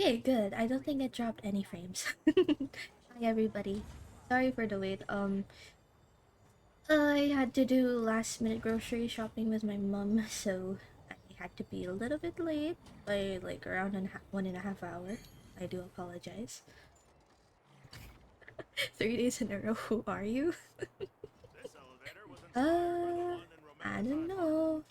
Okay, good. I don't think it dropped any frames. Hi everybody. Sorry for the wait. I had to do last minute grocery shopping with my mom, so I had to be a little bit late by like around 1.5 hours. I do apologize. 3 days in a row. Who are you? uh, I don't know.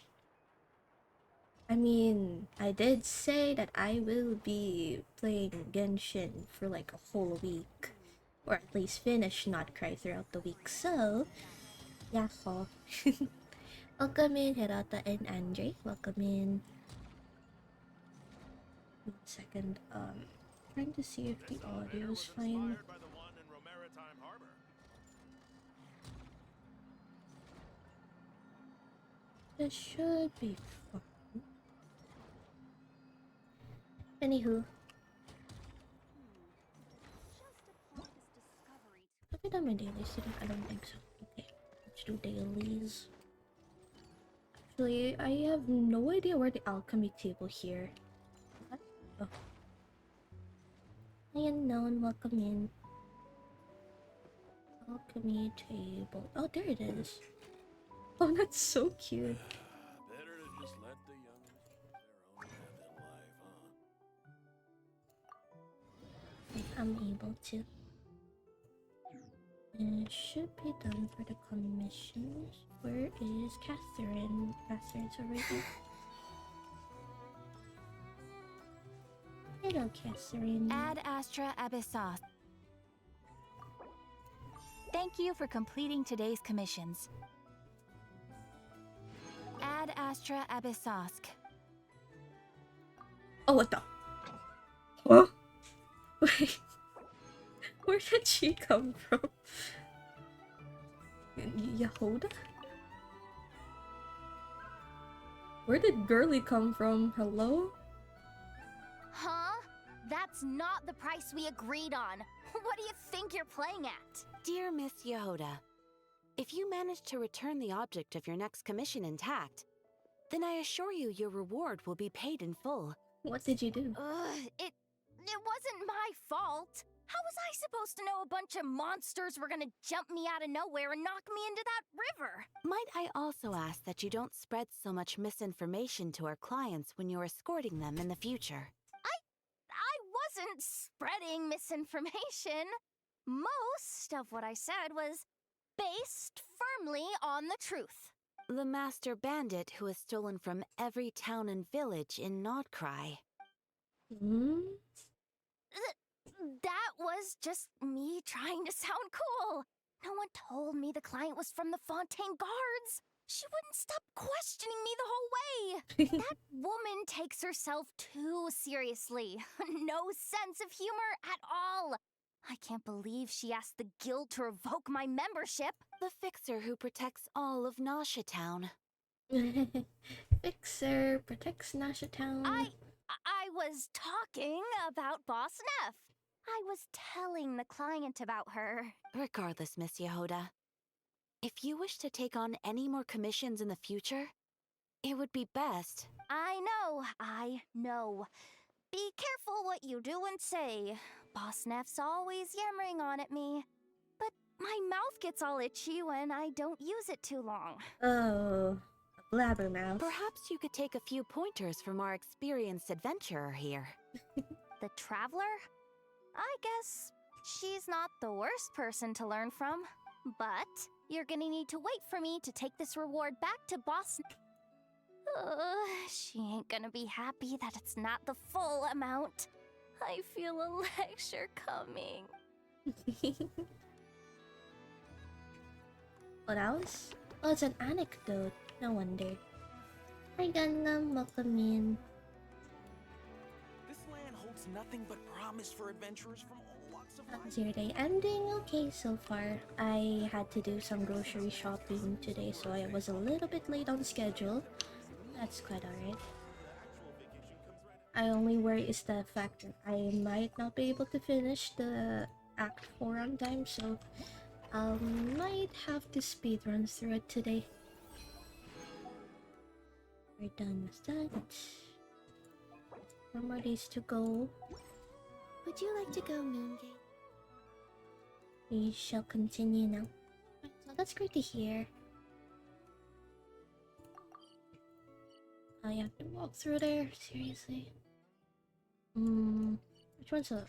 I mean, I did say that I will be playing Genshin for like a whole week, or at least finish Nod-krai throughout the week. So, yeah, welcome in, Hirata and Andre. Welcome in. 1 second. Trying to see if the audio is fine. This should be fine. Anywho, have I done my dailies today? I don't think so. Okay, let's do dailies. Actually, I have no idea where the alchemy table here. What? Oh. Hi unknown, welcome in. Alchemy table. Oh, there it is. Oh, that's so cute. Better to just let the youngins choose their own path in life, huh? I'm able to. It should be done for the commissions. Where is Catherine? Catherine's already. Hello, Catherine. Ad Astra Abyssos. Thank you for completing today's commissions. Ad Astra Abyssosk. Oh, what the? Huh? Wait. Where did she come from? Yehoda? Where did Girly come from? Hello? Huh? That's not the price we agreed on. What do you think you're playing at? Dear Miss Yehoda, if you manage to return the object of your next commission intact, then I assure you your reward will be paid in full. What did you do? It wasn't my fault. How was I supposed to know a bunch of monsters were gonna jump me out of nowhere and knock me into that river? Might I also ask that you don't spread so much misinformation to our clients when you're escorting them in the future? I wasn't spreading misinformation. Most of what I said was based firmly on the truth. The master bandit who has stolen from every town and village in Nod-krai. Hmm? That was just me trying to sound cool. No one told me the client was from the Fontaine Guards. She wouldn't stop questioning me the whole way. That woman takes herself too seriously. No sense of humor at all. I can't believe she asked the guild to revoke my membership. The fixer who protects all of Nasha Town. Fixer protects Nasha Town. I was talking about Boss Neff. I was telling the client about her. Regardless, Miss Yehoda, if you wish to take on any more commissions in the future, it would be best. I know. Be careful what you do and say. Boss Neff's always yammering on at me. But my mouth gets all itchy when I don't use it too long. Oh, a blabbermouth. Perhaps you could take a few pointers from our experienced adventurer here. The Traveler? I guess she's not the worst person to learn from. But you're gonna need to wait for me to take this reward back to Boss. She ain't gonna be happy that it's not the full amount. I feel a lecture coming. What else? Oh, it's an anecdote. No wonder. Hi Gundam, welcome in. This land holds nothing but promise for adventurers from all walks of life. How's your day? I'm doing okay so far. I had to do some grocery shopping today, so I was a little bit late on schedule. That's quite alright. I only worry is the fact that I might not be able to finish the Act 4 on time, so I might have to speedrun through it today. We're done with that. 4 more days to go. Would you like to go Moongate? We shall continue now. So that's great to hear. I have to walk through there? Seriously? Which one's up?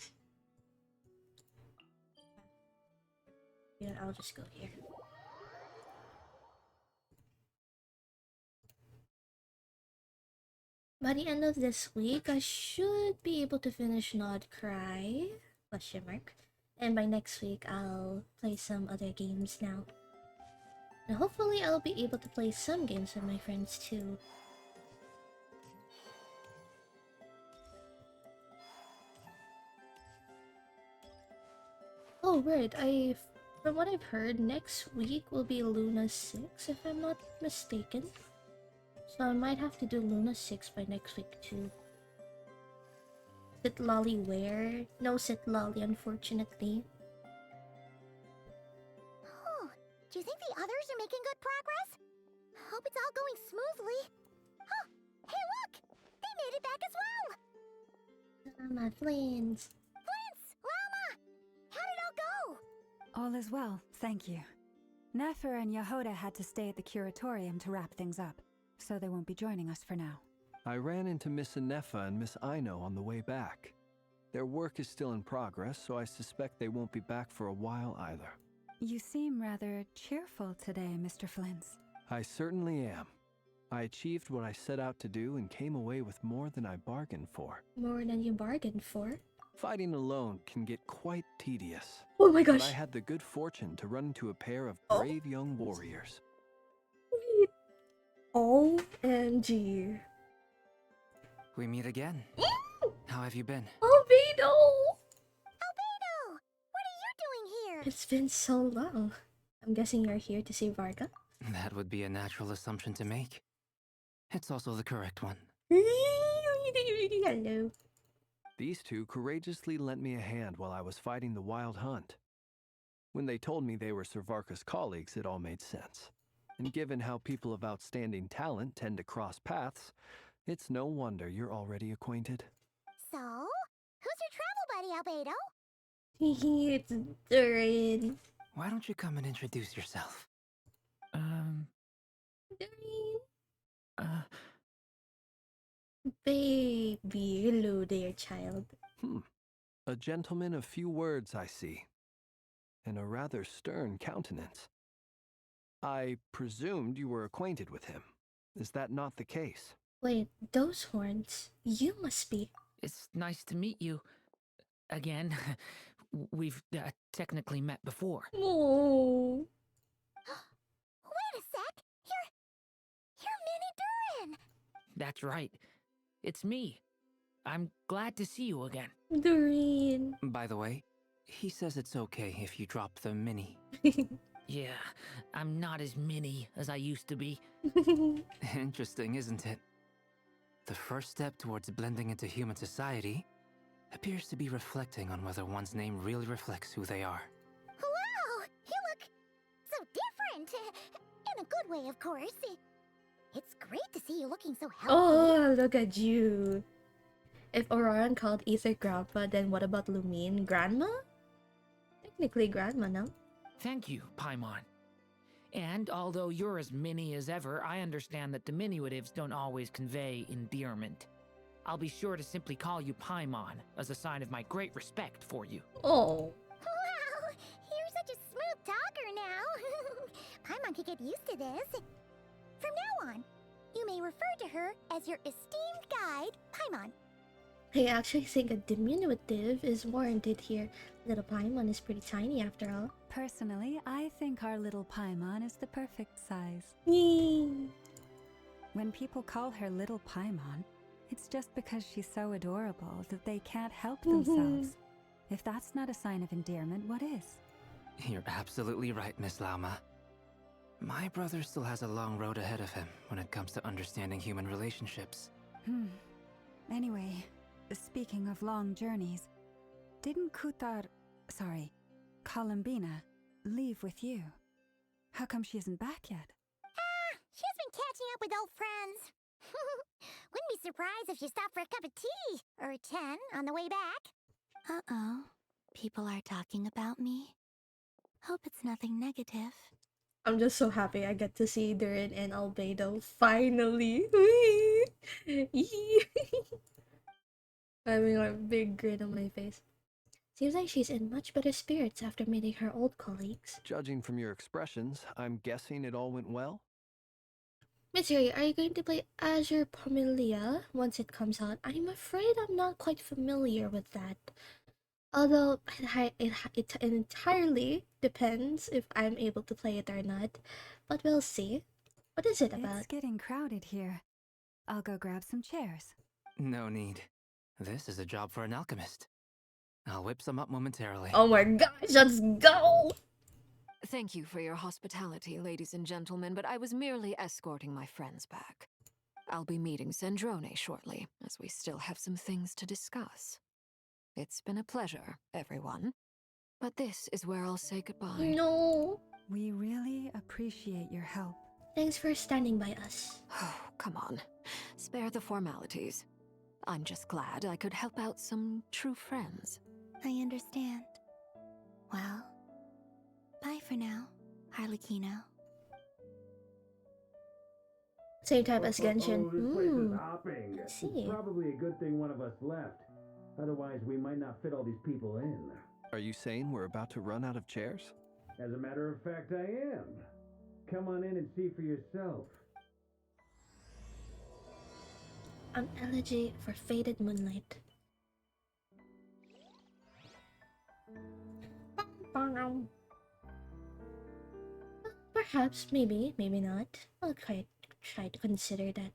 Yeah, I'll just go here. By the end of this week, I should be able to finish Nod-krai, question mark. And by next week, I'll play some other games now. And hopefully I'll be able to play some games with my friends too. Oh right, from what I've heard, next week will be Luna 6 if I'm not mistaken. So I might have to do Luna 6 by next week too. Sitlolly where? No Sitlolly, unfortunately. Oh, do you think the others are making good progress? Hope it's all going smoothly. Oh, hey look! They made it back as well! My friends. Flint's! Llama! How did it all go? All is well, thank you. Nefer and Yehoda had to stay at the curatorium to wrap things up, so they won't be joining us for now. I ran into Miss Anefa and Miss Aino on the way back. Their work is still in progress, so I suspect they won't be back for a while either. You seem rather cheerful today, Mr. Flint's. I certainly am. I achieved what I set out to do and came away with more than I bargained for. More than you bargained for? Fighting alone can get quite tedious. Oh my But gosh! I had the good fortune to run into a pair of Oh. brave young warriors. OMG. We meet again. How have you been? Albedo! Albedo! What are you doing here? It's been so long. I'm guessing you're here to see Varga? That would be a natural assumption to make. It's also the correct one. Hello. These two courageously lent me a hand while I was fighting the wild hunt. When they told me they were Sir Varka's colleagues, it all made sense. And given how people of outstanding talent tend to cross paths, it's no wonder you're already acquainted. So, who's your travel buddy, Albedo? It's Durin. Why don't you come and introduce yourself? Durin. Uh, Baby, hello there, child. A gentleman of few words, I see. And a rather stern countenance. I presumed you were acquainted with him. Is that not the case? Wait, those horns. You must be. It's nice to meet you. Again. We've technically met before. Oh. Wait a sec! You're Mini Durin! That's right. It's me. I'm glad to see you again. Durin. by the way, he says it's okay if you drop the mini. Yeah, I'm not as mini as I used to be. Interesting, isn't it? The first step towards blending into human society appears to be reflecting on whether one's name really reflects who they are. Wow! You look so different! In a good way, of course. It's great to see you looking so healthy. Oh, look at you. If Auroran called Ether Grandpa, then what about Lumine? Grandma? Technically Grandma, no? Thank you, Paimon. And although you're as mini as ever, I understand that diminutives don't always convey endearment. I'll be sure to simply call you Paimon as a sign of my great respect for you. Oh. Wow! You're such a smooth talker now. Paimon could get used to this. From now on, you may refer to her as your esteemed guide, Paimon. I actually think a diminutive is warranted here. Little Paimon is pretty tiny after all. Personally, I think our little Paimon is the perfect size. Yee. When people call her little Paimon, it's just because she's so adorable that they can't help themselves. If that's not a sign of endearment, what is? You're absolutely right, Miss Lauma. My brother still has a long road ahead of him when it comes to understanding human relationships. Anyway, speaking of long journeys, didn't Columbina, leave with you? How come she isn't back yet? She's been catching up with old friends. Wouldn't be surprised if she stopped for a cup of tea or 10 on the way back. Uh-oh. People are talking about me. Hope it's nothing negative. I'm just so happy I get to see Durin and Albedo finally. Having a big grin on my face. Seems like she's in much better spirits after meeting her old colleagues. Judging from your expressions, I'm guessing it all went well? Mitsuri, are you going to play Azure Pomelia once it comes out? I'm afraid I'm not quite familiar with that. Although it entirely depends if I'm able to play it or not. But we'll see. What is it about? It's getting crowded here. I'll go grab some chairs. No need. This is a job for an alchemist. I'll whip some up momentarily. Oh my gosh, let's go! Thank you for your hospitality, ladies and gentlemen, but I was merely escorting my friends back. I'll be meeting Sandrone shortly, as we still have some things to discuss. It's been a pleasure, everyone. But this is where I'll say goodbye. No! We really appreciate your help. Thanks for standing by us. Oh, come on. Spare the formalities. I'm just glad I could help out some true friends. I understand. Well, bye for now, Harlequino. Same type as Genshin. This place is hopping. I see. It's probably a good thing one of us left. Otherwise, we might not fit all these people in. Are you saying we're about to run out of chairs? As a matter of fact, I am. Come on in and see for yourself. An elegy for faded moonlight. Perhaps, maybe not. I'll try to consider that.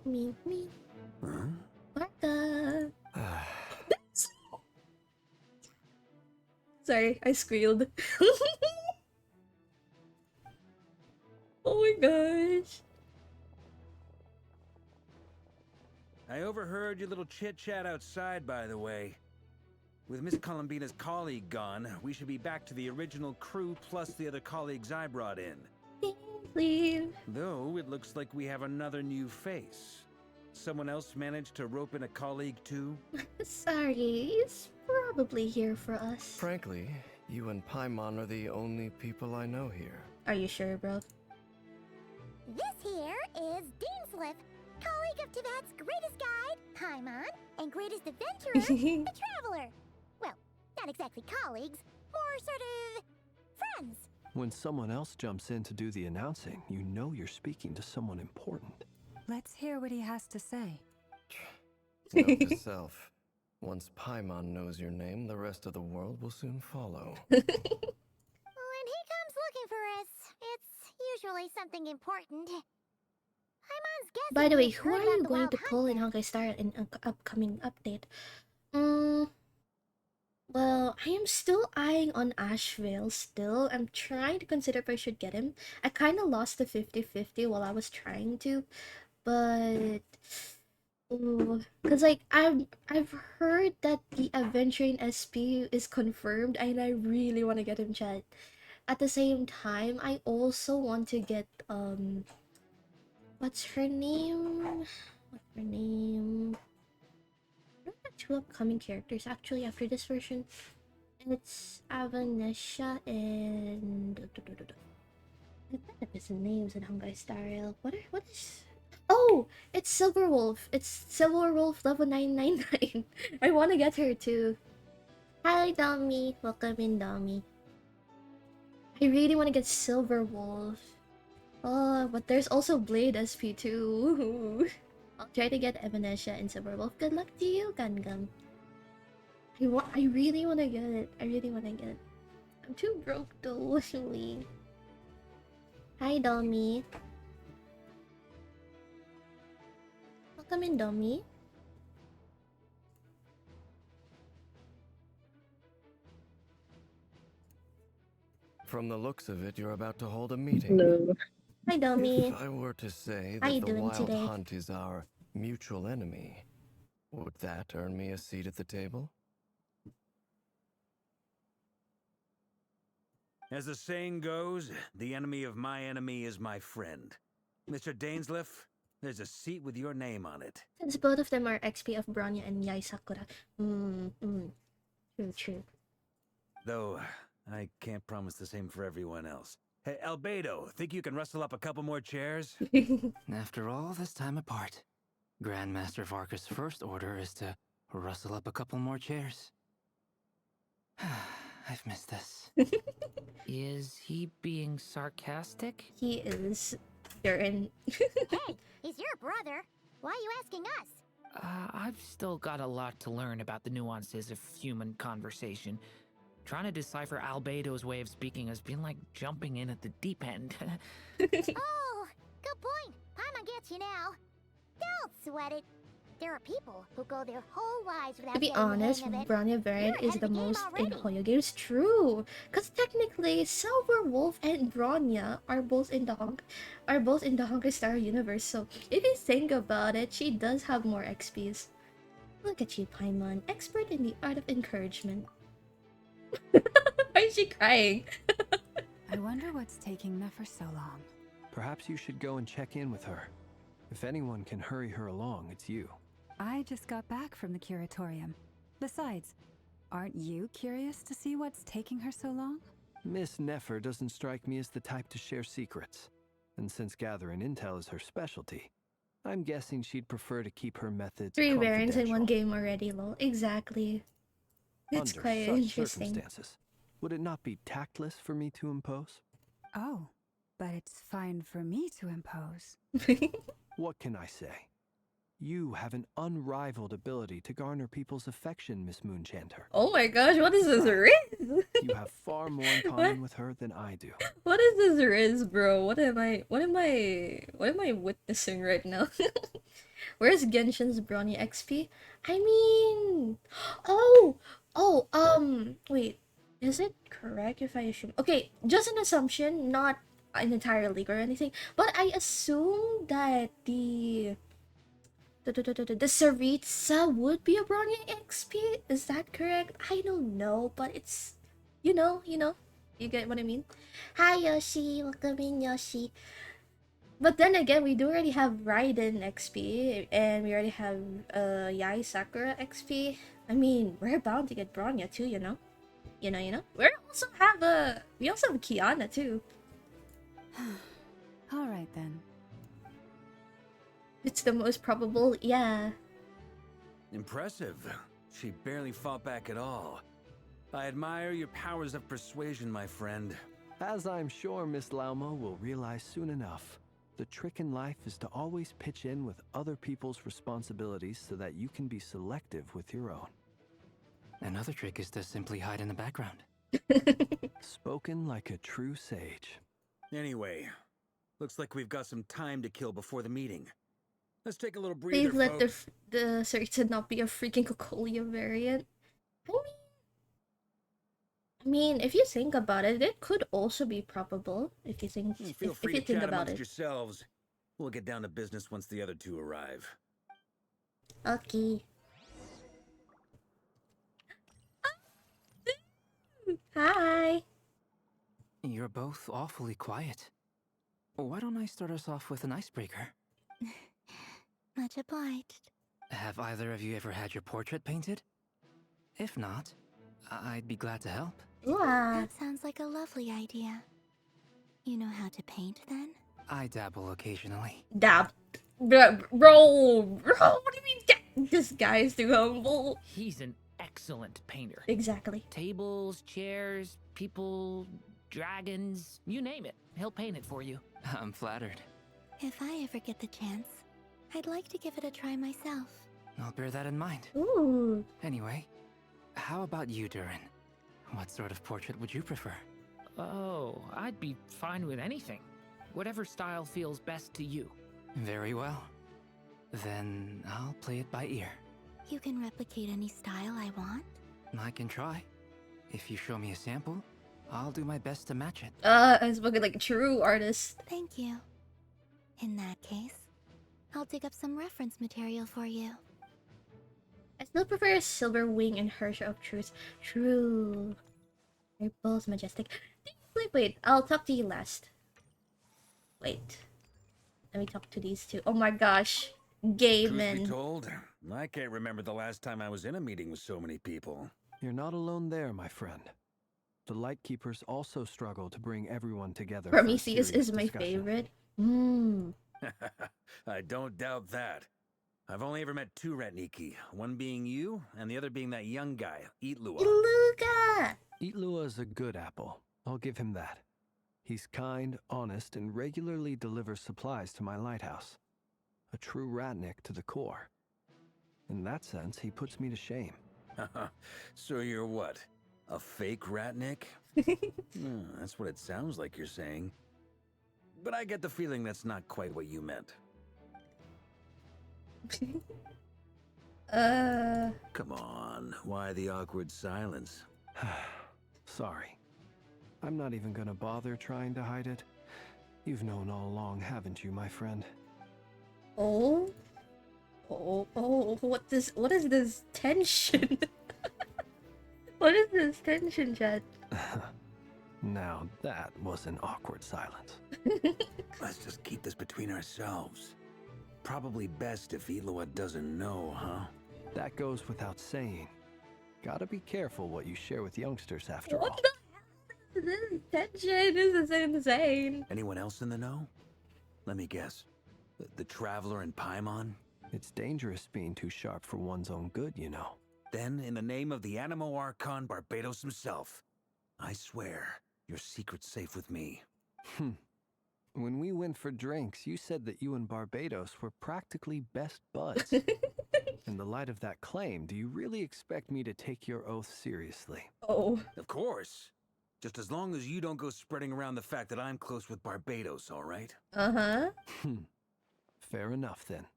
Me. Barca. Sorry, I squealed. Oh my gosh. I overheard your little chit-chat outside, by the way. With Miss Columbina's colleague gone, we should be back to the original crew plus the other colleagues I brought in. Please. Though, it looks like we have another new face. Someone else managed to rope in a colleague too? Sorry, he's probably here for us. Frankly, you and Paimon are the only people I know here. Are you sure, bro? This here is Deanslip, colleague of Tibet's greatest guide, Paimon, and greatest adventurer, the Traveler. Well, not exactly colleagues, more sort of friends. When someone else jumps in to do the announcing, you know you're speaking to someone important. Let's hear what he has to say. Note to self. Once Paimon knows your name, the rest of the world will soon follow. When he comes looking for us, it's usually something important. Paimon's guessing. By the way, we've who heard are about you the going Wild to pull in Hunt. Honkai Star in an upcoming update? Well, I am still eyeing on Asheville still. I'm trying to consider if I should get him. I kind of lost the 50-50 while I was trying to, but cause like I've heard that the Adventuring SP is confirmed, and I really want to get him, chat. At the same time, I also want to get what's her name? What's her name? I have two upcoming characters actually after this version. It's Avanesha and I thought of his names in Honkai Star. What is? Oh, it's Silverwolf. It's Silverwolf level 999. I want to get her too. Hi, Dami. Welcome in, Dami. I really want to get Silverwolf. Oh, but there's also Blade SP too. I'll try to get Evanesha and Silverwolf. Good luck to you, Gangam. I really want to get it. I really want to get it. I'm too broke though, actually. Hi, Domi. Welcome in, Domi. From the looks of it, you're about to hold a meeting. No. Hi, Domi. If I were to say How you that the doing Wild today? Hunt is our mutual enemy, would that earn me a seat at the table? As the saying goes, the enemy of my enemy is my friend. Mr. Dainsleif, There's a seat with your name on it. Since both of them are XP of Bronya and Yai Sakura. True. Though, I can't promise the same for everyone else. Hey, Albedo, think you can rustle up a couple more chairs? After all this time apart, Grandmaster Varka's first order is to rustle up a couple more chairs. I've missed this. Is he being sarcastic? He is. Durin. Hey, he's your brother. Why are you asking us? I've still got a lot to learn about the nuances of human conversation. Trying to decipher Albedo's way of speaking has been like jumping in at the deep end. Oh, good point. Paimon gets you now. Don't sweat it. There are people who go their whole lives without To be getting the honest, hang of it. Bronya variant You're is ahead the of the game most in already. Hoyo games. True, because technically, Silver Wolf and Bronya are both in the Honkai Star universe. So if you think about it, she does have more XPs. Look at you, Paimon, expert in the art of encouragement. Why is she crying? I wonder what's taking Nefer so long. Perhaps you should go and check in with her. If anyone can hurry her along, it's you. I just got back from the curatorium. Besides, aren't you curious to see what's taking her so long? Miss Nefer doesn't strike me as the type to share secrets. And since gathering intel is her specialty, I'm guessing she'd prefer to keep her methods 3 variants in one confidential. game already, lol. Exactly. It's Under quite such interesting. circumstances, would it not be tactless for me to impose? Oh, but it's fine for me to impose. What can I say? You have an unrivaled ability to garner people's affection, Miss Moonchanter. Oh my gosh, what is this Riz? You have far more in common with her than I do. What is this Riz, bro? What am I witnessing right now? Where's Genshin's Bronya XP? I mean, wait, is it correct if I assume? Okay, just an assumption, not an entire leak or anything, but I assume that the Saritsa would be a Bronya XP. Is that correct? I don't know, but it's you get what I mean. Hi Yoshi, welcome in Yoshi. But then again, we do already have Raiden XP, and we already have Yai Sakura XP. I mean, we're bound to get Bronya too, you know. We also have Kiana too. All right then. It's the most probable, yeah. Impressive. She barely fought back at all. I admire your powers of persuasion, my friend. As I'm sure Miss Lauma will realize soon enough, the trick in life is to always pitch in with other people's responsibilities so that you can be selective with your own. Another trick is to simply hide in the background. Spoken like a true sage. Anyway, looks like we've got some time to kill before the meeting. Let's take a little breather, Please let folks. the Saritsa not be a freaking Cocolia variant. I mean, if you think about it, it could also be probable. If you think, Feel if free you to think chat about amongst it. yourselves. We'll get down to business once the other two arrive. Okay. Hi. You're both awfully quiet. Why don't I start us off with an icebreaker? Much obliged. Have either of you ever had your portrait painted? If not, I'd be glad to help. Yeah. That sounds like a lovely idea. You know how to paint then? I dabble occasionally. Dab. Bro, what do you mean? This guy's too humble. He's an excellent painter. Exactly. Tables, chairs, people, dragons, you name it. He'll paint it for you. I'm flattered. If I ever get the chance, I'd like to give it a try myself. I'll bear that in mind. Ooh. Anyway, how about you, Durin? What sort of portrait would you prefer? Oh, I'd be fine with anything. Whatever style feels best to you. Very well. Then I'll play it by ear. You can replicate any style I want? I can try. If you show me a sample, I'll do my best to match it. I'm spoken like a true artist. Thank you. In that case, I'll dig up some reference material for you. I still prefer Silver Wing and Hersha of Truth. True. They're both majestic. Wait, I'll talk to you last. Wait. Let me talk to these two. Oh my gosh. Gay Truth be men. told, I can't remember the last time I was in a meeting with so many people. You're not alone there, my friend. The Lightkeepers also struggle to bring everyone together. Prometheus for a is my discussion. favorite. Hmm. I don't doubt that. I've only ever met two Ratniki, one being you, and the other being that young guy, Eatlua. Luca! Eatlua is a good apple. I'll give him that. He's kind, honest, and regularly delivers supplies to my lighthouse. A true Ratnik to the core. In that sense, he puts me to shame. So you're what? A fake Ratnik? That's what it sounds like you're saying. But I get the feeling that's not quite what you meant. Come on, why the awkward silence? Sorry. I'm not even gonna bother trying to hide it. You've known all along, haven't you, my friend? Oh, what is this tension? What is this tension, Chad? Now that was an awkward silence. Let's just keep this between ourselves. Probably best if Eloa doesn't know, huh? That goes without saying. Gotta be careful what you share with youngsters after all. What the hell? This tension is insane. Anyone else in the know? Let me guess. The Traveler and Paimon? It's dangerous being too sharp for one's own good, you know. Then, in the name of the Animo Archon Barbados himself, I swear, your secret's safe with me. When we went for drinks, you said that you and Barbados were practically best buds. In the light of that claim, do you really expect me to take your oath seriously? Oh. Of course. Just as long as you don't go spreading around the fact that I'm close with Barbados, all right? Uh-huh. Fair enough, then.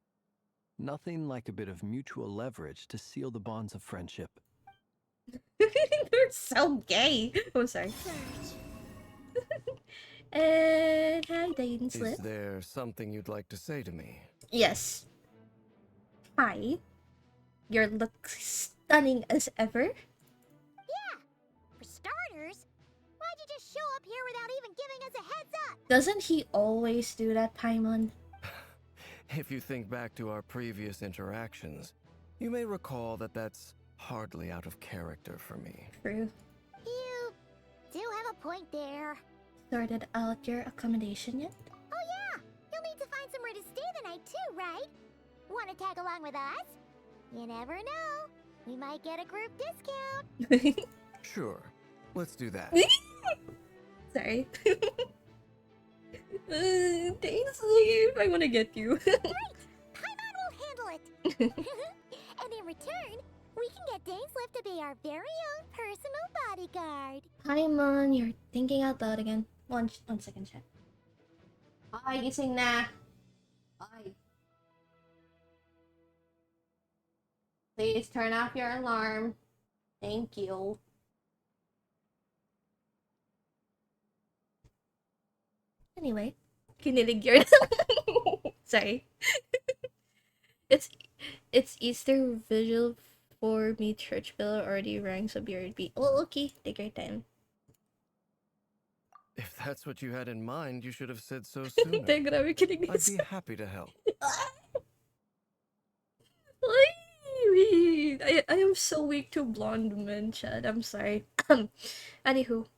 Nothing like a bit of mutual leverage to seal the bonds of friendship. They're so gay. Oh, sorry. And hi, Dane Slip. Is there something you'd like to say to me? Yes. Hi. Your look stunning as ever. Yeah. For starters, why'd you just show up here without even giving us a heads up? Doesn't he always do that, Paimon? If you think back to our previous interactions, you may recall that that's hardly out of character for me. True. You do have a point there. Sorted out your accommodation yet? Oh yeah, you'll need to find somewhere to stay the night too, right? Want to tag along with us? You never know. We might get a group discount. Sure, let's do that. Sorry. Thanks, Sleep. I want to get you. Great! Paimon will handle it. And in return, we can get Dainslift to be our very own personal bodyguard. Paimon, you're thinking out loud again. One second, chat. Ay, gising na. Ay. Please turn off your alarm. Thank you. Anyway, kinilig your sorry. It's Easter Vigil for me. Church bell already rang, so BRB. Oh, okay. Take your time. If that's what you had in mind, you should have said so sooner. Grabe kinig I'd be happy to help. I am so weak to blonde men, Chad. I'm sorry. Anywho. Oh,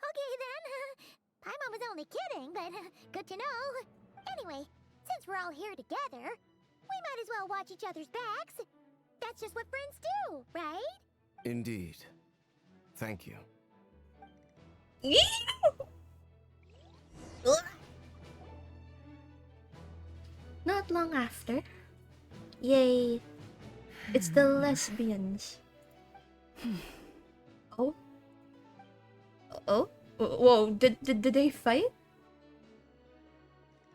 okay then. Paimon was only kidding, but good to know. Anyway, since we're all here together, we might as well watch each other's backs. That's just what friends do, right? Indeed. Thank you. Not long after. Yay. It's the lesbians. Oh? Oh? Whoa, did they fight?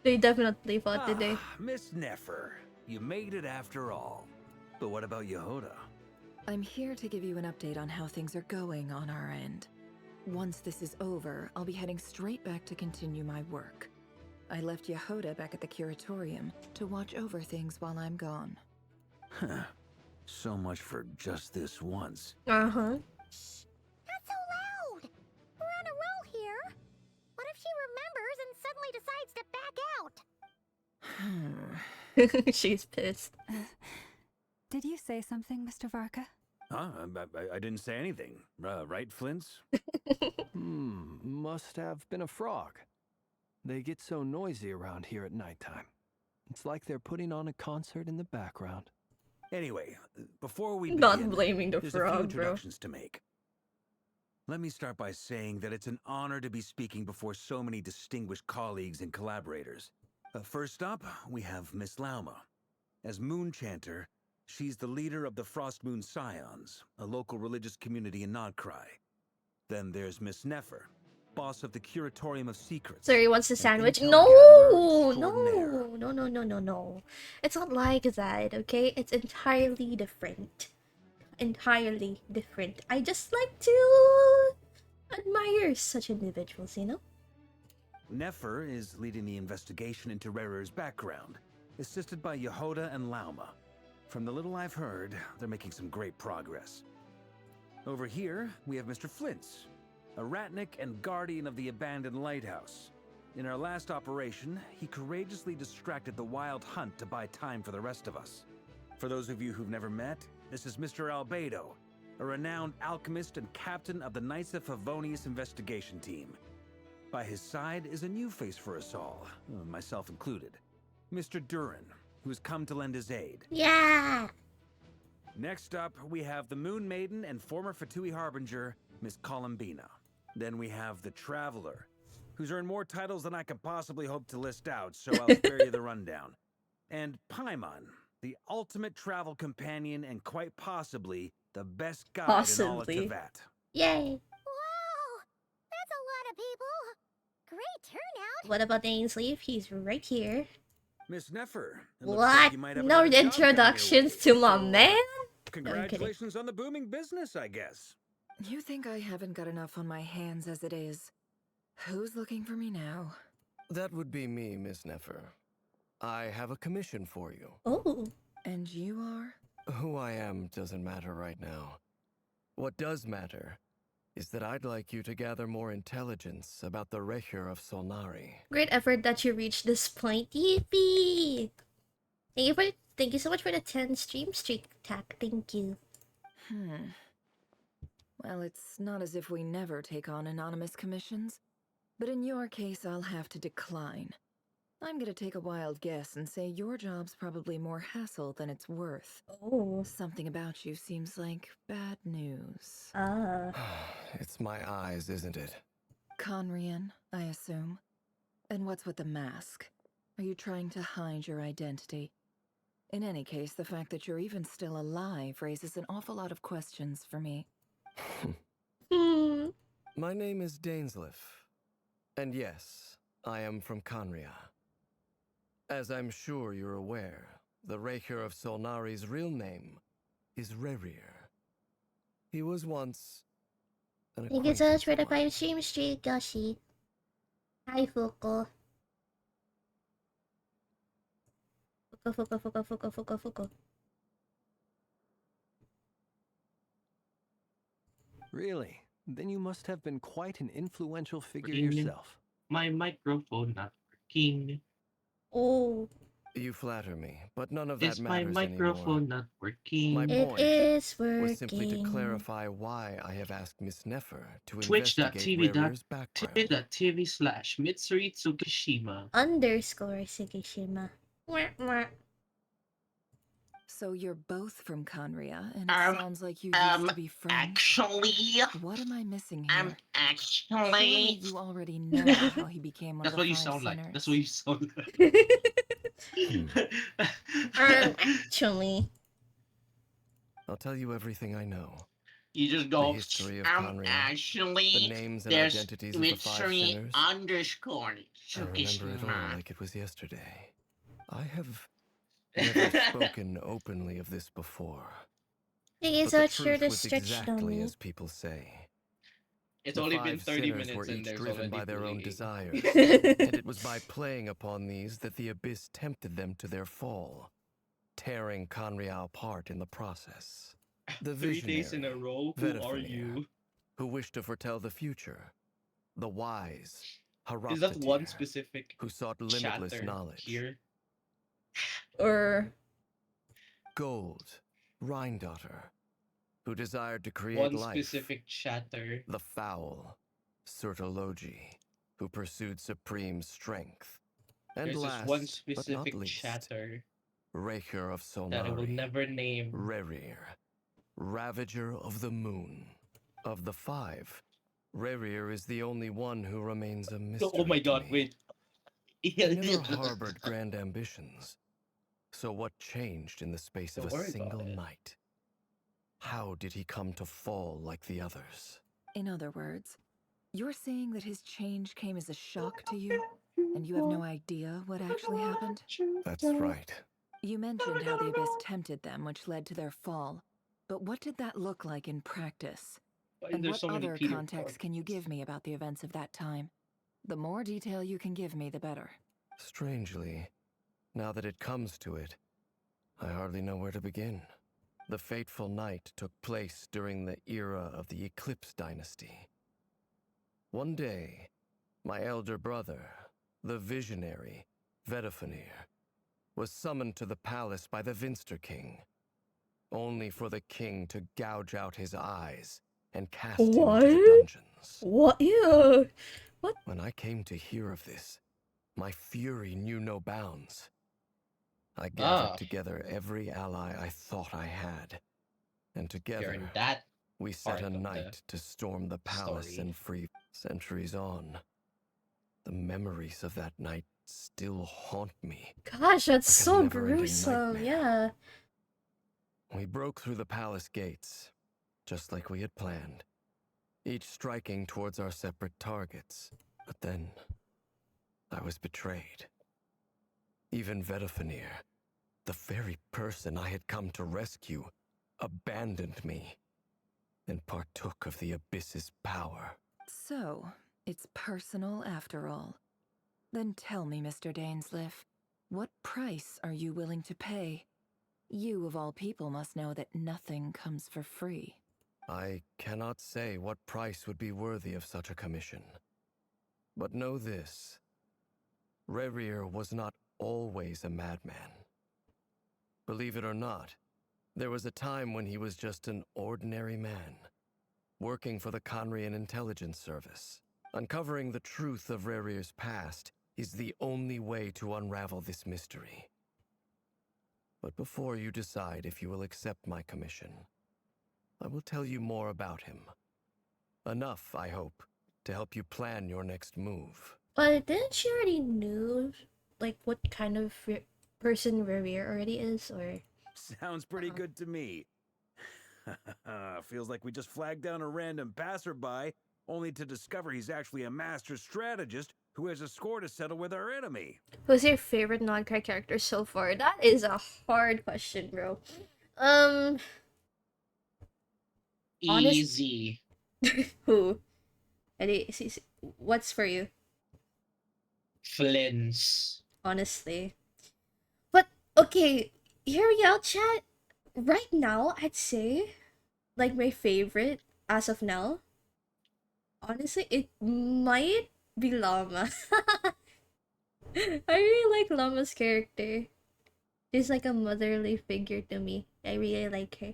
They definitely fought, did they? Miss Nefer, you made it after all. But what about Yehoda? I'm here to give you an update on how things are going on our end. Once this is over, I'll be heading straight back to continue my work. I left Yehoda back at the curatorium to watch over things while I'm gone. Huh. So much for just this once. Uh-huh. Not so loud! We're on a roll here! What if she remembers and suddenly decides to back She's pissed. Did you say something, Mr. Varka? Huh? I didn't say anything. Right, Flints? Must have been a frog. They get so noisy around here at nighttime. It's like they're putting on a concert in the background. Anyway, before we Not begin, blaming the there's a few frog, bro. introductions to make. Let me start by saying that it's an honor to be speaking before so many distinguished colleagues and collaborators. First up, we have Miss Lauma. As Moon Chanter, she's the leader of the Frost Moon Scions, a local religious community in Nod-krai. Then there's Miss Nefer, boss of the Curatorium of Secrets. So he wants a sandwich? intel No, gatherer no, no, no, no, no, no. It's not like that, okay? It's entirely different. Entirely different. I just like to admire such individuals, you know? Nefer is leading the investigation into Rerer's background, assisted by Yehoda and Lauma. From the little I've heard, they're making some great progress. Over here, we have Mr. Flints, a ratnik and guardian of the abandoned lighthouse. In our last operation, he courageously distracted the wild hunt to buy time for the rest of us. For those of you who've never met, this is Mr. Albedo, a renowned alchemist and captain of the Knights of Favonius investigation team. By his side is a new face for us all, myself included, Mr. Durin, who has come to lend his aid. Yeah! Next up, we have the Moon Maiden and former Fatui Harbinger, Miss Columbina. Then we have the Traveler, who's earned more titles than I could possibly hope to list out, so I'll spare you the rundown. And Paimon, the ultimate travel companion and quite possibly the best guide in all of Teyvat. Yay! Wow! That's a lot of people! Great turnout! What about Ainsley? He's right here. Miss Nefer. What? No introductions to my man? Congratulations on the booming business, I guess. You think I haven't got enough on my hands as it is? Who's looking for me now? That would be me, Miss Nefer. I have a commission for you. Oh. And you are? Who I am doesn't matter right now. What does matter is that I'd like you to gather more intelligence about the Recher of Solnari. Great effort that you reached this point. Yippee! Thank you so much for the 10 stream streak attack. Thank you. Well, it's not as if we never take on anonymous commissions. But in your case, I'll have to decline. I'm gonna take a wild guess and say your job's probably more hassle than it's worth. Oh. Something about you seems like bad news. It's my eyes, isn't it? Conrian, I assume. And what's with the mask? Are you trying to hide your identity? In any case, the fact that you're even still alive raises an awful lot of questions for me. My name is Dainsleif. And yes, I am from Conria. As I'm sure you're aware, the Recher of Solnari's real name is Rerir. He was once an Thank you so much for the 5 stream streak, Yoshi. Hi, Fuko. Fuko. Really? Then you must have been quite an influential figure yourself. My microphone not working. Oh. You flatter me, but none of that Is my matters microphone anymore. not working? My It point is was simply to working. clarify why I have asked Miss Nefer to investigate Rerir's background. Twitch.tv/Mitsuri Tsukishima. _ Sugishima. So you're both from Conria, and it sounds like you used to be friends. Actually, what am I missing here? Actually, surely you already know how he became one that's of what the you five sound sinners. like. That's what you sound like. Actually. I'll tell you everything I know. You just The go. history of Conria, Actually, the names and there's identities of the five Mitsuri sinners. _ I remember it all Tsukishima. like it was yesterday. I have never spoken openly of this before. Thank you But so the much for truth the was stretch exactly dummy. as people say. It's The only been five 30 sinners minutes were and each there's driven already by their own bullying. desires, and it was by playing upon these that the Abyss tempted them to their fall, tearing Conria apart in the process. The 3 days in a visionary, row. Who are Vedifenir, you? who wished to foretell the future, the wise, Is that one Haroptatir, specific who sought limitless chatter knowledge. here? Or Gold, Rhine-daughter, who desired to create One life. specific chatter. The foul, Sertologi, who pursued supreme strength. And There's this one last, but not specific least, chatter Raker of that I will Solnari, never name. Rerir, Ravager of the Moon. Of the five, Rerir is the only one who remains a mystery Oh my to god, me. wait. He never harbored grand ambitions. So what changed in the space of Don't a worry about single it. night? How did he come to fall like the others? In other words, you're saying that his change came as a shock to you, and you have no idea what actually happened? That's right. You mentioned how the Abyss tempted them, which led to their fall. But what did that look like in practice? Why And there's what so many other Peter context can you give me about the events of that time? The more detail you can give me, the better. Strangely, now that it comes to it, I hardly know where to begin. The fateful night took place during the era of the Eclipse Dynasty. One day, my elder brother, the visionary, Vedafenir, was summoned to the palace by the Vinster King, only for the king to gouge out his eyes and cast him into the dungeons. What? Yeah. What? When I came to hear of this, my fury knew no bounds. I gathered together every ally I thought I had, and together we set a night to storm the palace and free. Centuries on, the memories of that night still haunt me. Gosh, that's like a so never-ending gruesome. nightmare. Yeah. We broke through the palace gates, just like we had planned, each striking towards our separate targets. But then, I was betrayed. Even Vedafenir, the very person I had come to rescue, abandoned me and partook of the Abyss's power. So, it's personal after all. Then tell me, Mr. Dainsliff, what price are you willing to pay? You, of all people, must know that nothing comes for free. I cannot say what price would be worthy of such a commission. But know this. Rerir was not always a madman. Believe it or not, there was a time when he was just an ordinary man, working for the Conrian Intelligence Service. Uncovering the truth of Rerir's past is the only way to unravel this mystery. But before you decide if you will accept my commission, I will tell you more about him. Enough, I hope, to help you plan your next move. But didn't she already knew, like, what kind of person Rerir already is, or? Sounds pretty good to me. Feels like we just flagged down a random passerby, only to discover he's actually a master strategist who has a score to settle with our enemy. Who's your favorite Nod-krai character so far? That is a hard question, bro. Easy. Who? What's for you? Flynn's. Honestly. But, okay, hear me out, chat. Right now, I'd say, like, my favorite, as of now, honestly, it might be Llama. I really like Llama's character. She's like a motherly figure to me. I really like her.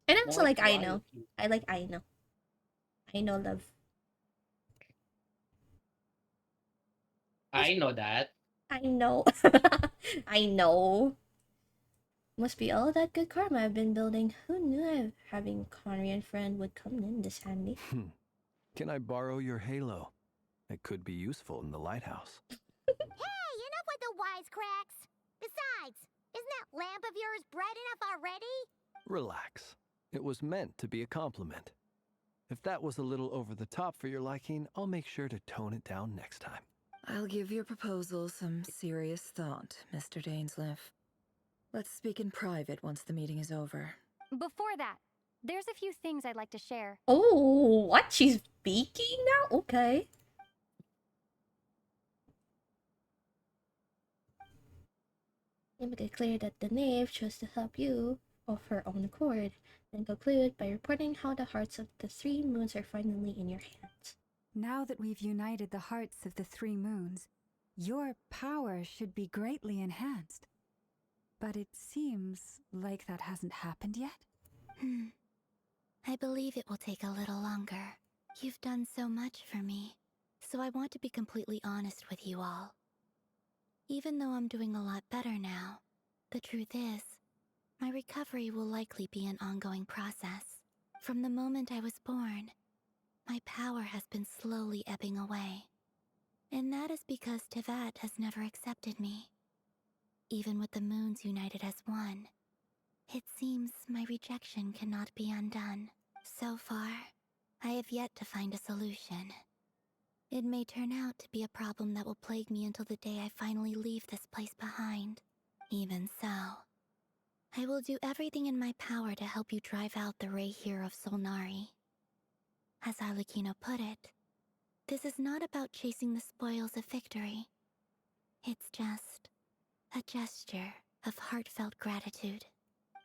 And also like Aino. I like Aino. Aino love. I know that. I know. I know. Must be all that good karma I've been building. Who knew having a Conrian friend would come in this handy? Can I borrow your halo? It could be useful in the lighthouse. Hey, enough with the wisecracks! Besides, isn't that lamp of yours bright enough already? Relax. It was meant to be a compliment. If that was a little over the top for your liking, I'll make sure to tone it down next time. I'll give your proposal some serious thought, Mr. Dainsliff. Let's speak in private once the meeting is over. Before that, there's a few things I'd like to share. Oh, what? She's speaking now? Okay. You make it clear that the knave chose to help you of her own accord, then conclude by reporting how the hearts of the three moons are finally in your hands. Now that we've united the hearts of the three moons, your power should be greatly enhanced. But it seems like that hasn't happened yet. I believe it will take a little longer. You've done so much for me, so I want to be completely honest with you all. Even though I'm doing a lot better now, the truth is, my recovery will likely be an ongoing process. From the moment I was born, my power has been slowly ebbing away. And that is because Tevat has never accepted me. Even with the moons united as one, it seems my rejection cannot be undone. So far, I have yet to find a solution. It may turn out to be a problem that will plague me until the day I finally leave this place behind. Even so, I will do everything in my power to help you drive out the Ray here of Solnari. As Arlecchino put it, this is not about chasing the spoils of victory. It's just a gesture of heartfelt gratitude.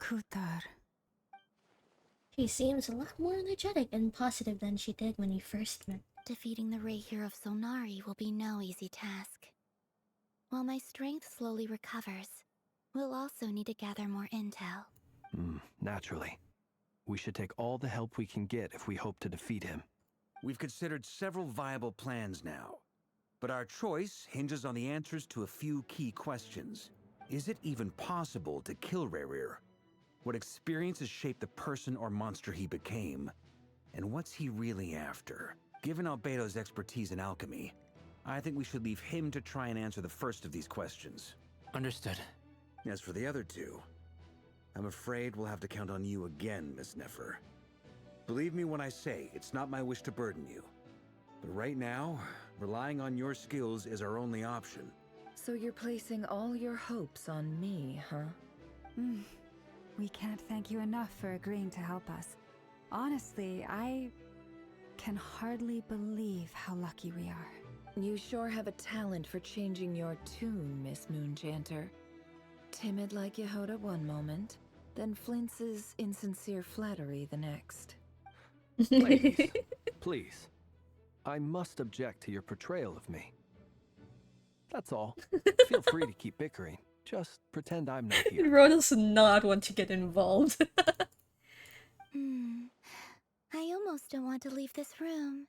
Kutar. She seems a lot more energetic and positive than she did when we first met. Defeating the Ray here of Solnari will be no easy task. While my strength slowly recovers, we'll also need to gather more intel. Naturally. We should take all the help we can get if we hope to defeat him. We've considered several viable plans now, but our choice hinges on the answers to a few key questions. Is it even possible to kill Rerir? What experiences shaped the person or monster he became? And what's he really after? Given Albedo's expertise in alchemy, I think we should leave him to try and answer the first of these questions. Understood. As for the other two, I'm afraid we'll have to count on you again, Miss Nefer. Believe me when I say it's not my wish to burden you. But right now, relying on your skills is our only option. So you're placing all your hopes on me, huh? We can't thank you enough for agreeing to help us. Honestly, I can hardly believe how lucky we are. You sure have a talent for changing your tune, Miss Moonchanter. Timid like Yehoda one moment, then flinches insincere flattery the next. Ladies, please. I must object to your portrayal of me. That's all. Feel free to keep bickering. Just pretend I'm not here. Ron does not want to get involved. I almost don't want to leave this room.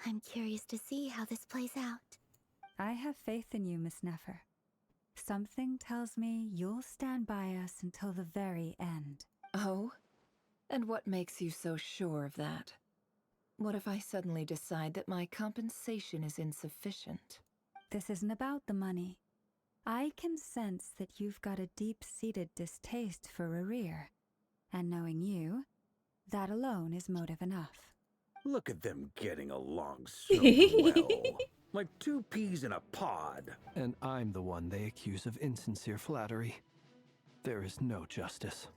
I'm curious to see how this plays out. I have faith in you, Miss Nefer. Something tells me you'll stand by us until the very end. Oh? And what makes you so sure of that? What if I suddenly decide that my compensation is insufficient? This isn't about the money. I can sense that you've got a deep-seated distaste for Rerir. And knowing you, that alone is motive enough. Look at them getting along so well. Like two peas in a pod. And I'm the one they accuse of insincere flattery. There is no justice.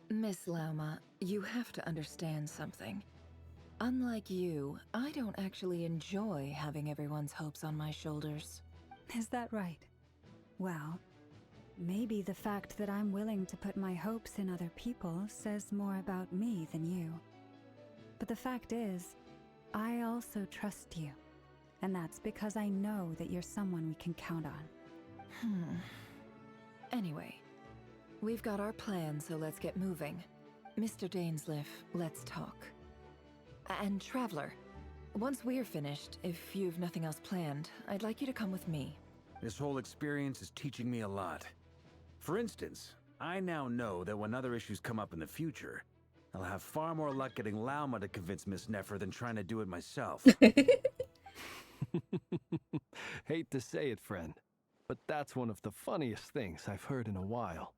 Miss Lauma, you have to understand something. Unlike you, I don't actually enjoy having everyone's hopes on my shoulders. Is that right? Well, maybe the fact that I'm willing to put my hopes in other people says more about me than you. But the fact is, I also trust you. And that's because I know that you're someone we can count on. Anyway, we've got our plan, so let's get moving. Mr. Dainsliff, let's talk. And Traveler, once we're finished, if you've nothing else planned, I'd like you to come with me. This whole experience is teaching me a lot. For instance, I now know that when other issues come up in the future, I'll have far more luck getting Lauma to convince Miss Nefer than trying to do it myself. Hate to say it, friend, but that's one of the funniest things I've heard in a while.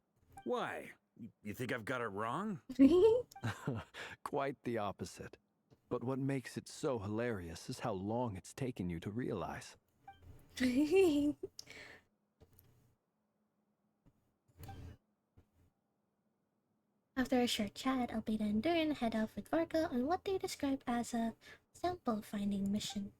Why? You think I've got it wrong? Quite the opposite. But what makes it so hilarious is how long it's taken you to realize. After a short chat, Albedo and Durin head off with Varka on what they describe as a sample-finding mission.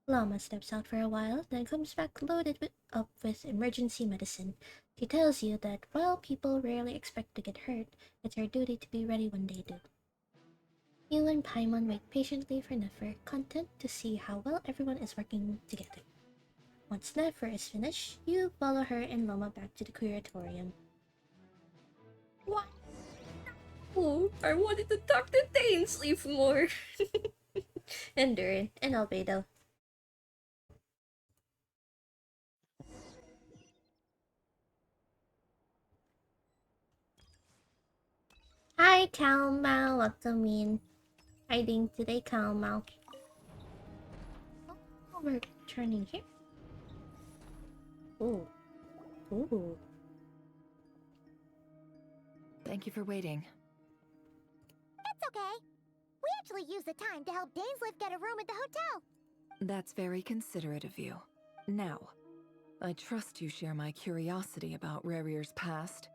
Llama steps out for a while, then comes back loaded up with emergency medicine. She tells you that while people rarely expect to get hurt, it's her duty to be ready when they do. You and Paimon wait patiently for Nefer, content to see how well everyone is working together. Once Nefer is finished, you follow her and Loma back to the curatorium. What? Oh, I wanted to talk to Dainsleif more. And Durin, and Albedo. Hi, Calmal. Welcome in. Hiding today, Calmal. Oh, we're turning here. Ooh. Ooh. Thank you for waiting. That's okay. We actually used the time to help Dainsleif get a room at the hotel. That's very considerate of you. Now, I trust you share my curiosity about Rerir's past,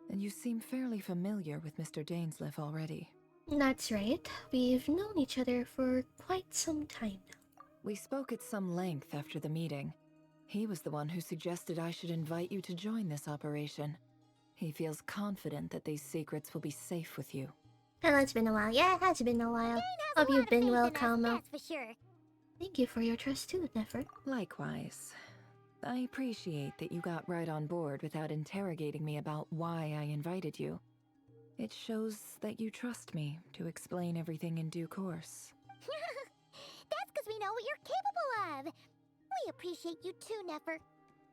and you seem fairly familiar with Mr. Dainsleif already. That's right. We've known each other for quite some time now. We spoke at some length after the meeting. He was the one who suggested I should invite you to join this operation. He feels confident that these secrets will be safe with you. Hello, it's been a while. Yeah, it has been a while. Hope you've been well, Calmal. That's for sure. Thank you for your trust too, Nefer. Likewise. I appreciate that you got right on board without interrogating me about why I invited you. It shows that you trust me to explain everything in due course. That's because we know what you're capable of. We appreciate you too, Nefer.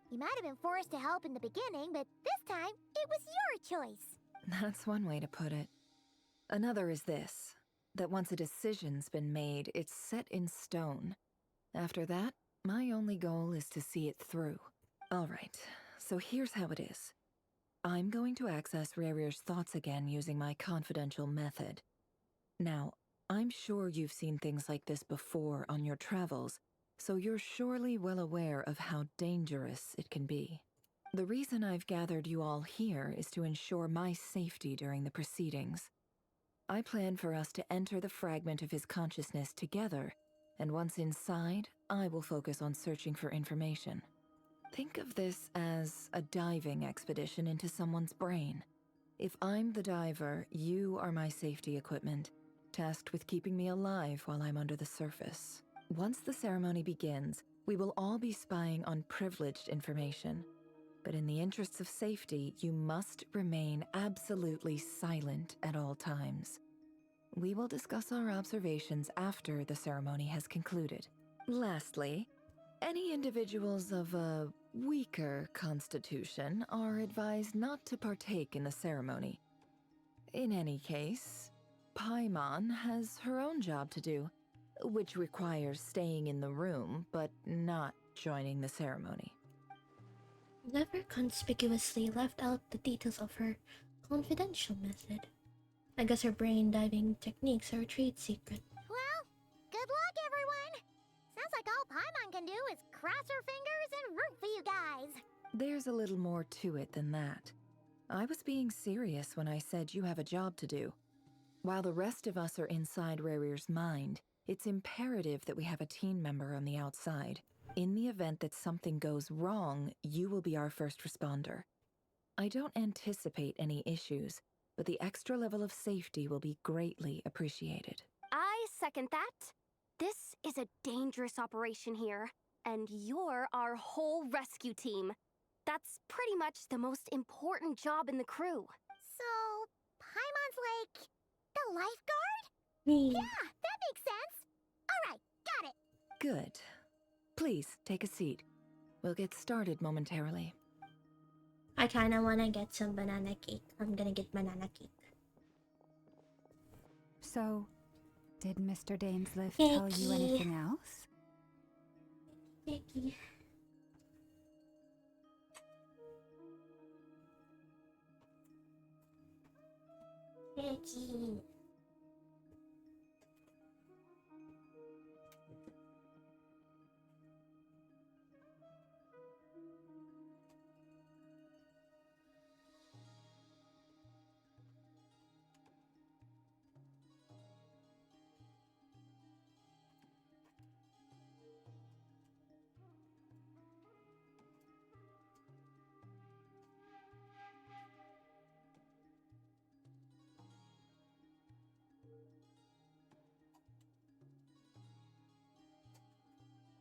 You might have been forced to help in the beginning, but this time, it was your choice. That's one way to put it. Another is this, that once a decision's been made, it's set in stone. After that, my only goal is to see it through. Alright, so here's how it is. I'm going to access Rerir's thoughts again using my confidential method. Now, I'm sure you've seen things like this before on your travels, so you're surely well aware of how dangerous it can be. The reason I've gathered you all here is to ensure my safety during the proceedings. I plan for us to enter the fragment of his consciousness together, and once inside, I will focus on searching for information. Think of this as a diving expedition into someone's brain. If I'm the diver, you are my safety equipment, tasked with keeping me alive while I'm under the surface. Once the ceremony begins, we will all be spying on privileged information. But in the interests of safety, you must remain absolutely silent at all times. We will discuss our observations after the ceremony has concluded. Lastly, any individuals of a weaker constitution are advised not to partake in the ceremony. In any case, Paimon has her own job to do, which requires staying in the room but not joining the ceremony. Never conspicuously left out the details of her confidential method. I guess her brain diving techniques are a trade secret. Well, good luck, everyone. Sounds like all Paimon can do is cross her fingers and root for you guys. There's a little more to it than that. I was being serious when I said you have a job to do. While the rest of us are inside Rerir's mind, it's imperative that we have a team member on the outside. In the event that something goes wrong, you will be our first responder. I don't anticipate any issues, but the extra level of safety will be greatly appreciated. I second that. This is a dangerous operation here, and you're our whole rescue team. That's pretty much the most important job in the crew. So, Paimon's like the lifeguard? Me. Yeah, that makes sense. Alright, got it. Good. Please, take a seat. We'll get started momentarily. I kinda wanna get some banana cake. I'm gonna get banana cake. So, did Mr. Dainsleif tell you anything else? Cakey. Cakey.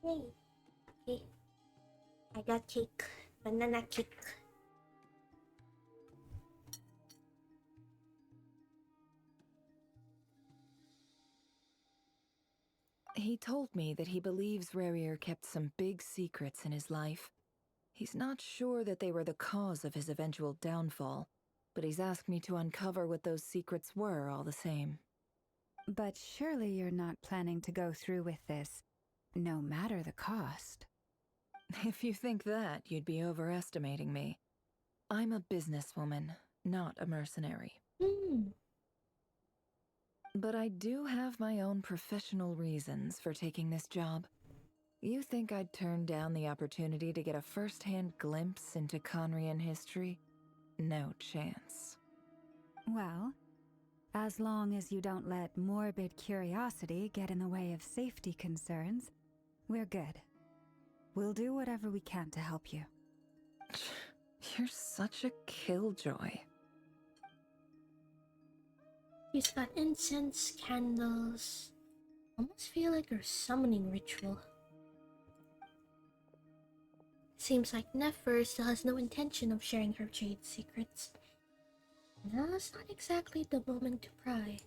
Yay. Okay. I got cake. Banana cake. He told me that he believes Rarier kept some big secrets in his life. He's not sure that they were the cause of his eventual downfall, but he's asked me to uncover what those secrets were all the same. But surely you're not planning to go through with this, no matter the cost. If you think that, you'd be overestimating me. I'm a businesswoman, not a mercenary. But I do have my own professional reasons for taking this job. You think I'd turn down the opportunity to get a first-hand glimpse into Conrian history? No chance. Well, as long as you don't let morbid curiosity get in the way of safety concerns, we're good. We'll do whatever we can to help you. You're such a killjoy. She's got incense, candles. Almost feel like a summoning ritual. Seems like Nefer still has no intention of sharing her trade secrets. Now's not exactly the moment to pry.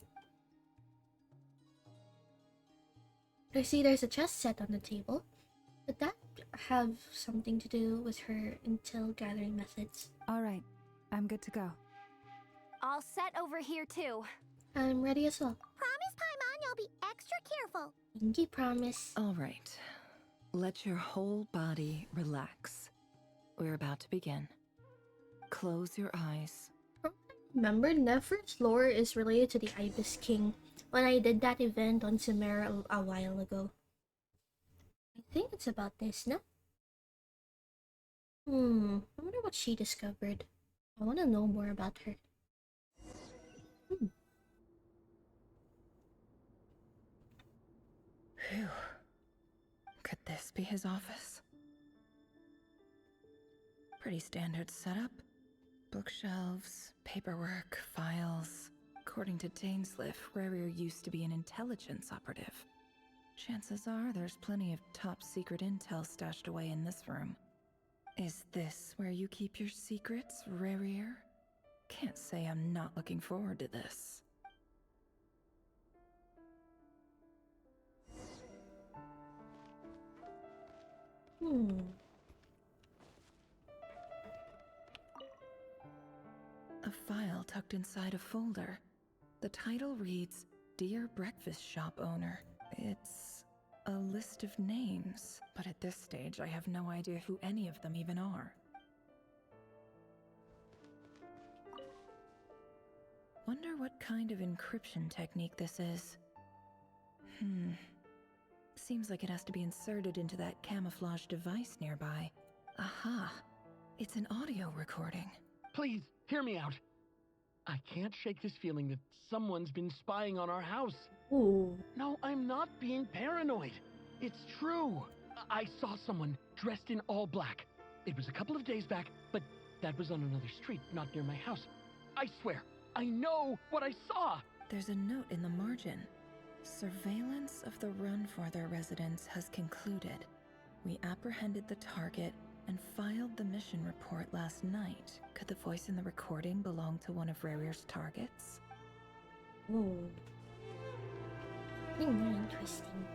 I see there's a chess set on the table. Could that have something to do with her intel gathering methods? Alright, I'm good to go. All set over here too. I'm ready as well. Promise, Paimon, you'll be extra careful. Pinky promise. Alright. Let your whole body relax. We're about to begin. Close your eyes. Remember, Nefer's lore is related to the Ibis King when I did that event on Samara a while ago. I think it's about this, no? I wonder what she discovered. I want to know more about her. Phew. Could this be his office? Pretty standard setup. Bookshelves, paperwork, files. According to Dainsliff, Rarier used to be an intelligence operative. Chances are there's plenty of top secret intel stashed away in this room. Is this where you keep your secrets, Rarier? Can't say I'm not looking forward to this. A file tucked inside a folder. The title reads, Dear Breakfast Shop Owner. It's a list of names, but at this stage I have no idea who any of them even are. Wonder what kind of encryption technique this is. Seems like it has to be inserted into that camouflage device nearby. Aha! It's an audio recording. Please, hear me out. I can't shake this feeling that someone's been spying on our house. Ooh. No, I'm not being paranoid. It's true. I saw someone dressed in all black. It was a couple of days back, but that was on another street, not near my house. I swear, I know what I saw. There's a note in the margin. Surveillance of the Runforther residence has concluded. We apprehended the target and filed the mission report last night. Could the voice in the recording belong to one of Rarier's targets? Ooh. Very interesting.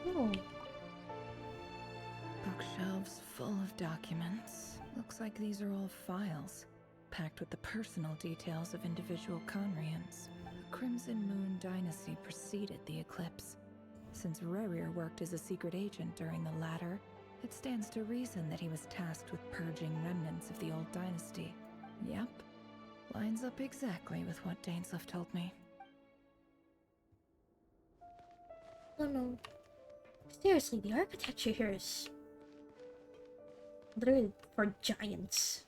Oh. Bookshelves full of documents. Looks like these are all files, packed with the personal details of individual Conrians. The Crimson Moon Dynasty preceded the eclipse. Since Rarier worked as a secret agent during the latter, it stands to reason that he was tasked with purging remnants of the old dynasty. Yep, lines up exactly with what Dainsliff told me. Oh no. Seriously, the architecture here is literally for giants.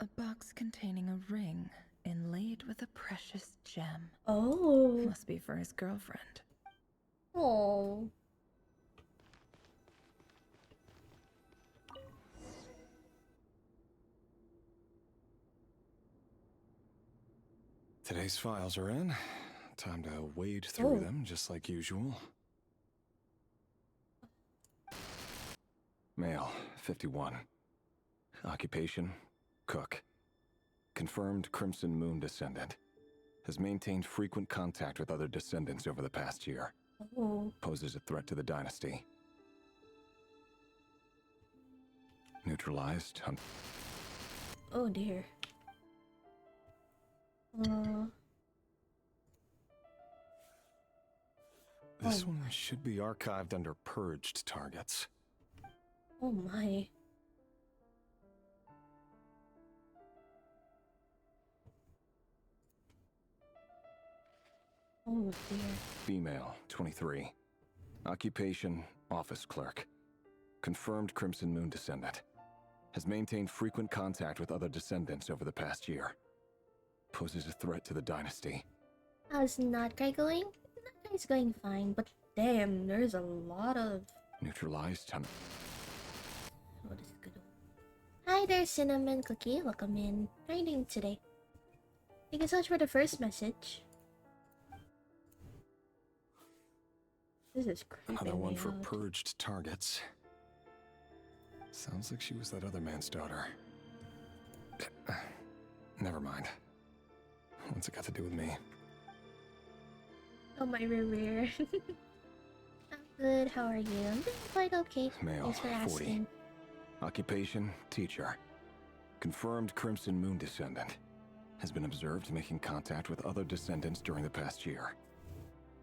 A box containing a ring inlaid with a precious gem. Oh. Must be for his girlfriend. Oh. Today's files are in. Time to wade through them, just like usual. Male, 51. Occupation, cook. Confirmed Crimson Moon descendant. Has maintained frequent contact with other descendants over the past year. Poses a threat to the dynasty. Neutralized. Oh dear. This one should be archived under purged targets. Oh my. Oh dear. Female, 23. Occupation, office clerk. Confirmed Crimson Moon descendant. Has maintained frequent contact with other descendants over the past year. Poses a threat to the dynasty. How's Nod-krai going? Nod-krai's going fine, but damn, there's a lot of... Neutralized. Oh, this is good. Hi there, Cinnamon Cookie. Welcome in. How are you doing today? Thank you so much for the first message. This is creeping Another one me for out. purged targets. Sounds like she was that other man's daughter. Never mind. What's it got to do with me? Oh, my rare. I'm good. How are you? I'm doing quite okay. Male, Thanks for 40. asking. Occupation, teacher. Confirmed Crimson Moon descendant. Has been observed making contact with other descendants during the past year.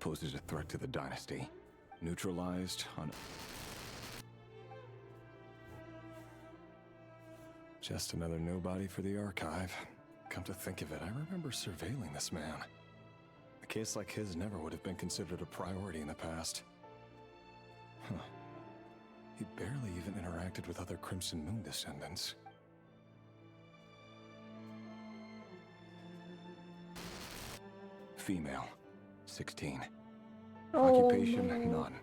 Poses a threat to the dynasty. Neutralized on... Just another nobody for the archive. Come to think of it, I remember surveilling this man. A case like his never would have been considered a priority in the past. Huh. He barely even interacted with other Crimson Moon descendants. Female, 16. Occupation, none.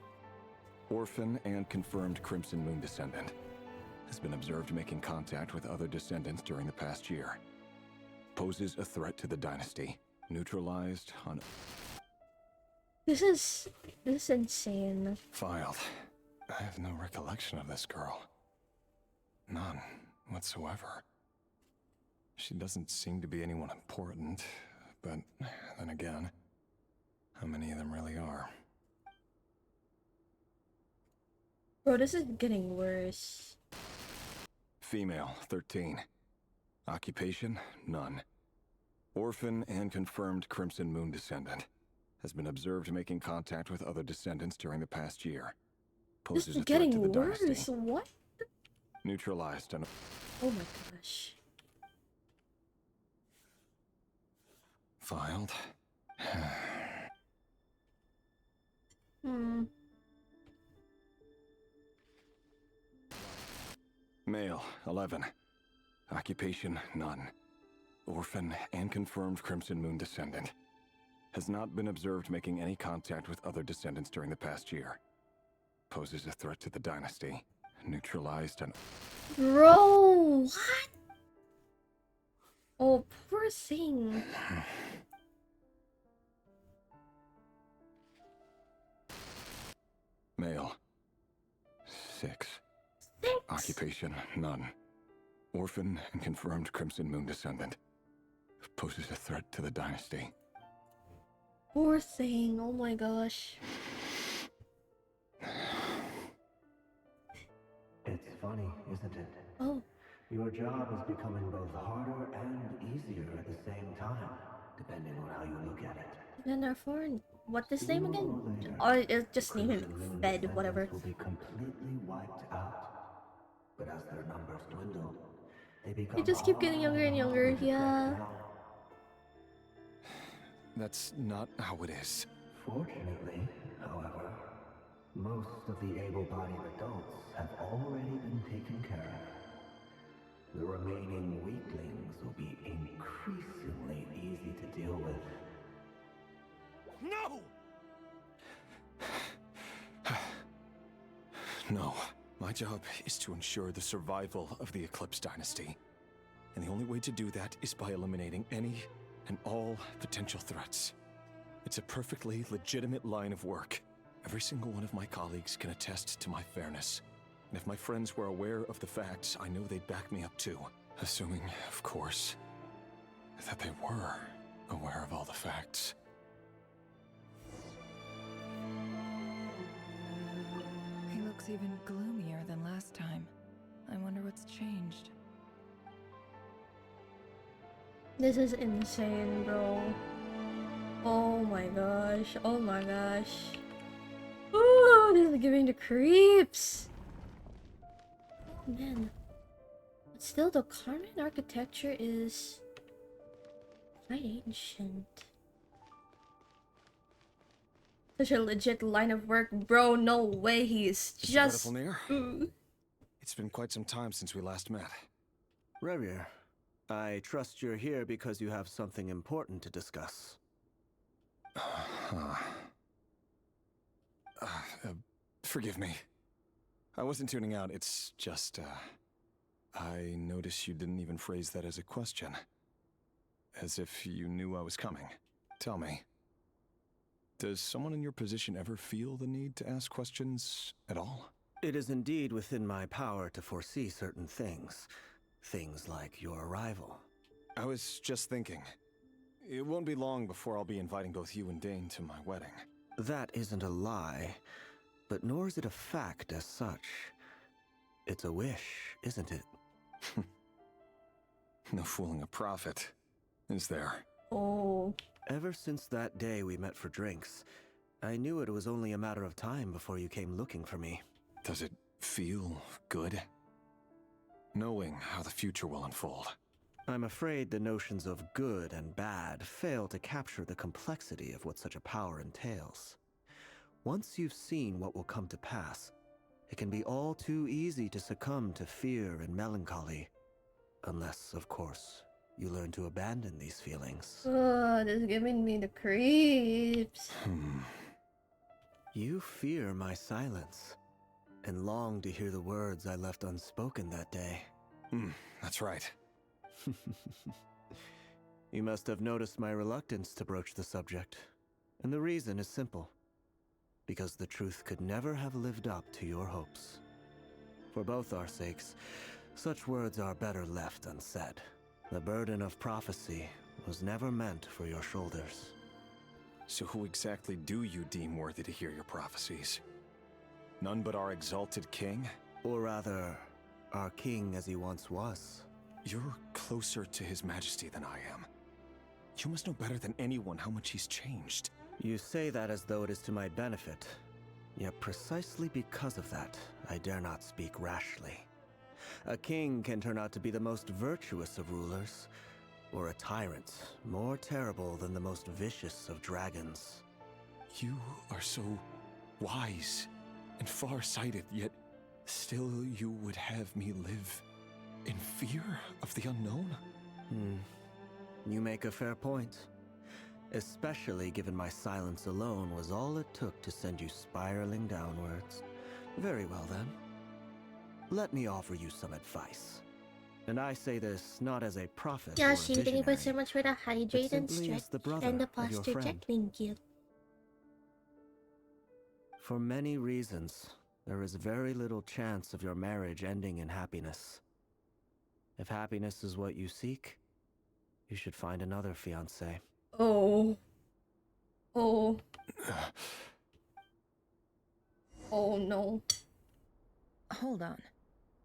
Orphan and confirmed Crimson Moon descendant. Has been observed making contact with other descendants during the past year. Poses a threat to the dynasty. Neutralized on... This is insane. Filed. I have no recollection of this girl. None whatsoever. She doesn't seem to be anyone important, but then again, how many of them really are? Bro, this is getting worse. Female, 13. Occupation, none. Orphan and confirmed Crimson Moon descendant. Has been observed making contact with other descendants during the past year. This Poses is a threat to getting the worse. dynasty. What? Neutralized on... Oh my gosh. Filed. Male, 11. Occupation, none. Orphan and confirmed Crimson Moon descendant. Has not been observed making any contact with other descendants during the past year. Poses a threat to the dynasty. Neutralized on... Bro, what? Oh, poor thing. Male, 6. Occupation, none. Orphan and confirmed Crimson Moon descendant. Poses a threat to the dynasty. Poor thing. Oh my gosh. It's funny, isn't it? Oh. Your job is becoming both harder and easier at the same time, depending on how you look at it. Then our foreign. What this name again? Or just name him Fed, whatever. Will be completely wiped out. But as their numbers dwindle, they become... They just keep getting younger and younger, yeah. That's not how it is. Fortunately, however, most of the able-bodied adults have already been taken care of. The remaining weaklings will be increasingly easy to deal with. No! No. My job is to ensure the survival of the Eclipse Dynasty. And the only way to do that is by eliminating any and all potential threats. It's a perfectly legitimate line of work. Every single one of my colleagues can attest to my fairness. And if my friends were aware of the facts, I know they'd back me up too. Assuming, of course, that they were aware of all the facts. He looks even gloomier than last time. I wonder what's changed. This is insane, bro. Oh my gosh. Oh my gosh. Ooh, this is giving the creeps. Oh man. But still, the Carmen architecture is quite ancient. Such a legit line of work, bro. No way he is just. It's been quite some time since we last met. Rerir, I trust you're here because you have something important to discuss. Forgive me. I wasn't tuning out, it's just, I noticed you didn't even phrase that as a question. As if you knew I was coming. Tell me, does someone in your position ever feel the need to ask questions at all? It is indeed within my power to foresee certain things. Things like your arrival. I was just thinking. It won't be long before I'll be inviting both you and Dane to my wedding. That isn't a lie, but nor is it a fact as such. It's a wish, isn't it? No fooling a prophet, is there? Oh. Ever since that day we met for drinks, I knew it was only a matter of time before you came looking for me. Does it feel good? Knowing how the future will unfold. I'm afraid the notions of good and bad fail to capture the complexity of what such a power entails. Once you've seen what will come to pass, it can be all too easy to succumb to fear and melancholy. Unless, of course, you learn to abandon these feelings. Oh, this is giving me the creeps. You fear my silence, and long to hear the words I left unspoken that day. That's right. You must have noticed my reluctance to broach the subject. And the reason is simple. Because the truth could never have lived up to your hopes. For both our sakes, such words are better left unsaid. The burden of prophecy was never meant for your shoulders. So who exactly do you deem worthy to hear your prophecies? None but our exalted king? Or rather, our king as he once was. You're closer to his majesty than I am. You must know better than anyone how much he's changed. You say that as though it is to my benefit. Yet precisely because of that, I dare not speak rashly. A king can turn out to be the most virtuous of rulers, or a tyrant more terrible than the most vicious of dragons. You are so wise and far-sighted, yet still you would have me live in fear of the unknown? You make a fair point. Especially given my silence alone was all it took to send you spiraling downwards. Very well then. Let me offer you some advice. And I say this not as a prophet or a Yashi, thank you visionary, so much for the hydrate and simply as stretch the brother and the of your posture check. friend. Thank you. For many reasons, there is very little chance of your marriage ending in happiness. If happiness is what you seek, you should find another fiancé. Oh. Oh. Oh no. Hold on.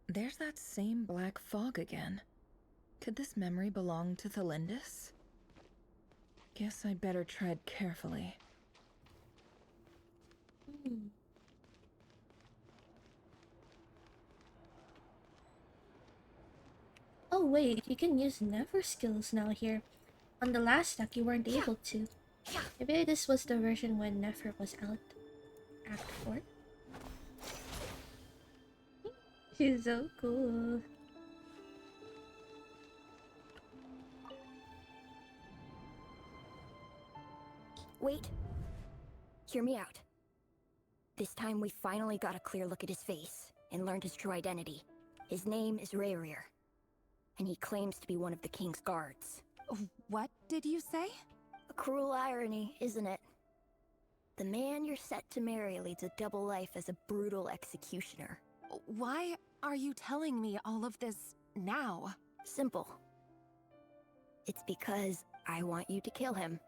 There's that same black fog again. Could this memory belong to Thelindis? Guess I'd better tread carefully. Oh wait, you can use never skills now here. On the last deck you weren't able to. Maybe this was the version when Nefer was out. Act 4. She's so cool. Wait. Hear me out. This time we finally got a clear look at his face and learned his true identity. His name is Rerir, and he claims to be one of the king's guards. What did you say? A cruel irony, isn't it? The man you're set to marry leads a double life as a brutal executioner. Why are you telling me all of this now? Simple. It's because I want you to kill him.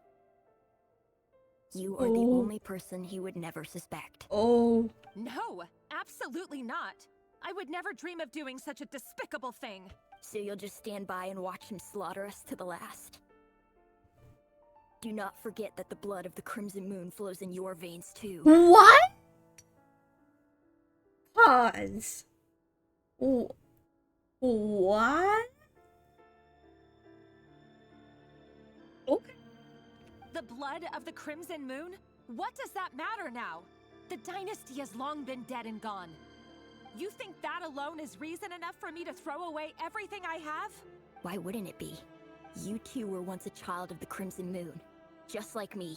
You are the only person he would never suspect. Oh. No, absolutely not. I would never dream of doing such a despicable thing. So you'll just stand by and watch him slaughter us to the last? Do not forget that the blood of the Crimson Moon flows in your veins too. What? Pause. What? Okay. The blood of the Crimson Moon? What does that matter now? The dynasty has long been dead and gone. You think that alone is reason enough for me to throw away everything I have? Why wouldn't it be? You two were once a child of the Crimson Moon, just like me.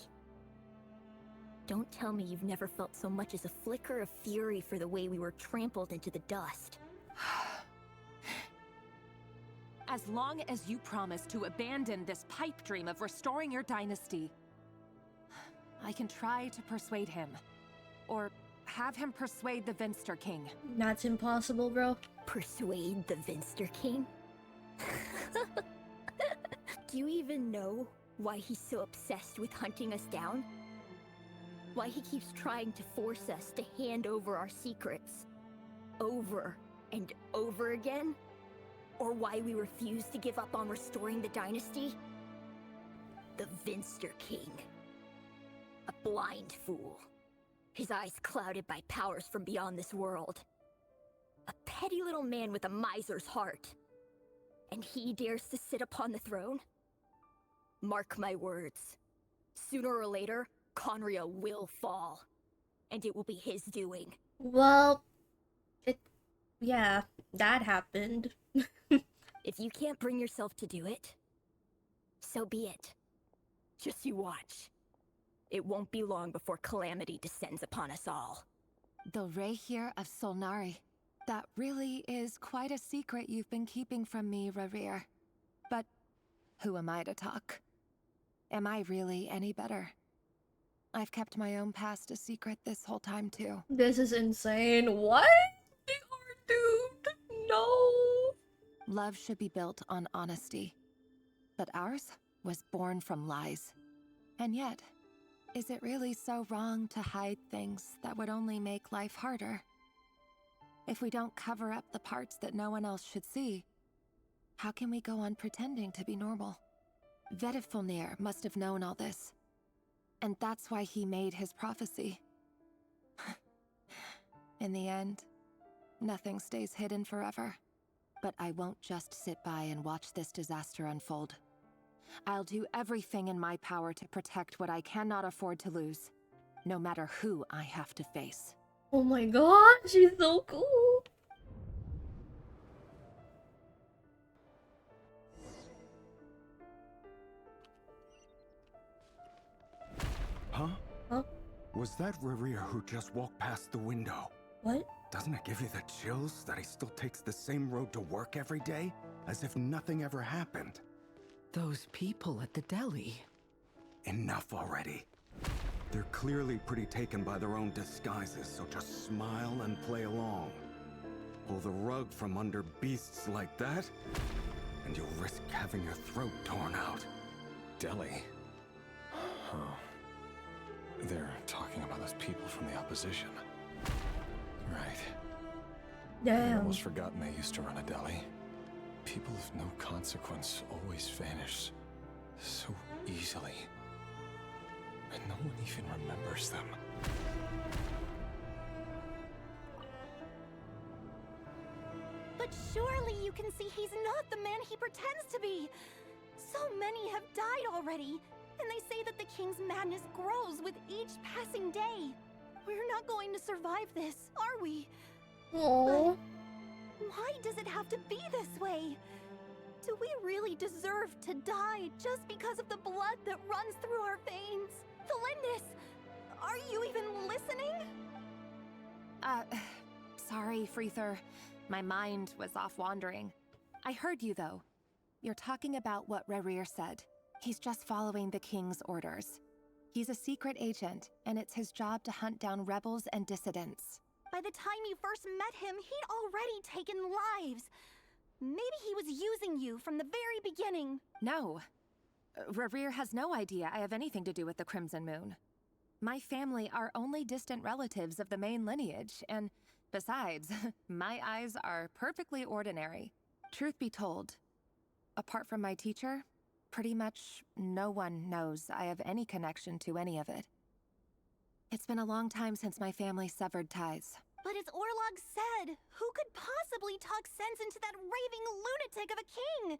Don't tell me you've never felt so much as a flicker of fury for the way we were trampled into the dust. As long as you promise to abandon this pipe dream of restoring your dynasty, I can try to persuade him. Or have him persuade the Vinster King. That's impossible, bro. Persuade the Vinster King? Do you even know why he's so obsessed with hunting us down? Why he keeps trying to force us to hand over our secrets over and over again? Or why we refuse to give up on restoring the dynasty? The Vinster King. A blind fool. His eyes clouded by powers from beyond this world. A petty little man with a miser's heart. And he dares to sit upon the throne? Mark my words. Sooner or later, Conria will fall. And it will be his doing. Well, yeah, that happened. If you can't bring yourself to do it, so be it. Just you watch. It won't be long before calamity descends upon us all. The Rehir of Solnari. That really is quite a secret you've been keeping from me, Rarir. But who am I to talk? Am I really any better? I've kept my own past a secret this whole time, too. This is insane. What? Dude, no. Love should be built on honesty. But ours was born from lies. And yet, is it really so wrong to hide things that would only make life harder? If we don't cover up the parts that no one else should see, how can we go on pretending to be normal? Vedifulnir must have known all this. And that's why he made his prophecy. In the end, nothing stays hidden forever. But I won't just sit by and watch this disaster unfold. I'll do everything in my power to protect what I cannot afford to lose, no matter who I have to face. Oh my god, she's so cool. Huh? Huh? Was that Rarir who just walked past the window? What? Doesn't it give you the chills that he still takes the same road to work every day? As if nothing ever happened. Those people at the deli. Enough already. They're clearly pretty taken by their own disguises, so just smile and play along. Pull the rug from under beasts like that, and you'll risk having your throat torn out. Deli? Huh. They're talking about those people from the opposition. Right. Damn. I'd almost forgotten they used to run a deli. People of no consequence always vanish so easily. And no one even remembers them. But surely you can see he's not the man he pretends to be. So many have died already, and they say that the king's madness grows with each passing day. We're not going to survive this, are we? Aww. But why does it have to be this way? Do we really deserve to die just because of the blood that runs through our veins? Felindis, are you even listening? Sorry, Freether. My mind was off wandering. I heard you, though. You're talking about what Rerir said. He's just following the king's orders. He's a secret agent, and it's his job to hunt down rebels and dissidents. By the time you first met him, he'd already taken lives. Maybe he was using you from the very beginning. No. Rerir has no idea I have anything to do with the Crimson Moon. My family are only distant relatives of the main lineage, and besides, my eyes are perfectly ordinary. Truth be told, apart from my teacher, pretty much no one knows I have any connection to any of it. It's been a long time since my family severed ties. But as Orlog said, who could possibly talk sense into that raving lunatic of a king?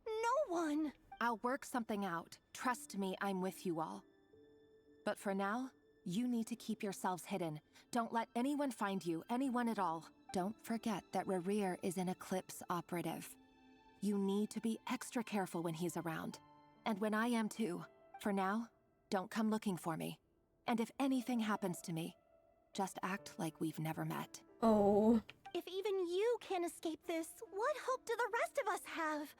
No one. I'll work something out. Trust me, I'm with you all. But for now, you need to keep yourselves hidden. Don't let anyone find you, anyone at all. Don't forget that Rerir is an Eclipse operative. You need to be extra careful when he's around. And when I am too. For now, don't come looking for me. And if anything happens to me, just act like we've never met. Oh. If even you can't escape this, what hope do the rest of us have?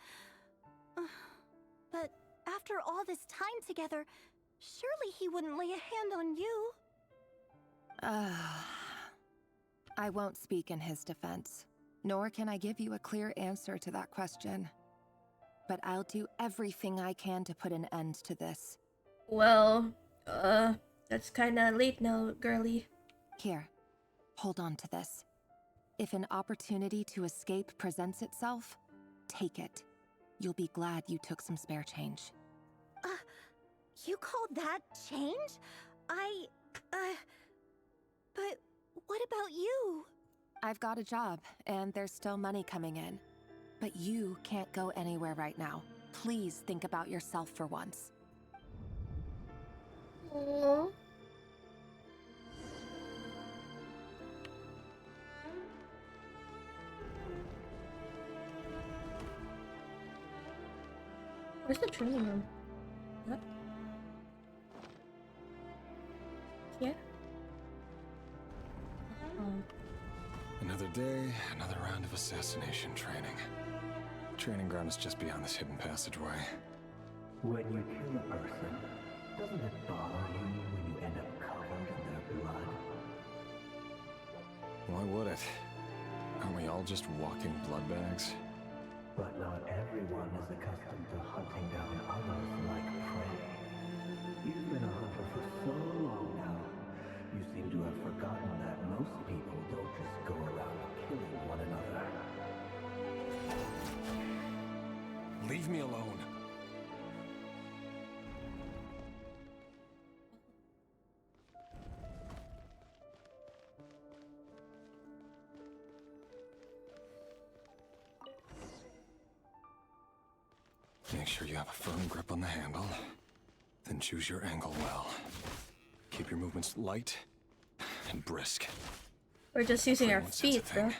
But after all this time together, surely he wouldn't lay a hand on you. I won't speak in his defense, nor can I give you a clear answer to that question. But I'll do everything I can to put an end to this. Well, that's kinda late now, girly. Here, hold on to this. If an opportunity to escape presents itself, take it. You'll be glad you took some spare change. You called that change? But what about you? I've got a job, and there's still money coming in. But you can't go anywhere right now. Please think about yourself for once. Aww. Where's the training room? What? Here? Another day, another round of assassination training. The training ground is just beyond this hidden passageway. When you kill a person, doesn't it bother you when you end up covered in their blood? Why would it? Aren't we all just walking blood bags? But not everyone is accustomed to hunting down others like prey. You've been a hunter for so long now, you seem to have forgotten that most people don't just go around killing one another. Leave me alone. Make sure you have a firm grip on the handle, then choose your angle well. Keep your movements light and brisk. We're just using our feet, though.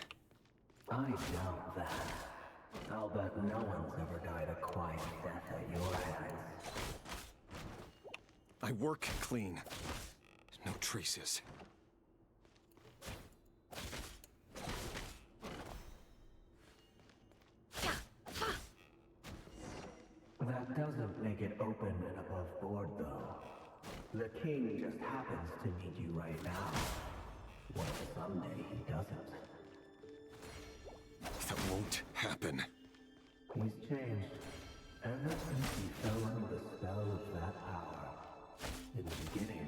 I doubt that. I'll bet no one's ever died a quiet death at your hands. I work clean. No traces. That doesn't make it open and above board, though. The king just happens to need you right now. What if someday he doesn't? That won't happen. He's changed. Ever since he fell under the spell of that power. In the beginning,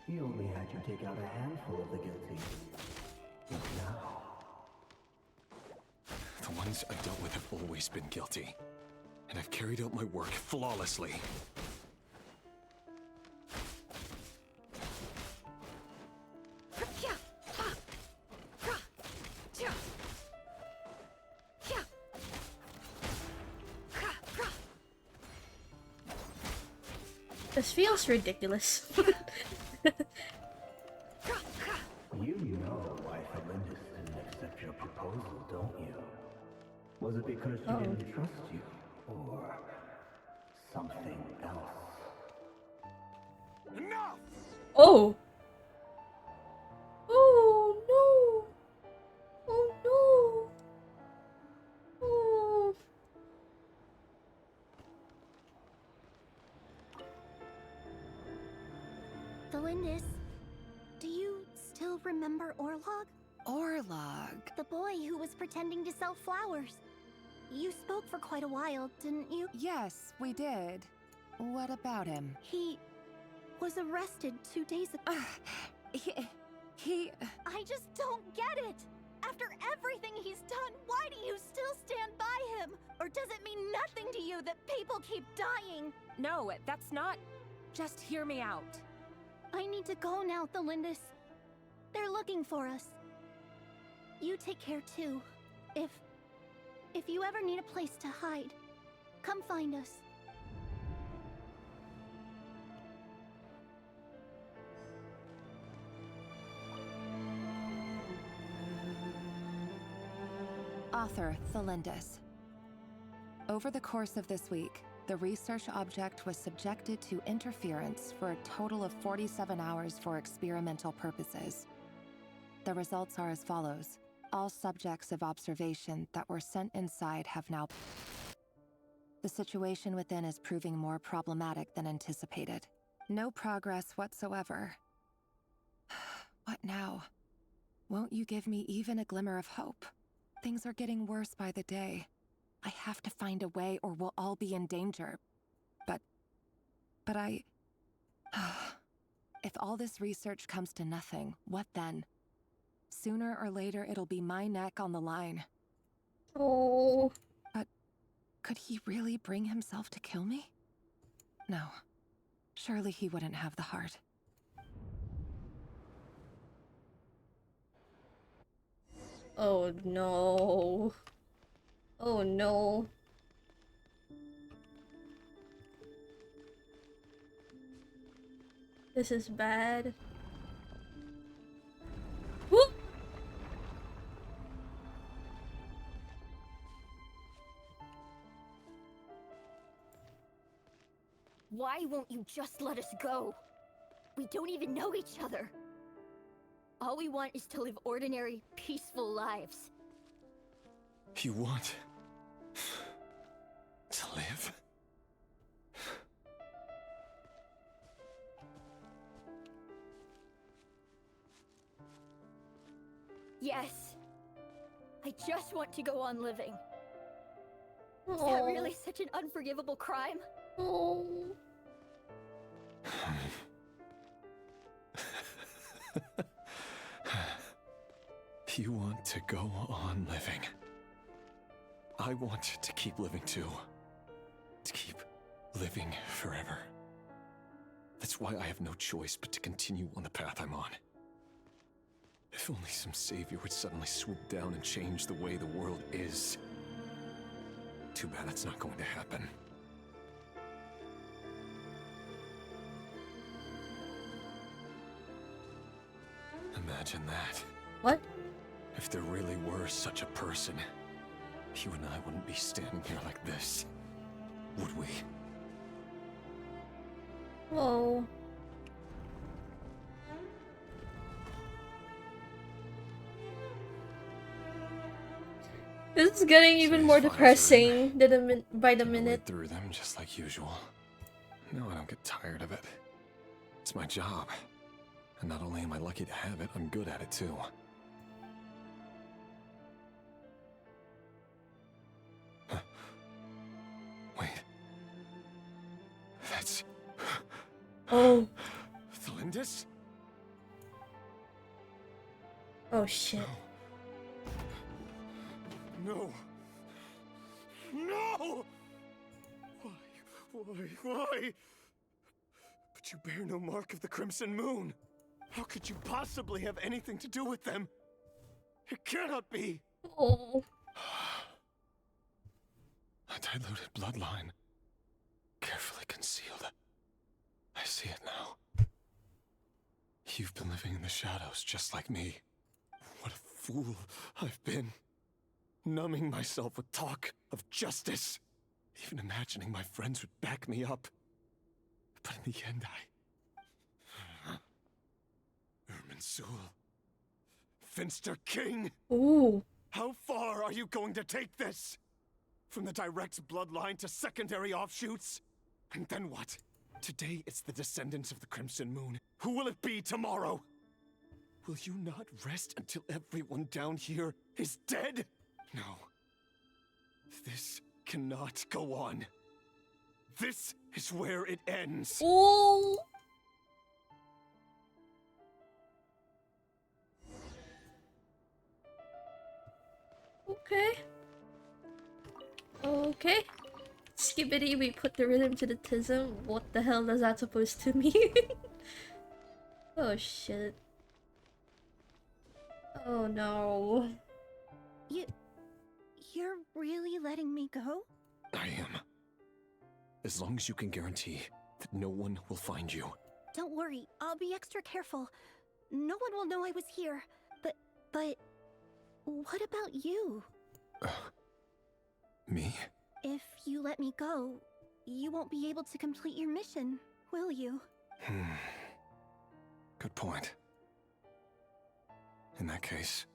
he only had you take out a handful of the guilty. But now... The ones I dealt with have always been guilty. And I've carried out my work flawlessly. This feels ridiculous. You know why Felindis didn't accept your proposal, don't you? Was it because she didn't trust you? Or something else? Enough! Oh! Oh no! Oh no! Oh! Thelindis, do you still remember Orlog? Orlog? The boy who was pretending to sell flowers. You spoke for quite a while, didn't you? Yes, we did. What about him? He was arrested 2 days ago. He... I just don't get it! After everything he's done, why do you still stand by him? Or does it mean nothing to you that people keep dying? No, that's not... Just hear me out. I need to go now, Thelindis. They're looking for us. You take care too. If you ever need a place to hide, come find us. Author Thelindis. Over the course of this week, the research object was subjected to interference for a total of 47 hours for experimental purposes. The results are as follows. All subjects of observation that were sent inside have now... The situation within is proving more problematic than anticipated. No progress whatsoever. What now? Won't you give me even a glimmer of hope? Things are getting worse by the day. I have to find a way or we'll all be in danger. But I... If all this research comes to nothing, what then? Sooner or later, it'll be my neck on the line. Oh. But could he really bring himself to kill me? No. Surely he wouldn't have the heart. Oh no. Oh no. This is bad. Whoop! Why won't you just let us go? We don't even know each other. All we want is to live ordinary, peaceful lives. You want to live? Yes. I just want to go on living. Is that really such an unforgivable crime? Oh. You want to go on living. I want to keep living too. To keep living forever. That's why I have no choice but to continue on the path I'm on. If only some savior would suddenly swoop down and change the way the world is. Too bad that's not going to happen. Imagine that. What? If there really were such a person, you and I wouldn't be standing here like this, would we? Whoa. This is getting even more depressing by the minute. Through them just like usual. No, I don't get tired of it. It's my job. And not only am I lucky to have it, I'm good at it too. Wait. That's... Oh. Thelindis? Oh shit. No. No! Why? But you bear no mark of the Crimson Moon. How could you possibly have anything to do with them? It cannot be! Oh. A diluted bloodline. Carefully concealed. I see it now. You've been living in the shadows just like me. What a fool I've been. Numbing myself with talk of justice. Even imagining my friends would back me up. But in the end, Irminsul. Finster King! Ooh. How far are you going to take this? From the direct bloodline to secondary offshoots? And then what? Today it's the descendants of the Crimson Moon. Who will it be tomorrow? Will you not rest until everyone down here is dead? No. This cannot go on. This is where it ends. Oh. Okay. Okay. Skibbity, we put the rhythm to the tism. What the hell is that supposed to mean? Oh shit. Oh no. You're really letting me go? I am. As long as you can guarantee that no one will find you. Don't worry, I'll be extra careful. No one will know I was here. But what about you? Me? If you let me go, you won't be able to complete your mission, will you? Good point. In that case,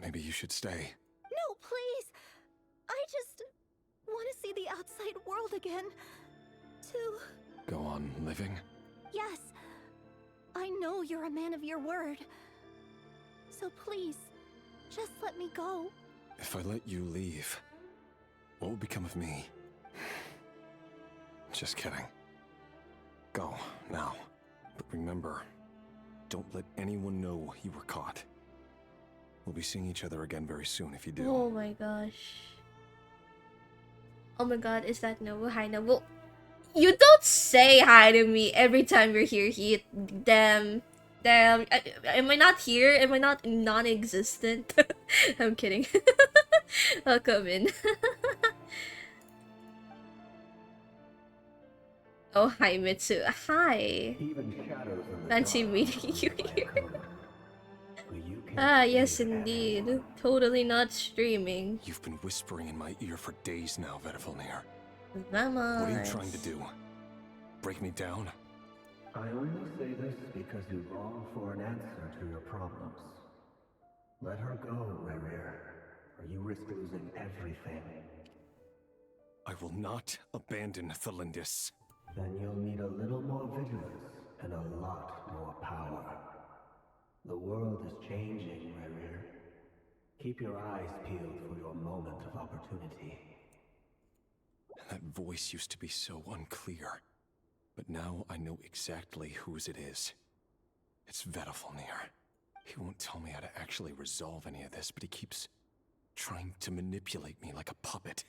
maybe you should stay. No, please! I just want to see the outside world again. To... Go on living? Yes. I know you're a man of your word. So please, just let me go. If I let you leave, what will become of me? Just kidding. Go, now. But remember, don't let anyone know you were caught. We'll be seeing each other again very soon if you do. Oh my gosh. Oh my god, is that Nobu? Hi Nobu. You don't say hi to me every time you're here, Heat. Damn. Damn. Am I not here? Am I not non-existent? I'm kidding. I'll come in. Oh, hi Mitsu. Hi. Fancy meeting you here. Ah, yes indeed. Totally not streaming. You've been whispering in my ear for days now, Vedafilnir. Vamos. What are you trying to do? Break me down? I only say this because you long for an answer to your problems. Let her go, Rerir, or you risk losing everything. I will not abandon Thalindis. Then you'll need a little more vigilance and a lot more power. The world is changing, Rerir. Keep your eyes peeled for your moment of opportunity. That voice used to be so unclear. But now I know exactly whose it is. It's Vedafilnir. He won't tell me how to actually resolve any of this, but he keeps trying to manipulate me like a puppet.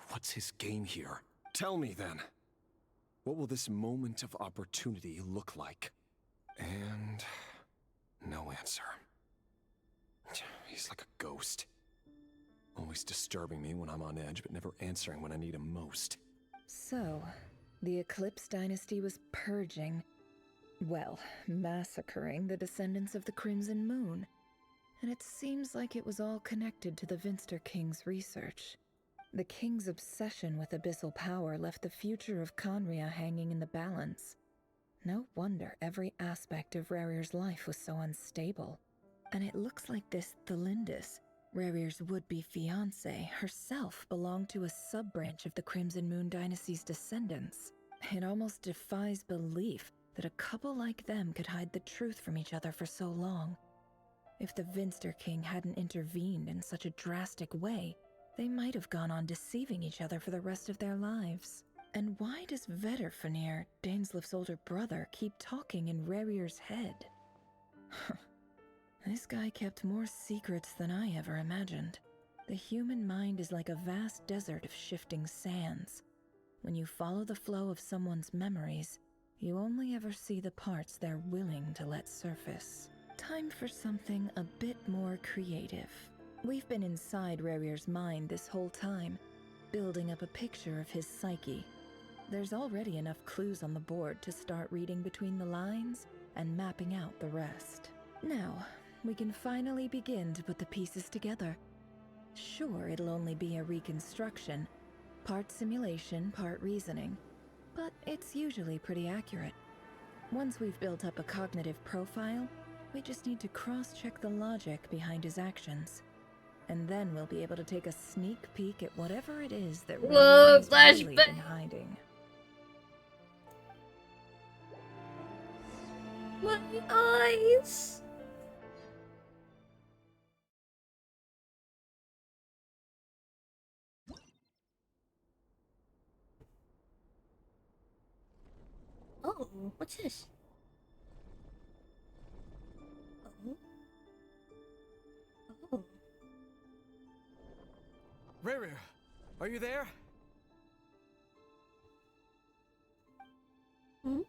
What's his game here? Tell me then. What will this moment of opportunity look like? And no answer. He's like a ghost. Always disturbing me when I'm on edge, but never answering when I need him most. So, the Eclipse Dynasty was purging, well, massacring the descendants of the Crimson Moon. And it seems like it was all connected to the Vinster King's research. The King's obsession with abyssal power left the future of Conria hanging in the balance. No wonder every aspect of Rerir's life was so unstable. And it looks like this Thalindis, Rerir's would-be fiancée, herself belonged to a sub-branch of the Crimson Moon Dynasty's descendants. It almost defies belief that a couple like them could hide the truth from each other for so long. If the Vinster King hadn't intervened in such a drastic way, they might have gone on deceiving each other for the rest of their lives. And why does Vedafilnir, Dainslif's older brother, keep talking in Rerir's head? This guy kept more secrets than I ever imagined. The human mind is like a vast desert of shifting sands. When you follow the flow of someone's memories, you only ever see the parts they're willing to let surface. Time for something a bit more creative. We've been inside Rerir's mind this whole time, building up a picture of his psyche. There's already enough clues on the board to start reading between the lines and mapping out the rest. Now, we can finally begin to put the pieces together. Sure, it'll only be a reconstruction, part simulation, part reasoning, but it's usually pretty accurate. Once we've built up a cognitive profile, we just need to cross-check the logic behind his actions. And then we'll be able to take a sneak peek at whatever it is that Rerir has really been hiding. My eyes! Oh, what's this? Oh. Oh. Rerir, are you there? Hmm?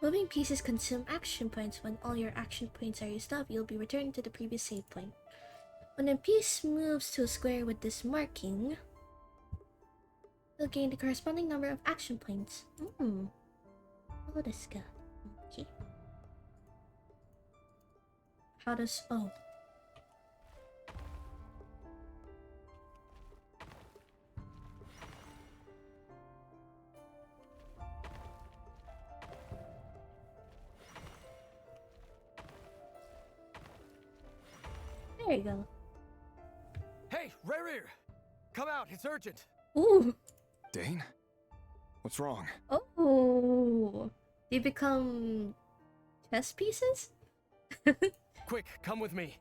Moving pieces consume action points. When all your action points are used up, you'll be returned to the previous save point. When a piece moves to a square with this marking, you'll gain the corresponding number of action points. Hmm. Oh, this guy. Okay. How does... Oh. There you go. Hey, Rerir! Come out, it's urgent! Ooh! Dane? What's wrong? Oh! They become... chess pieces? Quick, come with me.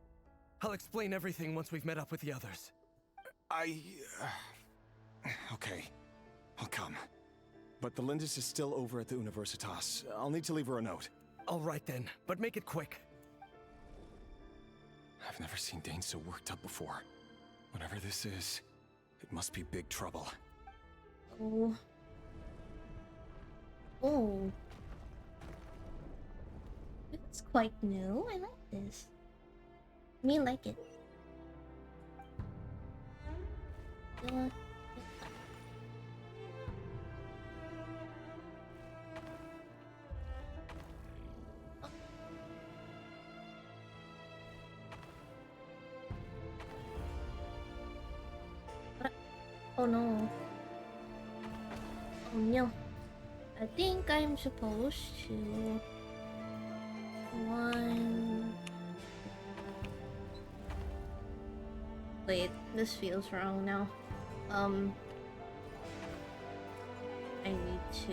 I'll explain everything once we've met up with the others. Okay, I'll come. But the Lindis is still over at the Universitas. I'll need to leave her a note. All right then, but make it quick. I've never seen Dane so worked up before. Whatever this is, it must be big trouble. Oh. Oh. It's quite new. I like this. Me like it. Oh no. Oh no. I think I'm supposed to... Wait, this feels wrong now. I need to...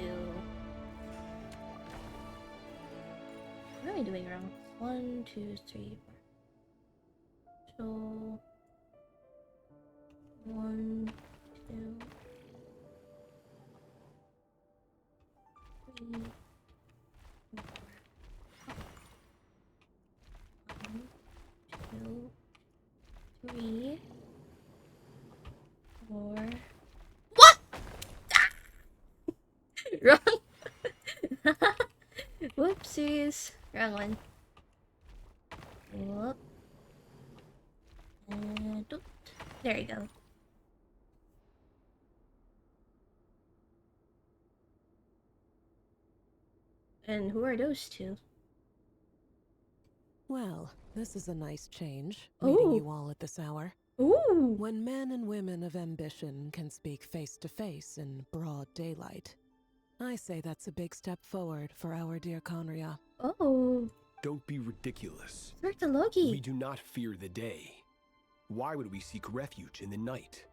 What am I doing wrong? 1, 2, 3, 4. So... 1, 2... 3... 4. 1, 2... 3... 4... What? Wrong. Whoopsies. Wrong one. Whoop. And there you go. And who are those two? Well, this is a nice change, meeting you all at this hour. Ooh. When men and women of ambition can speak face to face in broad daylight, I say that's a big step forward for our dear Conria. Oh. Don't be ridiculous. Loki. We do not fear the day. Why would we seek refuge in the night?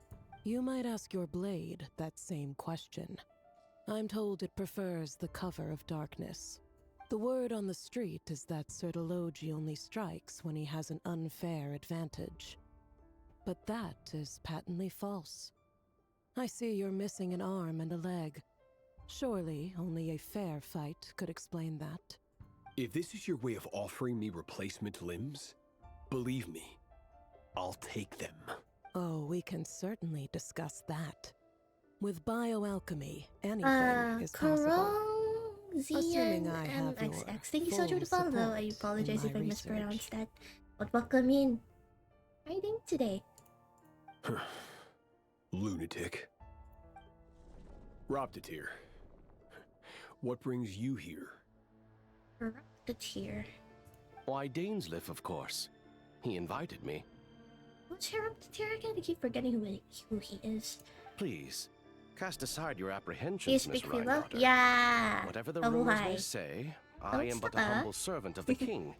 You might ask your blade that same question. I'm told it prefers the cover of darkness. The word on the street is that Sertologi only strikes when he has an unfair advantage. But that is patently false. I see you're missing an arm and a leg. Surely only a fair fight could explain that. If this is your way of offering me replacement limbs, believe me, I'll take them. Oh, we can certainly discuss that. With bioalchemy, anything is possible. Assuming I have your XX. Thank you so much for the follow. I apologize if I mispronounced that. But welcome in. How are you doing today? Lunatic. Roptatir. What brings you here? Roptatir. Why, Dainsliff, of course. He invited me. What's Roptatir again? I keep forgetting who he is. Please, cast aside your apprehensions, Miss Philo? Rhinedaughter. Yeah. Whatever the rumors may say, I am but a humble servant of the king.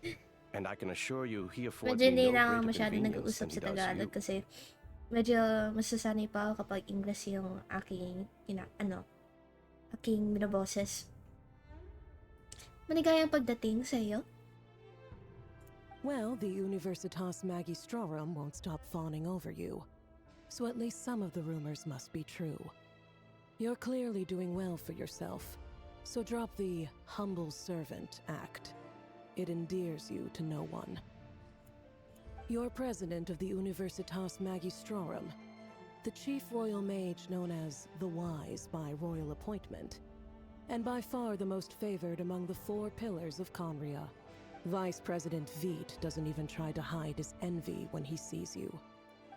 And I can assure you he affords Medyo me hindi no na ako greater masyado convenience nag-uusap than he sa does Tagalog you. kasi medyo masasanay pa ako kapag English yung aking, aking binaboses. Maligayang pagdating sa'yo. Well, the Universitas Magistrorum won't stop fawning over you. So at least some of the rumors must be true. You're clearly doing well for yourself. So drop the humble servant act. It endears you to no one. You're president of the Universitas Magistrorum, the chief royal mage known as the Wise by royal appointment, and by far the most favored among the 4 pillars of Conria. Vice President Veet doesn't even try to hide his envy when he sees you.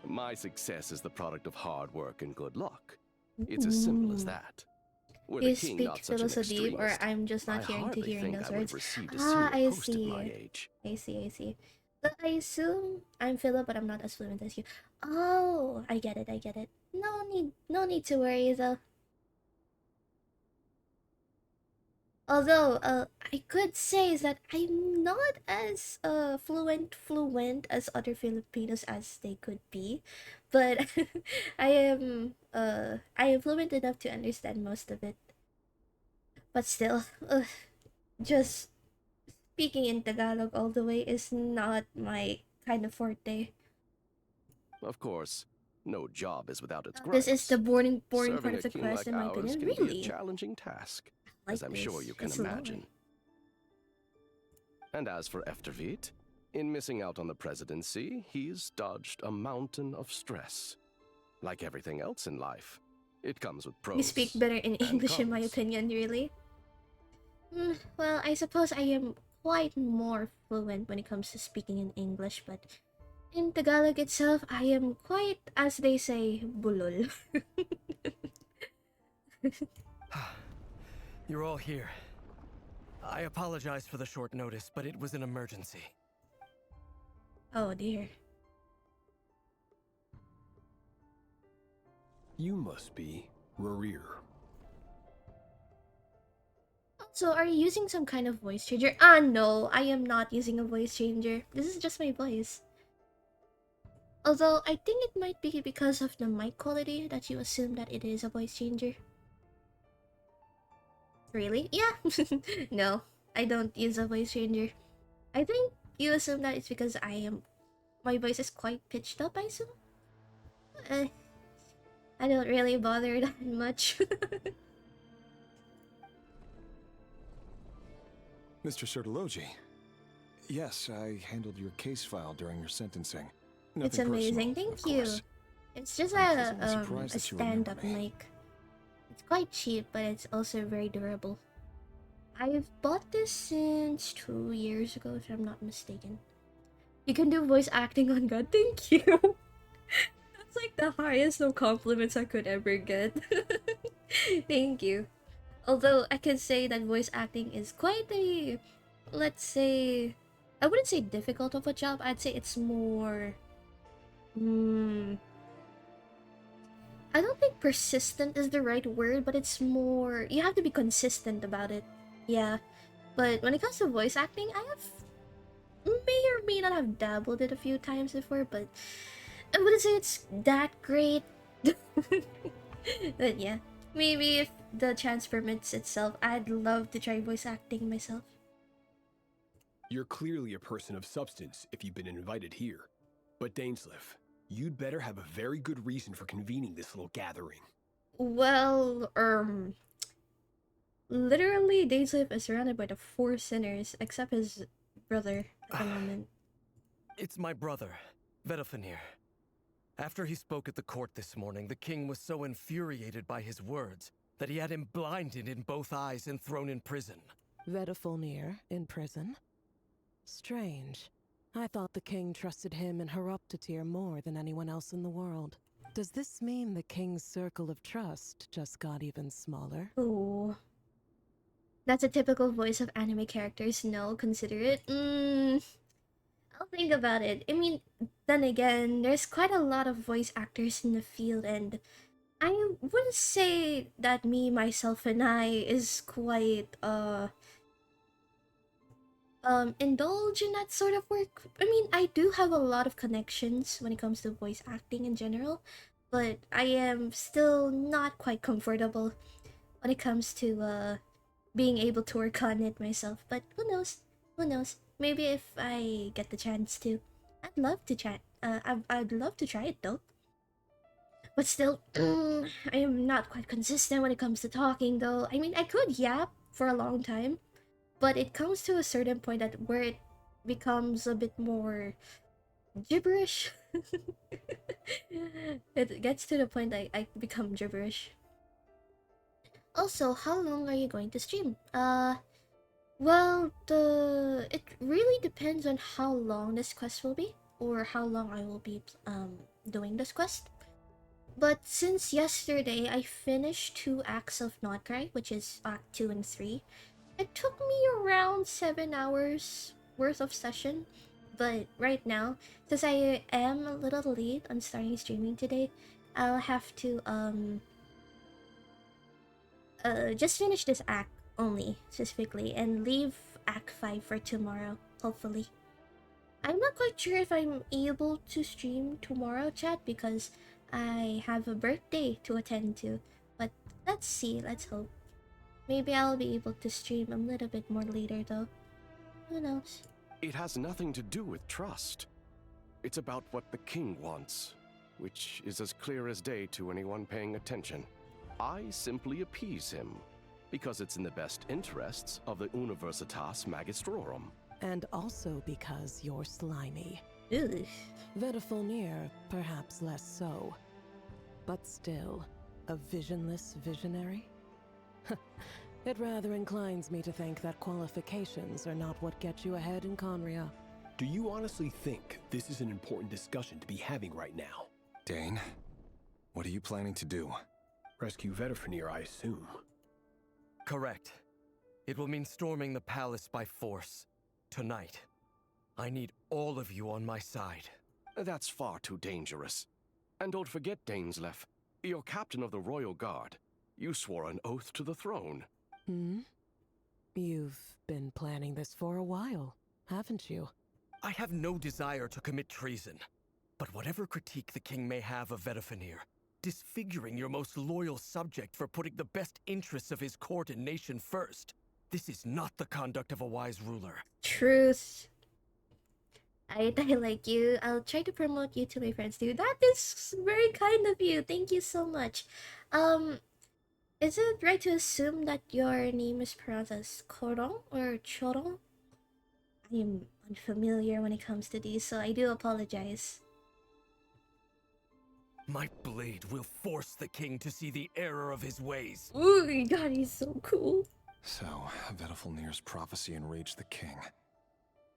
My success is the product of hard work and good luck. It's as simple as that. Were the You king speak not such an philosophy, or extremist, I'm just not I hearing to hardly hearing think those I would words. have received a Ah, senior I post at my see. age. I see, I see. So I assume I'm Philip, but I'm not as fluent as you. Oh, I get it, I get it. No need to worry though. Although, I could say is that I'm not as fluent as other Filipinos as they could be, but I am fluent enough to understand most of it. But still, just speaking in Tagalog all the way is not my kind of forte. Of course, no job is without its This is gripes. the boring part Serving of a the king like quest, in my ours opinion. can be a Really? challenging task, I as like I'm sure this. you can It's lore. imagine. And as for Eftervit, in missing out on the presidency, he's dodged a mountain of stress. Like everything else in life, it comes with pros. You speak better in and English, in my cons. opinion, really. Well, I suppose I am quite more fluent when it comes to speaking in English, but in Tagalog itself, I am quite, as they say, bulol. You're all here. I apologize for the short notice, but it was an emergency. Oh dear. You must be Rarir. So, are you using some kind of voice changer? Ah, no, I am not using a voice changer. This is just my voice. Although, I think it might be because of the mic quality that you assume that it is a voice changer. Really? Yeah. No, I don't use a voice changer. I think you assume that it's because my voice is quite pitched up, I assume? I don't really bother that much. Mr. Sertologi. Yes, I handled your case file during your sentencing. It's Nothing amazing, personal, thank of you. course. It's just I'm a pleasantly surprised that you remember stand-up me. mic. It's quite cheap, but it's also very durable. I've bought this since 2 years ago, if I'm not mistaken. You can do voice acting on God, thank you! That's like the highest of compliments I could ever get. Thank you. Although I could say that voice acting is quite a, let's say, I wouldn't say difficult of a job, I'd say it's more... I don't think persistent is the right word, but it's more... You have to be consistent about it. Yeah. But when it comes to voice acting, I have... May or may not have dabbled it a few times before, but... I wouldn't say it's that great. But yeah. Maybe if the chance permits itself, I'd love to try voice acting myself. You're clearly a person of substance if you've been invited here. But Dainsleif, you'd better have a very good reason for convening this little gathering. Well, literally, Dainsleif is surrounded by the 4 sinners, except his brother at the moment. It's my brother, Vedafinir. After he spoke at the court this morning, the king was so infuriated by his words that he had him blinded in both eyes and thrown in prison. Vedafinir in prison? Strange. I thought the king trusted him and Heroptatir more than anyone else in the world. Does this mean the king's circle of trust just got even smaller? Ooh. That's a typical voice of anime characters. No, consider it. I'll think about it. I mean, then again, there's quite a lot of voice actors in the field, and I wouldn't say that me, myself, and I is quite, indulge in that sort of work. I mean, I do have a lot of connections when it comes to voice acting in general, but I am still not quite comfortable when it comes to, being able to work on it myself. But who knows? Who knows? Maybe if I get the chance to, I'd love to try. I'd love to try it though. But still, I am not quite consistent when it comes to talking though. I mean, I could yap for a long time, but it comes to a certain point that where it becomes a bit more gibberish. It gets to the point I become gibberish. Also, how long are you going to stream? Well, it really depends on how long this quest will be, or how long I will be doing this quest. But since yesterday I finished 2 acts of Nod-krai, which is Act 2 and 3, it took me around 7 hours worth of session. But right now, since I am a little late on starting streaming today, I'll have to just finish this act only, specifically, and leave Act 5 for tomorrow, hopefully. I'm not quite sure if I'm able to stream tomorrow, chat, because I have a birthday to attend to. But let's see, let's hope. Maybe I'll be able to stream a little bit more later, though. Who knows? It has nothing to do with trust. It's about what the king wants, which is as clear as day to anyone paying attention. I simply appease him, because it's in the best interests of the Universitas Magistrorum. And also because you're slimy. Ugh. Vedafilnir, perhaps less so. But still, a visionless visionary? It rather inclines me to think that qualifications are not what get you ahead in Conria. Do you honestly think this is an important discussion to be having right now? Dane, what are you planning to do? Rescue Vedafilnir, I assume. Correct. It will mean storming the palace by force. Tonight. I need all of you on my side. That's far too dangerous. And don't forget, Dainsleif, you're captain of the Royal Guard. You swore an oath to the throne. Hmm? You've been planning this for a while, haven't you? I have no desire to commit treason. But whatever critique the king may have of Vedafilnir, disfiguring your most loyal subject for putting the best interests of his court and nation first, this is not the conduct of a wise ruler. Truth. I like you. I'll try to promote you to my friends too. That is very kind of you. Thank you so much. Is it right to assume that your name is pronounced as Korong or Chorong? I am unfamiliar when it comes to these, so I do apologize. My blade will force the king to see the error of his ways. Ooh, God, he's so cool. So, Vedafilnir's prophecy enraged the king.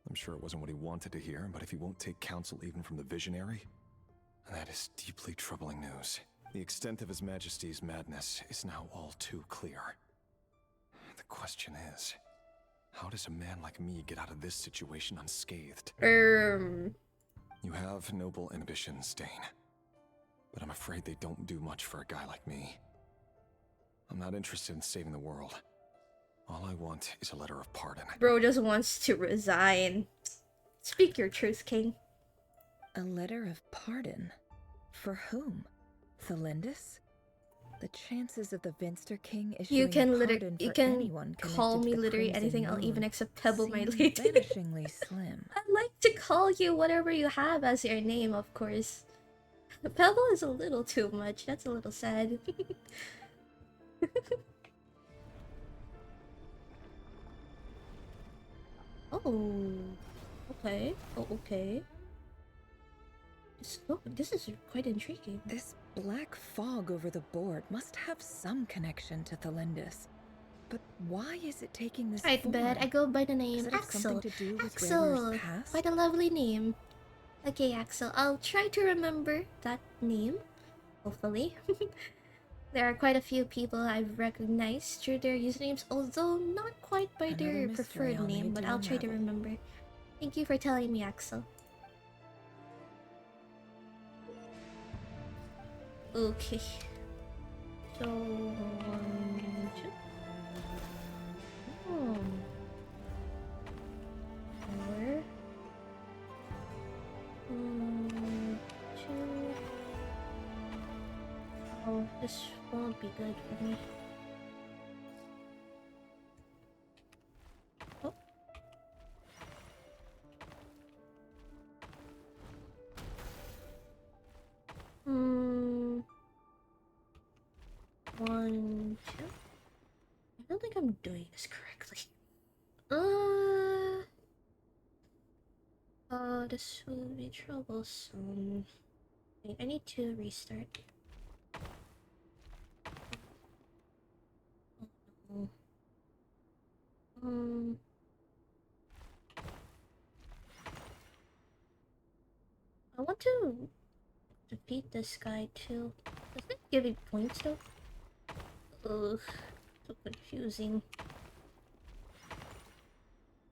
I'm sure it wasn't what he wanted to hear, but if he won't take counsel even from the visionary, that is deeply troubling news. The extent of His Majesty's madness is now all too clear. The question is, how does a man like me get out of this situation unscathed? You have noble ambitions, Dane, but I'm afraid they don't do much for a guy like me. I'm not interested in saving the world. All I want is a letter of pardon. Bro just wants to resign. Speak your truth, King. A letter of pardon? For whom? Thelindis? The chances of the Vinster King issuing a pardon for anyone call me connected to the literally Crimson anything. I'll Moon even accept Pebble, my seem lady. vanishingly slim. I'd like to call you whatever you have as your name, of course. Pebble is a little too much. That's a little sad. Oh, okay. Oh, okay. This is quite intriguing. This black fog over the board must have some connection to Thelindis. But why is it taking this Right, form? bed. I go by the name Does it have Axel. something to do with Axel, Ravor's past? quite a lovely name. Okay, Axel. I'll try to remember that name. Hopefully. There are quite a few people I've recognized through their usernames, although not quite by their preferred name, but I'll try to remember. Thank you for telling me, Axel. Okay. So... Oh. Four. 2. Oh, this won't be good for me. I'm doing this correctly. This will be troublesome. Wait, I need to restart. Oh, no. I want to defeat this guy too. Does it give me points though? Ugh, so confusing.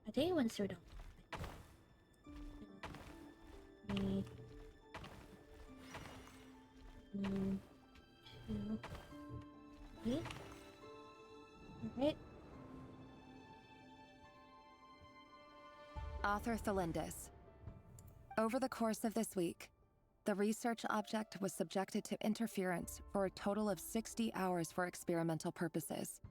I think it went through though. 3, 1, 2, 3. Alright. Author Thelindis. Over the course of this week, the research object was subjected to interference for a total of 60 hours for experimental purposes.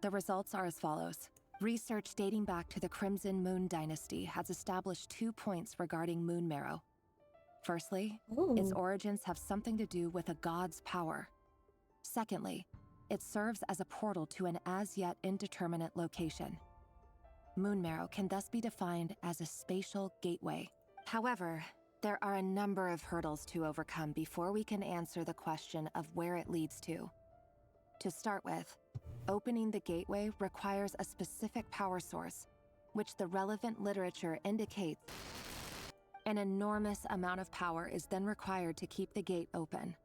The results are as follows. Research dating back to the Crimson Moon Dynasty has established 2 points regarding moon marrow. Firstly, its origins have something to do with a god's power. Secondly, it serves as a portal to an as-yet indeterminate location. Moon marrow can thus be defined as a spatial gateway. However, there are a number of hurdles to overcome before we can answer the question of where it leads to. To start with, opening the gateway requires a specific power source, which the relevant literature indicates. An enormous amount of power is then required to keep the gate open.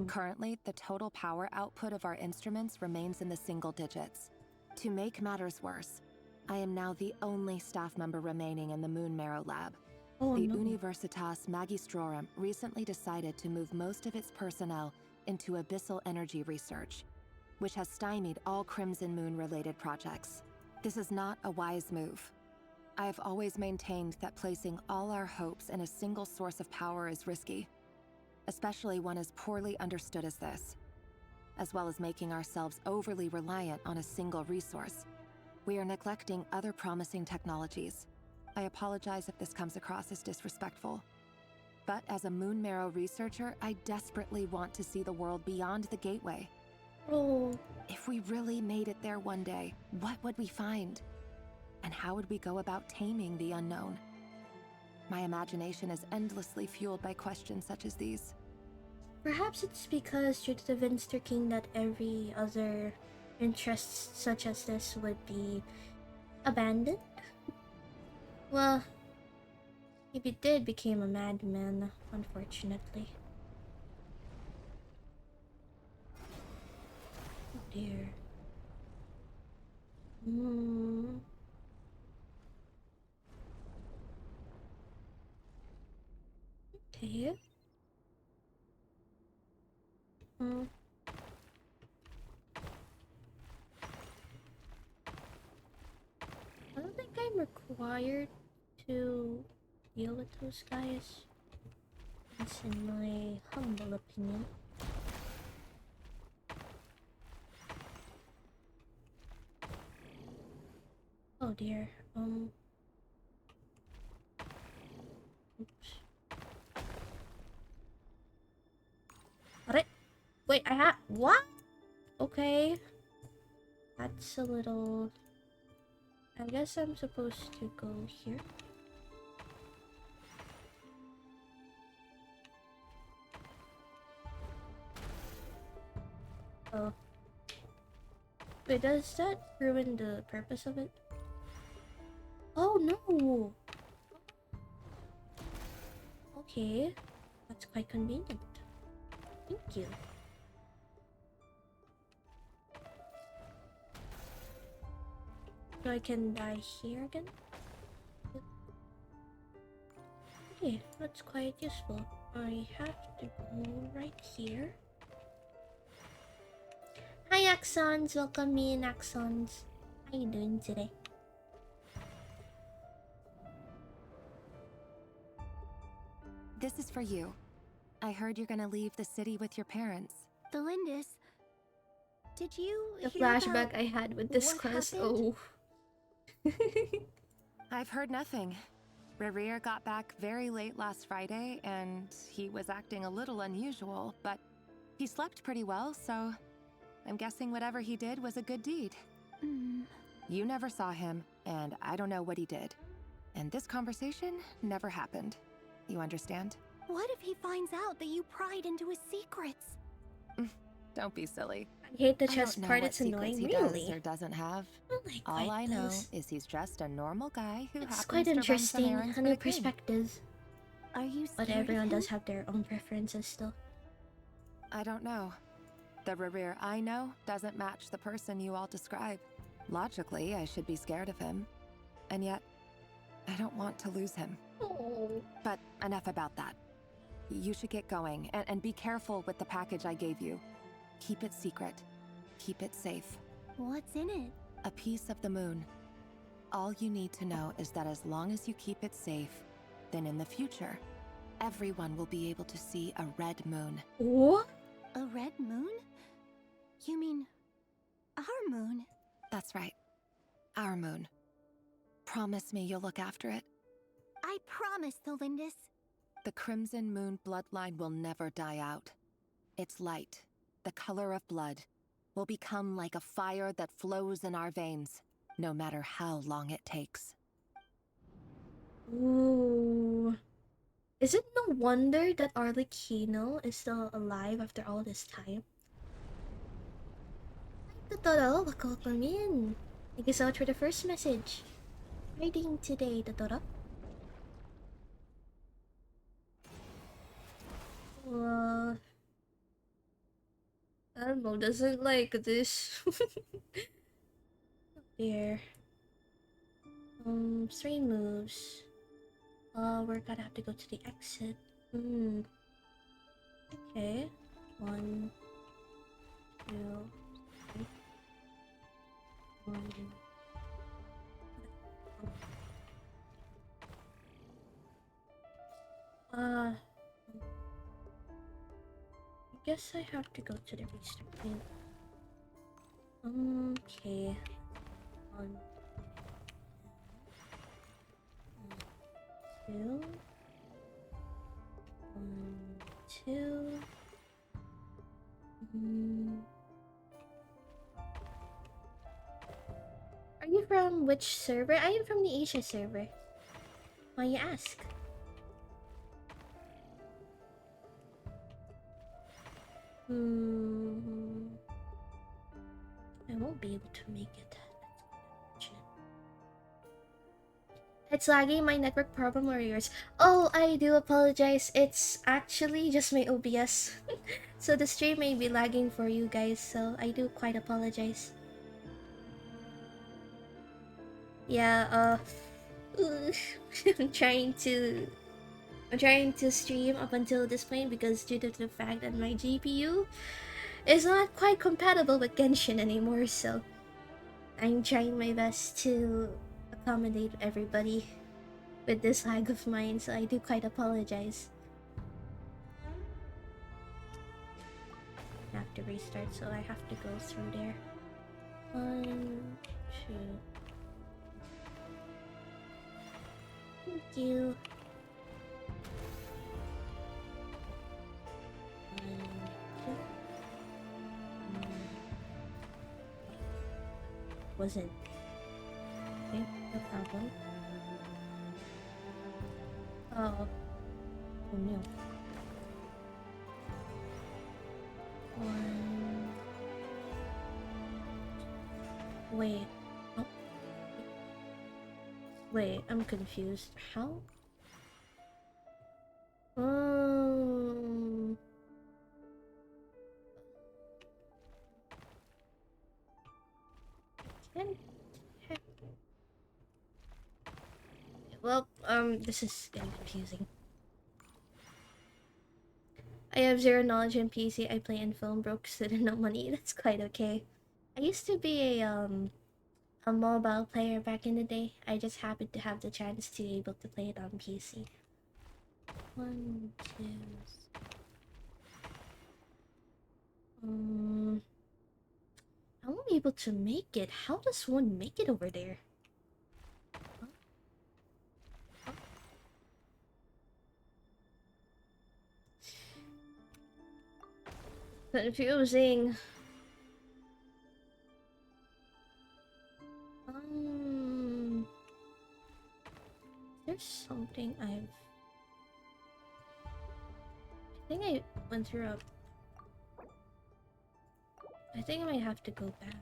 Currently, the total power output of our instruments remains in the single digits. To make matters worse, I am now the only staff member remaining in the Moon Marrow lab. The Universitas Magistrorum recently decided to move most of its personnel into abyssal energy research, which has stymied all Crimson Moon-related projects. This is not a wise move. I have always maintained that placing all our hopes in a single source of power is risky, especially one as poorly understood as this. As well as making ourselves overly reliant on a single resource, we are neglecting other promising technologies. I apologize if this comes across as disrespectful. But as a Moon Marrow researcher, I desperately want to see the world beyond the gateway. If we really made it there one day, what would we find? And how would we go about taming the unknown? My imagination is endlessly fueled by questions such as these. Perhaps it's because you're convinced, King, that every other interest such as this would be abandoned? Well, if you did become a madman, unfortunately. Oh dear. Okay. I don't think I'm required to deal with those guys. That's in my humble opinion. Oh dear. Oops. What? Wait, I have what? Okay. That's a little. I guess I'm supposed to go here. Oh. Wait, does that ruin the purpose of it? Oh no! Okay. That's quite convenient. Thank you. So I can die here again? Okay, that's quite useful. I have to go right here. Hi Axons, welcome in Axons. How you doing today? This is for you. I heard you're gonna leave the city with your parents. Thelindis, did you The hear flashback about I had with this what quest. happened? Oh. I've heard nothing. Rerir got back very late last Friday, and he was acting a little unusual, but he slept pretty well, so I'm guessing whatever he did was a good deed. You never saw him, and I don't know what he did. And this conversation never happened. You understand? What if he finds out that you pried into his secrets? Don't be silly. I hate the I chest don't know part, what it's secrets annoying, he really. does or doesn't have. Like All I quite know those. is he's just a normal guy who It's happens quite to run some interesting, errands a for new the king. perspective. Are you scared But of everyone him? does have their own preferences still. I don't know. The Rerir I know doesn't match the person you all describe. Logically, I should be scared of him. And yet, I don't want to lose him. Oh. But enough about that. You should get going, and be careful with the package I gave you. Keep it secret. Keep it safe. What's in it? A piece of the moon. All you need to know is that as long as you keep it safe, then in the future, everyone will be able to see a red moon. What? A red moon? You mean our moon? That's right. Our moon. Promise me you'll look after it. I promise, Thelindis. The Crimson Moon bloodline will never die out. Its light, the color of blood, will become like a fire that flows in our veins, no matter how long it takes. Ooh. Is it no wonder that Arlecchino is still alive after all this time? Totoro, welcome in. Thank you so much for the first message. Reading today, Totoro. Elmo doesn't like this. Here. 3 moves. We're gonna have to go to the exit. Okay. 1, 2, 3. 1. I guess I have to go to the restart point. Okay. 1, 2. 1, 2. Are you from which server? I am from the Asia server. Why you ask? I won't be able to make it. It's lagging, my network problem or yours? Oh, I do apologize. It's actually just my OBS. So the stream may be lagging for you guys, so I do quite apologize. Yeah, I'm trying to stream up until this point because due to the fact that my GPU is not quite compatible with Genshin anymore, so I'm trying my best to accommodate everybody with this lag of mine, so I do quite apologize. I have to restart, so I have to go through there. 1, 2. Thank you. 1, 2. Wasn't. Okay, no problem. Oh no. 1. Wait. Oh. Wait, I'm confused. How? Well, this is getting confusing. I have 0 knowledge in PC. I play in film, broke, student, no money. That's quite okay. I used to be a mobile player back in the day. I just happened to have the chance to be able to play it on PC. 1, 2. I won't be able to make it. How does one make it over there? Confusing. There's something I think I went through a... I think I might have to go back.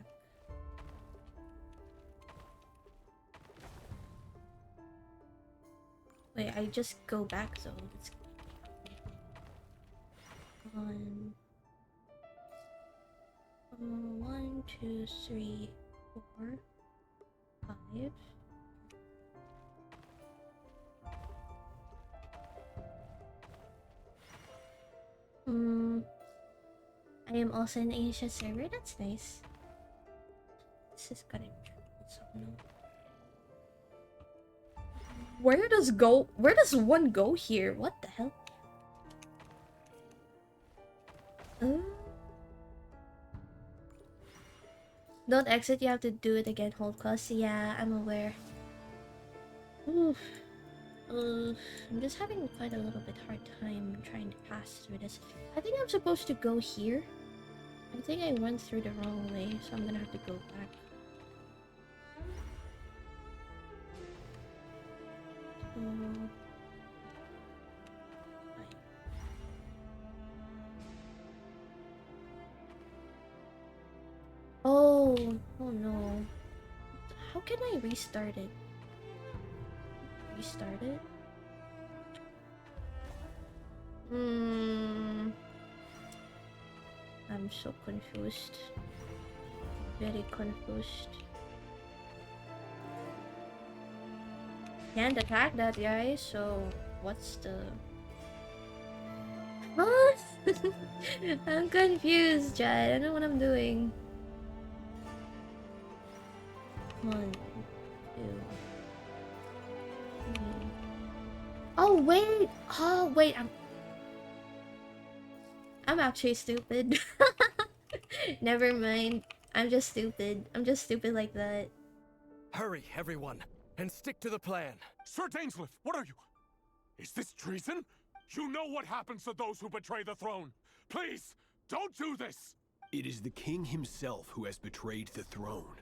Wait, I just go back though. It's 1, 2, 3, 4, 5. I am also in Asia server. That's nice. This is gonna so no. Where does one go here? What the hell? Don't exit, you have to do it again. Hold close. Yeah, I'm aware. Oof. I'm just having quite a little bit hard time trying to pass through this. I think I'm supposed to go here. I think I went through the wrong way, so I'm gonna have to go back. Oh no. How can I restart it? Restart it? I'm so confused. Very confused. Can't attack that guy, so what's the... What? I'm confused, Jad. I don't know what I'm doing. 1, 2, 3. Oh wait! Oh wait, I'm actually stupid. Never mind. I'm just stupid. I'm just stupid like that. Hurry, everyone, and stick to the plan. Sir Dainsleif, what are you? Is this treason? You know what happens to those who betray the throne. Please, don't do this! It is the king himself who has betrayed the throne.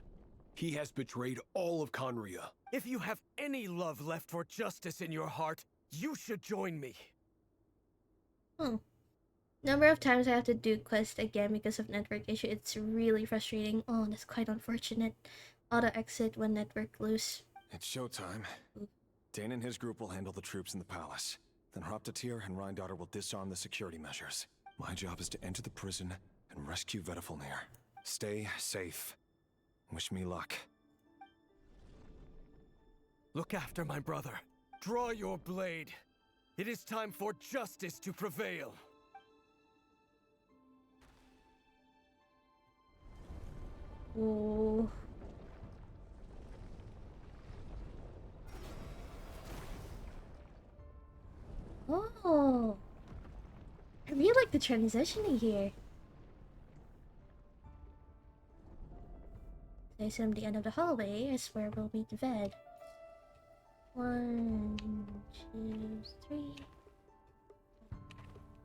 He has betrayed all of Conria. If you have any love left for justice in your heart, you should join me. Number of times I have to do quest again because of network issue. It's really frustrating. Oh, that's quite unfortunate. Auto exit when network loose. It's showtime. Dane and his group will handle the troops in the palace. Then Hraptatir and Rhindaughter will disarm the security measures. My job is to enter the prison and rescue Vedifalnir. Stay safe. Wish me luck. Look after my brother. Draw your blade. It is time for justice to prevail. Oh. Oh. I really like the transitioning here. I assume the end of the hallway is where we'll meet Ved. 1, 2, 3,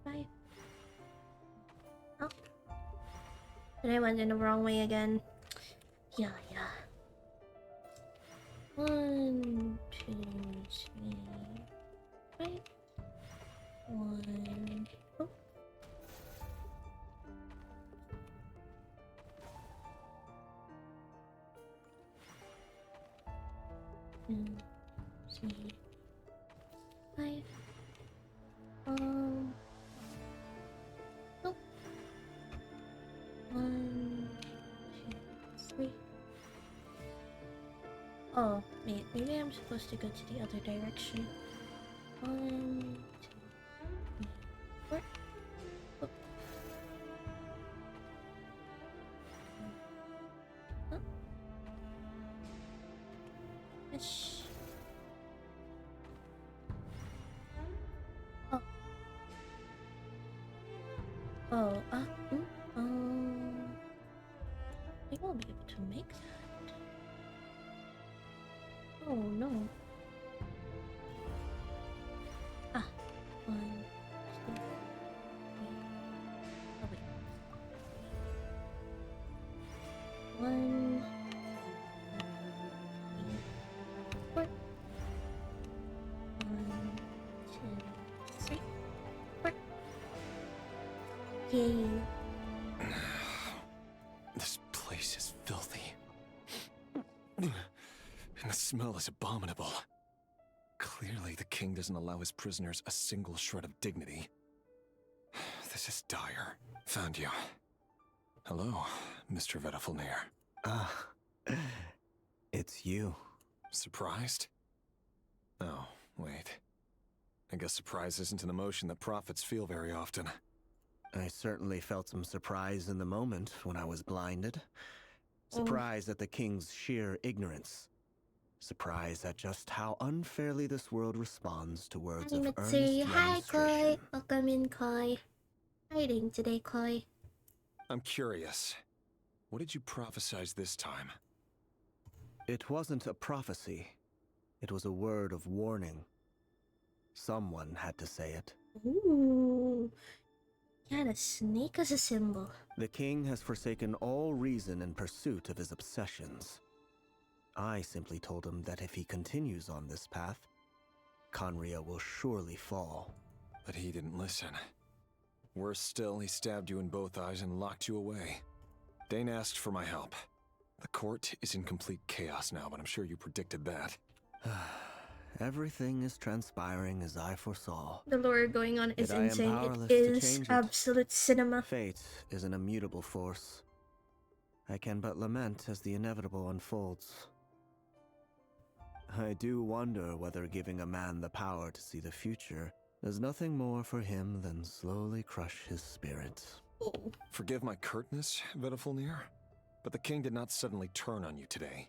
5. Oh. And I went in the wrong way again. Yeah. 1, 2, 3, 5. 1. Oh. Two, 3, 5. Oh. 1, 2, 3. Oh, maybe I'm supposed to go to the other direction. 1, 2, 3, 4. Oh. Oh. Ish. Oh. Oh, I won't be able to make that. Oh no. 1, 2, 3. Oh wait. 1, 2, 3, 4. Yay. This place is filthy. And the smell is abominable. Clearly, the king doesn't allow his prisoners a single shred of dignity. This is dire. Found you. Hello, Mr. Vedafilnir. Ah, it's you. Surprised? Oh, wait. I guess surprise isn't an emotion that prophets feel very often. I certainly felt some surprise in the moment when I was blinded. Surprise at the king's sheer ignorance. Surprise at just how unfairly this world responds to words of earnest Hi, Koi. remonstration. Welcome in, Koi. How are you doing today, Koi? I'm curious. What did you prophesize this time? It wasn't a prophecy. It was a word of warning. Someone had to say it. Ooh. Yeah, a snake as a symbol. The king has forsaken all reason in pursuit of his obsessions. I simply told him that if he continues on this path, Conria will surely fall. But he didn't listen. Worse still, he stabbed you in both eyes and locked you away. Dane asked for my help. The court is in complete chaos now, but I'm sure you predicted that. Everything is transpiring as I foresaw. The lore going on is Yet I am insane. powerless It to is change it. absolute cinema. Fate is an immutable force. I can but lament as the inevitable unfolds. I do wonder whether giving a man the power to see the future does nothing more for him than slowly crush his spirit. Forgive my curtness, Vedafilnir, but the king did not suddenly turn on you today.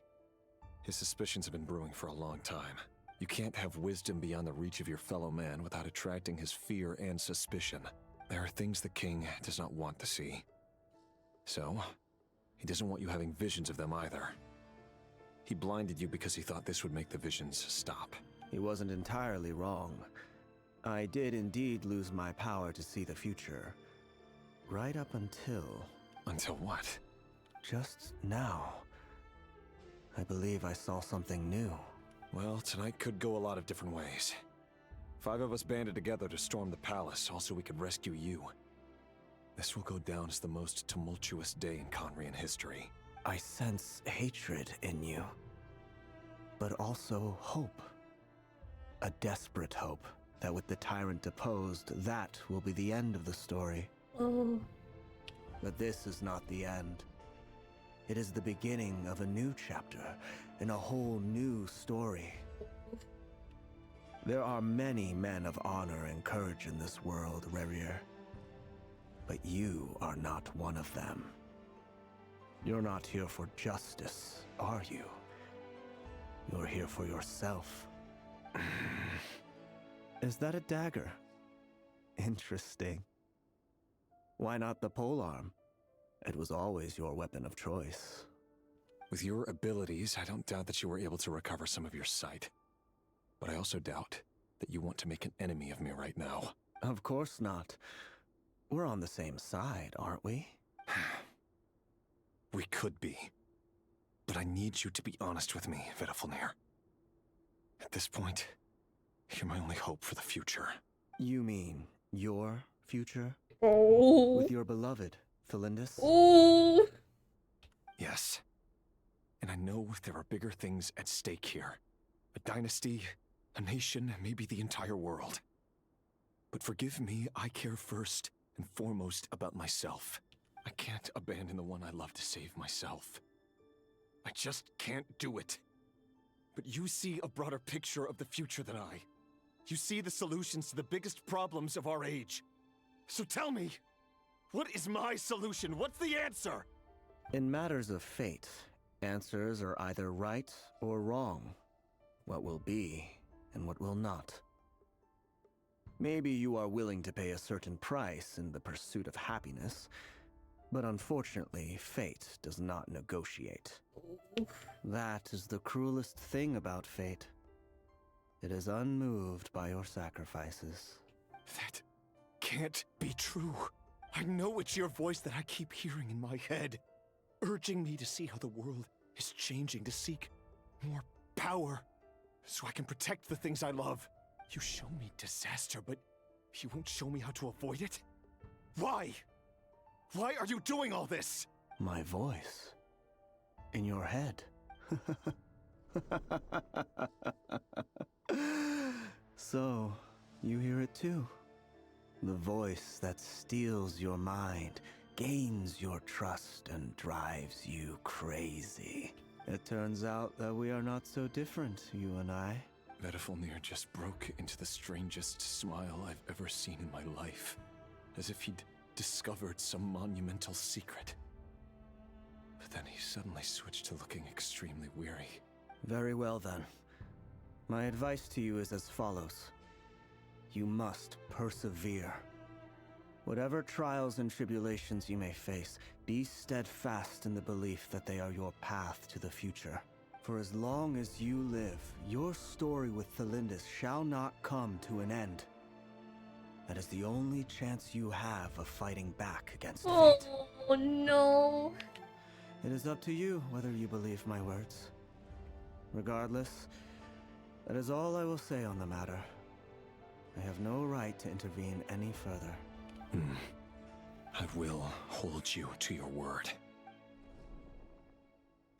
His suspicions have been brewing for a long time. You can't have wisdom beyond the reach of your fellow man without attracting his fear and suspicion. There are things the king does not want to see. So, he doesn't want you having visions of them either. He blinded you because he thought this would make the visions stop. He wasn't entirely wrong. I did indeed lose my power to see the future. Right up until... Until what? Just now. I believe I saw something new. Well, tonight could go a lot of different ways. 5 of us banded together to storm the palace, also we could rescue you. This will go down as the most tumultuous day in Conrian history. I sense hatred in you. But also hope. A desperate hope that with the tyrant deposed, that will be the end of the story. Oh. But this is not the end. It is the beginning of a new chapter, in a whole new story. There are many men of honor and courage in this world, Rerir. But you are not one of them. You're not here for justice, are you? You're here for yourself. Is that a dagger? Interesting. Why not the polearm? It was always your weapon of choice. With your abilities, I don't doubt that you were able to recover some of your sight. But I also doubt that you want to make an enemy of me right now. Of course not. We're on the same side, aren't we? We could be. But I need you to be honest with me, Vedafilnir. At this point, you're my only hope for the future. You mean your future? Oh. With your beloved, Felindis? Oh. Yes. And I know there are bigger things at stake here. A dynasty, a nation, maybe the entire world. But forgive me, I care first and foremost about myself. I can't abandon the one I love to save myself. I just can't do it. But you see a broader picture of the future than I. You see the solutions to the biggest problems of our age. So tell me, what is my solution? What's the answer? In matters of fate, answers are either right or wrong. What will be and what will not. Maybe you are willing to pay a certain price in the pursuit of happiness, but unfortunately, fate does not negotiate. That is the cruelest thing about fate. It is unmoved by your sacrifices. That can't be true. I know it's your voice that I keep hearing in my head, urging me to see how the world is changing, to seek more power, so I can protect the things I love. You show me disaster, but you won't show me how to avoid it? Why? Why are you doing all this? My voice. In your head. So, you hear it too. The voice that steals your mind, gains your trust, and drives you crazy. It turns out that we are not so different, you and I. Vedifilnir just broke into the strangest smile I've ever seen in my life. As if he'd discovered some monumental secret. But then he suddenly switched to looking extremely weary. Very well then. My advice to you is as follows. You must persevere. Whatever trials and tribulations you may face, be steadfast in the belief that they are your path to the future. For as long as you live, your story with Thelindis shall not come to an end. That is the only chance you have of fighting back against fate. Oh no. It is up to you whether you believe my words. Regardless, that is all I will say on the matter. I have no right to intervene any further. I will hold you to your word.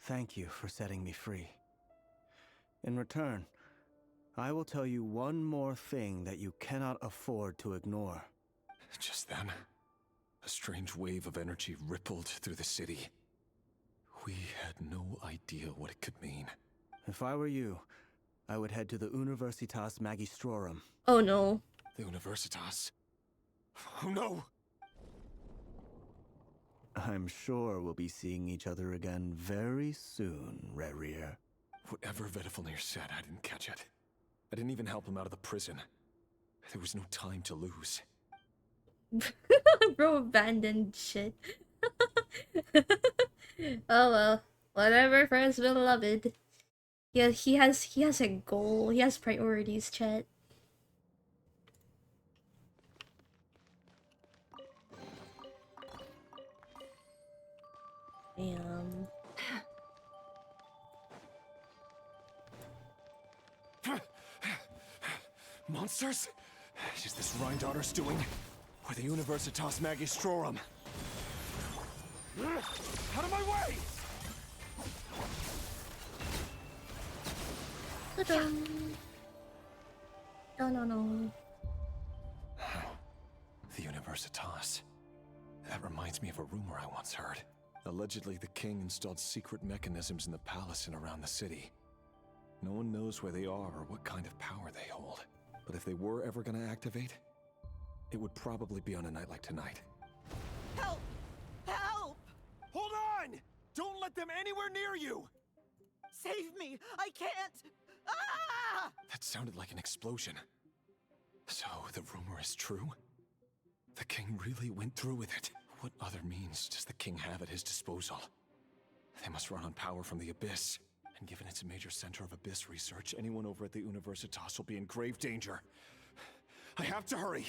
Thank you for setting me free. In return, I will tell you one more thing that you cannot afford to ignore. Just then, a strange wave of energy rippled through the city. We had no idea what it could mean. If I were you, I would head to the Universitas Magistrorum. Oh no. The Universitas? Oh no! I'm sure we'll be seeing each other again very soon, Rerir. Whatever Vedifilnir said, I didn't catch it. I didn't even help him out of the prison. There was no time to lose. Bro abandoned shit. Oh well. Whatever for his beloved. Yeah, he has a goal. He has priorities, chat. Damn. Monsters? Is this Rhindaughter's doing? Or the Universitas Magistrorum? Out of my way! No. The Universitas. That reminds me of a rumor I once heard. Allegedly, the king installed secret mechanisms in the palace and around the city. No one knows where they are or what kind of power they hold. But if they were ever gonna activate, it would probably be on a night like tonight. Help! Help! Hold on! Don't let them anywhere near you! Save me! I can't! Ah! That sounded like an explosion. So, the rumor is true? The king really went through with it. What other means does the king have at his disposal? They must run on power from the Abyss. And given it's a major center of Abyss research, anyone over at the Universitas will be in grave danger. I have to hurry!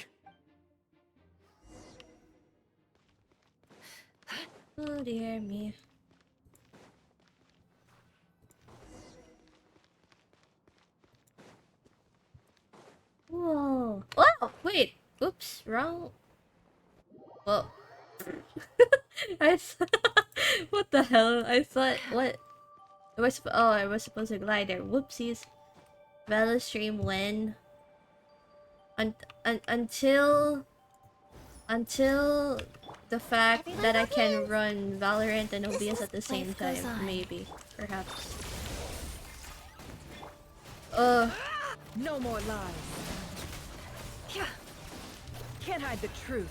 Oh dear me. Whoa. Oh, wait. Oops, wrong. Whoa. What the hell? I thought, what? I was supposed to glide there. Whoopsies. Velostream when? Until the fact that I can run Valorant and OBS at the same time, maybe, perhaps. No more lies. Can't hide the truth.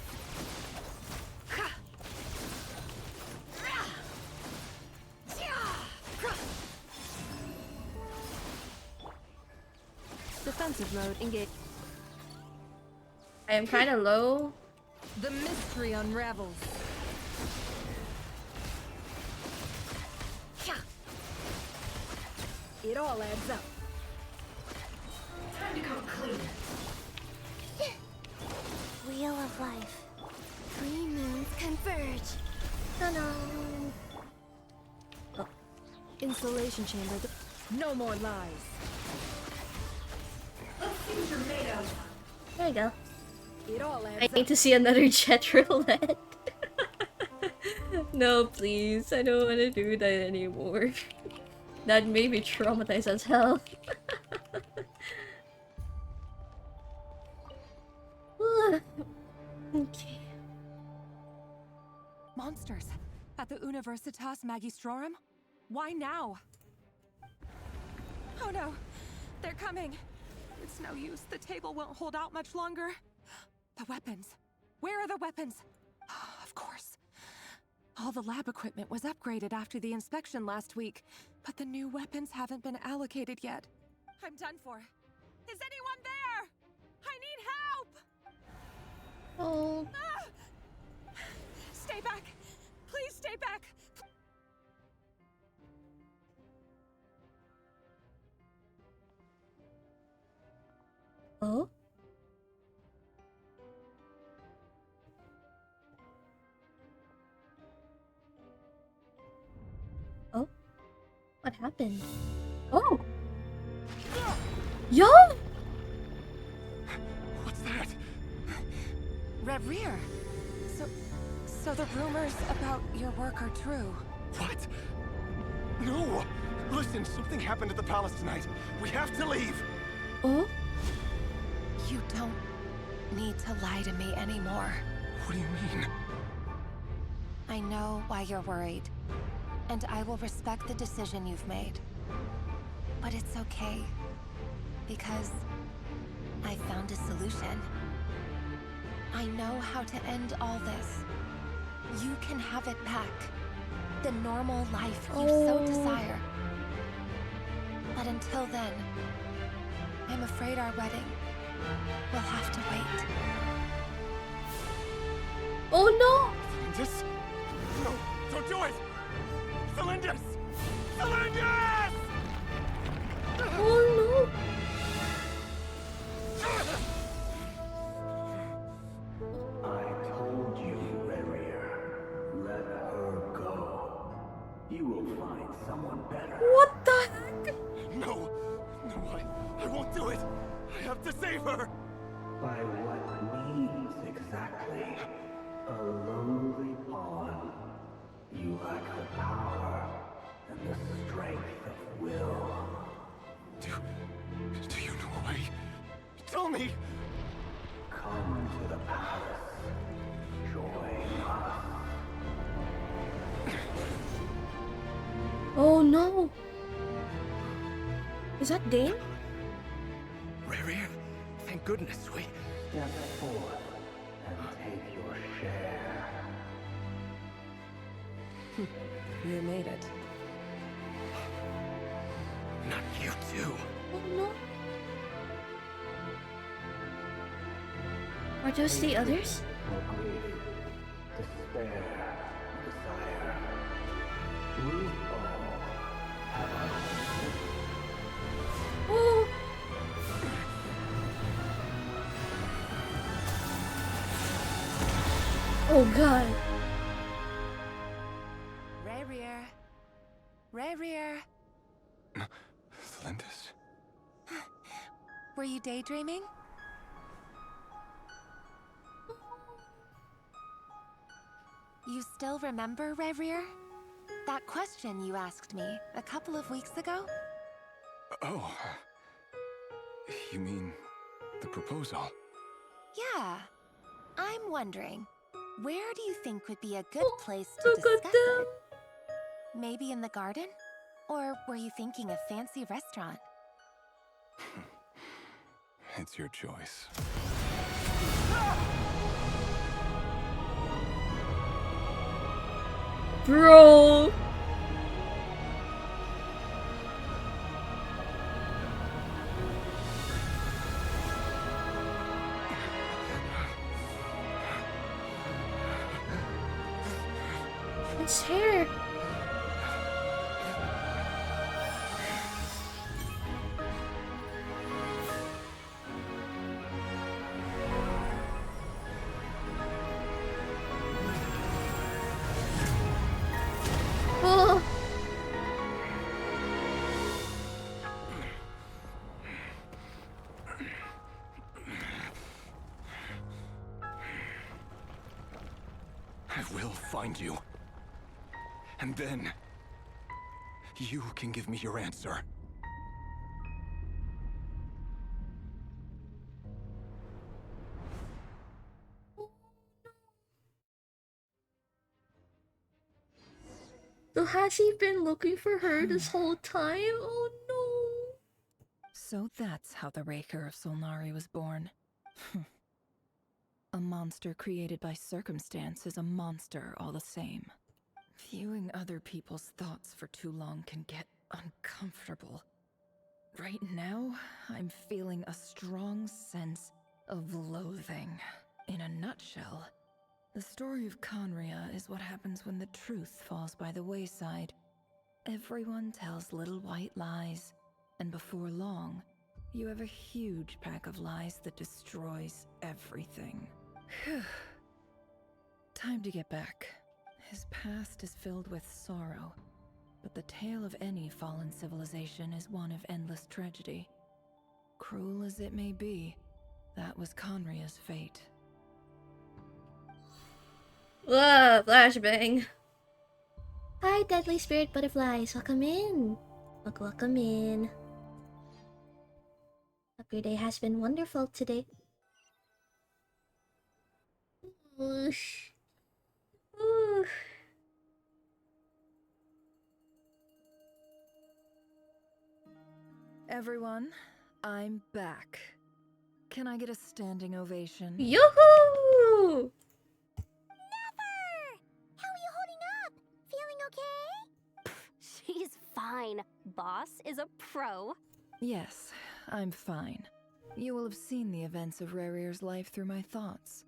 Defensive mode engaged. I am kind of low. The mystery unravels. It all adds up. Time to come clean. Wheel of life. Three moons converge. Oh. Insulation chamber. No more lies. A future made of. There you go. It all adds I up. need to see another jet roulette. No, please. I don't want to do that anymore. That made me traumatized as hell. Okay. Monsters at the Universitas Magistrorum? Why now? Oh no, they're coming. It's no use. The table won't hold out much longer. The weapons. Where are the weapons? Of course. All the lab equipment was upgraded after the inspection last week, but the new weapons haven't been allocated yet. I'm done for. Is anyone there? I need help! Oh. Stay back! Please stay back! Oh? Oh? What happened? Oh! Yo! What's that? Rear. So the rumors about your work are true. What? No! Listen, something happened at the palace tonight. We have to leave! Oh? You don't need to lie to me anymore. What do you mean? I know why you're worried, and I will respect the decision you've made. But it's okay, because I found a solution. I know how to end all this. You can have it back. The normal life you so desire. But until then, I'm afraid our wedding will have to wait. Oh no! Cylindus? No, don't do it! Cylindus! Cylindus! Oh no! I told you, Rerir. Let her go. You will find someone better. What the heck? No! No, I won't do it! I have to save her! By what means exactly? A lowly pawn. You lack the power and the strength of will. Do you know why? Tell me! Come to the palace. Join us. Oh no! Is that Dane? Rerir, thank goodness we... Step forth and take your share. You made it. Not you too. Oh no. Are those the others? Grief, despair, desire. We all have our own. Oh! Oh god. Rerir. Rerir. Cylindus? Were you daydreaming? You still remember, Rerir? That question you asked me a couple of weeks ago? Oh. You mean the proposal? Yeah. I'm wondering, where do you think would be a good place to look at discuss them. it? Maybe in the garden? Or were you thinking a fancy restaurant? It's your choice. Bro! His hair. Oh. I will find you. And then you can give me your answer. So has he been looking for her this whole time? Oh no. So that's how the Raker of Solnari was born. A monster created by circumstance is a monster all the same. Viewing other people's thoughts for too long can get uncomfortable. Right now, I'm feeling a strong sense of loathing. In a nutshell, the story of Conria is what happens when the truth falls by the wayside. Everyone tells little white lies, and before long, you have a huge pack of lies that destroys everything. Phew. Time to get back. His past is filled with sorrow, but the tale of any fallen civilization is one of endless tragedy. Cruel as it may be, that was Conria's fate. Flashbang. Hi, deadly spirit butterflies. Welcome in. Welcome in. Hope your day has been wonderful today. Oosh. Ooh. Everyone, I'm back. Can I get a standing ovation? Yoo-hoo! How are you holding up? Feeling okay? She's fine. Boss is a pro. Yes, I'm fine. You will have seen the events of Rarir's life through my thoughts.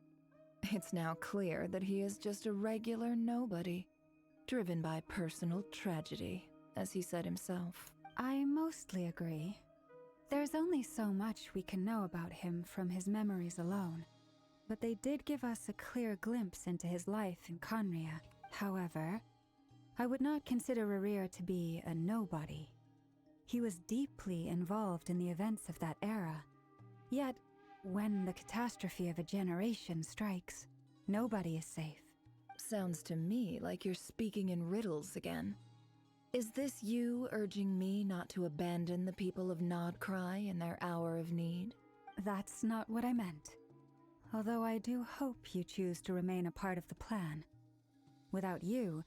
It's now clear that he is just a regular nobody, driven by personal tragedy, as he said himself. I mostly agree. There's only so much we can know about him from his memories alone, but they did give us a clear glimpse into his life in Conria. However, I would not consider Rarir to be a nobody. He was deeply involved in the events of that era. Yet, when the catastrophe of a generation strikes, nobody is safe. Sounds to me like you're speaking in riddles again. Is this you urging me not to abandon the people of Nod-krai in their hour of need? That's not what I meant. Although I do hope you choose to remain a part of the plan. Without you,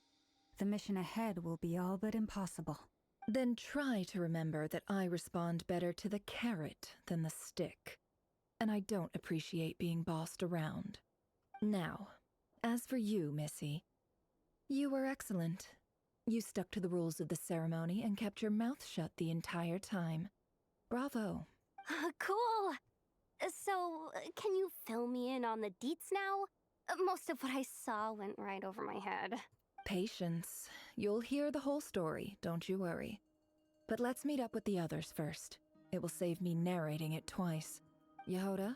the mission ahead will be all but impossible. Then try to remember that I respond better to the carrot than the stick. And I don't appreciate being bossed around. Now, as for you, Missy, you were excellent. You stuck to the rules of the ceremony and kept your mouth shut the entire time. Bravo. Cool. So, can you fill me in on the deets now? Most of what I saw went right over my head. Patience. You'll hear the whole story, don't you worry. But let's meet up with the others first. It will save me narrating it twice. Yehoda?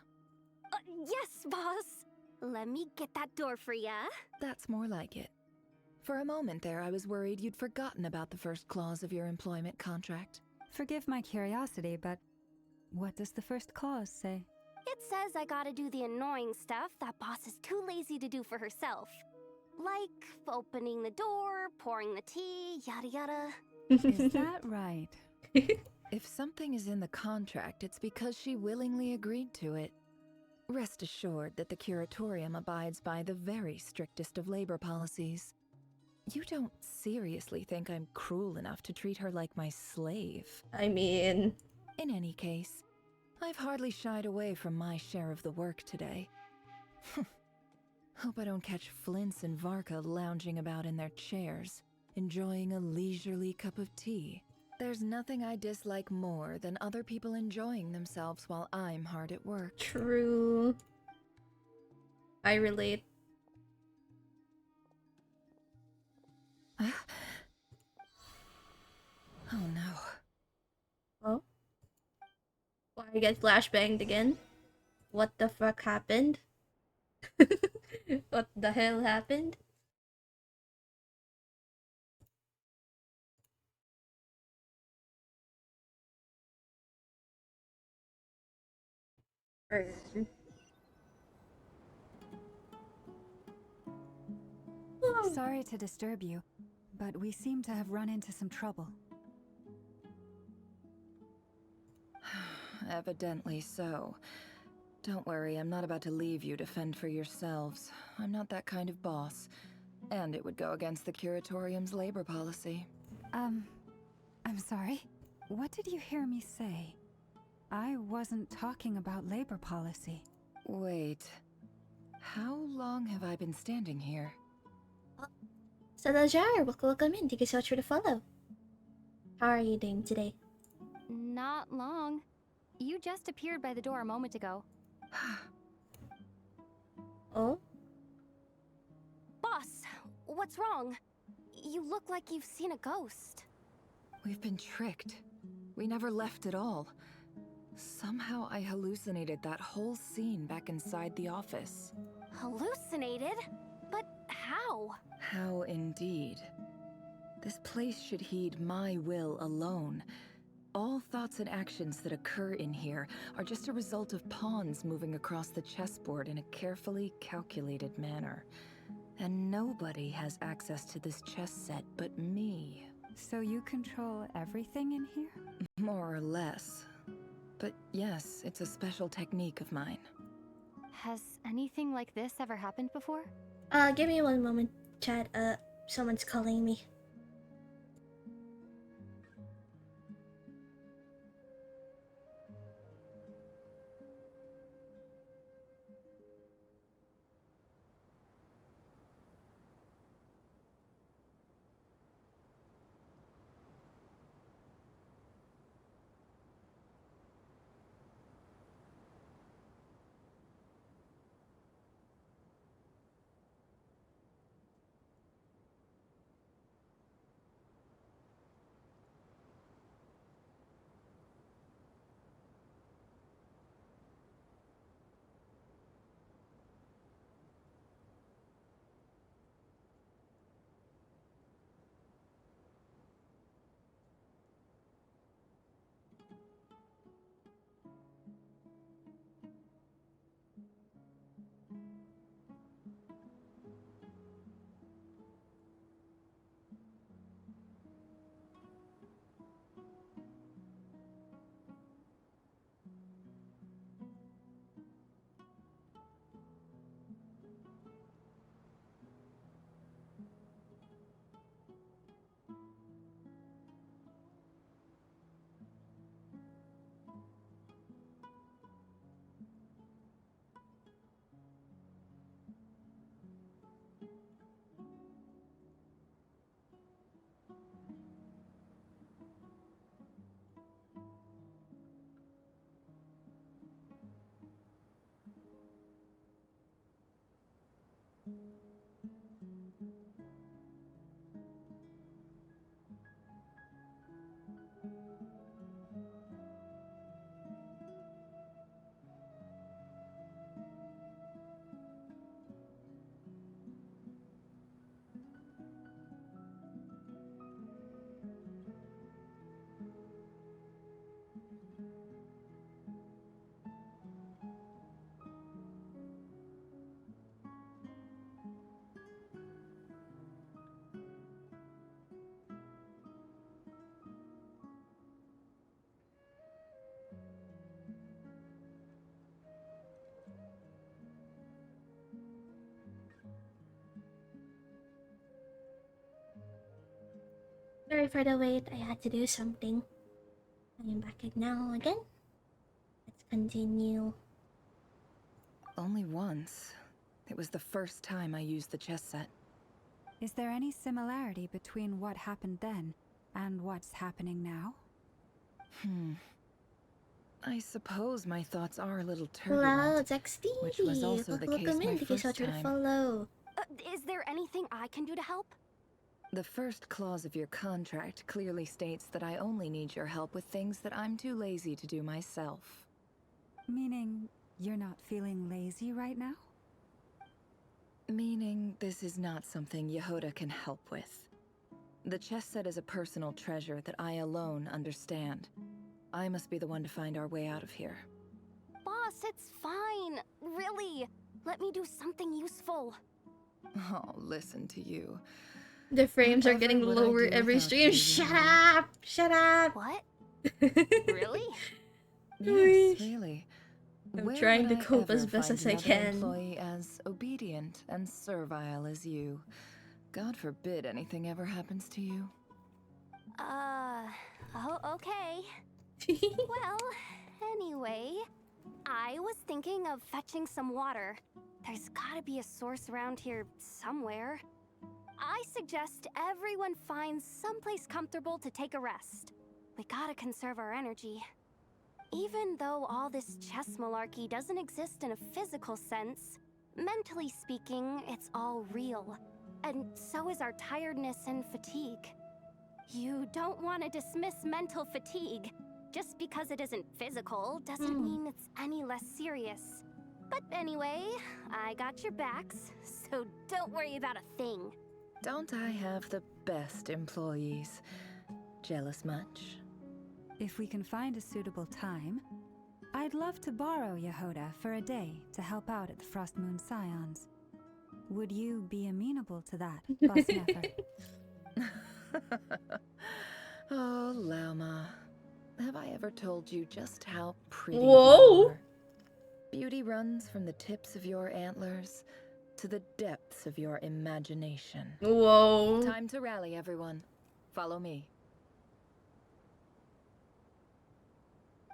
Yes, boss. Let me get that door for ya. That's more like it. For a moment there, I was worried you'd forgotten about the first clause of your employment contract. Forgive my curiosity, but what does the first clause say? It says I gotta do the annoying stuff that boss is too lazy to do for herself. Like opening the door, pouring the tea, yada yada. Is that right? If something is in the contract, it's because she willingly agreed to it. Rest assured that the curatorium abides by the very strictest of labor policies. You don't seriously think I'm cruel enough to treat her like my slave? I mean... In any case, I've hardly shied away from my share of the work today. Hope I don't catch Flints and Varka lounging about in their chairs, enjoying a leisurely cup of tea. There's nothing I dislike more than other people enjoying themselves while I'm hard at work. True. I relate. Oh no. Oh? Why I get flashbanged again? What the fuck happened? What the hell happened? Sorry to disturb you, but we seem to have run into some trouble. Evidently so. Don't worry, I'm not about to leave you to fend for yourselves. I'm not that kind of boss. And it would go against the Curatorium's labor policy. I'm sorry? What did you hear me say? I wasn't talking about labor policy. Wait. How long have I been standing here? Salajar, welcome in. Thank you so much for the follow. How are you doing today? Not long. You just appeared by the door a moment ago. Oh? Boss, what's wrong? You look like you've seen a ghost. We've been tricked. We never left at all. Somehow I hallucinated that whole scene back inside the office. Hallucinated? But how? How indeed. This place should heed my will alone. All thoughts and actions that occur in here are just a result of pawns moving across the chessboard in a carefully calculated manner. And nobody has access to this chess set but me. So you control everything in here? More or less. But yes, it's a special technique of mine. Has anything like this ever happened before? Give me one moment, Chad. Someone's calling me. Sorry for the wait, I had to do something. I am back now again. Let's continue. Only once. It was the first time I used the chess set. Is there any similarity between what happened then and what's happening now? I suppose my thoughts are a little Hello, turbulent, it's XD. which was also the case my first time. Follow. Is there anything I can do to help? The first clause of your contract clearly states that I only need your help with things that I'm too lazy to do myself. Meaning, you're not feeling lazy right now? Meaning, this is not something Yehoda can help with. The chess set is a personal treasure that I alone understand. I must be the one to find our way out of here. Boss, it's fine. Really. Let me do something useful. Oh, listen to you. The frames are getting Whatever would I lower do every without stream. you, Shut Yahoo? up! Shut up! What? Really? Yes, really. I'm Where trying would to I cope as ever best find as I another can. employee as obedient and servile as you? God forbid anything ever happens to you. Oh, okay. Well, anyway, I was thinking of fetching some water. There's gotta be a source around here somewhere. I suggest everyone finds someplace comfortable to take a rest. We gotta conserve our energy. Even though all this chess malarkey doesn't exist in a physical sense, mentally speaking, it's all real. And so is our tiredness and fatigue. You don't want to dismiss mental fatigue. Just because it isn't physical doesn't mean it's any less serious. But anyway, I got your backs, so don't worry about a thing. Don't I have the best employees? Jealous much? If we can find a suitable time, I'd love to borrow Yehoda for a day to help out at the Frost Moon Scions. Would you be amenable to that, Boss Neffer? Oh, Lauma. Have I ever told you just how pretty Whoa. you are? Beauty runs from the tips of your antlers to the depths of your imagination. Whoa. Time to rally, everyone. Follow me.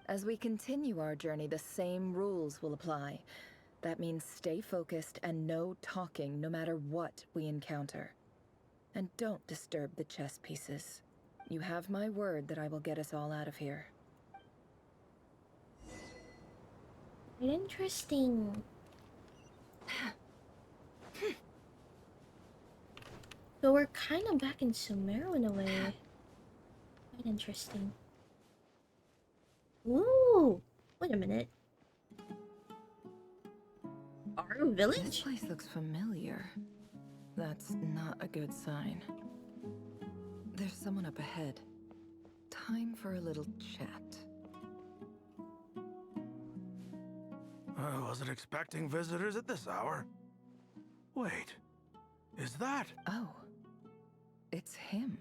As we continue our journey, the same rules will apply. That means stay focused and no talking no matter what we encounter. And don't disturb the chess pieces. You have my word that I will get us all out of here. Interesting. So we're kind of back in Sumeru in a way. Quite interesting. Ooh! Wait a minute. Our This village? place looks familiar. That's not a good sign. There's someone up ahead. Time for a little chat. I wasn't expecting visitors at this hour. Wait, is that? Oh, it's him.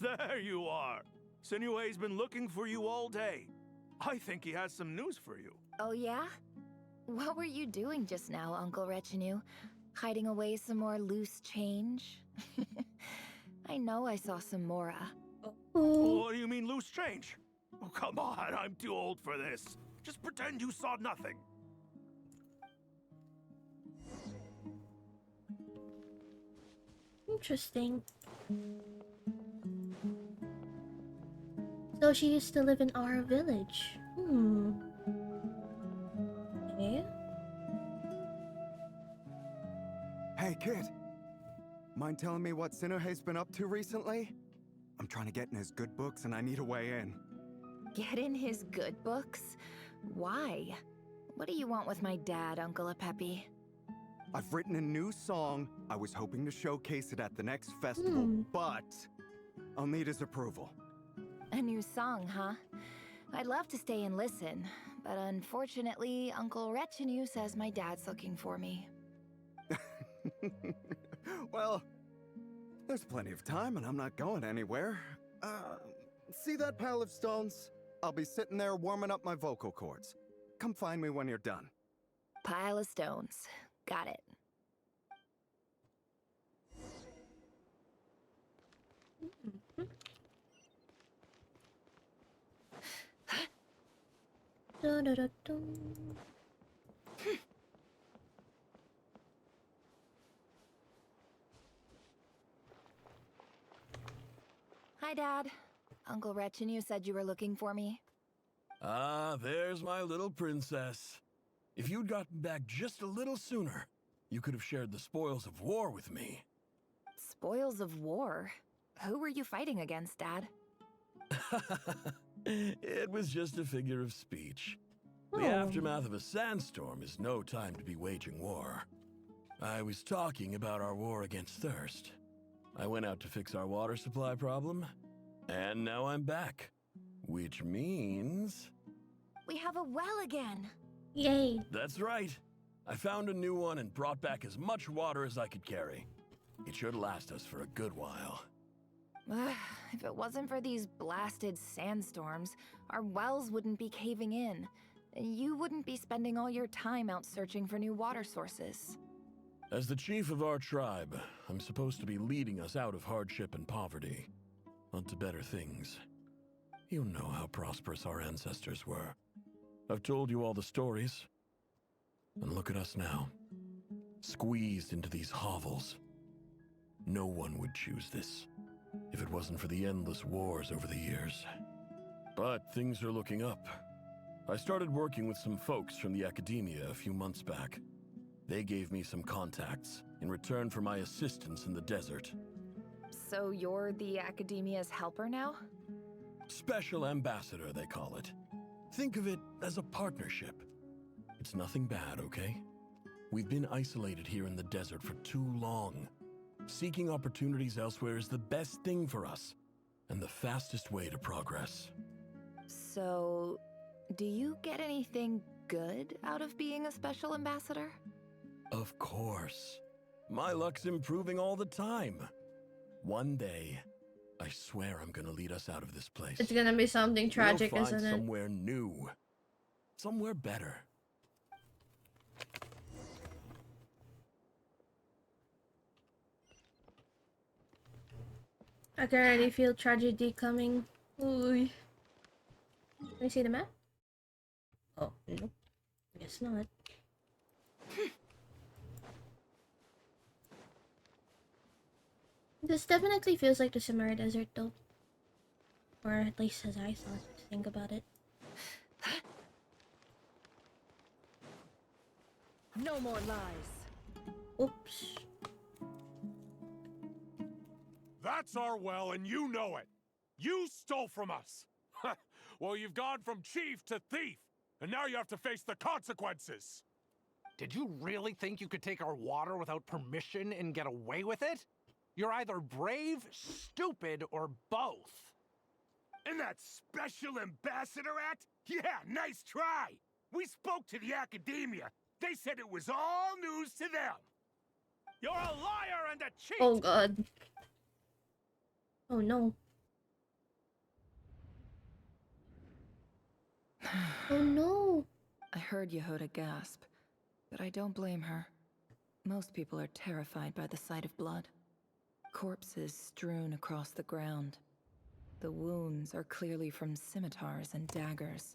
There you are. Sinue's been looking for you all day. I think he has some news for you. Oh yeah? What were you doing just now, Uncle Retinue? Hiding away some more loose change? I know I saw some Mora. What do you mean loose change? Oh, come on, I'm too old for this. Just pretend you saw nothing. Interesting. So she used to live in our village. Okay. Hey, kid. Mind telling me what Sinuhe's been up to recently? I'm trying to get in his good books and I need a way in. Get in his good books? Why? What do you want with my dad, Uncle Apepi? I've written a new song. I was hoping to showcase it at the next festival, but I'll need his approval. A new song, huh? I'd love to stay and listen, but unfortunately, Uncle Retinue says my dad's looking for me. Well, there's plenty of time and I'm not going anywhere. See that pile of stones? I'll be sitting there warming up my vocal cords. Come find me when you're done. Pile of stones. Got it. Hi, Dad. Uncle Retinue said you were looking for me. Ah, there's my little princess. If you'd gotten back just a little sooner, you could have shared the spoils of war with me. Spoils of war? Who were you fighting against, Dad? It was just a figure of speech. The aftermath of a sandstorm is no time to be waging war. I was talking about our war against thirst. I went out to fix our water supply problem, and now I'm back. Which means... We have a well again! Yay! That's right. I found a new one and brought back as much water as I could carry. It should last us for a good while. If it wasn't for these blasted sandstorms, our wells wouldn't be caving in. You wouldn't be spending all your time out searching for new water sources. As the chief of our tribe, I'm supposed to be leading us out of hardship and poverty, onto better things. You know how prosperous our ancestors were. I've told you all the stories. And look at us now, squeezed into these hovels. No one would choose this, if it wasn't for the endless wars over the years. But things are looking up. I started working with some folks from the academia a few months back. They gave me some contacts in return for my assistance in the desert. So you're the academia's helper now? Special ambassador, they call it. Think of it as a partnership. It's nothing bad, okay? We've been isolated here in the desert for too long. Seeking opportunities elsewhere is the best thing for us, and the fastest way to progress. So, do you get anything good out of being a special ambassador? Of course. My luck's improving all the time. One day, I swear I'm gonna lead us out of this place. It's gonna be something tragic, we'll find isn't it? somewhere new. Somewhere better. I can already feel tragedy coming. Ooh. Can you see the map? Oh, nope. Guess not. This definitely feels like the Summer Desert though. Or at least as I thought, think about it. No more lies. Oops. That's our well, and you know it. You stole from us. Well, you've gone from chief to thief, and now you have to face the consequences. Did you really think you could take our water without permission and get away with it? You're either brave, stupid, or both. And that special ambassador act? Yeah, nice try. We spoke to the academia. They said it was all news to them. You're a liar and a cheat. Oh god. Oh no. Oh no. I heard Yehuda gasp, but I don't blame her. Most people are terrified by the sight of blood. Corpses strewn across the ground. The wounds are clearly from scimitars and daggers.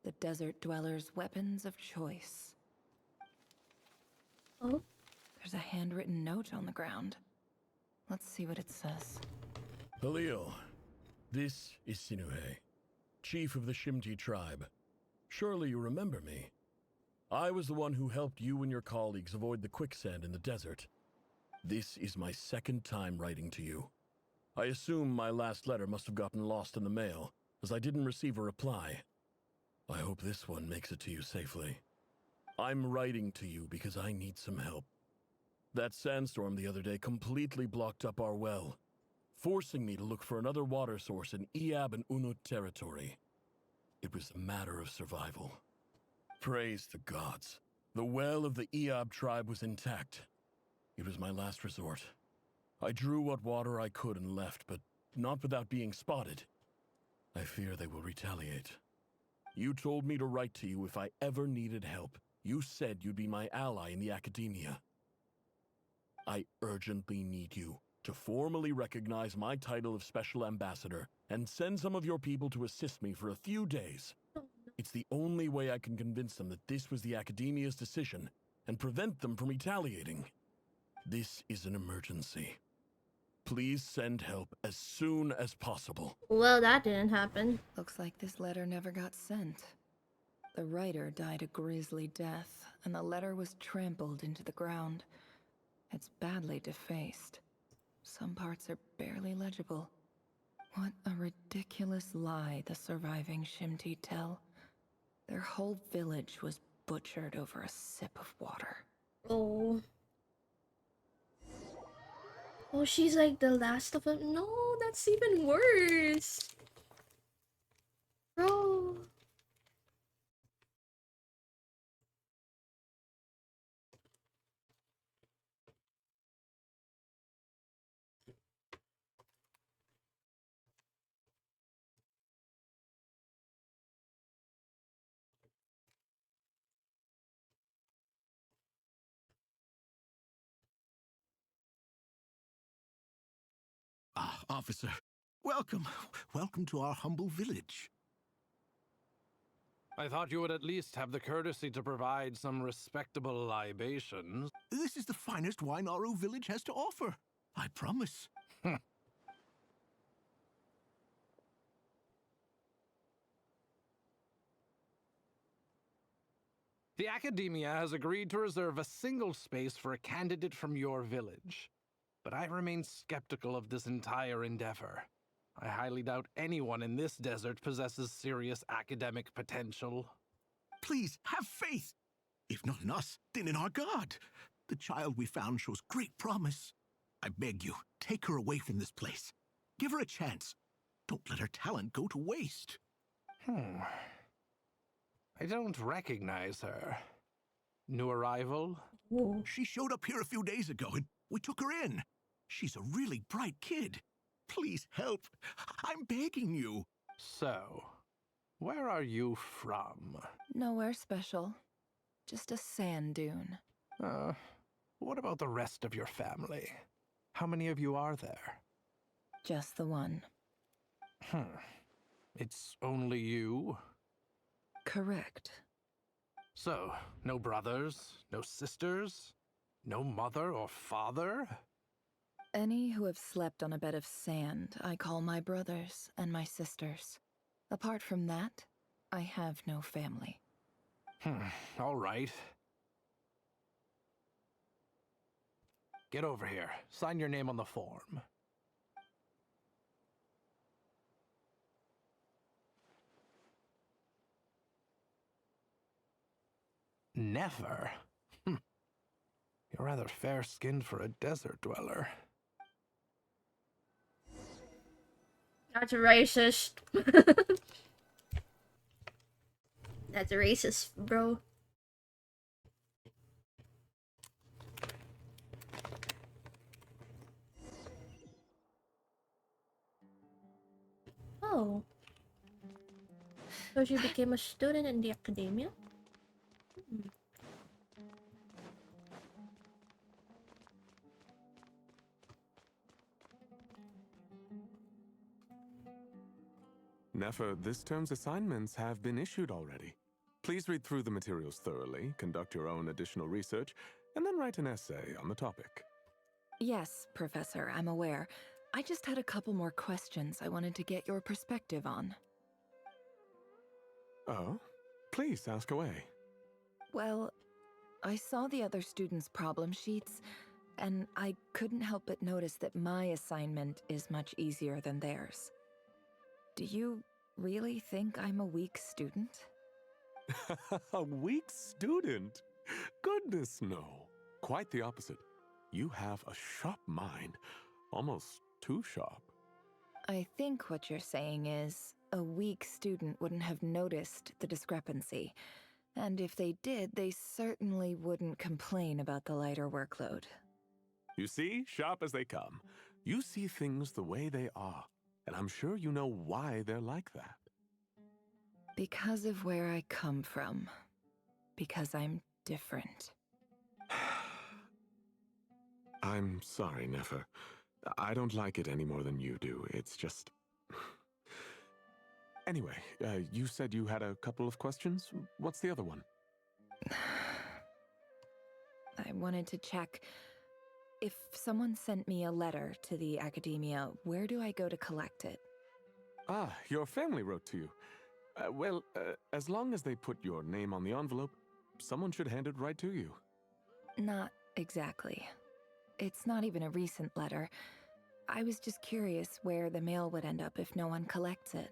The desert dwellers' weapons of choice. Oh? There's a handwritten note on the ground. Let's see what it says. Halil, this is Sinuhe, chief of the Shimti tribe. Surely you remember me. I was the one who helped you and your colleagues avoid the quicksand in the desert. This is my second time writing to you. I assume my last letter must have gotten lost in the mail, as I didn't receive a reply. I hope this one makes it to you safely. I'm writing to you because I need some help. That sandstorm the other day completely blocked up our well, forcing me to look for another water source in Iab and Unut territory. It was a matter of survival. Praise the gods. The well of the Iab tribe was intact. It was my last resort. I drew what water I could and left, but not without being spotted. I fear they will retaliate. You told me to write to you if I ever needed help. You said you'd be my ally in the academia. I urgently need you to formally recognize my title of Special Ambassador and send some of your people to assist me for a few days. It's the only way I can convince them that this was the academia's decision and prevent them from retaliating. This is an emergency. Please send help as soon as possible. Well, that didn't happen. Looks like this letter never got sent. The writer died a grisly death, and the letter was trampled into the ground. It's badly defaced. Some parts are barely legible. What a ridiculous lie the surviving Shimti tell. Their whole village was butchered over a sip of water. Oh. Oh, she's like the last of them. No, that's even worse. Bro. officer. Welcome. Welcome to our humble village. I thought you would at least have the courtesy to provide some respectable libations. This is the finest wine Aru village has to offer. I promise. The Academia has agreed to reserve a single space for a candidate from your village. But I remain skeptical of this entire endeavor. I highly doubt anyone in this desert possesses serious academic potential. Please, have faith. If not in us, then in our God. The child we found shows great promise. I beg you, take her away from this place. Give her a chance. Don't let her talent go to waste. I don't recognize her. New arrival? Whoa. She showed up here a few days ago, and we took her in. She's a really bright kid. Please help. I'm begging you. So, where are you from? Nowhere special. Just a sand dune. What about the rest of your family? How many of you are there? Just the one. It's only you? Correct. So, no brothers, no sisters, no mother or father? Any who have slept on a bed of sand, I call my brothers and my sisters. Apart from that, I have no family. All right. Get over here. Sign your name on the form. Never? You're rather fair-skinned for a desert dweller. That's racist. That's racist, bro. Oh. So she became a student in the academia? Nefer, this term's assignments have been issued already. Please read through the materials thoroughly, conduct your own additional research, and then write an essay on the topic. Yes, Professor, I'm aware. I just had a couple more questions I wanted to get your perspective on. Oh? Please ask away. Well, I saw the other students' problem sheets, and I couldn't help but notice that my assignment is much easier than theirs. Do you really think I'm a weak student? A weak student? Goodness, no. Quite the opposite. You have a sharp mind. Almost too sharp. I think what you're saying is, a weak student wouldn't have noticed the discrepancy. And if they did, they certainly wouldn't complain about the lighter workload. You see, sharp as they come. You see things the way they are. And I'm sure you know why they're like that. Because of where I come from. Because I'm different. I'm sorry, Nefer. I don't like it any more than you do. It's just... Anyway, you said you had a couple of questions. What's the other one? I wanted to check. If someone sent me a letter to the academia, where do I go to collect it? Ah, your family wrote to you. Well, as long as they put your name on the envelope, someone should hand it right to you. Not exactly. It's not even a recent letter. I was just curious where the mail would end up if no one collects it.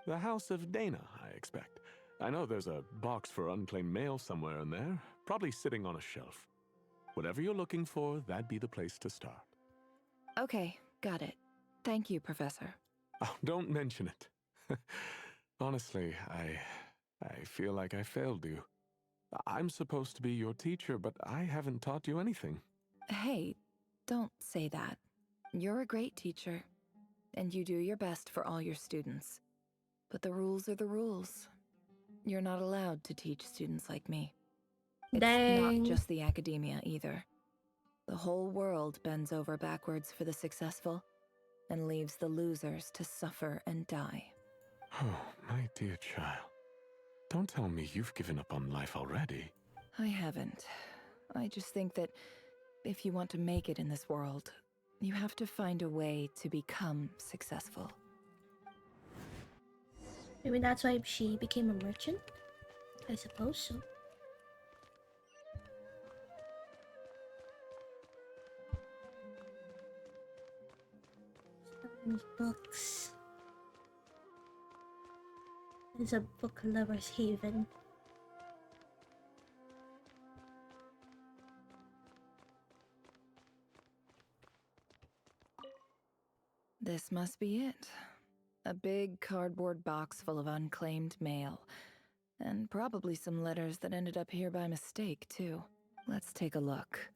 The House of Dana, I expect. I know there's a box for unclaimed mail somewhere in there, probably sitting on a shelf. Whatever you're looking for, that'd be the place to start. Okay, got it. Thank you, Professor. Oh, don't mention it. Honestly, I feel like I failed you. I'm supposed to be your teacher, but I haven't taught you anything. Hey, don't say that. You're a great teacher, and you do your best for all your students. But the rules are the rules. You're not allowed to teach students like me. It's Dang. not just the academia either. The whole world bends over backwards for the successful. and leaves the losers to suffer and die. Oh, my dear child. Don't tell me you've given up on life already. I haven't. I just think that if you want to make it in this world, you have to find a way to become successful. Maybe that's why she became a merchant? I suppose so. Books. It's a book lover's haven. This must be it. A big cardboard box full of unclaimed mail. And probably some letters that ended up here by mistake, too. Let's take a look.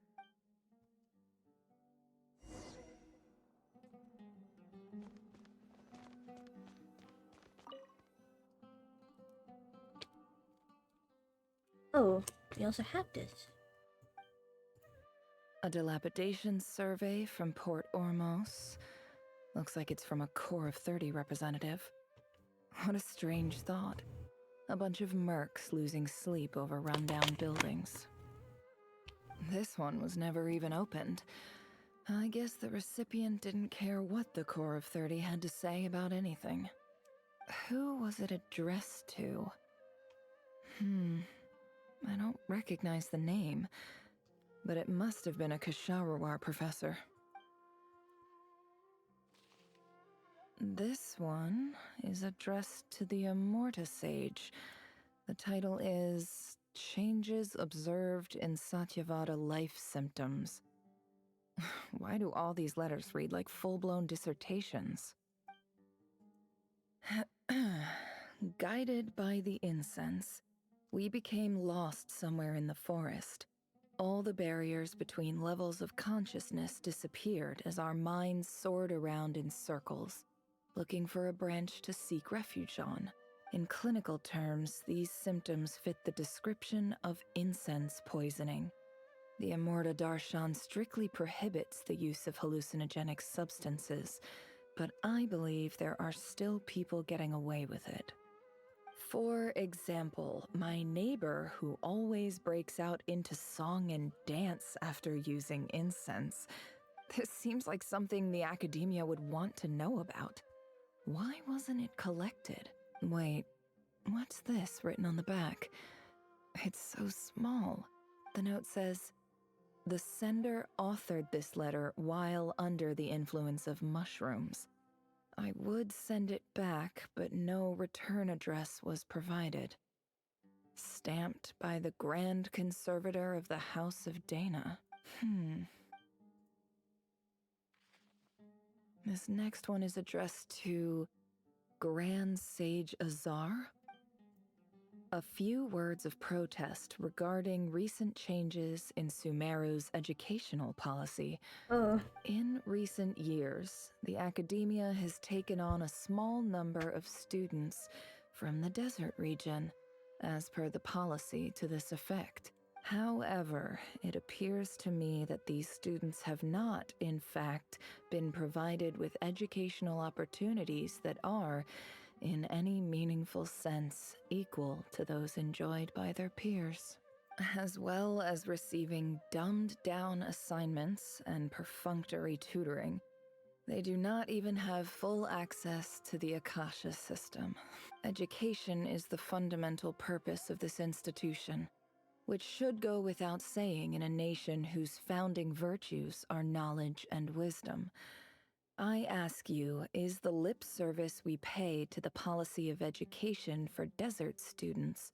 Oh, we also have this. A dilapidation survey from Port Ormos. Looks like it's from a Core of 30 representative. What a strange thought. A bunch of mercs losing sleep over rundown buildings. This one was never even opened. I guess the recipient didn't care what the Core of 30 had to say about anything. Who was it addressed to? I don't recognize the name, but it must have been a Ksharawar professor. This one is addressed to the Immorta Sage. The title is Changes Observed in Satyavada Life Symptoms. Why do all these letters read like full-blown dissertations? Guided by the incense, we became lost somewhere in the forest. All the barriers between levels of consciousness disappeared as our minds soared around in circles, looking for a branch to seek refuge on. In clinical terms, these symptoms fit the description of incense poisoning. The Immorta Darshan strictly prohibits the use of hallucinogenic substances, but I believe there are still people getting away with it. For example, my neighbor who always breaks out into song and dance after using incense. This seems like something the academia would want to know about. Why wasn't it collected? Wait, what's this written on the back? It's so small. The note says, "The sender authored this letter while under the influence of mushrooms. I would send it back, but no return address was provided. Stamped by the Grand Conservator of the House of Dana." This next one is addressed to Grand Sage Azar. A few words of protest regarding recent changes in Sumeru's educational policy. In recent years, the academia has taken on a small number of students from the desert region, as per the policy to this effect. However, it appears to me that these students have not, in fact, been provided with educational opportunities that are, in any meaningful sense, equal to those enjoyed by their peers, as well as receiving dumbed-down assignments and perfunctory tutoring. They do not even have full access to the Akasha system. Education is the fundamental purpose of this institution, which should go without saying in a nation whose founding virtues are knowledge and wisdom. I ask you, is the lip service we pay to the policy of education for desert students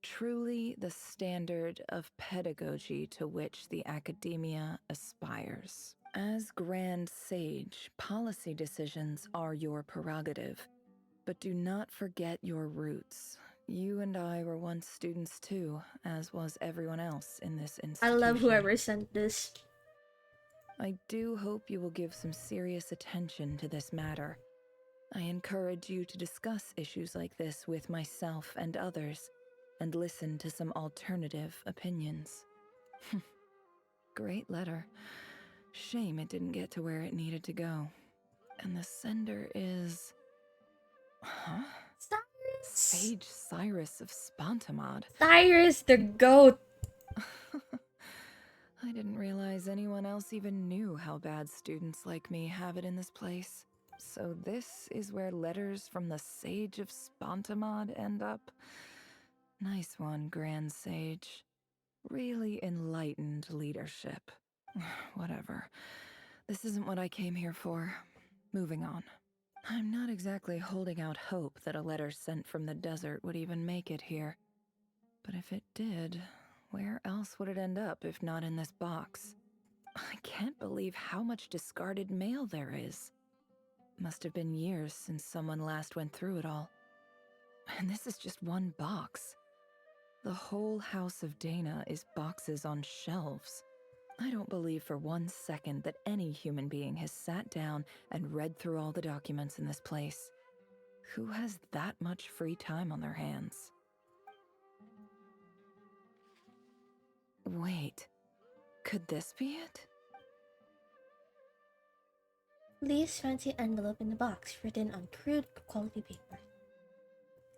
truly the standard of pedagogy to which the academia aspires? As Grand Sage, policy decisions are your prerogative, but do not forget your roots. You and I were once students too, as was everyone else in this institution. I love whoever sent this. I do hope you will give some serious attention to this matter. I encourage you to discuss issues like this with myself and others, and listen to some alternative opinions. Great letter. Shame it didn't get to where it needed to go. And the sender is... Huh? Cyrus? Sage Cyrus of Spantamad. Cyrus the goat. I didn't realize anyone else even knew how bad students like me have it in this place. So this is where letters from the Sage of Spantamad end up? Nice one, Grand Sage. Really enlightened leadership. Whatever. This isn't what I came here for. Moving on. I'm not exactly holding out hope that a letter sent from the desert would even make it here. But if it did, where else would it end up if not in this box? I can't believe how much discarded mail there is. Must have been years since someone last went through it all. And this is just one box. The whole house of Dana is boxes on shelves. I don't believe for 1 second that any human being has sat down and read through all the documents in this place. Who has that much free time on their hands? Wait, could this be it? Lee's fancy envelope in the box, written on crude quality paper.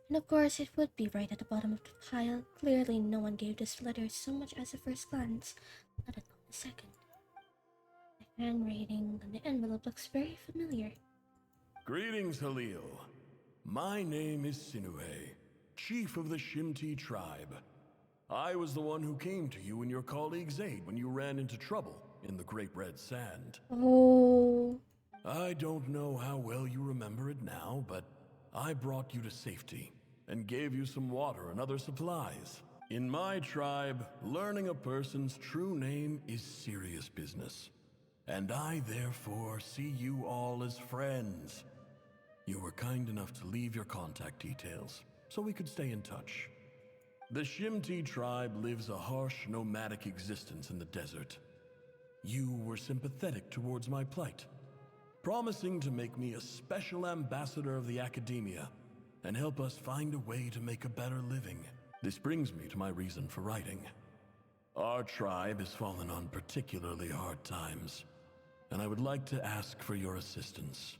And of course, it would be right at the bottom of the pile. Clearly, no one gave this letter so much as a first glance, let alone a second. The handwriting on the envelope looks very familiar. Greetings, Halil. My name is Sinue, chief of the Shimti tribe. I was the one who came to you and your colleague's aid when you ran into trouble in the Great Red Sand. Oh. I don't know how well you remember it now, but I brought you to safety and gave you some water and other supplies. In my tribe, learning a person's true name is serious business, and I therefore see you all as friends. You were kind enough to leave your contact details so we could stay in touch. The Shimti tribe lives a harsh, nomadic existence in the desert. You were sympathetic towards my plight, promising to make me a special ambassador of the academia and help us find a way to make a better living. This brings me to my reason for writing. Our tribe has fallen on particularly hard times, and I would like to ask for your assistance.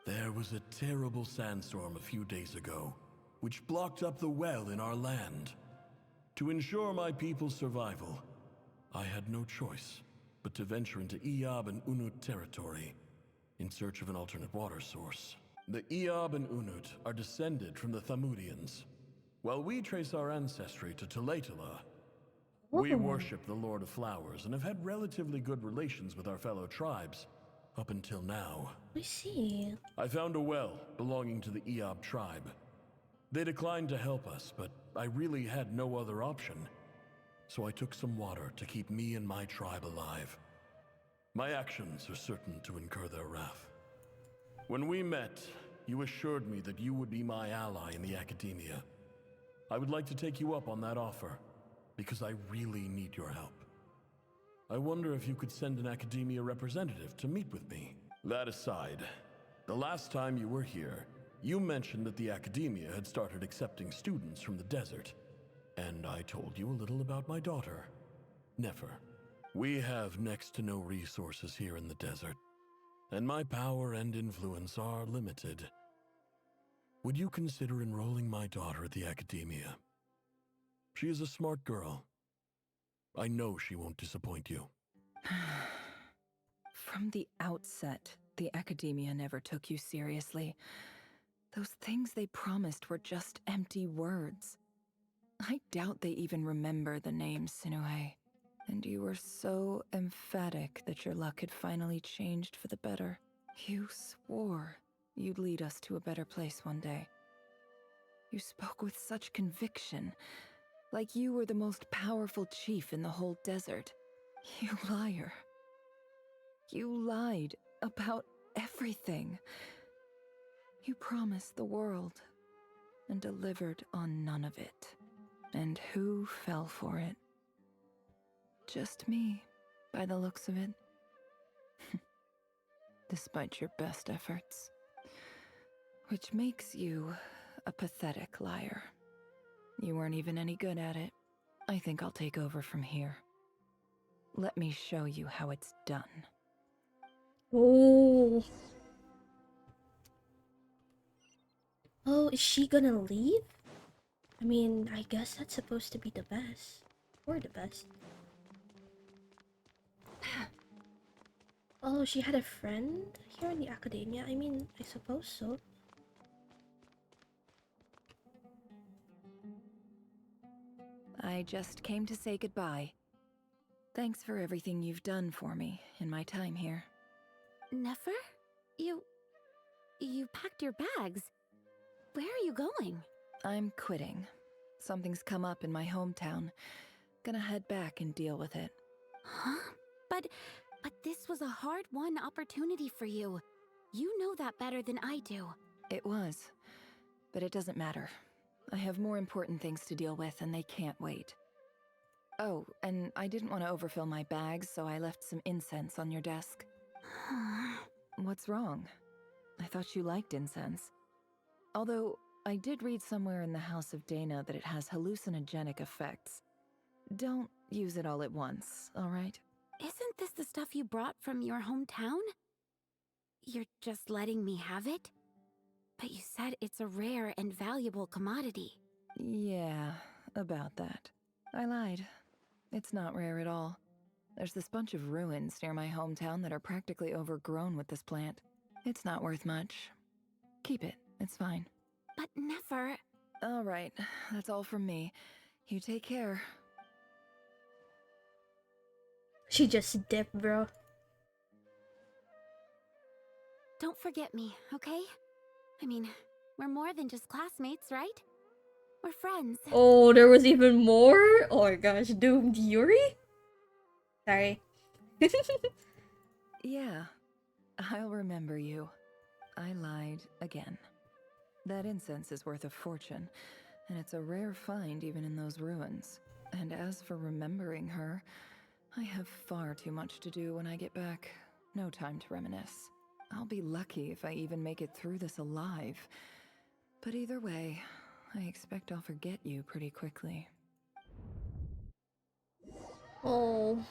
There was a terrible sandstorm a few days ago, which blocked up the well in our land. To ensure my people's survival, I had no choice but to venture into Eob and Unut territory in search of an alternate water source. The Eob and Unut are descended from the Thamudians, while we trace our ancestry to Tulatala. We worship the Lord of Flowers and have had relatively good relations with our fellow tribes up until now. I see. I found a well belonging to the Eob tribe. They declined to help us, but I really had no other option. So I took some water to keep me and my tribe alive. My actions are certain to incur their wrath. When we met, you assured me that you would be my ally in the academia. I would like to take you up on that offer, because I really need your help. I wonder if you could send an academia representative to meet with me. That aside, the last time you were here, you mentioned that the academia had started accepting students from the desert, and I told you a little about my daughter, Nefer. We have next to no resources here in the desert, and my power and influence are limited. Would you consider enrolling my daughter at the academia? She is a smart girl. I know she won't disappoint you. From the outset, the academia never took you seriously. Those things they promised were just empty words. I doubt they even remember the name Sinue. And you were so emphatic that your luck had finally changed for the better. You swore you'd lead us to a better place one day. You spoke with such conviction, like you were the most powerful chief in the whole desert. You liar. You lied about everything. You promised the world and delivered on none of it. And who fell for it? Just me, by the looks of it. Despite your best efforts. Which makes you a pathetic liar. You weren't even any good at it. I think I'll take over from here. Let me show you how it's done. Oh. Oh, is she gonna leave? I mean, I guess that's supposed to be the best. Or the best. Oh, she had a friend here in the academia? I mean, I suppose so. I just came to say goodbye. Thanks for everything you've done for me in my time here. Nefer? You packed your bags. Where are you going? I'm quitting. Something's come up in my hometown. Gonna head back and deal with it. Huh? But this was a hard-won opportunity for you. You know that better than I do. It was. But it doesn't matter. I have more important things to deal with and they can't wait. Oh, and I didn't want to overfill my bags, so I left some incense on your desk. What's wrong? I thought you liked incense. Although, I did read somewhere in the House of Dana that it has hallucinogenic effects. Don't use it all at once, alright? Isn't this the stuff you brought from your hometown? You're just letting me have it? But you said it's a rare and valuable commodity. Yeah, about that. I lied. It's not rare at all. There's this bunch of ruins near my hometown that are practically overgrown with this plant. It's not worth much. Keep it, it's fine. But never. Alright, that's all from me. You take care. She just dipped, bro. Don't forget me, okay? I mean, we're more than just classmates, right? We're friends. Oh, there was even more? Oh my gosh, doomed Yuri? Sorry. Yeah, I'll remember you. I lied again. That incense is worth a fortune, and it's a rare find even in those ruins. And as for remembering her, I have far too much to do when I get back. No time to reminisce. I'll be lucky if I even make it through this alive. But either way, I expect I'll forget you pretty quickly. Oh.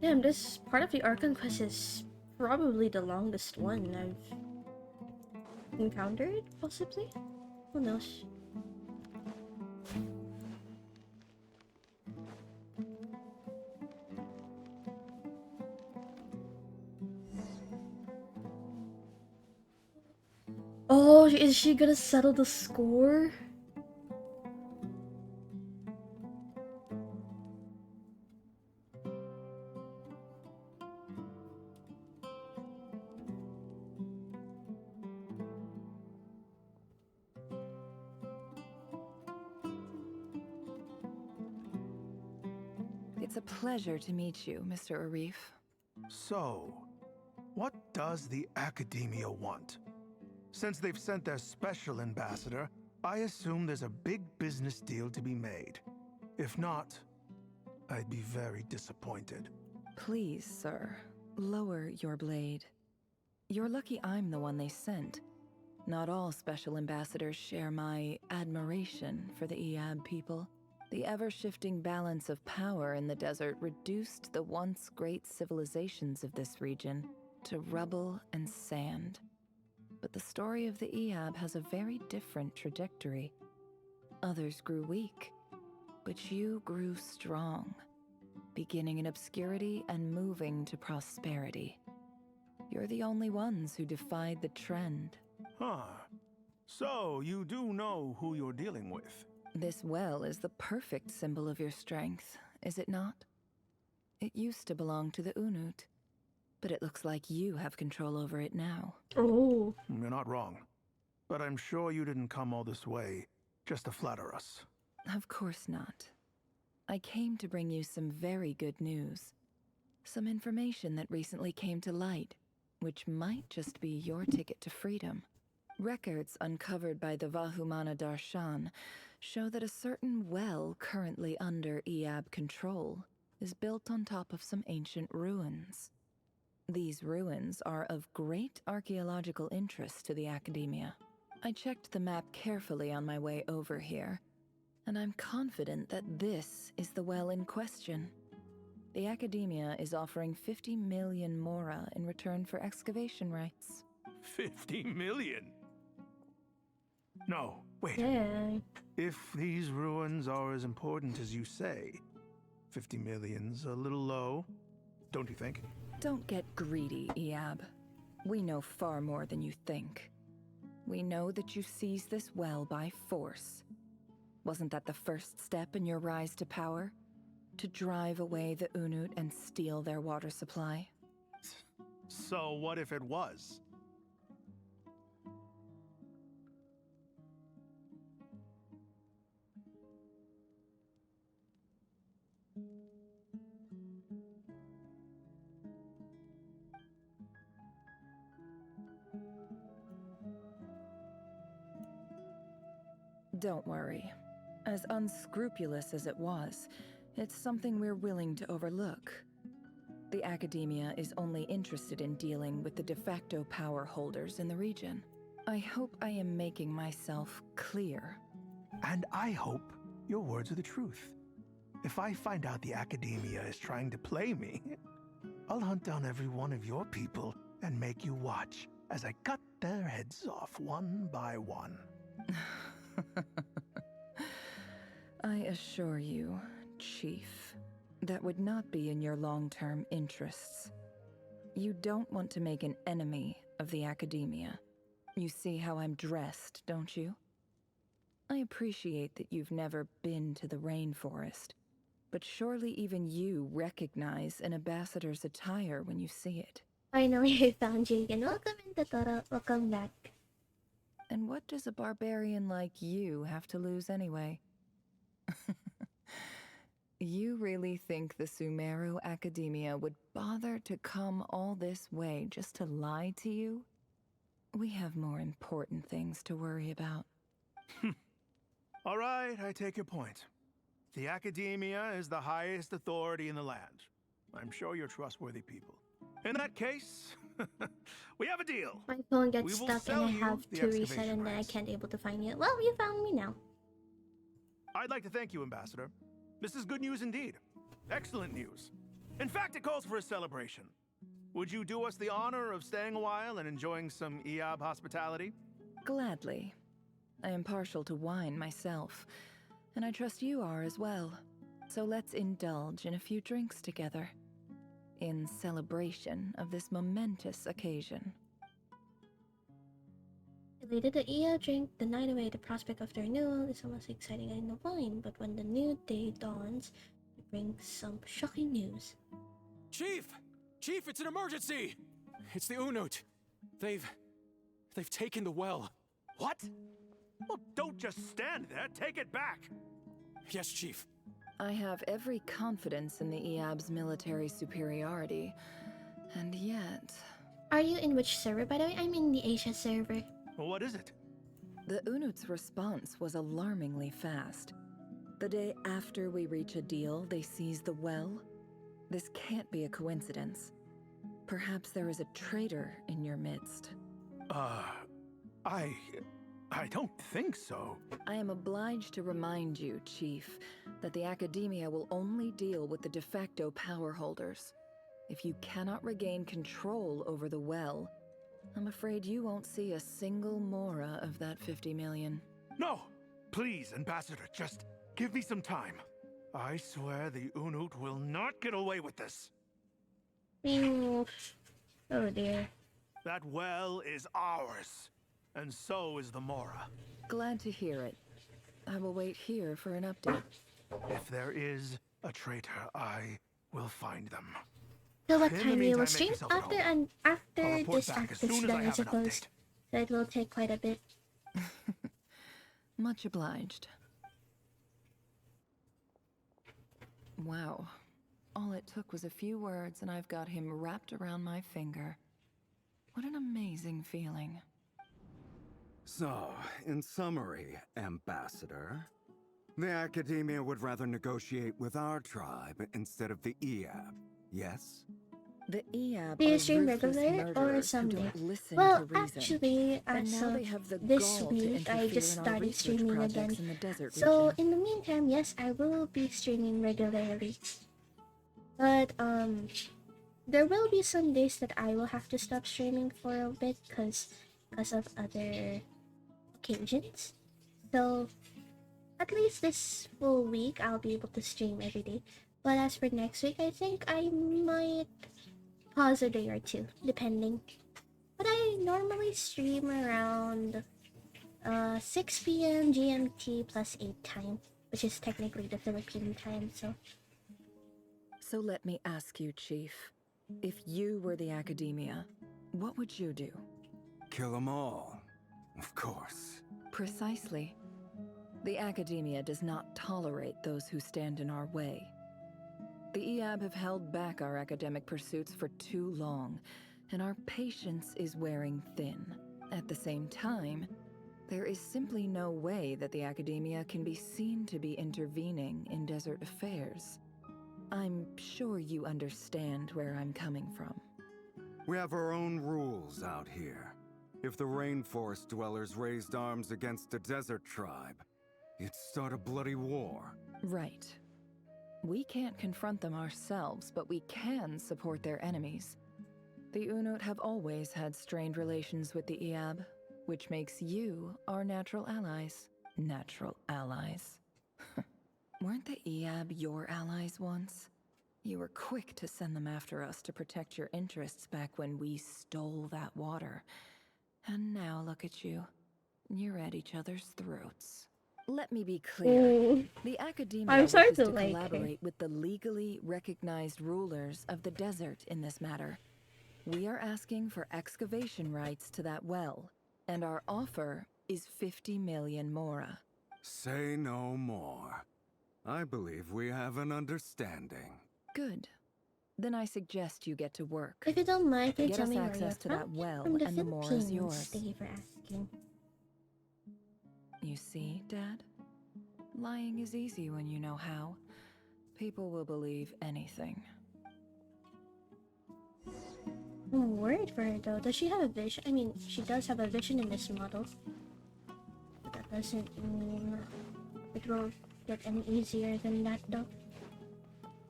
Damn, this part of the Archon quest is probably the longest one I've encountered, possibly? Who knows? Oh, is she gonna settle the score? It's a pleasure to meet you, Mr. Arif. So, what does the Academia want? Since they've sent their special ambassador, I assume there's a big business deal to be made. If not, I'd be very disappointed. Please, sir, lower your blade. You're lucky I'm the one they sent. Not all special ambassadors share my admiration for the EAB people. The ever-shifting balance of power in the desert reduced the once great civilizations of this region to rubble and sand. But the story of the EAB has a very different trajectory. Others grew weak, but you grew strong, beginning in obscurity and moving to prosperity. You're the only ones who defied the trend. Huh. So, you do know who you're dealing with? This well is the perfect symbol of your strength, is it not? It used to belong to the Unut, but it looks like you have control over it now. Oh. You're not wrong. But I'm sure you didn't come all this way just to flatter us. Of course not. I came to bring you some very good news. Some information that recently came to light, which might just be your ticket to freedom. Records uncovered by the Vahumana Darshan show that a certain well currently under EAB control is built on top of some ancient ruins. These ruins are of great archaeological interest to the Academia. I checked the map carefully on my way over here, and I'm confident that this is the well in question. The Academia is offering 50 million mora in return for excavation rights. 50 million? No, wait. Yeah. If these ruins are as important as you say, 50 million's a little low, don't you think? Don't get greedy, Eab. We know far more than you think. We know that you seized this well by force. Wasn't that the first step in your rise to power? To drive away the Unut and steal their water supply? So what if it was? Don't worry. As unscrupulous as it was, it's something we're willing to overlook. The Academia is only interested in dealing with the de facto power holders in the region. I hope I am making myself clear. And I hope your words are the truth. If I find out the Academia is trying to play me, I'll hunt down every one of your people and make you watch as I cut their heads off one by one. I assure you, Chief, that would not be in your long-term interests. You don't want to make an enemy of the Academia. You see how I'm dressed, don't you? I appreciate that you've never been to the rainforest, but surely even you recognize an ambassador's attire when you see it. Finally, I found you again. Welcome in, Totoro. Welcome back. And what does a barbarian like you have to lose anyway? You really think the Sumeru Academia would bother to come all this way just to lie to you? We have more important things to worry about. All right, I take your point. The Academia is the highest authority in the land. I'm sure you're trustworthy people. In that case, we have a deal. My phone gets We will stuck sell and I you have the to reset excavation and then I rights. can't able to find it. Well, you found me now. I'd like to thank you, Ambassador. This is good news indeed. Excellent news. In fact, it calls for a celebration. Would you do us the honor of staying a while and enjoying some Eab hospitality? Gladly. I am partial to wine myself, and I trust you are as well. So let's indulge in a few drinks together, in celebration of this momentous occasion. Later the EO drink the night away. The prospect of the renewal is almost exciting in the wine, but when the new day dawns, it brings some shocking news. Chief! Chief, it's an emergency! It's the Unut. They've taken the well. What? Well, don't just stand there. Take it back. Yes, Chief. I have every confidence in the Eab's military superiority, and yet... Are you in which server, by the way? I'm in the Asia server. Well, what is it? The Unut's response was alarmingly fast. The day after we reach a deal, they seize the well. This can't be a coincidence. Perhaps there is a traitor in your midst. I don't think so. I am obliged to remind you, Chief, that the Academia will only deal with the de facto power holders. If you cannot regain control over the well, I'm afraid you won't see a single mora of that 50 million. No! Please, Ambassador, just give me some time. I swear the Unut will not get away with this. Oh dear. That well is ours, and so is the mora. Glad to hear it. I will wait here for an update. If there is a traitor, I will find them. So what In the time we meantime, will make stream? yourself at After home. I'll after report this back act as is soon as I done, I have an suppose. update. So it will take quite a bit. Much obliged. Wow. All it took was a few words and I've got him wrapped around my finger. What an amazing feeling. So, in summary, Ambassador, the Academia would rather negotiate with our tribe instead of the Eab, yes? The EAB Do you are stream ruthless regular or murderers who Sunday? don't listen Well, to reason. actually, And as now of they have the this gall to week, I interfere just in our started research streaming again. projects in the desert So, region. in the meantime, yes, I will be streaming regularly. But, there will be some days that I will have to stop streaming for a bit because of other occasions. So, at least this full week, I'll be able to stream every day. But as for next week, I think I might pause a day or two, depending. But I normally stream around 6 p.m. GMT plus 8 time, which is technically the Philippine time, so... So let me ask you, Chief. If you were the academia, what would you do? Kill them all. Of course. Precisely. The academia does not tolerate those who stand in our way. The EAB have held back our academic pursuits for too long, and our patience is wearing thin. At the same time, there is simply no way that the academia can be seen to be intervening in desert affairs. I'm sure you understand where I'm coming from. We have our own rules out here. If the rainforest dwellers raised arms against a desert tribe, it'd start a bloody war. Right. We can't confront them ourselves, but we can support their enemies. The Unut have always had strained relations with the EAB, which makes you our natural allies. Natural allies. Weren't the EAB your allies once? You were quick to send them after us to protect your interests back when we stole that water. And now look at you. You're at each other's throats. Let me be clear. The academia wishes to collaborate with the legally recognized rulers of the desert in this matter. We are asking for excavation rights to that well, and our offer is 50 million mora. Say no more. I believe we have an understanding. Good. Then I suggest you get to work. If you don't mind, can you Get tell us me where access you're to from? that well, From the and the more is yours. Thank you for asking. You see, Dad? Lying is easy when you know how. People will believe anything. I'm worried for her though. Does she have a vision? I mean, she does have a vision in this model. But that doesn't mean it will get any easier than that though.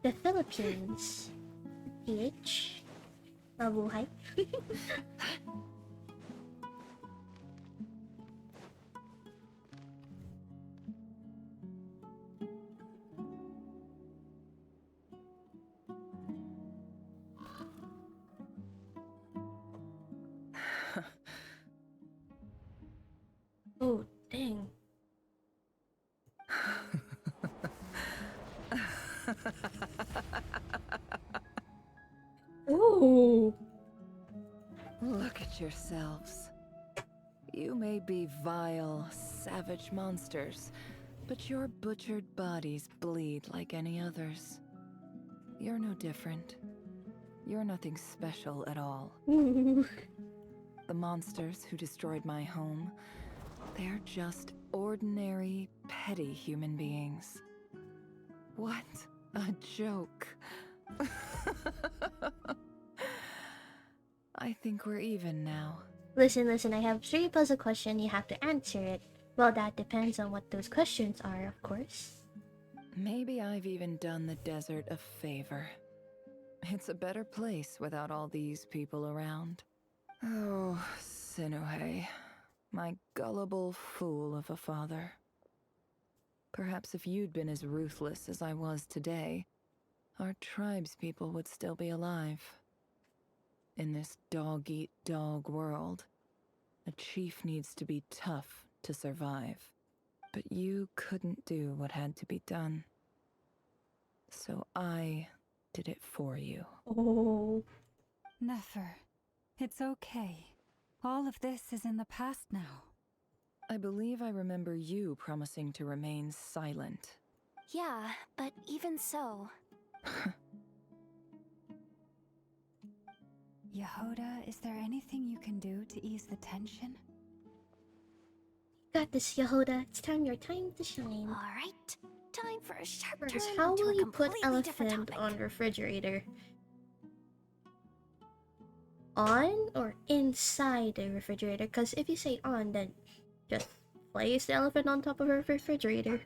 The Philippines. PH. Mabuhay. Oh, dang. Ooh. Look at yourselves. You may be vile, savage monsters, but your butchered bodies bleed like any others. You're no different. You're nothing special at all. The monsters who destroyed my home, they're just ordinary, petty human beings. What a joke. I think we're even now. Listen, I have 3 puzzle questions. You have to answer it. Well, that depends on what those questions are, of course. Maybe I've even done the desert a favor. It's a better place without all these people around. Oh, Sinuhe, my gullible fool of a father. Perhaps if you'd been as ruthless as I was today, our tribespeople would still be alive. In this dog-eat-dog world, a chief needs to be tough to survive. But you couldn't do what had to be done. So I did it for you. Oh. Nefer, it's okay. All of this is in the past now. I believe I remember you promising to remain silent. Yeah, but even so... Yehoda, is there anything you can do to ease the tension? Got this, Yehoda. It's your time to shine. Alright, time for a sharp First, turn how to will a you put completely different elephant topic. on refrigerator? on or inside the refrigerator? Because if you say on, then just place the elephant on top of a refrigerator.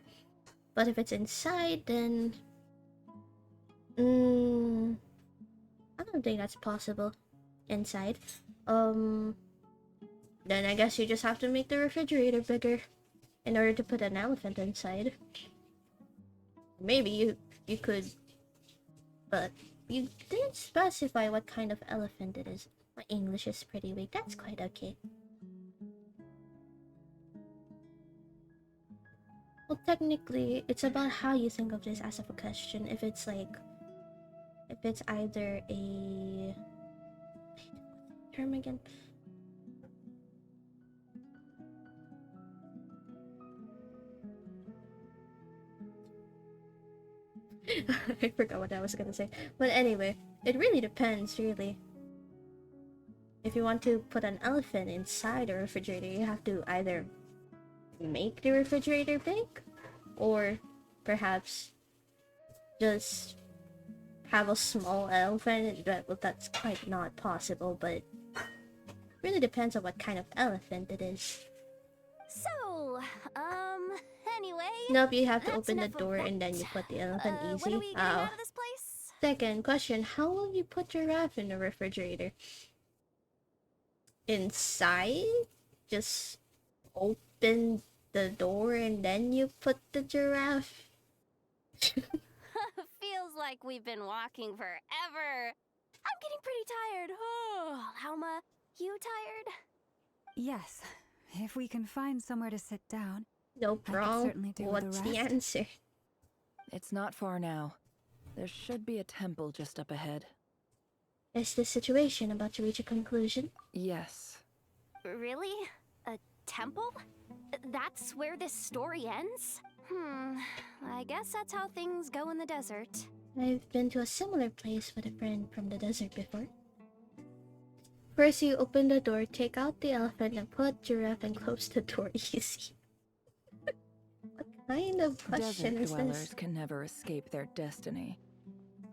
But if it's inside, then I don't think that's possible. Inside, then I guess you just have to make the refrigerator bigger in order to put an elephant inside. Maybe you could, but you didn't specify what kind of elephant it is. My English is pretty weak. That's quite okay. Well, technically, it's about how you think of this as of a question. If it's either a term again. I forgot what I was gonna say. But anyway, it really depends, really. If you want to put an elephant inside a refrigerator, you have to either make the refrigerator big, or perhaps just have a small elephant. Well, that's quite not possible, but really depends on what kind of elephant it is. So, anyway. Nope, you have to that's open the enough of door that. and then you put the elephant When easy. are we getting out of this place? Second question, how will you put giraffe in the refrigerator? Inside? Just open the door and then you put the giraffe? Feels like we've been walking forever. I'm getting pretty tired. Oh, Lauma, you tired? Yes, if we can find somewhere to sit down. No I could problem. certainly do with What's the the rest. answer? It's not far now. There should be a temple just up ahead. Is this situation about to reach a conclusion? Yes. Really? A temple? That's where this story ends? I guess that's how things go in the desert. I've been to a similar place with a friend from the desert before. First, you open the door, take out the elephant, and put giraffe and close the door easy. What kind of question Desert is dwellers this? can never escape their destiny.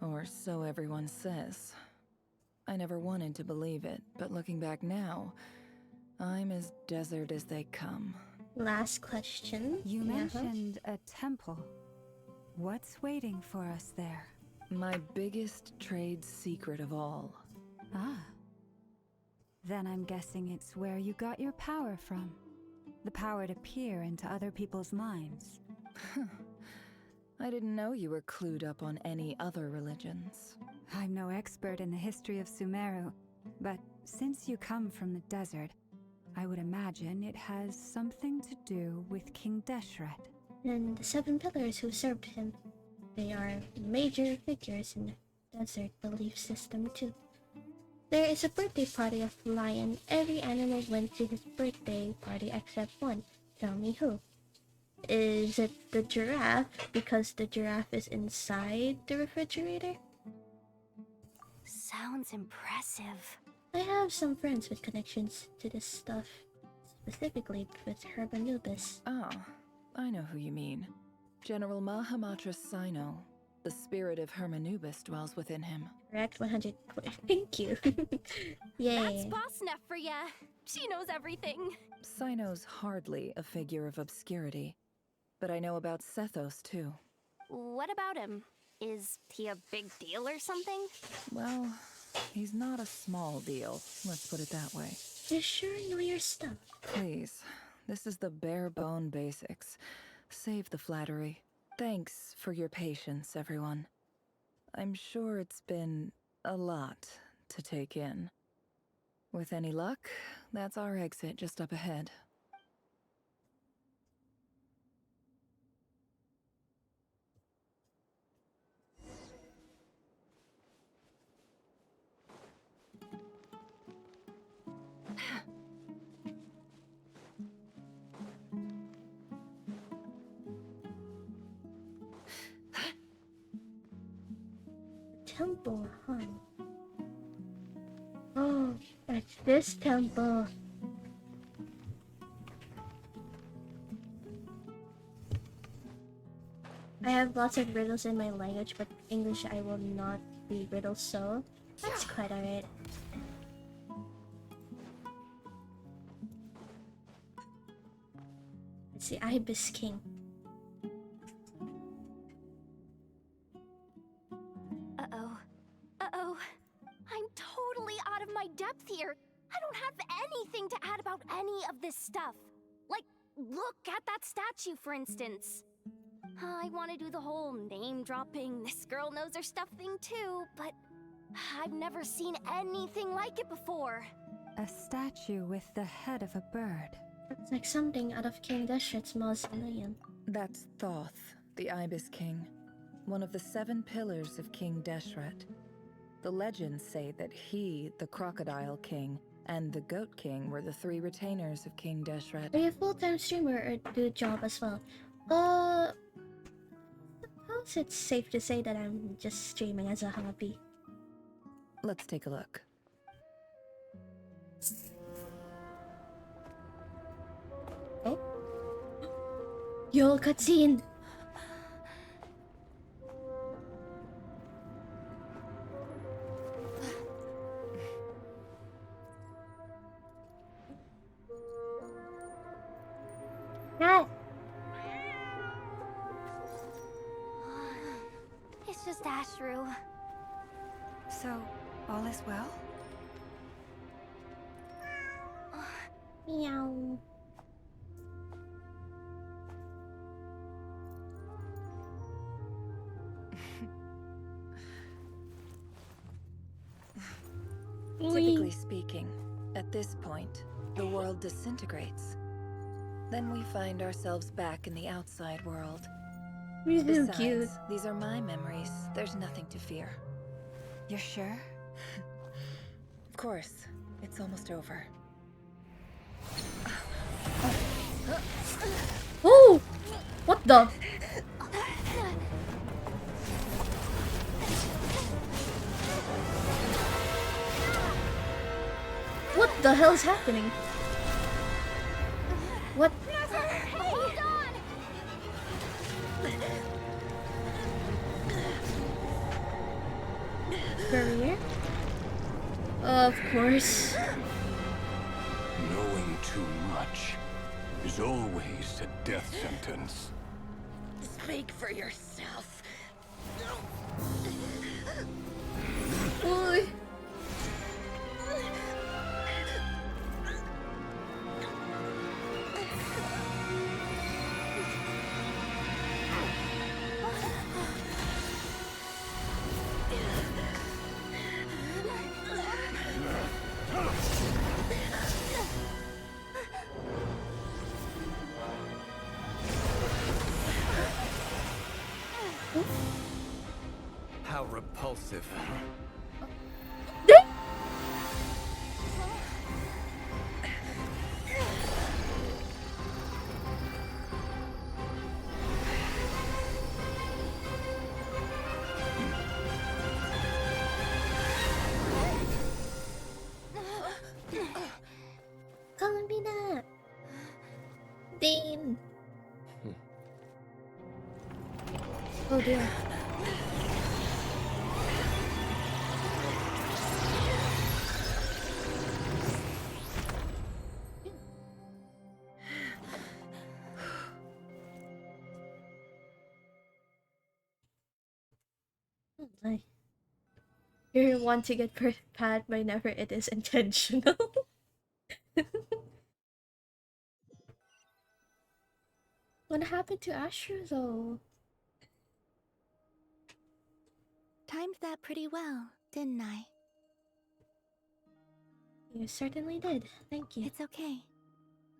Or so everyone says. I never wanted to believe it, but looking back now, I'm as desert as they come. Last question. You mentioned a temple. What's waiting for us there? My biggest trade secret of all. Ah. Then I'm guessing it's where you got your power from. The power to peer into other people's minds. I didn't know you were clued up on any other religions. I'm no expert in the history of Sumeru, but since you come from the desert, I would imagine it has something to do with King Deshret. And the 7 pillars who served him. They are major figures in the desert belief system too. There is a birthday party of Lion. Every animal went to his birthday party except one. Tell me who. Is it the giraffe because the giraffe is inside the refrigerator? Sounds impressive. I have some friends with connections to this stuff, specifically with Hermanubis. Oh, I know who you mean. General Mahamatra Sino. The spirit of Hermanubis dwells within him. Correct, 100. Thank you. Yay. That's boss enough for ya. She knows everything. Sino's hardly a figure of obscurity, but I know about Sethos too. What about him? Is he a big deal or something? Well, he's not a small deal, let's put it that way. You sure know your stuff. Please, this is the bare bone basics. Save the flattery. Thanks for your patience, everyone. I'm sure it's been a lot to take in. With any luck, that's our exit just up ahead. Temple, huh? Oh, it's this temple. I have lots of riddles in my language, but English I will not be riddles, so that's quite alright. It's the Ibis King. Uh-oh. Uh-oh. I'm totally out of my depth here. I don't have anything to add about any of this stuff. Like, look at that statue, for instance. I want to do the whole name-dropping, this girl knows her stuff thing too, but I've never seen anything like it before. A statue with the head of a bird. It's like something out of King Deshret's mausoleum. That's Thoth, the Ibis King, one of the 7 pillars of King Deshret. The legends say that he, the Crocodile King, and the Goat King were the 3 retainers of King Deshret. Are you a full-time streamer or do a job as well? How's it safe to say that I'm just streaming as a hobby? Let's take a look. Oh? Yo, cutscene! No! It's just Ashru. So, all is well? Meow. Typically speaking, at this point, the world disintegrates. Then we find ourselves back in the outside world. He's so cute. These are my memories. There's nothing to fear. You're sure? Of course. It's almost over. Oh! What the? What the hell is happening? What? Hold on! Career? Of course. Knowing too much is always a death sentence. Speak for yourself. Boy. How repulsive. Kalambina! Dean! Oh dear. You want to get pat by never it is intentional. What happened to Asher though? Timed that pretty well, didn't I? You certainly did. Thank you. It's okay.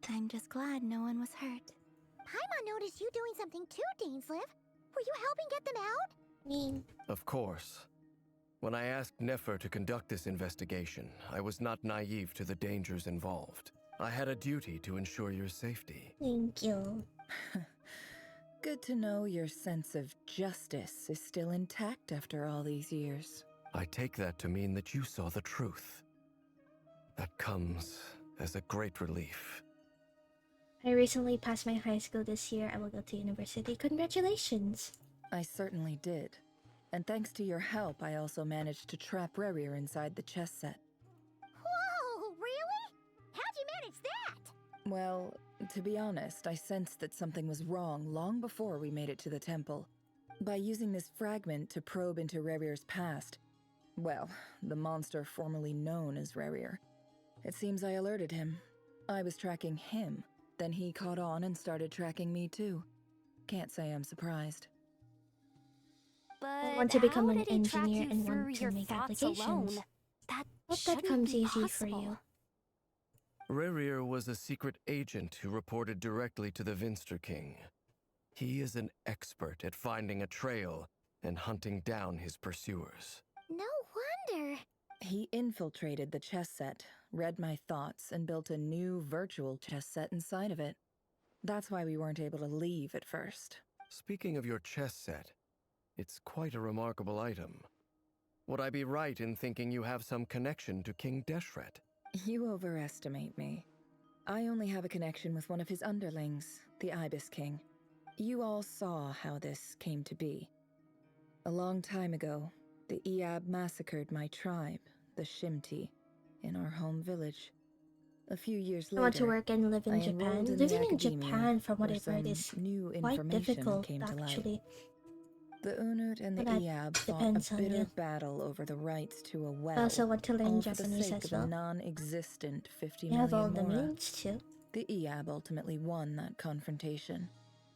I'm just glad no one was hurt. Paimon noticed you doing something too, Dainsleif. Were you helping get them out? Me. Of course. When I asked Nefer to conduct this investigation, I was not naive to the dangers involved. I had a duty to ensure your safety. Thank you. Good to know your sense of justice is still intact after all these years. I take that to mean that you saw the truth. That comes as a great relief. I recently passed my high school this year. I will go to university. Congratulations! I certainly did. And thanks to your help, I also managed to trap Rerir inside the chess set. Whoa, really? How'd you manage that? Well, to be honest, I sensed that something was wrong long before we made it to the temple. By using this fragment to probe into Rerir's past, well, the monster formerly known as Rerir, it seems I alerted him. I was tracking him, then he caught on and started tracking me too. Can't say I'm surprised. But I want to become how an did he track engineer you and through want to your make thoughts applications. alone? That Hope that shouldn't comes be easy possible. for you. Rerir was a secret agent who reported directly to the Vinster King. He is an expert at finding a trail and hunting down his pursuers. No wonder. He infiltrated the chess set, read my thoughts, and built a new virtual chess set inside of it. That's why we weren't able to leave at first. Speaking of your chess set, it's quite a remarkable item. Would I be right in thinking you have some connection to King Deshret? You overestimate me. I only have a connection with one of his underlings, the Ibis King. You all saw how this came to be. A long time ago, the Eab massacred my tribe, the Shimti, in our home village. A few years later, I want to work and live in I Japan. enrolled in Living the in academia, Japan, from what where I've heard, some is new quite information difficult, came to light. actually. The Unut and the But that Eab fought depends a on bitter you. battle over the rights to a well, I also want to learn all for the Japanese sake as of a well. non-existent 50 You have all million the mora. means to. The Eab ultimately won that confrontation,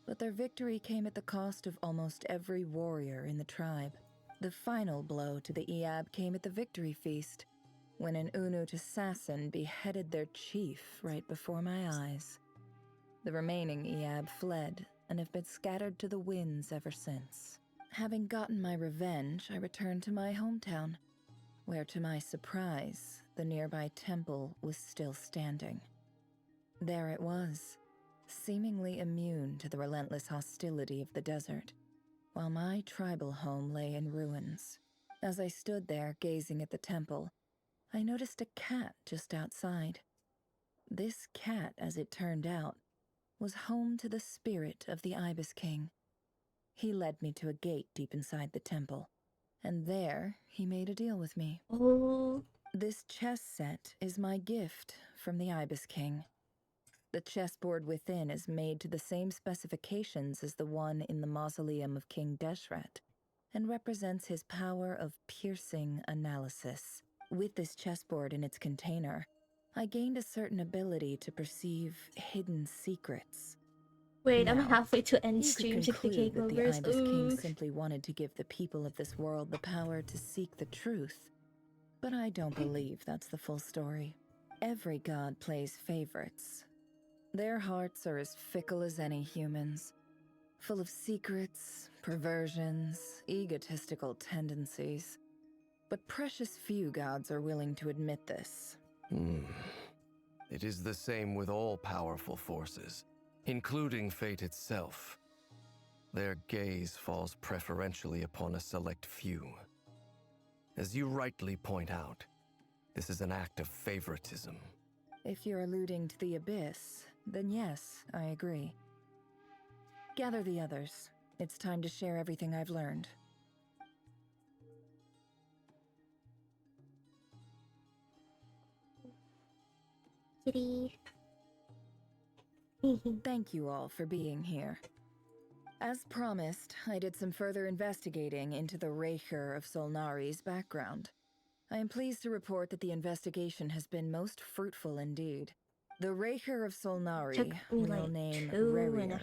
but their victory came at the cost of almost every warrior in the tribe. The final blow to the Eab came at the victory feast, when an Unut assassin beheaded their chief right before my eyes. The remaining Eab fled and have been scattered to the winds ever since. Having gotten my revenge, I returned to my hometown, where to my surprise, the nearby temple was still standing. There it was, seemingly immune to the relentless hostility of the desert, while my tribal home lay in ruins. As I stood there gazing at the temple, I noticed a cat just outside. This cat, as it turned out, was home to the spirit of the Ibis King. He led me to a gate deep inside the temple, and there he made a deal with me. Oh. This chess set is my gift from the Ibis King. The chessboard within is made to the same specifications as the one in the mausoleum of King Deshret, and represents his power of piercing analysis. With this chessboard in its container, I gained a certain ability to perceive hidden secrets. Wait, Now, I'm halfway to end you could stream to the conclude that the K-Clovers. Ibis King Ooh. simply wanted to give the people of this world the power to seek the truth. But I don't believe that's the full story. Every god plays favorites. Their hearts are as fickle as any humans, full of secrets, perversions, egotistical tendencies. But precious few gods are willing to admit this. It is the same with all powerful forces, including fate itself. Their gaze falls preferentially upon a select few. As you rightly point out, this is an act of favoritism. If you're alluding to the Abyss, then yes, I agree. Gather the others. It's time to share everything I've learned. Kitty. Thank you all for being here. As promised, I did some further investigating into the Raker of Solnari's background. I am pleased to report that the investigation has been most fruitful indeed. The Raker of Solnari, Took me real like name 2.5 Rerir,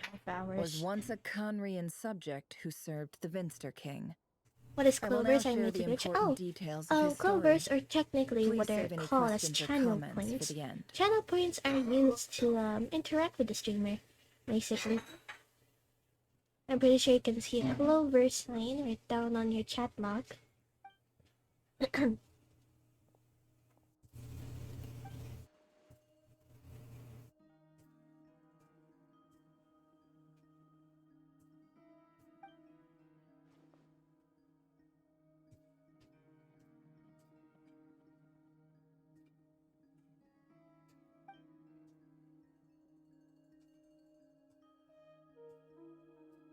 was hours. once a Conrian subject who served the Vinster King. What is I will now Clovers? I share need the to go important details of his Clovers story. are technically Please what are save any called as questions or channel comments points. for the end. Channel points are used to interact with the streamer, basically. I'm pretty sure you can see a Clover sign right down on your chat log.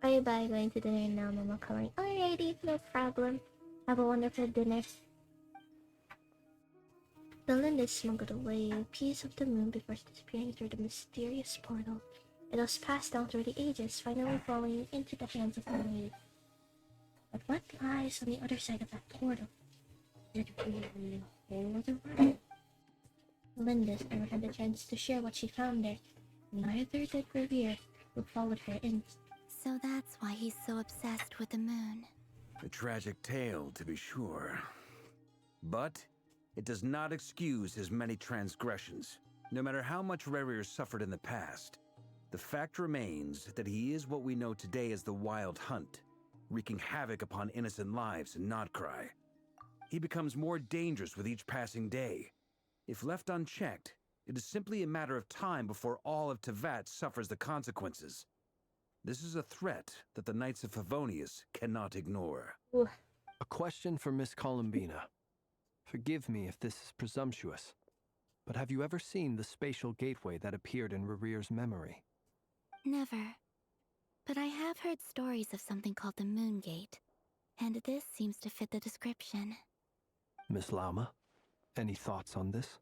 Bye-bye, going to dinner now, Mama Coloring. Alrighty, no problem. Have a wonderful dinner. Belinda smuggled away a piece of the moon before disappearing through the mysterious portal. It was passed down through the ages, finally falling into the hands of the maid. But what lies on the other side of that portal? Is it really a whole other world? Belinda never had the chance to share what she found there. Neither did Revere, who followed her in. So that's why he's so obsessed with the moon. A tragic tale, to be sure. But it does not excuse his many transgressions. No matter how much Revere suffered in the past, the fact remains that he is what we know today as the Wild Hunt, wreaking havoc upon innocent lives in Nod-krai. He becomes more dangerous with each passing day. If left unchecked, it is simply a matter of time before all of Tevat suffers the consequences. This is a threat that the Knights of Favonius cannot ignore. A question for Miss Columbina. Forgive me if this is presumptuous, but have you ever seen the spatial gateway that appeared in Rerere's memory? Never. But I have heard stories of something called the Moon Gate, and this seems to fit the description. Miss Lauma, any thoughts on this?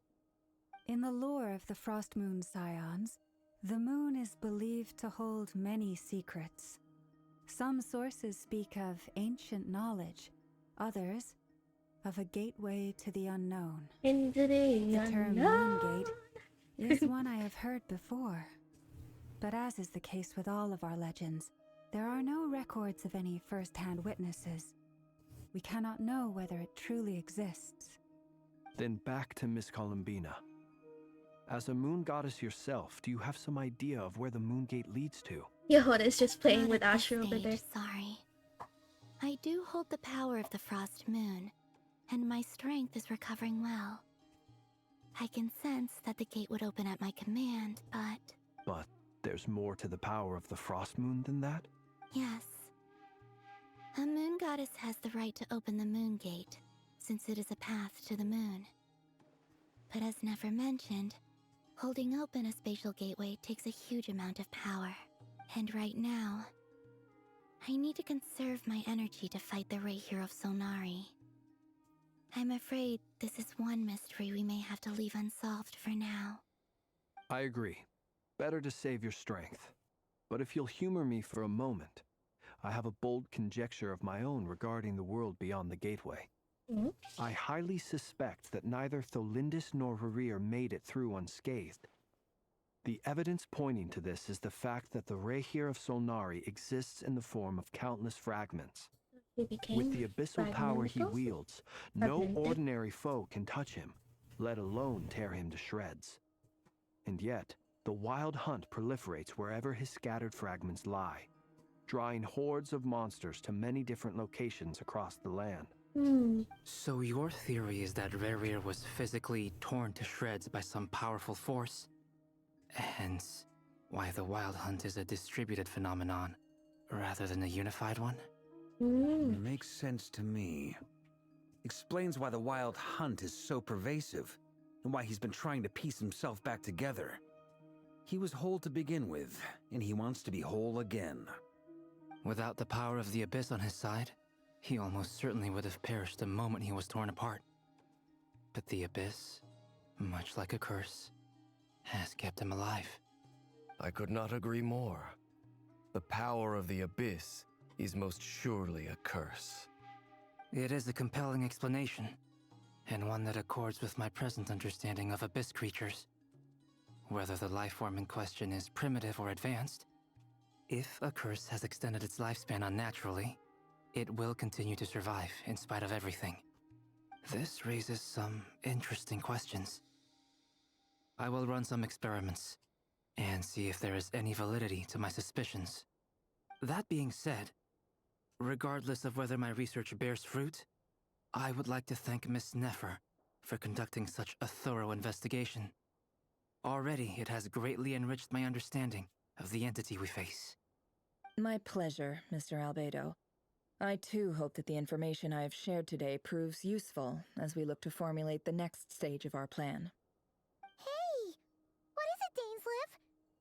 In the lore of the Frost Moon Scions, the moon is believed to hold many secrets. Some sources speak of ancient knowledge, others of a gateway to the unknown. Into the term unknown. Moon Gate is one I have heard before. But as is the case with all of our legends, there are no records of any first-hand witnesses. We cannot know whether it truly exists. Then back to Miss Columbina. As a moon goddess yourself, do you have some idea of where the moon gate leads to? Yoda is just playing Not with at this Asher over there. stage, sorry. I do hold the power of the Frost Moon, and my strength is recovering well. I can sense that the gate would open at my command, but... But there's more to the power of the Frost Moon than that? Yes. A moon goddess has the right to open the moon gate, since it is a path to the moon. But as never mentioned, holding open a spatial gateway takes a huge amount of power. And right now, I need to conserve my energy to fight the Rahier of Solnari. I'm afraid this is one mystery we may have to leave unsolved for now. I agree. Better to save your strength. But if you'll humor me for a moment, I have a bold conjecture of my own regarding the world beyond the gateway. I highly suspect that neither Tholindis nor Revere made it through unscathed. The evidence pointing to this is the fact that the Rahier of Solnari exists in the form of countless fragments. With the abyssal power he wields, no ordinary foe can touch him, let alone tear him to shreds. And yet, the Wild Hunt proliferates wherever his scattered fragments lie, drawing hordes of monsters to many different locations across the land. So your theory is that Revere was physically torn to shreds by some powerful force? Hence, why the Wild Hunt is a distributed phenomenon, rather than a unified one? Makes sense to me. Explains why the Wild Hunt is so pervasive, and why he's been trying to piece himself back together. He was whole to begin with, and he wants to be whole again. Without the power of the Abyss on his side, he almost certainly would have perished the moment he was torn apart. But the Abyss, much like a curse, has kept him alive. I could not agree more. The power of the Abyss is most surely a curse. It is a compelling explanation, and one that accords with my present understanding of Abyss creatures. Whether the life form in question is primitive or advanced, if a curse has extended its lifespan unnaturally, it will continue to survive in spite of everything. This raises some interesting questions. I will run some experiments and see if there is any validity to my suspicions. That being said, regardless of whether my research bears fruit, I would like to thank Miss Nefer for conducting such a thorough investigation. Already, it has greatly enriched my understanding of the entity we face. My pleasure, Mr. Albedo. I too hope that the information I have shared today proves useful as we look to formulate the next stage of our plan. Hey! What is it, Dainsleif?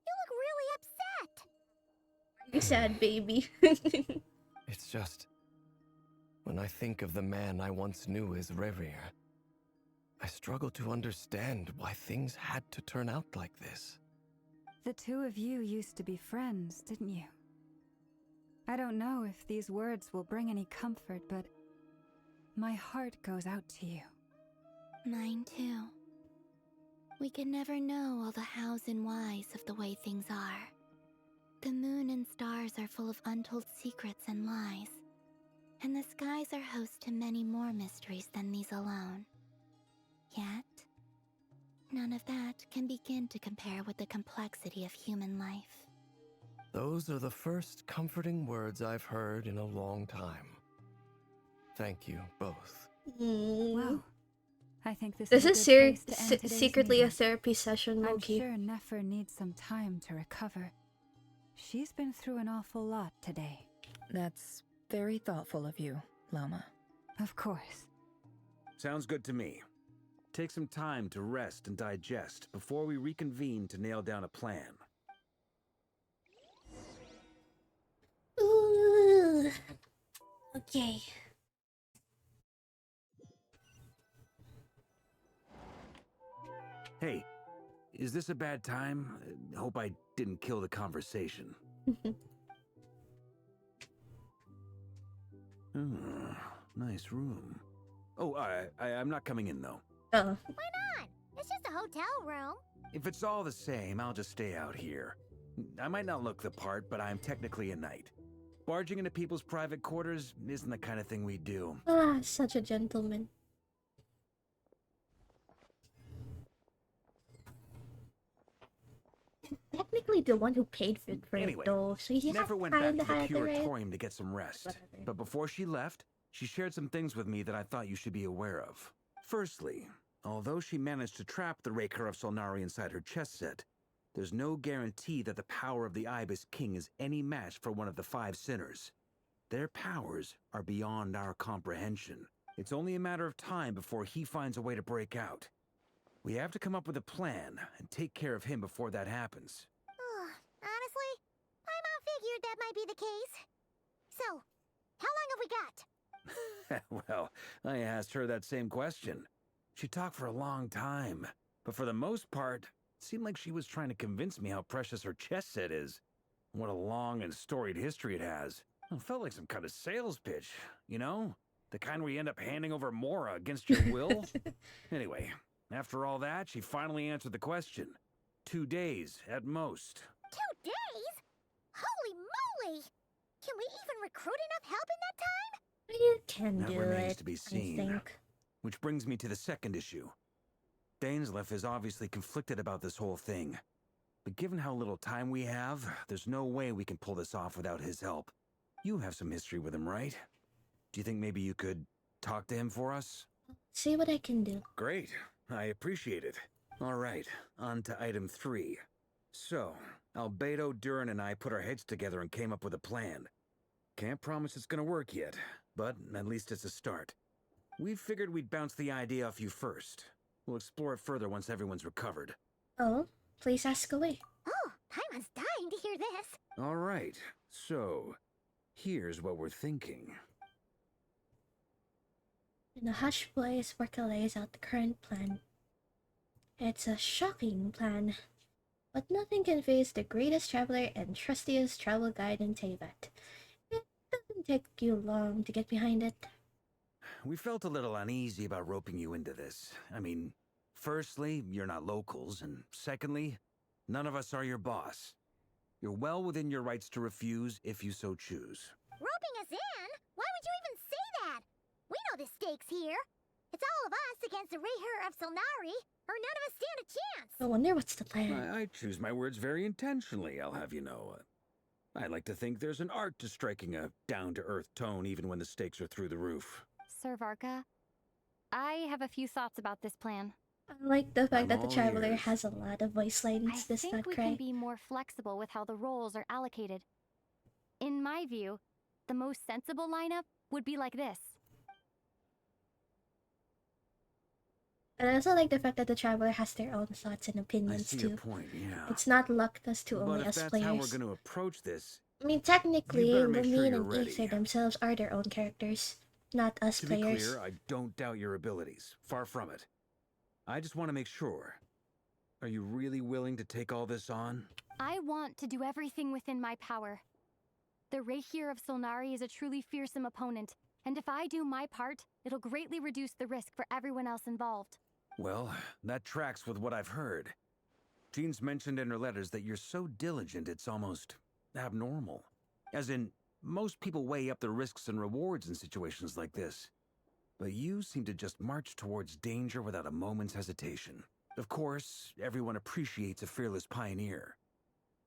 You look really upset! You sad baby. It's just... when I think of the man I once knew as Revere, I struggle to understand why things had to turn out like this. The two of you used to be friends, didn't you? I don't know if these words will bring any comfort, but my heart goes out to you. Mine too. We can never know all the hows and whys of the way things are. The moon and stars are full of untold secrets and lies, and the skies are host to many more mysteries than these alone. Yet, none of that can begin to compare with the complexity of human life. Those are the first comforting words I've heard in a long time. Thank you both. Wow. I think this This is a is good place to end today's secretly a meeting. therapy session, I'm low-key. sure Nefer needs some time to recover. She's been through an awful lot today. That's very thoughtful of you, Loma. Of course. Sounds good to me. Take some time to rest and digest before we reconvene to nail down a plan. Ooh. Okay. Hey, is this a bad time? Hope I didn't kill the conversation. Nice room. Oh, I'm not coming in, though. Oh. Why not? It's just a hotel room. If it's all the same, I'll just stay out here. I might not look the part, but I'm technically a knight. Barging into people's private quarters isn't the kind of thing we do. Ah, such a gentleman. Technically the one who paid for it, Anyway, though, so he Never went kind back of to the had the right. curatorium to get some rest. Whatever. But before she left, she shared some things with me that I thought you should be aware of. Firstly, although she managed to trap the Raker of Solnari inside her chess set, there's no guarantee that the power of the Ibis King is any match for one of the 5 sinners. Their powers are beyond our comprehension. It's only a matter of time before he finds a way to break out. We have to come up with a plan and take care of him before that happens. Honestly, my mom figured that might be the case. So, how long have we got? Well, I asked her that same question. She talked for a long time, but for the most part, it seemed like she was trying to convince me how precious her chess set is. What a long and storied history it has. It felt like some kind of sales pitch, you know? The kind where you end up handing over Mora against your will. Anyway, after all that, she finally answered the question. 2 days, at most. 2 days? Holy moly! Can we even recruit enough help in that time? You can That do remains it, to be I seen. think. Which brings me to the second issue. Dainsleif is obviously conflicted about this whole thing. But given how little time we have, there's no way we can pull this off without his help. You have some history with him, right? Do you think maybe you could talk to him for us? See what I can do. Great. I appreciate it. All right, on to item 3. So, Albedo, Durin, and I put our heads together and came up with a plan. Can't promise it's gonna work yet, but at least it's a start. We figured we'd bounce the idea off you first. We'll explore it further once everyone's recovered. Oh, please ask away. Oh, Paimon's dying to hear this. All right, so here's what we're thinking. In a hushed voice, Worka lays out the current plan. It's a shocking plan, but nothing can face the greatest traveler and trustiest travel guide in Teyvat. It doesn't take you long to get behind it. We felt a little uneasy about roping you into this. I mean, firstly, you're not locals, and secondly, none of us are your boss. You're well within your rights to refuse if you so choose. Roping us in? Why would you even say that? We know the stakes here. It's all of us against the Rayher of Solnari, or none of us stand a chance. I wonder what's the plan. I choose my words very intentionally, I'll have you know. I like to think there's an art to striking a down-to-earth tone even when the stakes are through the roof. Sir Varka, I have a few thoughts about this plan. I like the fact I'm that the all traveler ears. has a lot of voice lines. I This think we Nod-krai. can be more flexible with how the roles are allocated. In my view, the most sensible lineup would be like this. And I also like the fact that the traveler has their own thoughts and I opinions see too. your point, yeah. It's not locked us to But only if us that's players. how we're going to approach this, I mean, technically, You better make sure Lumine you're and ready. Aether themselves are their own characters, not us to be players. clear, I don't doubt your abilities. Far from it. I just want to make sure. Are you really willing to take all this on? I want to do everything within my power. The Reikir of Solnari is a truly fearsome opponent, and if I do my part, it'll greatly reduce the risk for everyone else involved. Well, that tracks with what I've heard. Jean's mentioned in her letters that you're so diligent it's almost abnormal. As in, most people weigh up the risks and rewards in situations like this. But you seem to just march towards danger without a moment's hesitation. Of course, everyone appreciates a fearless pioneer.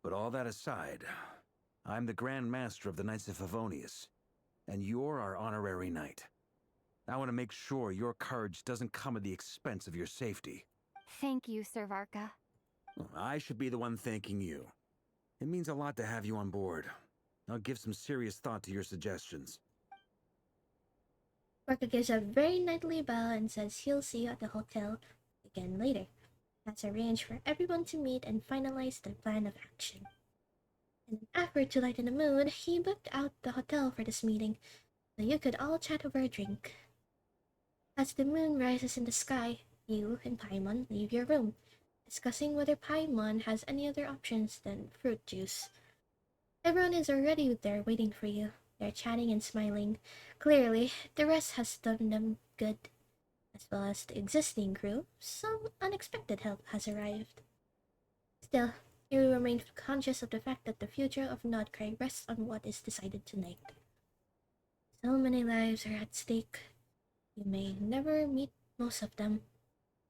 But all that aside, I'm the Grand Master of the Knights of Favonius, and you're our honorary knight. I want to make sure your courage doesn't come at the expense of your safety. Thank you, Sir Varka. I should be the one thanking you. It means a lot to have you on board. I'll give some serious thought to your suggestions. Varka gives a very knightly bow and says he'll see you at the hotel again later. That's arranged for everyone to meet and finalize their plan of action. In an effort to lighten the mood, he booked out the hotel for this meeting, so you could all chat over a drink. As the moon rises in the sky, you and Paimon leave your room, discussing whether Paimon has any other options than fruit juice. Everyone is already there waiting for you. They're chatting and smiling. Clearly, the rest has done them good. As well as the existing crew, some unexpected help has arrived. Still, you remain conscious of the fact that the future of Nod-krai rests on what is decided tonight. So many lives are at stake. You may never meet most of them,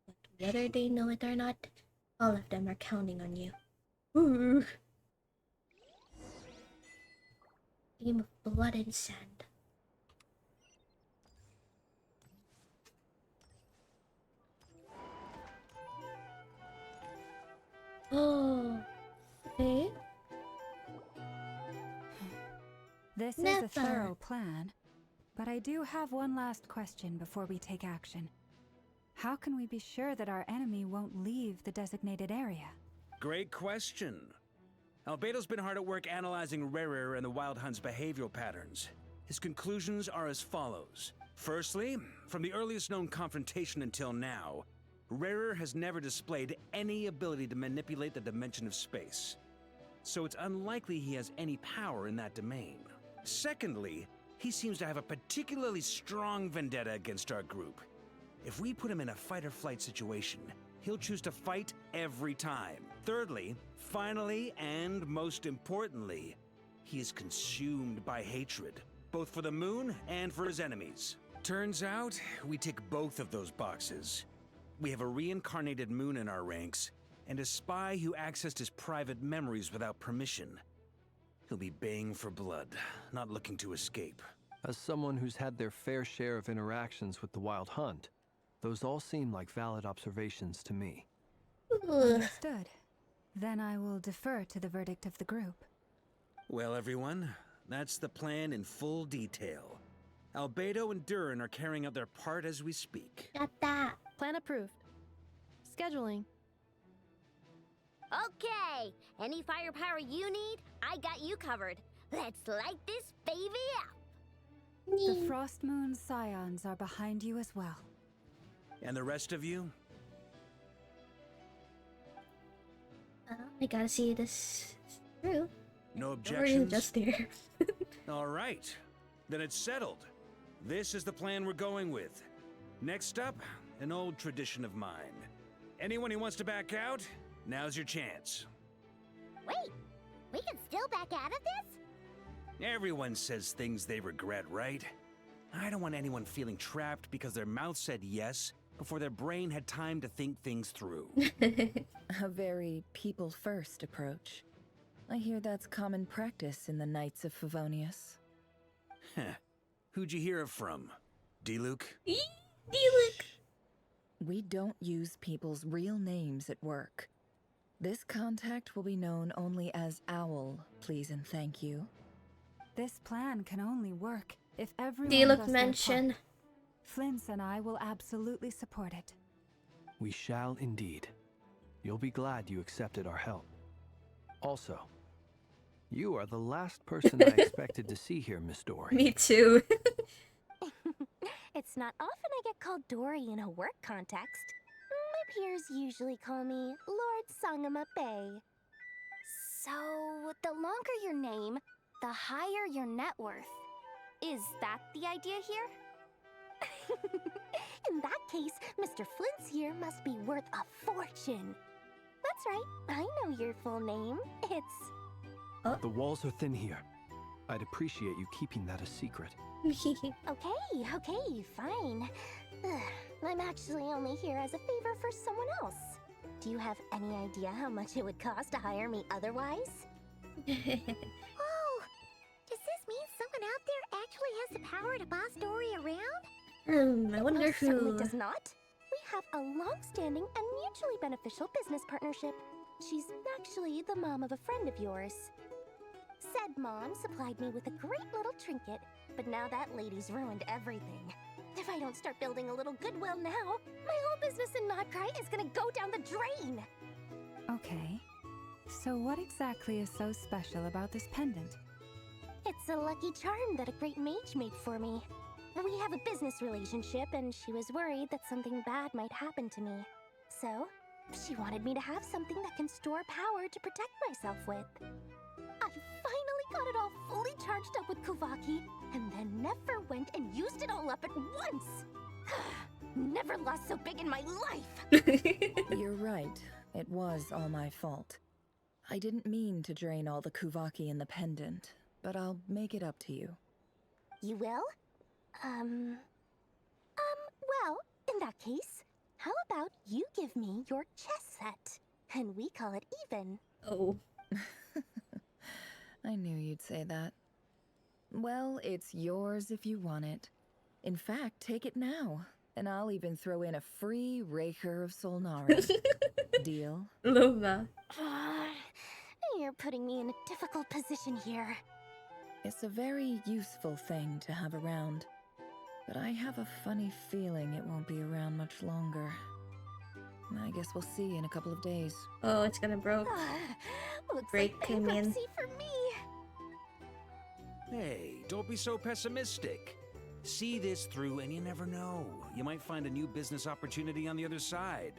but whether they know it or not, all of them are counting on you. Ooh. Game of blood and sand. Oh, okay. This is a thorough plan, but I do have one last question before we take action. How can we be sure that our enemy won't leave the designated area? Great question. Albedo's been hard at work analyzing Rerir and the Wild Hunt's behavioral patterns. His conclusions are as follows. Firstly, from the earliest known confrontation until now, Rerir has never displayed any ability to manipulate the dimension of space. So it's unlikely he has any power in that domain. Secondly, he seems to have a particularly strong vendetta against our group. If we put him in a fight-or-flight situation, he'll choose to fight every time. Thirdly, finally, and most importantly, he is consumed by hatred, both for the moon and for his enemies. Turns out, we tick both of those boxes. We have a reincarnated moon in our ranks, and a spy who accessed his private memories without permission. He'll be baying for blood, not looking to escape. As someone who's had their fair share of interactions with the Wild Hunt, those all seem like valid observations to me. Understood. Then I will defer to the verdict of the group. Well, everyone, that's the plan in full detail. Albedo and Durin are carrying out their part as we speak. Got that. Plan approved. Scheduling. Okay, any firepower you need, I got you covered. Let's light this baby up. The Frost Moon Scions are behind you as well. And the rest of you? I gotta see this through. No Or objections? just there. All right, then it's settled. This is the plan we're going with. Next up, an old tradition of mine. Anyone who wants to back out, now's your chance. Wait, we can still back out of this? Everyone says things they regret, right? I don't want anyone feeling trapped because their mouth said yes before their brain had time to think things through. A very people-first approach. I hear that's common practice in the Knights of Favonius. Heh. Who'd you hear it from? D-Luke? D-Luke! We don't use people's real names at work. This contact will be known only as Owl, please and thank you. This plan can only work if everyone D-Luke does their mention. part. Flint's and I will absolutely support it. We shall indeed. You'll be glad you accepted our help. Also, you are the last person I expected to see here, Miss Dory. Me too. It's not often I get called Dory in a work context. My here's usually call me Lord Sangama Bay. So, the longer your name, the higher your net worth. Is that the idea here? In that case, Mr. Flint's here must be worth a fortune. That's right, I know your full name. It's... The walls are thin here. I'd appreciate you keeping that a secret. Okay, fine. I'm actually only here as a favor for someone else. Do you have any idea how much it would cost to hire me otherwise? Oh, does this mean someone out there actually has the power to boss Dory around? I wonder who... Certainly does not. We have a long-standing and mutually beneficial business partnership. She's actually the mom of a friend of yours. Said mom supplied me with a great little trinket, but now that lady's ruined everything. If I don't start building a little goodwill now, my whole business in Nod-krai is gonna go down the drain! Okay. So what exactly is so special about this pendant? It's a lucky charm that a great mage made for me. We have a business relationship, and she was worried that something bad might happen to me. So, she wanted me to have something that can store power to protect myself with. I finally got it all fully charged up with Kuvaki, and then never went and used it all up at once! Never lost so big in my life! You're right. It was all my fault. I didn't mean to drain all the Kuvaki in the pendant, but I'll make it up to you. You will? Well, in that case, how about you give me your chess set? And we call it even. Oh. I knew you'd say that. Well, it's yours if you want it. In fact, take it now, and I'll even throw in a free Raker of Solnari. Deal? Love that. You're putting me in a difficult position here. It's a very useful thing to have around, but I have a funny feeling it won't be around much longer. I guess we'll see in a couple of days. Oh, it's gonna break. Break, like I mean. for me. Hey, don't be so pessimistic. See this through and you never know. You might find a new business opportunity on the other side.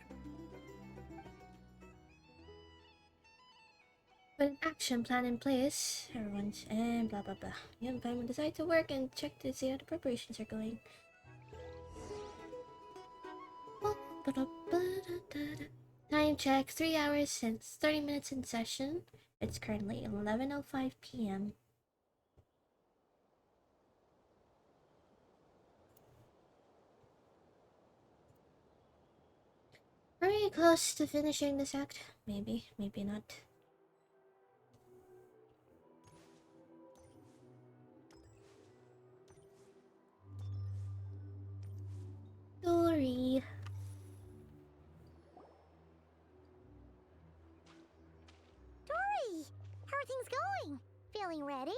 With an action plan in place, everyone's and blah blah blah. You and Pam will decide to work and check to see how the preparations are going. Time check, 3 hours and 30 minutes in session. It's currently 11:05 p.m. Are we close to finishing this act? Maybe, maybe not. Dory. Dory, how are things going? Feeling ready?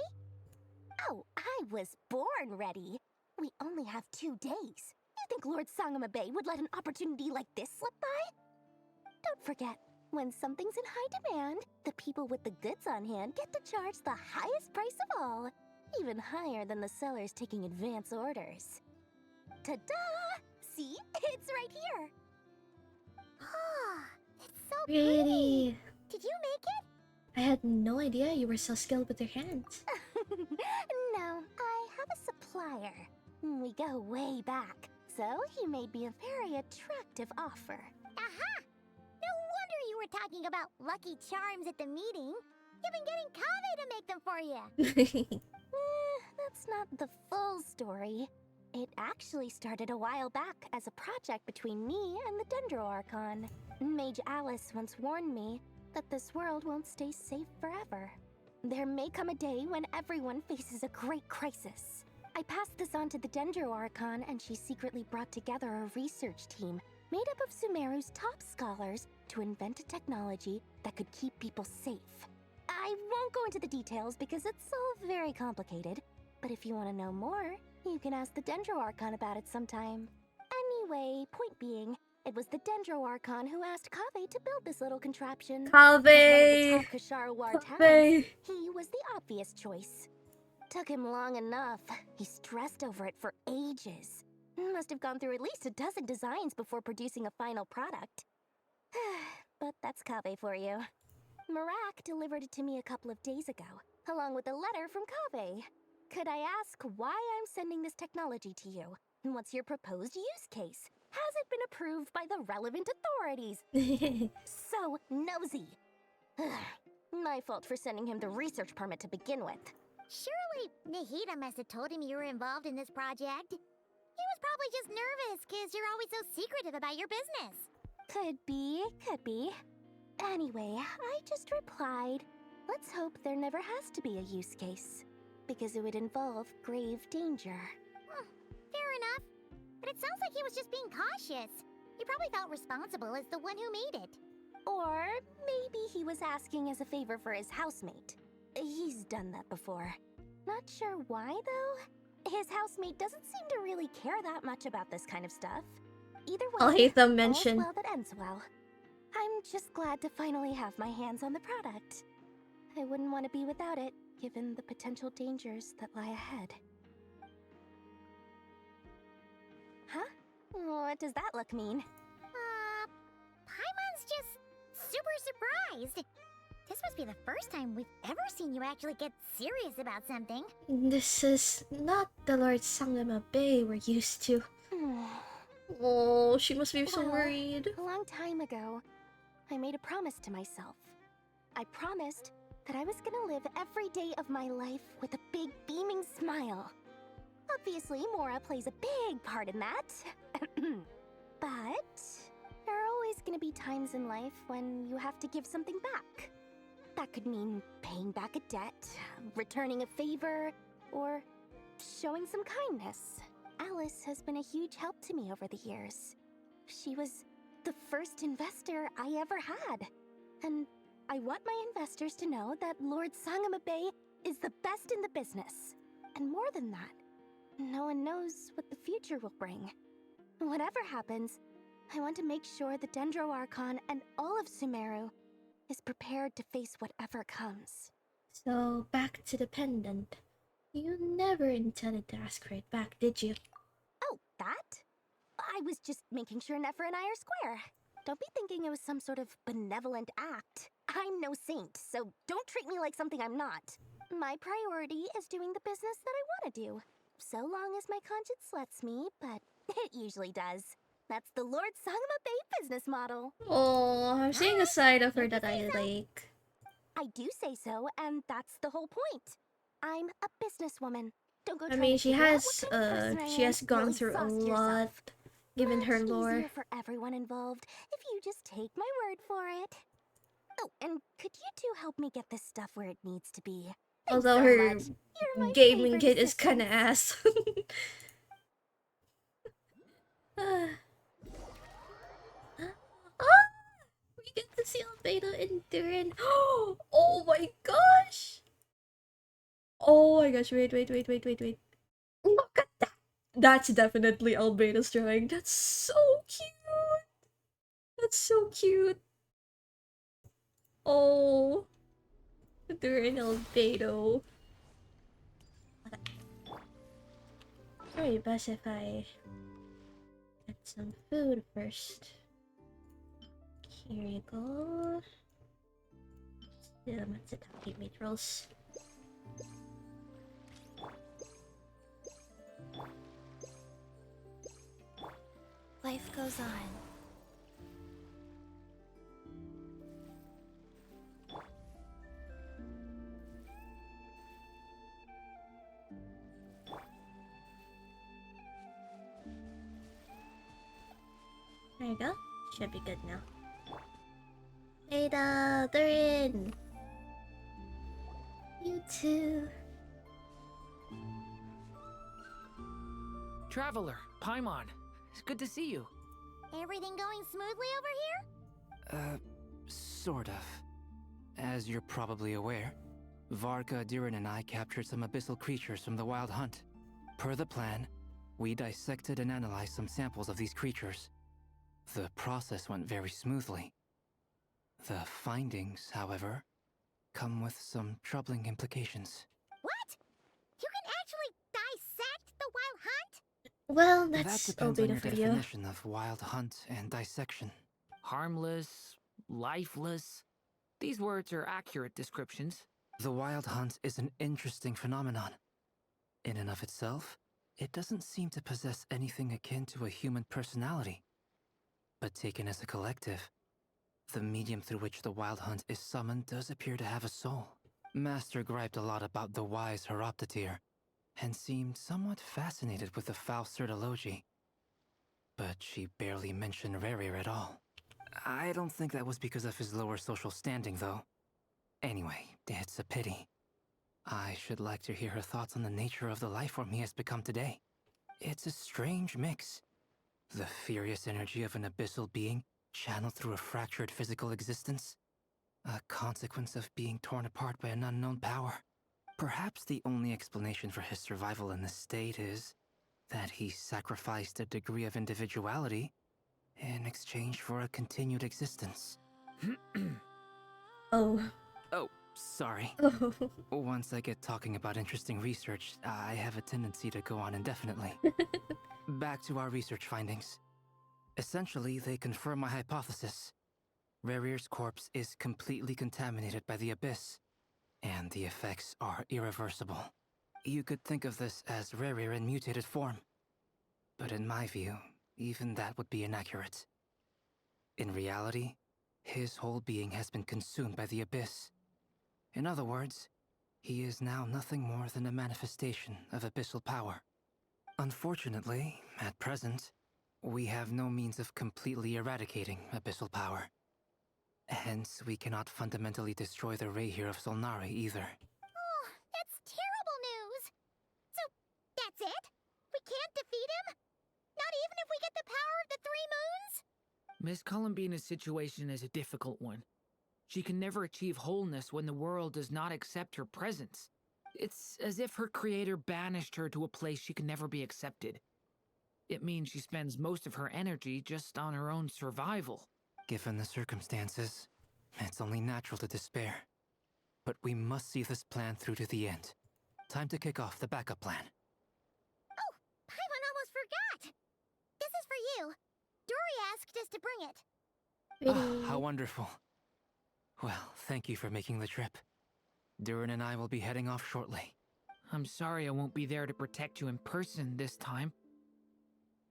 Oh, I was born ready. We only have 2 days. You think Lord Sangama Bay would let an opportunity like this slip by? Don't forget, when something's in high demand, the people with the goods on hand get to charge the highest price of all. Even higher than the sellers taking advance orders. Ta-da! See? It's right here! Ah, it's so Pretty. Did you make it? I had no idea you were so skilled with your hands. No, I have a supplier. We go way back, so he made me a very attractive offer. Aha! No wonder you were talking about lucky charms at the meeting. You've been getting Kaveh to make them for you. That's not the full story. It actually started a while back as a project between me and the Dendro Archon. Mage Alice once warned me that this world won't stay safe forever. There may come a day when everyone faces a great crisis. I passed this on to the Dendro Archon, and she secretly brought together a research team made up of Sumeru's top scholars to invent a technology that could keep people safe. I won't go into the details because it's all very complicated, but if you want to know more, you can ask the Dendro Archon about it sometime. Anyway, point being, it was the Dendro Archon who asked Kaveh to build this little contraption. Kaveh! As one of the top Kashar War talents, he was the obvious choice. Took him long enough. He stressed over it for ages. Must have gone through at least a dozen designs before producing a final product. But that's Kaveh for you. Marak delivered it to me a couple of days ago, along with a letter from Kaveh. Could I ask why I'm sending this technology to you? And what's your proposed use case? Has it been approved by the relevant authorities? So nosy. My fault for sending him the research permit to begin with. Surely Nahida must have told him you were involved in this project. He was probably just nervous because you're always so secretive about your business. Could be, could be. Anyway, I just replied, let's hope there never has to be a use case, because it would involve grave danger. Fair enough. But it sounds like he was just being cautious. He probably felt responsible as the one who made it. Or maybe he was asking as a favor for his housemate. He's done that before. Not sure why, though. His housemate doesn't seem to really care that much about this kind of stuff. Either way, I'll hate them all's mention. well that ends well. I'm just glad to finally have my hands on the product. I wouldn't want to be without it, given the potential dangers that lie ahead. Huh? What does that look mean? Paimon's just super surprised. This must be the first time we've ever seen you actually get serious about something. This is not the Lord Sangama Bay we're used to. Oh, she must be so worried. A long time ago, I made a promise to myself. I promised that I was gonna live every day of my life with a big beaming smile. Obviously, Mora plays a big part in that. But there are always gonna be times in life when you have to give something back. That could mean paying back a debt, returning a favor, or showing some kindness. Alice has been a huge help to me over the years. She was the first investor I ever had. And I want my investors to know that Lord Sangama Bay is the best in the business. And more than that, no one knows what the future will bring. Whatever happens, I want to make sure the Dendro Archon and all of Sumeru is prepared to face whatever comes. So, back to the pendant. You never intended to ask for it back, did you? Oh, that? I was just making sure Nefer and I are square. Don't be thinking it was some sort of benevolent act. I'm no saint, so don't treat me like something I'm not. My priority is doing the business that I want to do. So long as my conscience lets me, but it usually does. That's the Lord Sangama Bay business model. Oh, I'm seeing a side of her that I like. I do say so, and that's the whole point. I'm a businesswoman. Don't go I trying mean, to she figure out has what kind of person I she am. has gone You'll through a exhaust lot, yourself. given her Much lore. easier for everyone involved if you just take my word for it. Oh, and could you two help me get this stuff where it needs to be? Thanks Although so her much. You're my gaming favorite kit is kind of assistants. ass. We get to see Albedo and Durin. Oh my gosh! Oh my gosh, wait. Look at that! That's definitely Albedo's drawing. That's so cute! That's so cute! Oh, Durin Albedo. Sorry, best if I get some food first. Here you go. Matsutake meat rolls. Life goes on. There you go. Should be good now. Ada, they're in. You too. Traveler, Paimon. It's good to see you. Everything going smoothly over here? Sort of. As you're probably aware, Varka, Diren, and I captured some abyssal creatures from the Wild Hunt. Per the plan, we dissected and analyzed some samples of these creatures. The process went very smoothly. The findings, however, come with some troubling implications. What? You can actually dissect the Wild Hunt? Well, That that's depends on Albedo your for you. definition of Wild Hunt and dissection. Harmless, lifeless. These words are accurate descriptions. The Wild Hunt is an interesting phenomenon. In and of itself, it doesn't seem to possess anything akin to a human personality. But taken as a collective, the medium through which the Wild Hunt is summoned does appear to have a soul. Master griped a lot about the wise Horoptatyr, and seemed somewhat fascinated with the foul certology. But she barely mentioned Rerir at all. I don't think that was because of his lower social standing, though. Anyway, it's a pity. I should like to hear her thoughts on the nature of the life form he has become today. It's a strange mix. The furious energy of an abyssal being channeled through a fractured physical existence. A consequence of being torn apart by an unknown power. Perhaps the only explanation for his survival in this state is that he sacrificed a degree of individuality in exchange for a continued existence. Oh. Oh, sorry. Oh. Once I get talking about interesting research, I have a tendency to go on indefinitely. Back to our research findings. Essentially, they confirm my hypothesis. Rerir's corpse is completely contaminated by the Abyss, and the effects are irreversible. You could think of this as Rerir in mutated form. But in my view, even that would be inaccurate. In reality, his whole being has been consumed by the Abyss. In other words, he is now nothing more than a manifestation of abyssal power. Unfortunately, at present, we have no means of completely eradicating abyssal power. Hence, we cannot fundamentally destroy the Rayhir of Solnari either. Oh, that's terrible news. So, that's it? We can't defeat him? Not even if we get the power of the Three Moons? Miss Columbina's situation is a difficult one. She can never achieve wholeness when the world does not accept her presence. It's as if her creator banished her to a place she can never be accepted. It means she spends most of her energy just on her own survival. Given the circumstances, it's only natural to despair. But we must see this plan through to the end. Time to kick off the backup plan. Oh, Paimon almost forgot! This is for you. Dory asked us to bring it. Ah, how wonderful. Well, thank you for making the trip. Durin and I will be heading off shortly. I'm sorry I won't be there to protect you in person this time.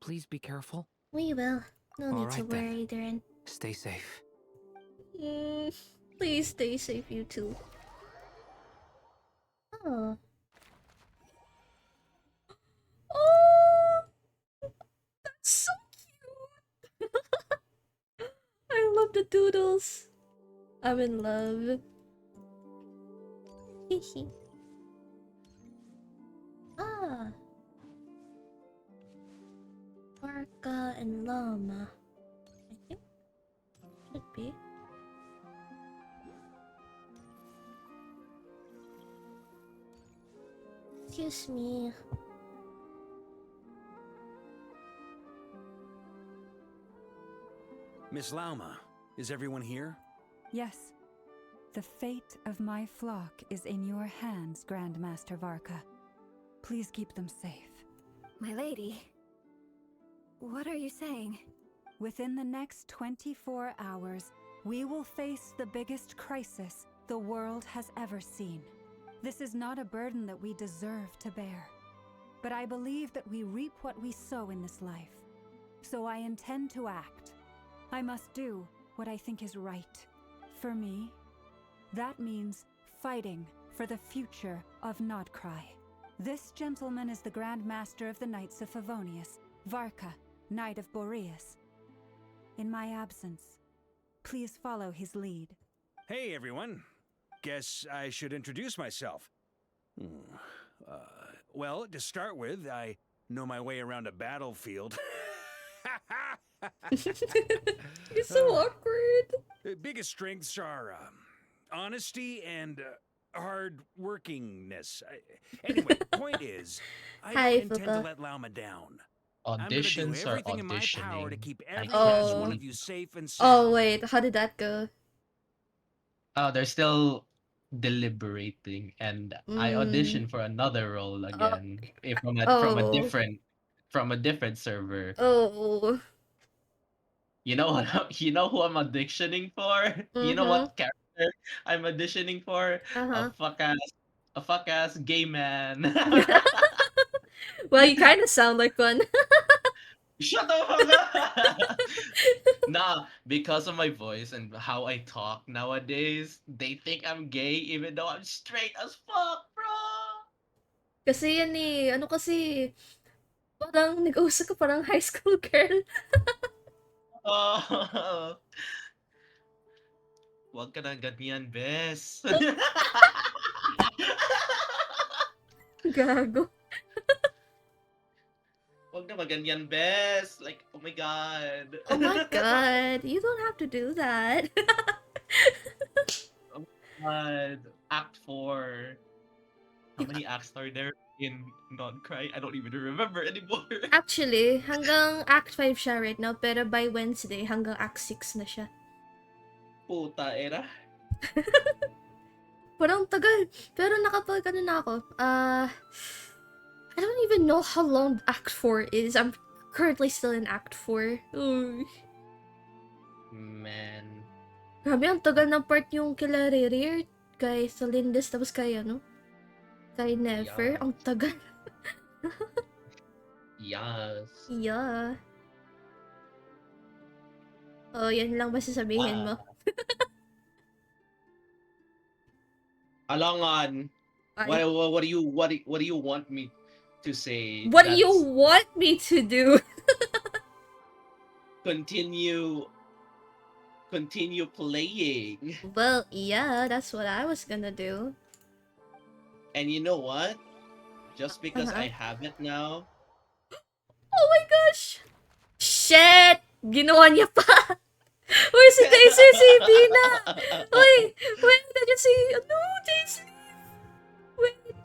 Please be careful. We will. No need to worry, Durin. Stay safe. Please stay safe, you too. Oh. Oh! That's so cute! I love the doodles. I'm in love. Hehe. Ah. Orca and llama. I think. Should be. Excuse me. Miss Lauma, is everyone here? Yes. The fate of my flock is in your hands, Grandmaster Varka. Please keep them safe. My lady, what are you saying? Within the next 24 hours, we will face the biggest crisis the world has ever seen. This is not a burden that we deserve to bear, but I believe that we reap what we sow in this life. So I intend to act. I must do what I think is right. For me, that means fighting for the future of Nod-krai. This gentleman is the Grand Master of the Knights of Favonius, Varka, Knight of Boreas. In my absence, please follow his lead. Hey, everyone. Guess I should introduce myself. Well, to start with, I know my way around a battlefield. You're so awkward. Biggest strengths are honesty and hard workingness. Anyway, point is, I don't intend to let Lauma down. Auditions are everything in my power to auditioning. keep I every guess. last one of you safe and sound. Oh wait, how did that go? Oh, they're still deliberating, and I auditioned for another role again, from a different server. Oh. You know what? You know who I'm auditioning for? You know Mm-hmm. what character I'm auditioning for? Uh-huh. A fuck ass gay man. Well, you kind of sound like one. Shut the fuck up! Nah, because of my voice and how I talk nowadays, they think I'm gay even though I'm straight as fuck, bro. Kasi yan eh, ano kasi, parang nag-uusap ka parang high school girl. Oh, wag ka na ganyan, bes. Gago. Wag na maganyan, bes. Like, oh my god. Oh my god, you don't have to do that. Oh my god. Act 4. How many acts are there in Nod-krai? I don't even remember anymore. Actually, hanggang Act 5 siya right now, pero by Wednesday, hanggang Act 6 na siya. Puta, era. Parang tagal. Pero nakapag ano na ako, I don't even know how long Act 4 is. I'm currently still in Act 4. Uy. Man. Grabe, ang tagal ng part yung kila Ririer, kay Salindis, tapos kay ano, kay Nefer. Yeah. Ang tagal. Yes. Yeah. Oh, yan lang ba sasabihin mo? Alangan. Ay. What do you want me to say? What do you want me to do? Continue playing. Well, yeah, that's what I was gonna do. And you know what? Just because I have it now. Oh my gosh! Shit! Ginawa niya pa! Uy, si Daisy, si Bina! Uy! Wait, nandiyan si... Ano, Daisy?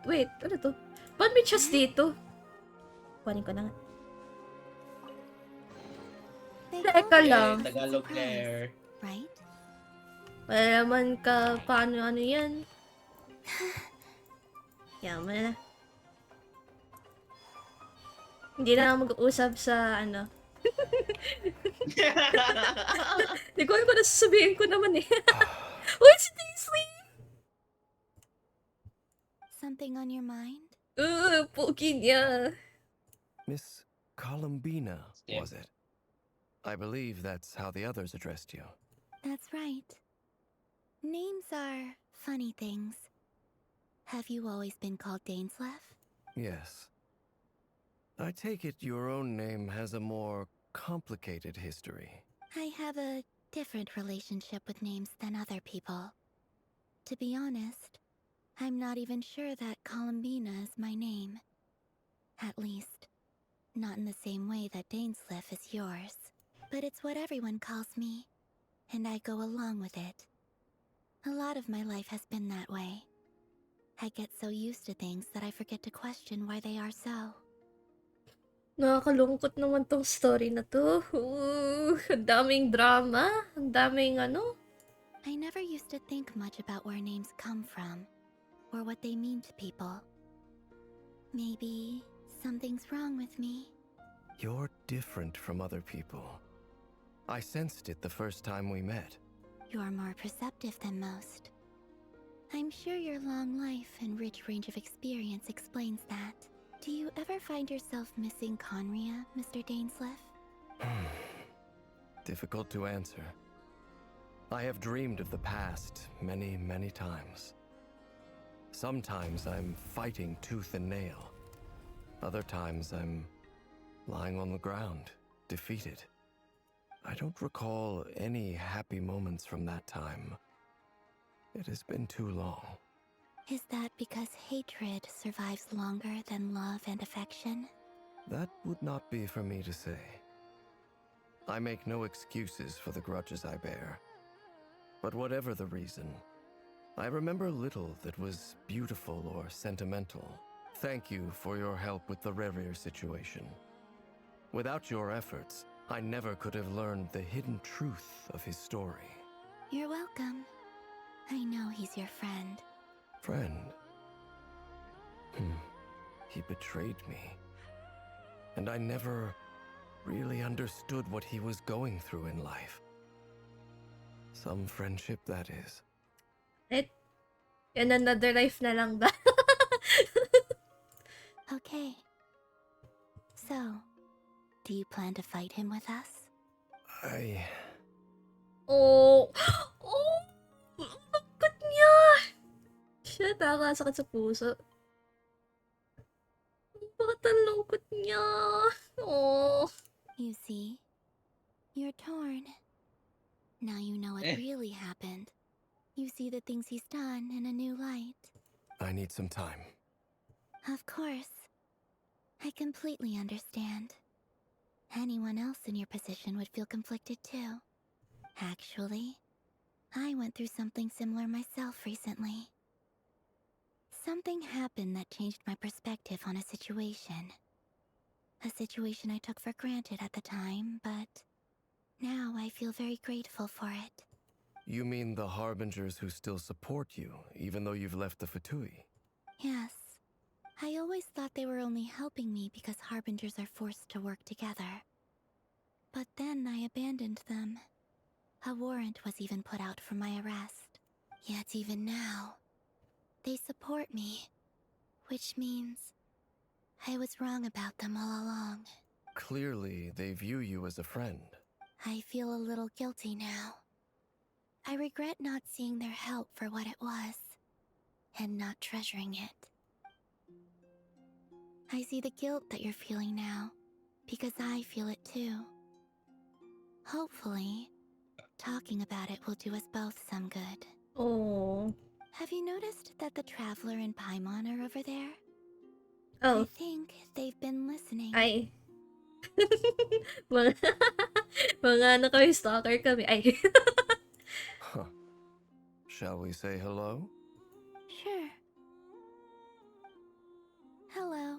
Wait, ano to? Ba't may chest dito? Kuhanin ko na nga. Teka lang. Tagalog there. Right? Wala naman ka paano ano yan. Yaman na. Hindi na ako mag-uusap sa ano. Hindi ko alam kung nasasabihin ko naman eh. Uy, si Daisy! Something on your mind? Pogi niya. Miss Columbina, was it? I believe that's how the others addressed you. That's right. Names are funny things. Have you always been called Dainsleff? Yes. I take it your own name has a more complicated history. I have a different relationship with names than other people. To be honest, I'm not even sure that Columbina is my name. At least, not in the same way that Dainsleff is yours. But it's what everyone calls me, and I go along with it. A lot of my life has been that way. I get so used to things that I forget to question why they are so. Nakakalungkot naman tong story na to. Ang daming drama. Ang daming ano. I never used to think much about where names come from, or what they mean to people. Maybe something's wrong with me. You're different from other people. I sensed it the first time we met. You're more perceptive than most. I'm sure your long life and rich range of experience explains that. Do you ever find yourself missing Conria, Mr. Dainsleff? Difficult to answer. I have dreamed of the past many, many times. Sometimes I'm fighting tooth and nail. Other times I'm lying on the ground, defeated. I don't recall any happy moments from that time. It has been too long. Is that because hatred survives longer than love and affection? That would not be for me to say. I make no excuses for the grudges I bear. But whatever the reason, I remember little that was beautiful or sentimental. Thank you for your help with the Rerir situation. Without your efforts, I never could have learned the hidden truth of his story. You're welcome. I know he's your friend. Friend? He betrayed me. And I never really understood what he was going through in life. Some friendship, that is. In another life na lang ba? Okay. So, do you plan to fight him with us? Oh! Oh! Lungkot niya! Shit, nakakasakit sa puso. Bakit ang lungkot niya? Oh! You see, you're torn. Now you know what really happened. You see the things he's done in a new light. I need some time. Of course. I completely understand. Anyone else in your position would feel conflicted too. Actually, I went through something similar myself recently. Something happened that changed my perspective on a situation. A situation I took for granted at the time, but now I feel very grateful for it. You mean the Harbingers who still support you, even though you've left the Fatui? Yes. I always thought they were only helping me because Harbingers are forced to work together. But then I abandoned them. A warrant was even put out for my arrest. Yet even now, they support me. Which means I was wrong about them all along. Clearly, they view you as a friend. I feel a little guilty now. I regret not seeing their help for what it was, and not treasuring it. I see the guilt that you're feeling now, because I feel it too. Hopefully, talking about it will do us both some good. Oh. Have you noticed that the Traveler and Paimon are over there? Oh. I think they've been listening. Ay. mga ano kami, stalker kami. Ay. Huh. Shall we say hello? Sure. Hello.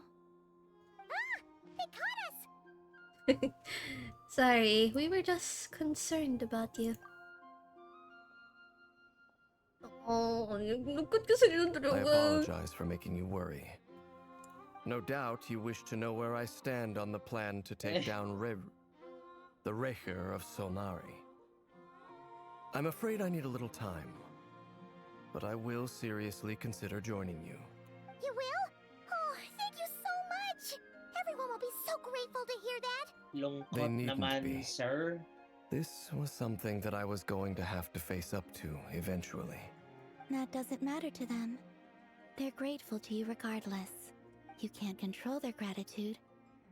Ah! They caught us! Sorry, we were just concerned about you. Oh, lungkot kasi yun I talaga. apologize for making you worry. No doubt you wish to know where I stand on the plan to take down the Raker of Solnari. I'm afraid I need a little time, but I will seriously consider joining you. You will? Oh, thank you so much! Everyone will be so grateful to hear that! They Lungkot needn't naman, be. sir. This was something that I was going to have to face up to eventually. That doesn't matter to them. They're grateful to you regardless. You can't control their gratitude,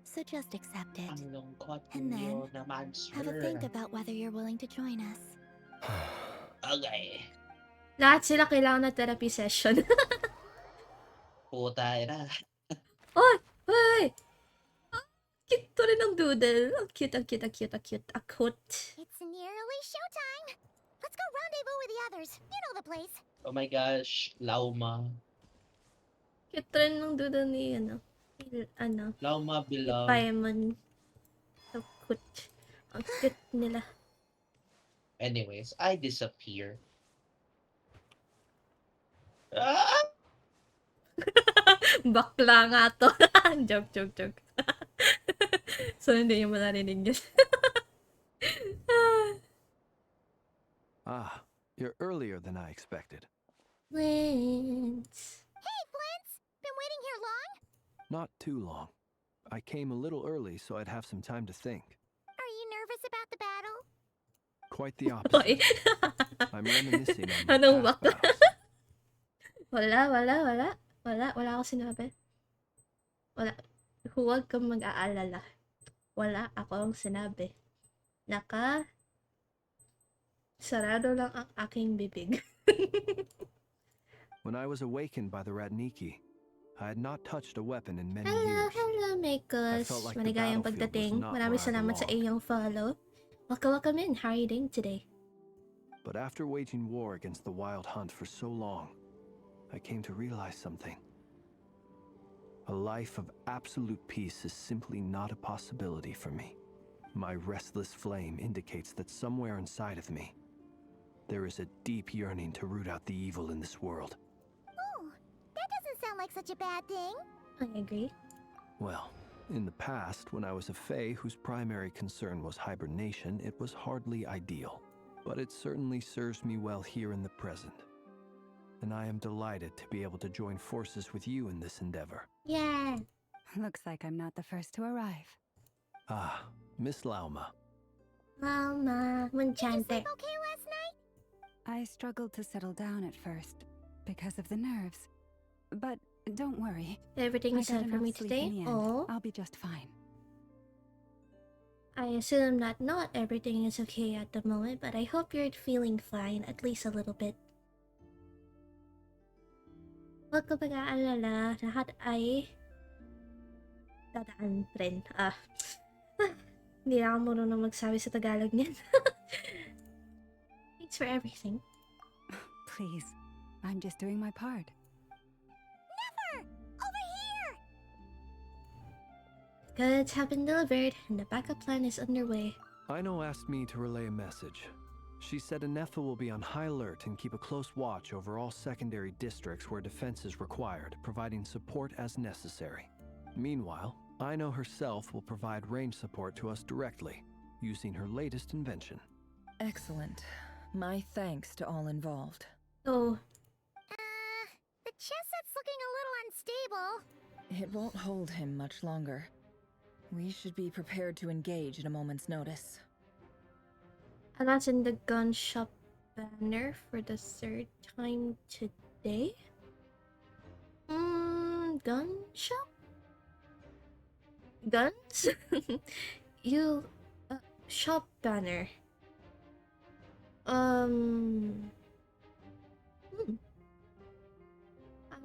so just accept it. Ang lungkot And then, niyo naman, sir. have a think about whether you're willing to join us. Okay. Lahat sila kailangan na therapy session. Puta ina. Oh! Hey! Cute to rin ang doodle. Ang cute, ang cute, ang cute, ang cute. Akut. It's nearly showtime! Let's go rendezvous with the others. You know the place. Oh my gosh, Lauma. Cute rin ng doodle ni, Lauma ni beloved. Paimon. Akut. Ang cute nila. Anyways, I disappear. Ah! Bakla nga to. Joke. So, hindi nyo manarinig yun. Ah, you're earlier than I expected. Flint. Hey, Flint! Been waiting here long? Not too long. I came a little early so I'd have some time to think. Are you nervous about the battle? Quite the opposite. I'm reminiscing on my Anong past bakla? battles. Wala ako sinabi. Wala. Huwag kang mag-aalala. Wala akong sinabi. Sarado lang ang aking bibig. When I was awakened by the Radniki, I had not touched a weapon in many Hello, years. hello, Makos. felt like the Maligayang battlefield pagdating. was not Maraming where I salamat sa belonged. iyong follow. Welcome in. How are you doing today? But after waging war against the Wild Hunt for so long, I came to realize something. A life of absolute peace is simply not a possibility for me. My restless flame indicates that somewhere inside of me, there is a deep yearning to root out the evil in this world. Oh, that doesn't sound like such a bad thing. I agree. Well, In the past, when I was a Fae whose primary concern was hibernation, it was hardly ideal. But it certainly serves me well here in the present. And I am delighted to be able to join forces with you in this endeavor. Yeah. Looks like I'm not the first to arrive. Ah, Miss Lauma. Mama, Munchante. Okay last night? I struggled to settle down at first because of the nerves. But don't worry. Everything is I got set for enough me sleep today? in the end. Oh. I'll be just fine. I assume that not everything is okay at the moment, but I hope you're feeling fine, at least a little bit. Huwag ka pag-aalala, lahat ay dadaan rin. Hindi na ako marunong magsabi sa Tagalog niyan. Thanks for everything. Please, I'm just doing my part. Never! Over here! Goods have been delivered, and the backup plan is underway. Aino asked me to relay a message. She said Anefa will be on high alert and keep a close watch over all secondary districts where defense is required, providing support as necessary. Meanwhile, Aino herself will provide range support to us directly, using her latest invention. Excellent. My thanks to all involved. Oh. The chess set's looking a little unstable. It won't hold him much longer. We should be prepared to engage at a moment's notice. And that's in the gun shop banner for the third time today? Gun shop? Guns? Shop banner.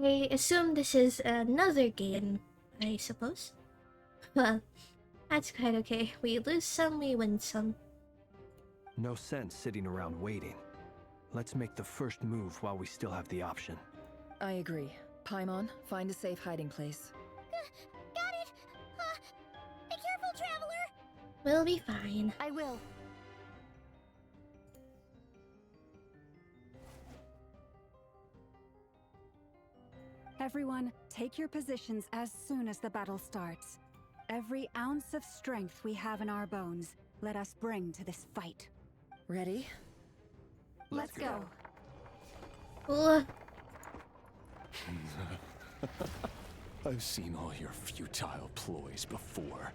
I assume this is another game, I suppose. Well, that's quite okay. We lose some, we win some. No sense sitting around waiting. Let's make the first move while we still have the option. I agree. Paimon, find a safe hiding place. Got it! Be careful, traveler! We'll be fine. I will. Everyone, take your positions as soon as the battle starts. Every ounce of strength we have in our bones, let us bring to this fight. Ready? Let's go. I've seen all your futile ploys before.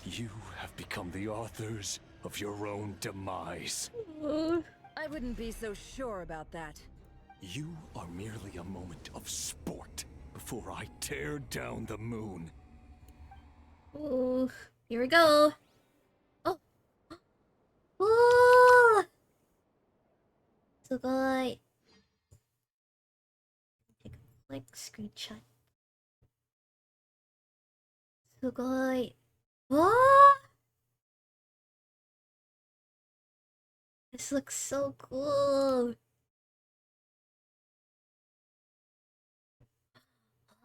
You have become the authors of your own demise. I wouldn't be so sure about that. You are merely a moment of sport before I tear down the moon. Ooh, here we go. Oh. Ooh. Sugoi. Take a quick screenshot. Sugoi. Oh! This looks so cool.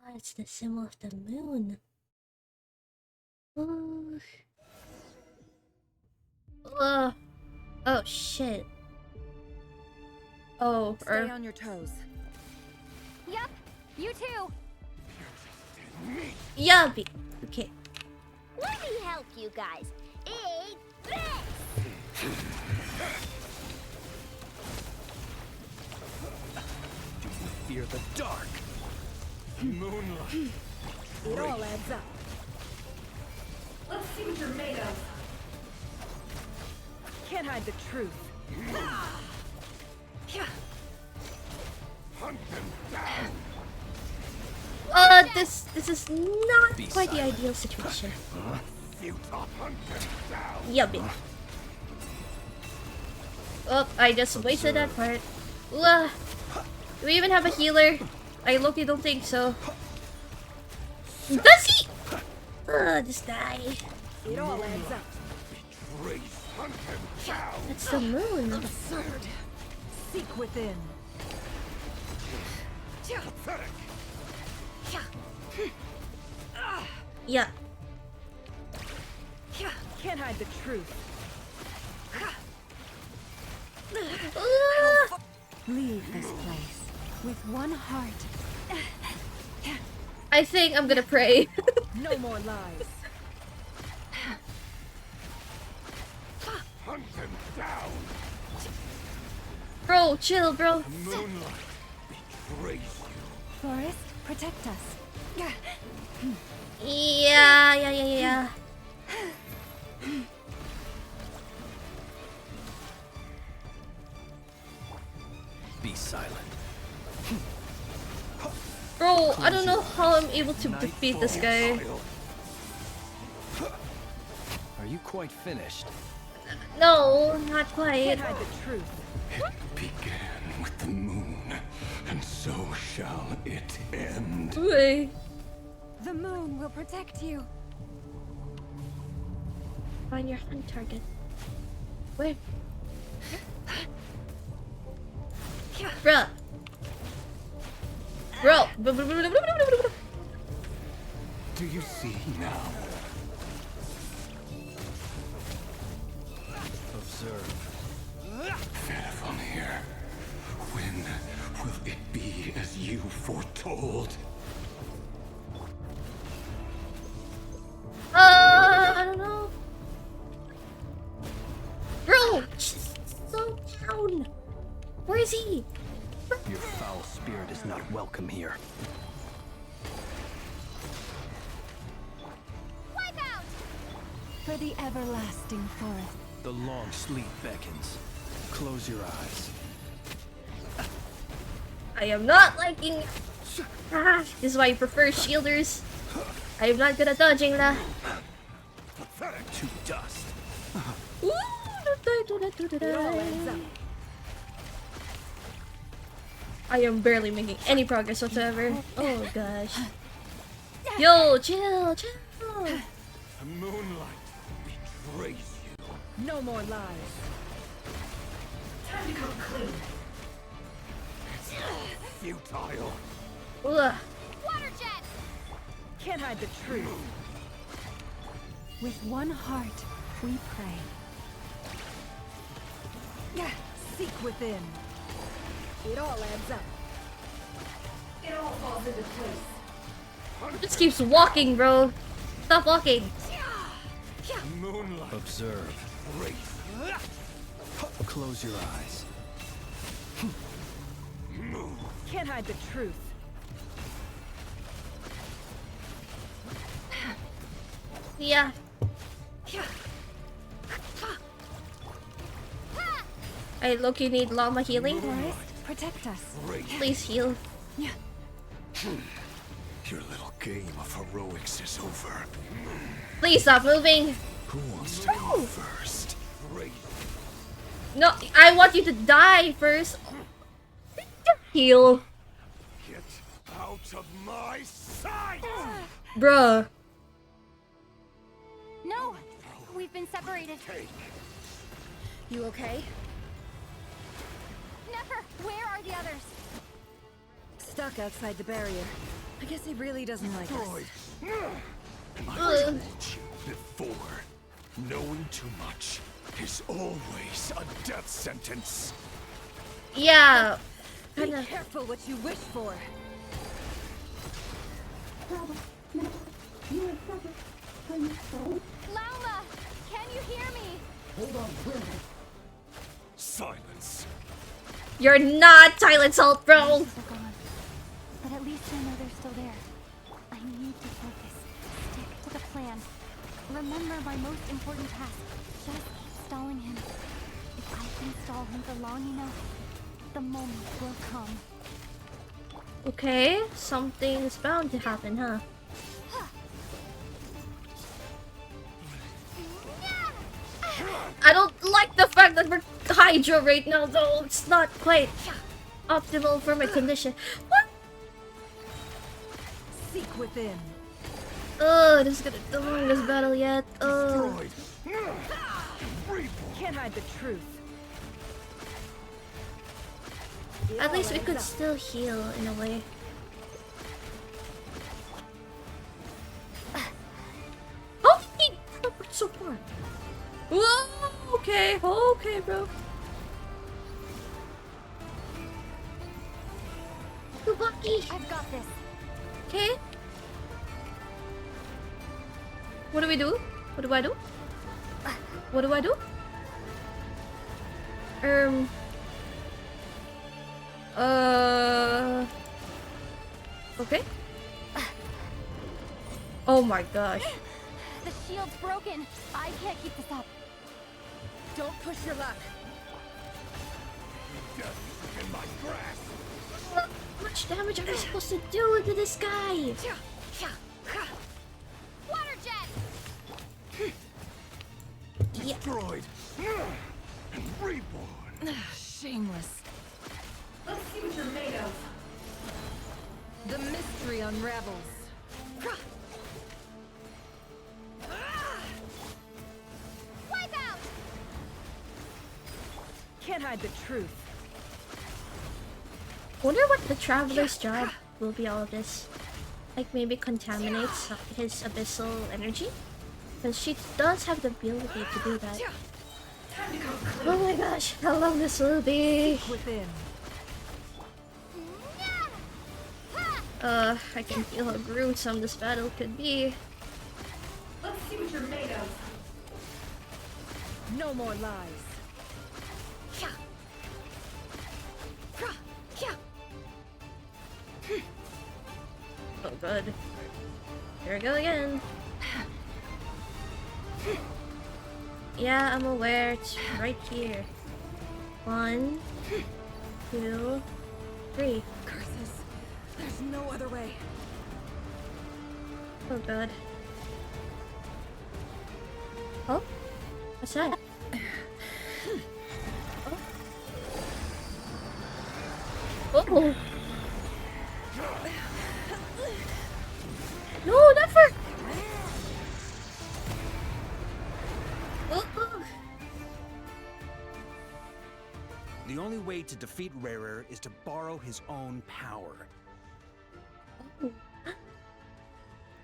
Oh, it's the symbol of the moon. Ooh. Oh shit. Oh, Stay on your toes. Yep, you too. Yummy. Okay. Let me help you guys. Eat this! Do you fear the dark? Moonlight. It all adds up. Let's see what you're made of. Can't hide the truth. Hunt them down. This is not quite the ideal situation. Yummy. Oh, I just wasted that part. Do we even have a healer? I low-key don't think so. Does he? Just die. It all adds up. That's the moon. Absurd. Seek within. Yeah. Can't hide the truth. Leave this place with one heart. I think I'm gonna pray. No more lies. Hunt them down. Bro, chill, bro. Moonlight betrays you. Forest, protect us. Yeah. Be silent. Bro, I don't know how I'm able to defeat this guy. Are you quite finished? No, not quite. Hide the truth. It began with the moon, and so shall it end. Wait. The moon will protect you. Find your hunt target. Where? Bruh. Bro. Do you see now? Observe. Fairphone here. When will it be as you foretold? I don't know. Bro, just slow down. Where is he? Your foul spirit is not welcome here. Wipe out! For the everlasting forest. The long sleep beckons. Close your eyes. I am not liking. This is why I prefer shielders. I am not good at dodging lah. To dust. Ooh, I am barely making any progress whatsoever. Oh gosh. Yo, chill. The moonlight betrays you. No more lies. Time to come clean. Futile. Ugh. Water jet! Can't hide the truth. With one heart, we pray. Seek within. It all adds up. It all falls into place. Just keeps walking, bro. Stop walking. Moonlight. Observe. Close your eyes. Can't hide the truth. Yeah. I low-key need llama healing. Forest, protect us. Please heal. Yeah. Your little game of heroics is over. Please stop moving. Who wants to go first? No, I want you to die first. Heal. Get out of my sight! Bruh. No! We've been separated. You okay? Never! Where are the others? Stuck outside the barrier. I guess he really doesn't like us. I told you before, knowing too much is always a death sentence. Yeah. Be careful what you wish for. Lauma! Can you hear me? Hold on, silence. You're not Silent Salt, bro. They're gone. But at least I know they're still there. I need to focus. Stick to the plan. Remember my most important task. Just keep stalling him. If I can stall him for long enough, the moment will come. Okay, something's bound to happen, huh? I don't like the fact that we're Hydra right now, though. It's not quite optimal for my condition. What? Seek within. Oh, this is gonna be the longest battle yet. Oh. Can't hide the truth. At least we could still heal in a way. Oh, he teleported so far. Whoa, okay, bro. You're lucky. I've got this. Okay. What do we do? What do I do? What do I do? Um. Okay. Oh my gosh. The shield's broken. I can't keep this up. Don't push your luck. Just in my grass. How much damage am I supposed to do to this guy? Water jet! Destroyed and reborn. Shameless. Let's see what you're made of. The mystery unravels. Wipe out! Can't hide the truth. Wonder what the Traveler's job will be all of this. Like maybe contaminates his abyssal energy? Because she does have the ability to do that. Oh my gosh, how long this will be. Within. I can feel how gruesome this battle could be. Let's see what you're made of. No more lies. Oh good. Here we go again. Yeah, I'm aware. It's right here. 1, 2, 3. Curses. There's no other way. Oh god. Oh? What's that? Oh. Oh. No, never! Oh. The only way to defeat Rarer is to borrow his own power. Oh.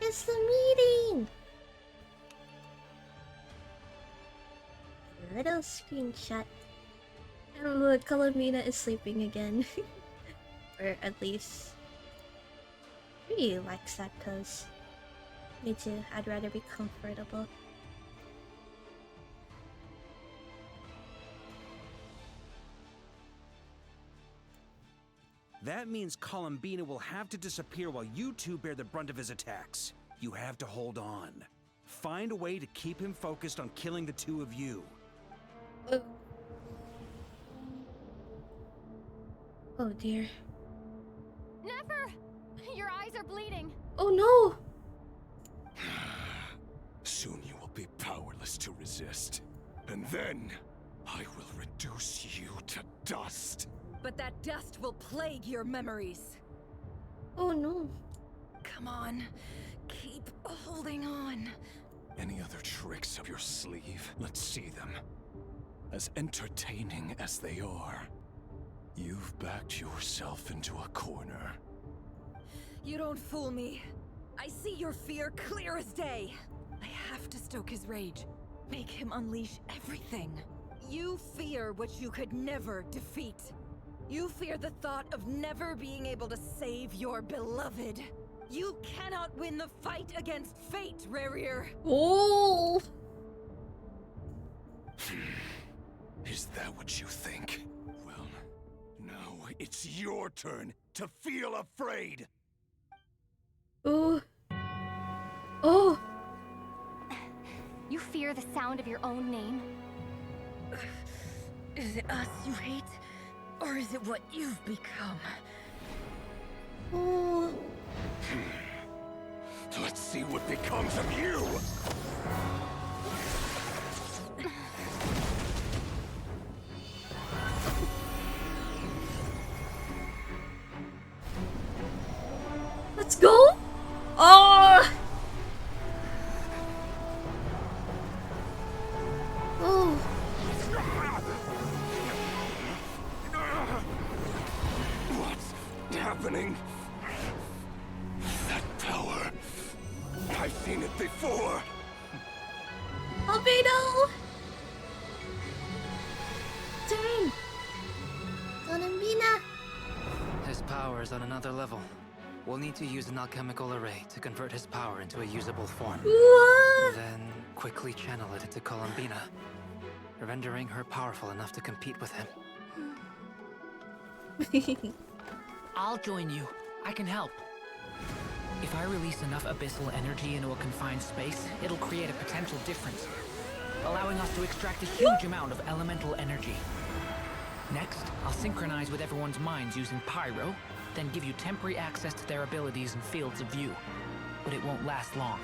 It's the meeting! A little screenshot. And look, Colomina is sleeping again. Or at least... He likes that cause... Me too, I'd rather be comfortable. That means Columbina will have to disappear while you two bear the brunt of his attacks. You have to hold on. Find a way to keep him focused on killing the two of you. Oh dear. Never! Your eyes are bleeding. Oh no! Soon you will be powerless to resist. And then, I will reduce you to dust. But that dust will plague your memories. Oh no. Come on. Keep holding on. Any other tricks up your sleeve? Let's see them. As entertaining as they are, you've backed yourself into a corner. You don't fool me. I see your fear clear as day. I have to stoke his rage. Make him unleash everything. You fear what you could never defeat. You fear the thought of never being able to save your beloved. You cannot win the fight against fate, Rarir. Oh! Is that what you think? Well, now it's your turn to feel afraid. Oh. Oh! You fear the sound of your own name? Is it us you hate? Or is it what you've become? Oh. Let's see what becomes of you! Let's go! Oh! Oh. What's happening? That power. I've seen it before. Albedo! Turn! Columbina! His power is on another level. We'll need to use an alchemical array to convert his power into a usable form. What? Then quickly channel it into Columbina. rendering her powerful enough to compete with him. I'll join you. I can help. If I release enough abyssal energy into a confined space, it'll create a potential difference, allowing us to extract a huge amount of elemental energy. Next, I'll synchronize with everyone's minds using pyro, then give you temporary access to their abilities and fields of view. But it won't last long.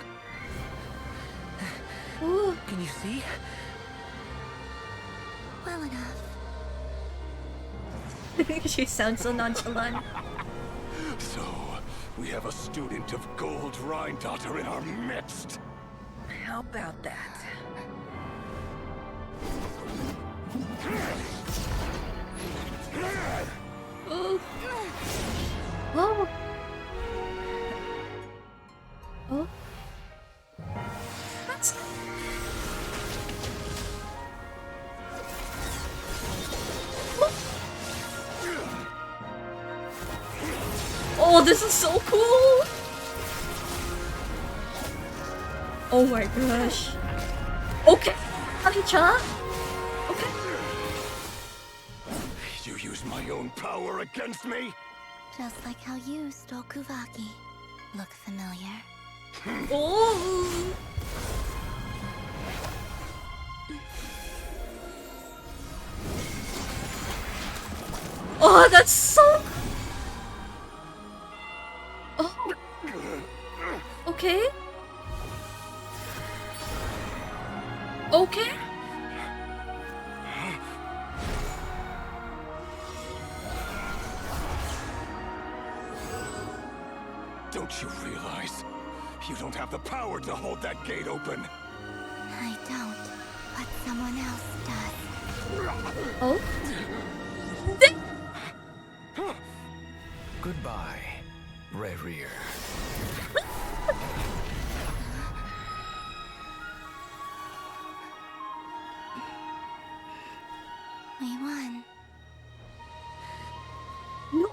Can you see? Well enough. She sounds so nonchalant. So, we have a student of Gold Rhine-Daughter in our midst. How about that? Oh. Oh. Oh. What? Oh, this is so cool! Oh my gosh. Okay. Haricha? Okay. You use my own power against me? Just like how you stole Kuvaki. Look familiar? Oh! Oh, that's so... Oh. Okay. Okay. Don't you realize? You don't have the power to hold that gate open. I don't, but someone else does. Oh? Goodbye, Rerir. We won. No.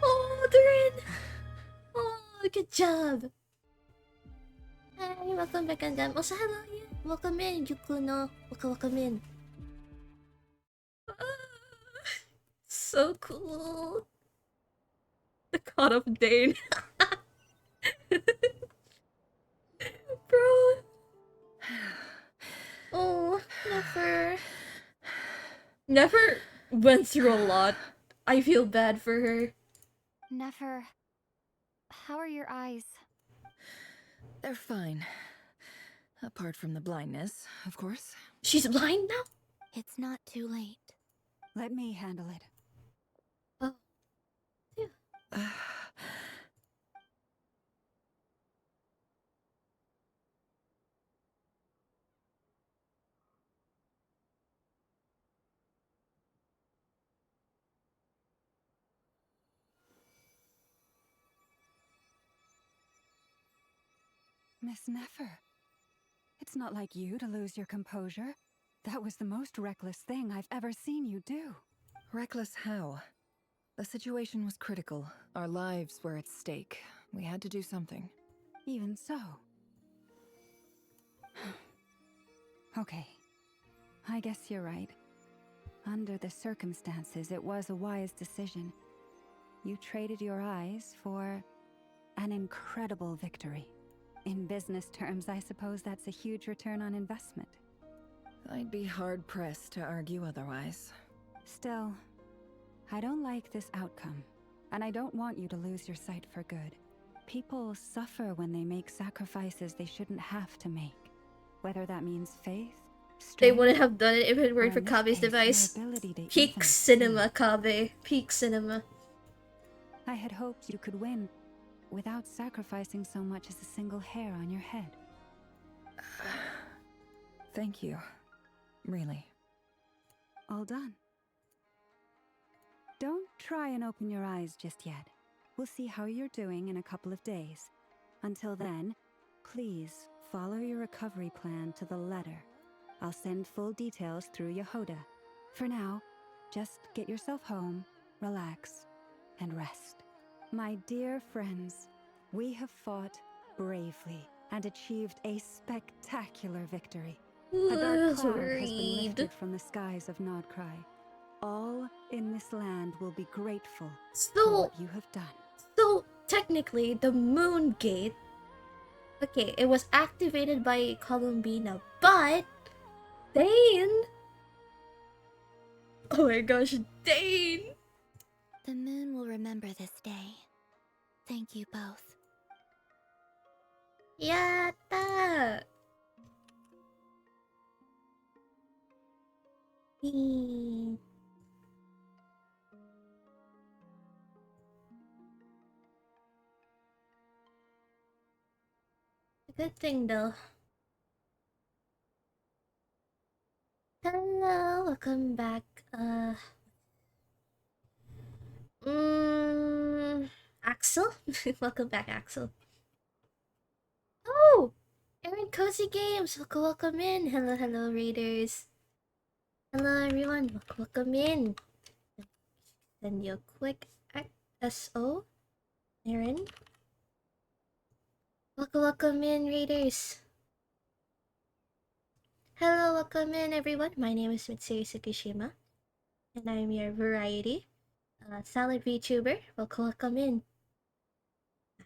Oh, they're in. Oh, good job. Hi, welcome back, Gundam. Also, hello, yeah. Welcome in, Yukuno. Welcome in. So cool. The God of Dane. Bro. Oh, Never went through a lot. I feel bad for her. Never. How are your eyes? They're fine. Apart from the blindness, of course. She's blind now? It's not too late. Let me handle it. Oh. Yeah. Miss Nefer. It's not like you to lose your composure. That was the most reckless thing I've ever seen you do. Reckless how? The situation was critical. Our lives were at stake. We had to do something. Even so. Okay. I guess you're right. Under the circumstances, it was a wise decision. You traded your eyes for an incredible victory. In business terms, I suppose that's a huge return on investment. I'd be hard-pressed to argue otherwise. Still, I don't like this outcome, and I don't want you to lose your sight for good. People suffer when they make sacrifices they shouldn't have to make. Whether that means faith, strength, they wouldn't have done it if it weren't or for in this Kabe's case, device. your ability to Peak even cinema, see. Kabe. Peak cinema. I had hoped you could win without sacrificing so much as a single hair on your head. Thank you. Really. All done. Don't try and open your eyes just yet. We'll see how you're doing in a couple of days. Until then, please follow your recovery plan to the letter. I'll send full details through Yehoda. For now, just get yourself home, relax, and rest. My dear friends, we have fought bravely and achieved a spectacular victory. A dark Ugh, cloud has been worried. lifted from the skies of Nod-krai. All in this land will be grateful for what you have done. So technically, the moon gate. Okay, it was activated by Columbina, but Dane. Oh my gosh, Dane. The moon will remember this day. Thank you both. Yatta. Hmm. Good thing though. Hello, welcome back. Axel? Welcome back, Axel. Oh! Aaron Cozy Games! Welcome in! Hello, raiders. Hello, everyone. Welcome in. Send you a quick SO. Aaron. Welcome in, raiders. Hello, welcome in, everyone. My name is Mitsuri Tsukishima, and I'm your variety salad VTuber. Welcome in.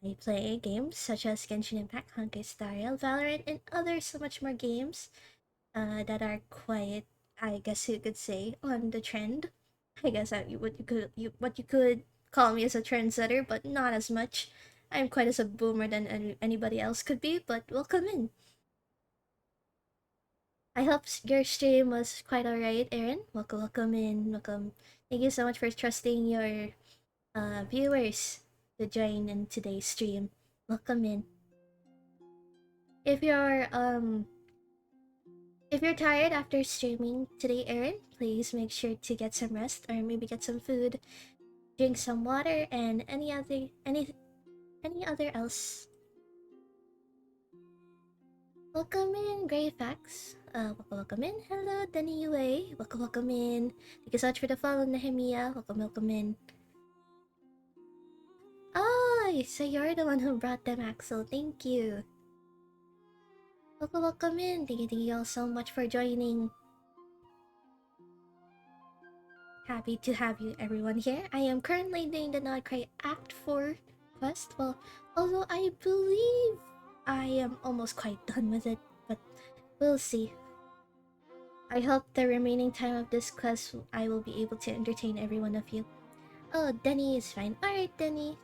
I play games such as Genshin Impact, Honkai Star Rail, Valorant, and other so much more games that are quite, I guess you could say, on the trend. I guess what you could call me as a trendsetter, but not as much. I'm quite as a boomer than anybody else could be, but welcome in. I hope your stream was quite alright, Aaron. Welcome in. Welcome. Thank you so much for trusting your viewers to join in today's stream. Welcome in. If you're tired after streaming today, Aaron, please make sure to get some rest or maybe get some food, drink some water, and any other else. Welcome in, Greyfax. Welcome in. Hello, Denny UA. Welcome in. Thank you so much for the follow, Nehemiah. Welcome in. Oh, so you're the one who brought them, Axel. Thank you. Welcome in. Thank you all so much for joining. Happy to have you everyone here. I am currently doing the Nod-krai Act 4 quest. Well, although I believe I am almost quite done with it, but we'll see. I hope the remaining time of this quest I will be able to entertain every one of you. Oh, Denny is fine. Alright, Denny.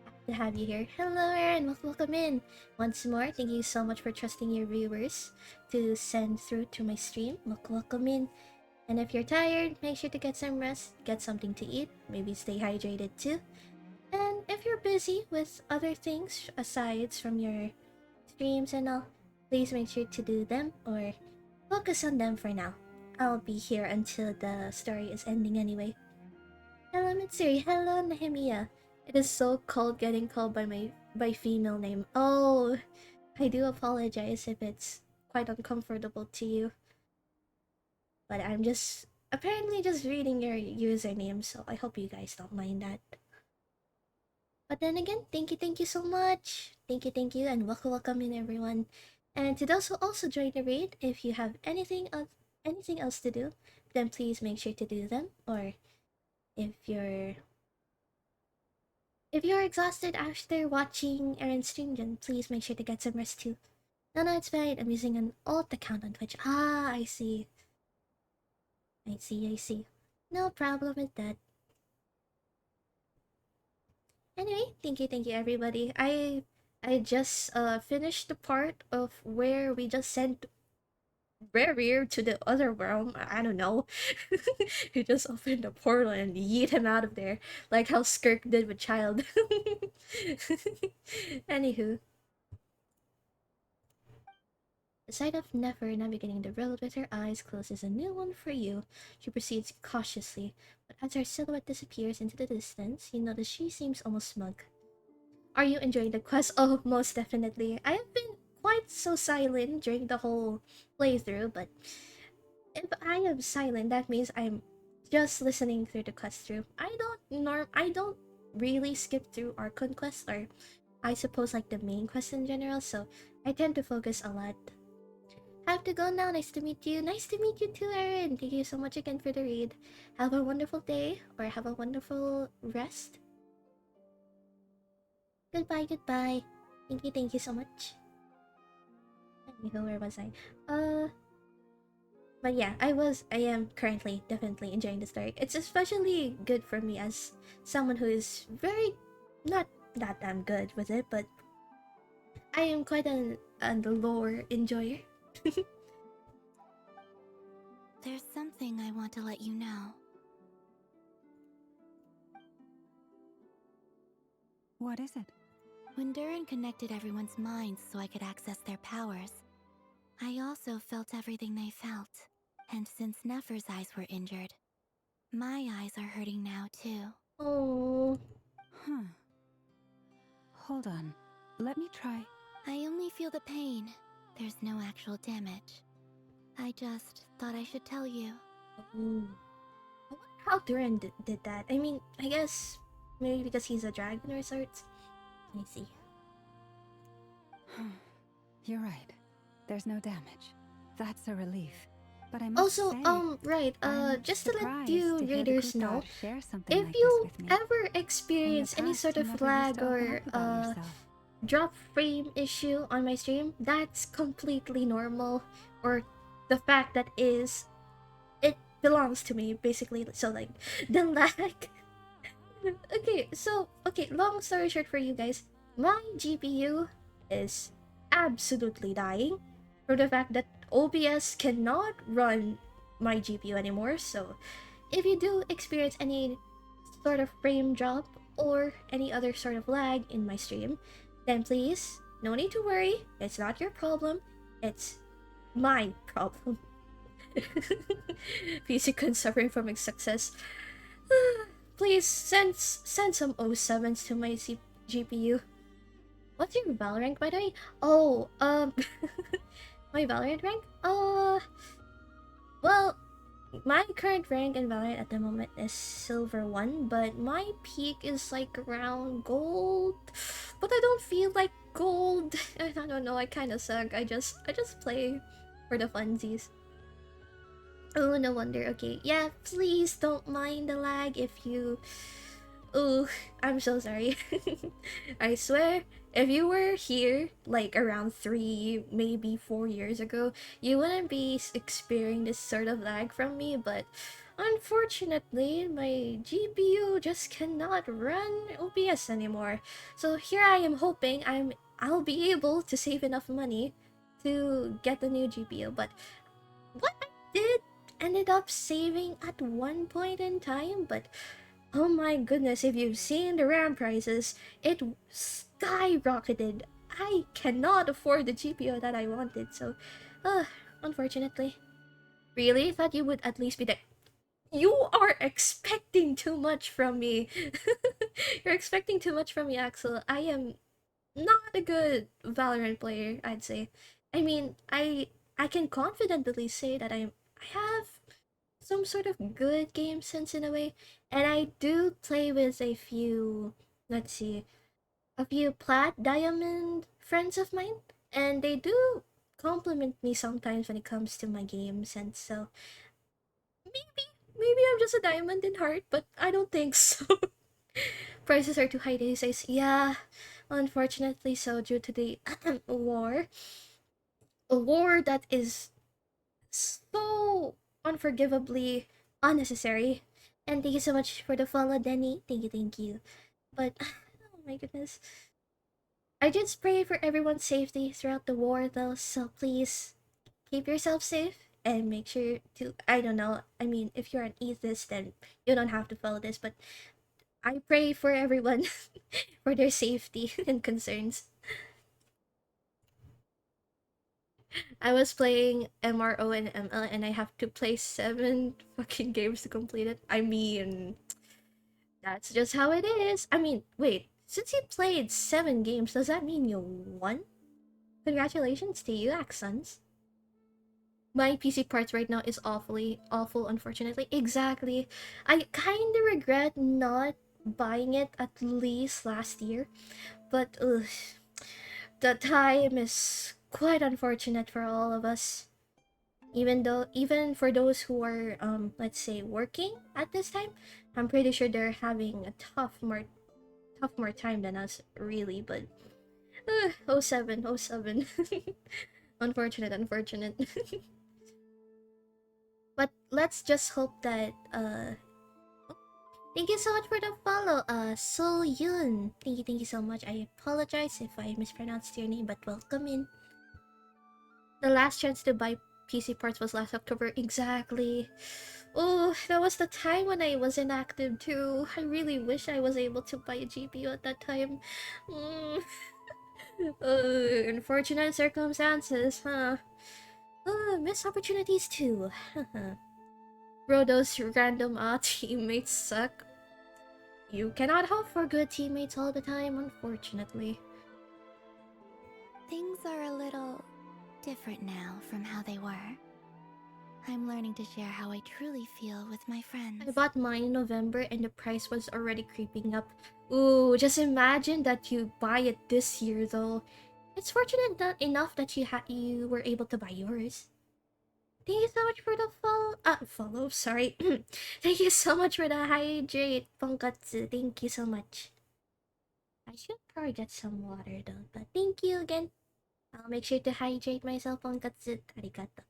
Happy to have you here. Hello, Aaron. Welcome in. Once more, thank you so much for trusting your viewers to send through to my stream. Welcome in. And if you're tired, make sure to get some rest, get something to eat, maybe stay hydrated too. And if you're busy with other things aside from your streams and all, please make sure to do them or focus on them for now. I'll be here until the story is ending anyway. Hello Mitsuri, hello Nehemiah. It is so cold getting called by female name. Oh, I do apologize if it's quite uncomfortable to you. But I'm just apparently just reading your username, so I hope you guys don't mind that. But then again, thank you so much. Thank you, and welcome in everyone. And to those who also joined the raid, if you have anything else to do, then please make sure to do them. Or if you're exhausted after watching Aaron's stream, then please make sure to get some rest too. No, it's fine. I'm using an alt account on Twitch. Ah, I see. I see. No problem with that. Anyway, thank you everybody. I just finished the part of where we just sent Barrier to the other realm. I don't know. He just opened the portal and yeet him out of there, like how Skirk did with Child. Anywho. The sight of Nefer navigating the road with her eyes closed is a new one for you. She proceeds cautiously, but as her silhouette disappears into the distance, you notice she seems almost smug. Are you enjoying the quest? Oh, most definitely. I have been quite so silent during the whole playthrough, but if I am silent, that means I'm just listening through the quest through. I don't really skip through Archon quests, or I suppose like the main quest in general, so I tend to focus a lot. Have to go now. Nice to meet you. Nice to meet you too, Erin. Thank you so much again for the read. Have a wonderful day or have a wonderful rest. Goodbye, goodbye. Thank you so much. Where was I? But yeah, I am currently definitely enjoying the story. It's especially good for me as someone who is very not that damn good with it, but I am quite an lore enjoyer. There's something I want to let you know. What is it? When Durin connected everyone's minds so I could access their powers, I also felt everything they felt. And since Nefer's eyes were injured, my eyes are hurting now too. Oh. Huh. Hold on. Let me try. I only feel the pain. There's no actual damage. I just thought I should tell you. Oh. I wonder how Duran did that. I mean, I guess maybe because he's a dragon or sorts. Let me see. You're right. There's no damage. That's a relief. But I must Also, say, right, I'm just to let surprised you to hear the readers Kutar know, share something if like you this with me. ever experience any past, sort you of never used lag to open or up about yourself. drop frame issue on my stream, that's completely normal. Or the fact that is, it belongs to me, basically. So, like, the lag. Okay, long story short for you guys, my GPU is absolutely dying from the fact that OBS cannot run my GPU anymore. So, if you do experience any sort of frame drop or any other sort of lag in my stream, then please, no need to worry. It's not your problem. It's my problem. PC couldn't suffer from its success. Please send some O7s to my GPU. What's your Valorant rank, by the way? Oh, my Valorant rank? Well, my current rank in Valorant at the moment is Silver 1, but my peak is like around Gold. But I don't feel like Gold. I don't know, I kinda suck. I just play for the funsies. Oh, no wonder. Okay, yeah, please don't mind the lag if you... Oh, I'm so sorry. I swear, if you were here, like, around 3, maybe 4 years ago, you wouldn't be experiencing this sort of lag from me, but unfortunately, my GPU just cannot run OBS anymore. So here I am hoping I'll be able to save enough money to get the new GPU, but what I did ended up saving at one point in time, but oh my goodness, if you've seen the RAM prices, it skyrocketed. I cannot afford the GPU that I wanted, so unfortunately. Really? Thought you would at least be like, you are expecting too much from me. You're expecting too much from me, Axel. I am not a good Valorant player, I'd say. I mean, I can confidently say that I have some sort of good game sense in a way, and I do play with a few, let's see, a few plat diamond friends of mine, and they do compliment me sometimes when it comes to my game sense. So maybe I'm just a diamond in heart, but I don't think so. Prices are too high these days. Yeah, unfortunately so, due to the war. A war that is so unforgivably unnecessary. And thank you so much for the follow, Denny. Thank you. But, oh my goodness. I just pray for everyone's safety throughout the war, though, so please keep yourself safe and make sure to, I don't know, I mean, if you're an atheist, then you don't have to follow this, but I pray for everyone for their safety and concerns. I was playing MRO and ML and I have to play 7 fucking games to complete it. I mean, that's just how it is. I mean, wait, since you played 7 games, does that mean you won? Congratulations to you, Axons. My PC parts right now is awfully awful, unfortunately. Exactly. I kinda regret not buying it at least last year, but ugh, the time is quite unfortunate for all of us. Even for those who are let's say working at this time, I'm pretty sure they're having a tough more time than us, really. But oh 07, oh 07. Unfortunate. But let's just hope that thank you so much for the follow, So Yun. Thank you so much. I apologize if I mispronounced your name, but welcome in. The last chance to buy PC parts was last October. Exactly. Oh, that was the time when I was inactive too. I really wish I was able to buy a GPU at that time. Mm. Unfortunate circumstances, huh? Missed opportunities too. Bro, those random teammates suck. You cannot hope for good teammates all the time, unfortunately. Things are a little different now from how they were. I'm learning to share how I truly feel with my friends. I bought mine in November and the price was already creeping up. Ooh, just imagine that you buy it this year though. It's fortunate enough that you were able to buy yours. Thank you so much for the follow, sorry. Thank you so much for the hydrate, Ponkatsu. Thank you so much. I should probably get some water though, but thank you again. I'll make sure to hydrate myself, Ponkatsu. Arigato.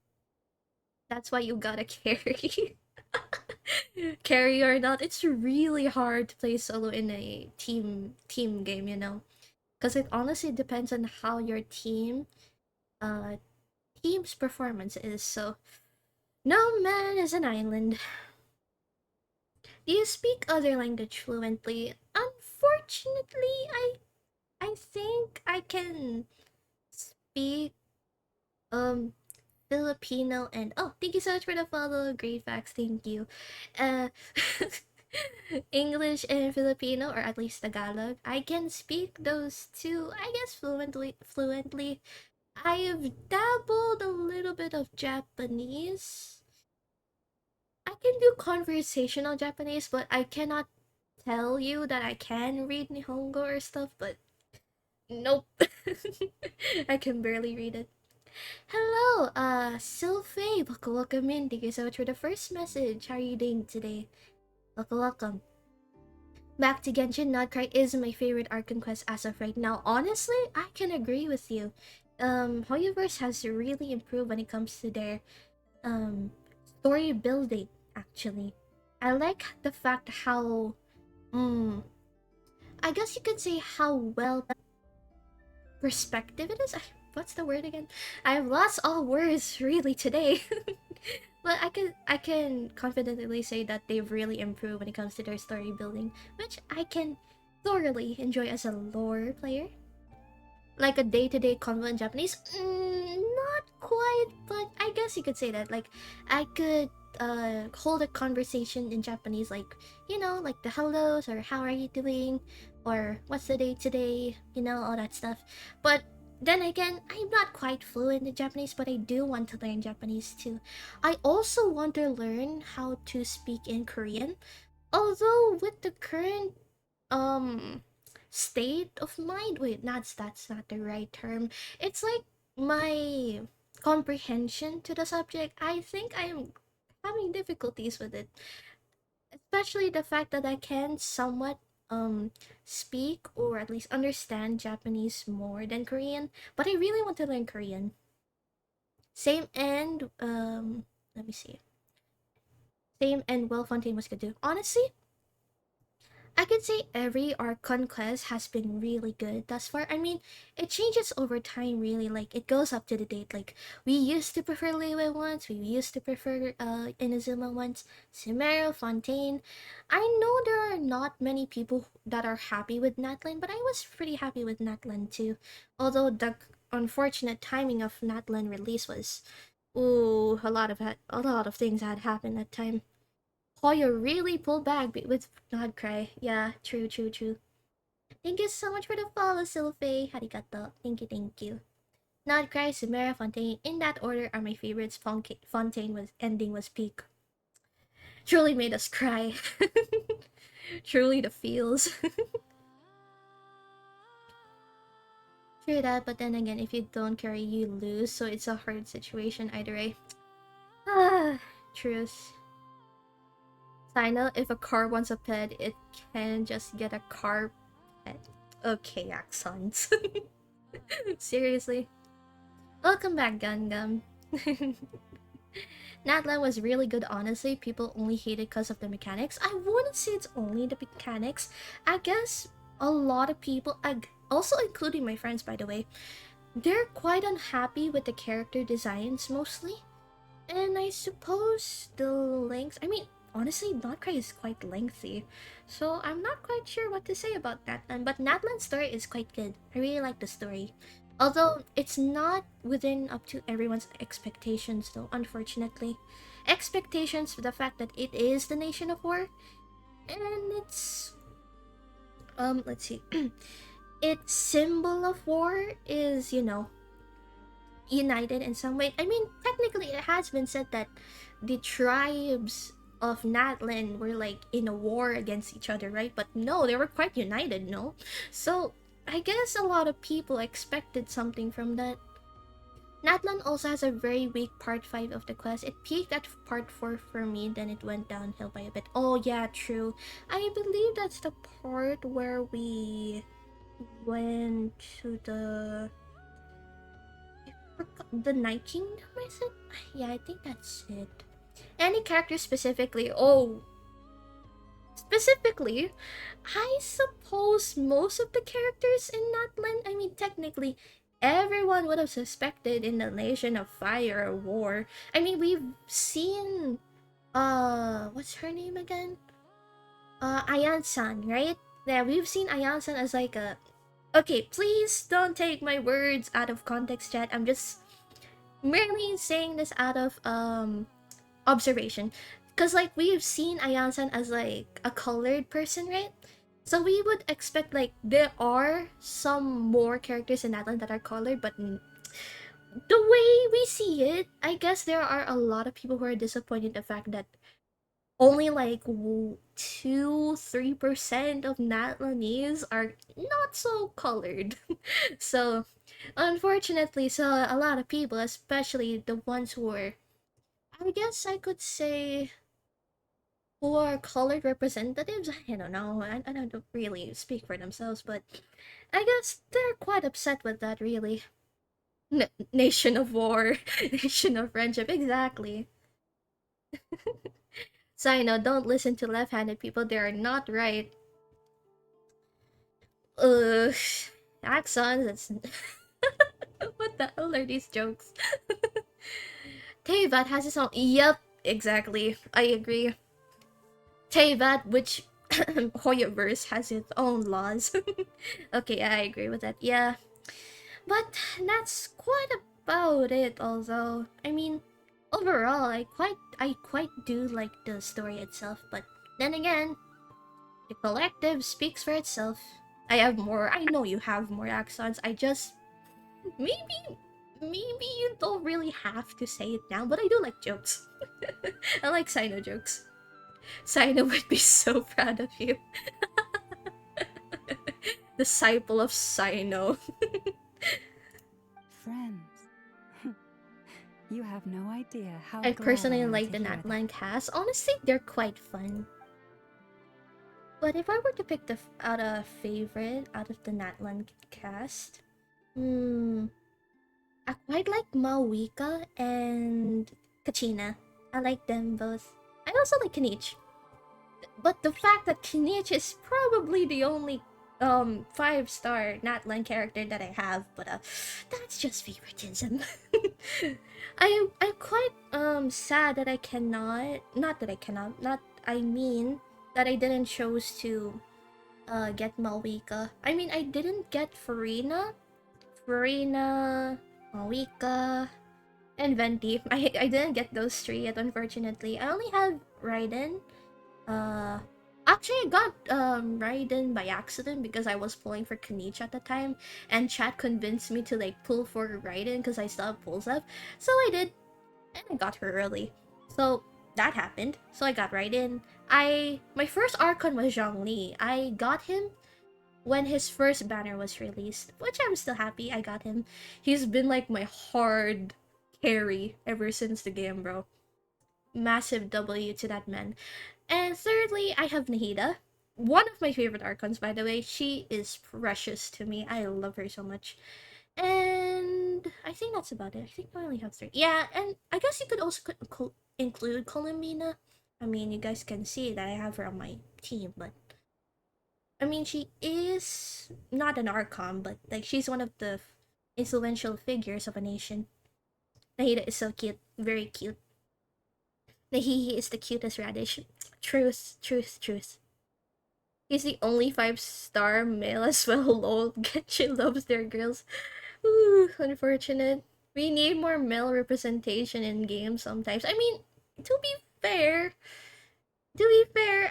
That's why you gotta carry. Carry or not, it's really hard to play solo in a team game, you know, because it honestly depends on how your team's performance is. So no man is an island. Do you speak other language fluently? Unfortunately, I think I can speak um Filipino and oh, thank you so much for the follow. Great facts, thank you. Uh, English and Filipino, or at least Tagalog. I can speak those two, I guess, fluently. I've dabbled a little bit of Japanese. I can do conversational Japanese, but I cannot tell you that I can read Nihongo or stuff, but nope. I can barely read it. Hello, Sylvie. Welcome in. Thank you so much for the first message. How are you doing today? Welcome. Back to Genshin, Nod-krai is my favorite art conquest as of right now. Honestly, I can agree with you. Hoyoverse has really improved when it comes to their story building, actually. I like the fact how I guess you could say how well perspective it is. What's the word again? I have lost all words really today. But I can confidently say that they've really improved when it comes to their story building, which I can thoroughly enjoy as a lore player. Like a day-to-day convo in Japanese, not quite, but I guess you could say that. Like I could hold a conversation in Japanese, like, you know, like the hellos or how are you doing, or what's the day today, you know, all that stuff. But then again, I'm not quite fluent in Japanese, but I do want to learn Japanese too. I also want to learn how to speak in Korean, although with the current state of mind, wait, that's not the right term. It's like my comprehension to the subject, I think I am having difficulties with it, especially the fact that I can somewhat speak or at least understand Japanese more than Korean, but I really want to learn Korean. Same and let me see. Same and Well Fontaine was good too. Honestly, I could say every arc conquest has been really good thus far. I mean, it changes over time, really. Like, it goes up to the date. Like, we used to prefer Liyue once, we used to prefer Inazuma once, Cimero, Fontaine. I know there are not many people that are happy with Natlan, but I was pretty happy with Natlan too. Although the unfortunate timing of Natlan release was, ooh, a lot of things had happened that time. Hoya really pulled back with Nod-krai. Yeah, true. Thank you so much for the follow, Sylvie. Arigato. Thank you. Nod-krai, Sumera, Fontaine, in that order are my favorites. Fontaine was ending was peak. Truly made us cry. Truly the feels. True that, but then again, if you don't carry, you lose, so it's a hard situation either way. truth. I know if a car wants a pet, it can just get a car pet. Okay, accents. Seriously. Welcome back, Gungam. Natlan was really good, honestly. People only hate it because of the mechanics. I wouldn't say it's only the mechanics. I guess a lot of people, also including my friends by the way, they're quite unhappy with the character designs mostly. And I suppose the length, I mean, honestly, Nod-krai is quite lengthy. So I'm not quite sure what to say about Natlan, but Natlan's story is quite good. I really like the story. Although it's not within up to everyone's expectations though, unfortunately. Expectations for the fact that it is the Nation of War. And it's let's see. Its symbol of war is, you know, united in some way. I mean, technically it has been said that the tribes of Natlan were like in a war against each other, right? But no, they were quite united, no? So I guess a lot of people expected something from that. Natlan also has a very weak part 5 of the quest. It peaked at part 4 for me, then it went downhill by a bit. Oh yeah, true. I believe that's the part where we went to the Night Kingdom, is it? Yeah, I think that's it. Any character specifically? Oh, specifically, I suppose most of the characters in Natlan, I mean, technically, everyone would have suspected in the Nation of Fire or War. I mean, we've seen, what's her name again? Ayan-san, right? Yeah, we've seen Ayan-san as like a... Okay, please don't take my words out of context, chat. I'm just merely saying this out of, observation. Because, like, we've seen Ayan-san as, like, a colored person, right? So we would expect, like, there are some more characters in Natlan that are colored, but the way we see it, I guess there are a lot of people who are disappointed in the fact that only, like, 2-3% of Natlanese are not so colored. So, unfortunately, so a lot of people, especially the ones who are, I guess I could say, who are colored representatives, I don't know, I don't really speak for themselves, but I guess they're quite upset with that, really. Nation of war, nation of friendship, exactly. So I know, don't listen to left-handed people, they are not right. Axons, that's... What the hell are these jokes? Teyvat has his own... Yep, exactly, I agree. Teyvat, which Hoyoverse has its own laws. Okay, I agree with that, yeah. But that's quite about it, although. I mean, overall, I quite do like the story itself, but then again, the collective speaks for itself. I have more, I know you have more accents, I just... Maybe you don't really have to say it now, but I do like jokes. I like Sino jokes. Sino would be so proud of you. Disciple of Sino. Friends. You have no idea how I glad personally am like to the hear that. Natlan cast. Honestly, they're quite fun. But if I were to pick out a favorite out of the Natlan cast, I quite like Mawika and Kachina. I like them both. I also like Kanich. But the fact that Kanich is probably the only 5-star Natlan character that I have, but that's just favoritism. I'm quite sad that I cannot, not that I cannot, not I mean that I didn't choose to get Malwika. I mean, I didn't get Farina, Malwika, and Venti. I didn't get those 3 yet, unfortunately. I only have Raiden. Actually, I got Raiden by accident because I was pulling for Kanich at the time, and chat convinced me to like pull for Raiden because I still have pulls up. So I did, and I got her early. So that happened. So I got Raiden. My first Archon was Zhongli. I got him when his first banner was released, which I'm still happy I got him. He's been like my hard carry ever since the game, bro. massive W to that man. And thirdly, I have Nahida. One of my favorite Archons, by the way. She is precious to me. I love her so much. And I think that's about it. I think I only have three. Yeah, and I guess you could also include Columbina. I mean, you guys can see that I have her on my team, but I mean, she is not an Archon, but like she's one of the influential figures of a nation. Nahida is so cute, very cute. Nahihi is the cutest radish. Truth, truth, truth. He's the only 5-star male as well. Lol, Genshin loves their girls. Ooh, unfortunate. We need more male representation in games sometimes. I mean, to be fair,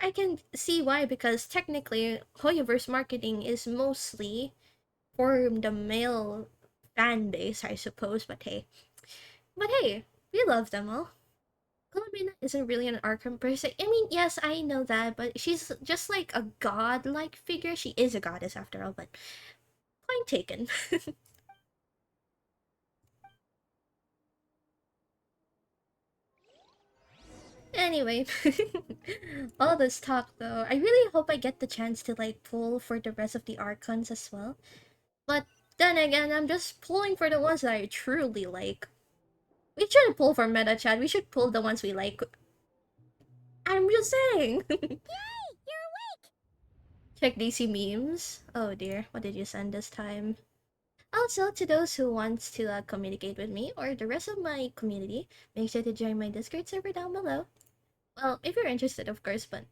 I can see why, because technically, Hoyoverse marketing is mostly for the male fan base, I suppose. But hey, we love them all. Columbina isn't really an Arkham person. I mean, yes, I know that, but she's just like a god-like figure. She is a goddess after all, but point taken. Anyway, all this talk though, I really hope I get the chance to like pull for the rest of the Archons as well. But then again, I'm just pulling for the ones that I truly like. We shouldn't pull for meta chat, we should pull the ones we like. I'm just saying. Yay! You're awake! Check DC memes. Oh dear, what did you send this time? Also, to those who want to communicate with me or the rest of my community, make sure to join my Discord server down below. Well, if you're interested, of course, but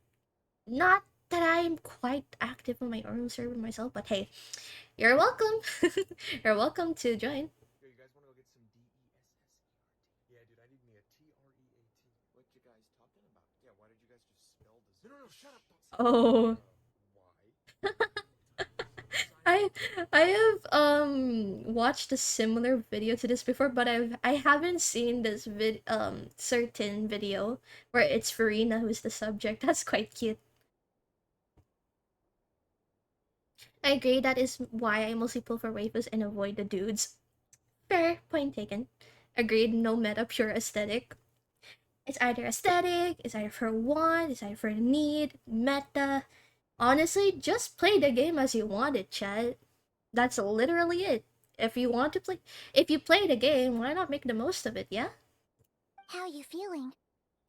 not that I'm quite active on my own server myself, but hey, you're welcome. You're welcome to join. Yo, you guys want to go get some DESSERT? Yeah, dude, I need me a TREAT. What you guys talking about? Yeah, why did you guys just spell this? No, shut up. Oh. I have watched a similar video to this before, but I haven't seen this certain video where it's Farina who's the subject. That's quite cute. I agree, that is why I mostly pull for waifus and avoid the dudes. Fair, point taken. Agreed, no meta, pure aesthetic. It's either aesthetic, it's either for want, it's either for need, meta. Honestly, just play the game as you want it, chat. That's literally it. If you play the game, why not make the most of it, yeah? How you feeling?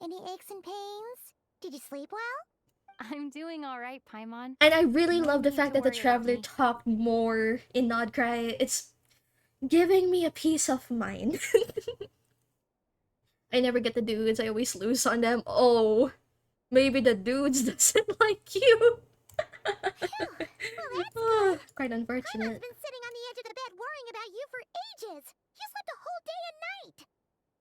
Any aches and pains? Did you sleep well? I'm doing alright, Paimon. And I really No love the need fact to that the worry about Traveler me. talked more in Nod-krai. It's giving me a peace of mind. I never get the dudes, I always lose on them. Oh, maybe the dudes doesn't like you. Well, that's quite unfortunate. Paimon's been sitting on the edge of the bed worrying about you for ages. You slept a whole day and night.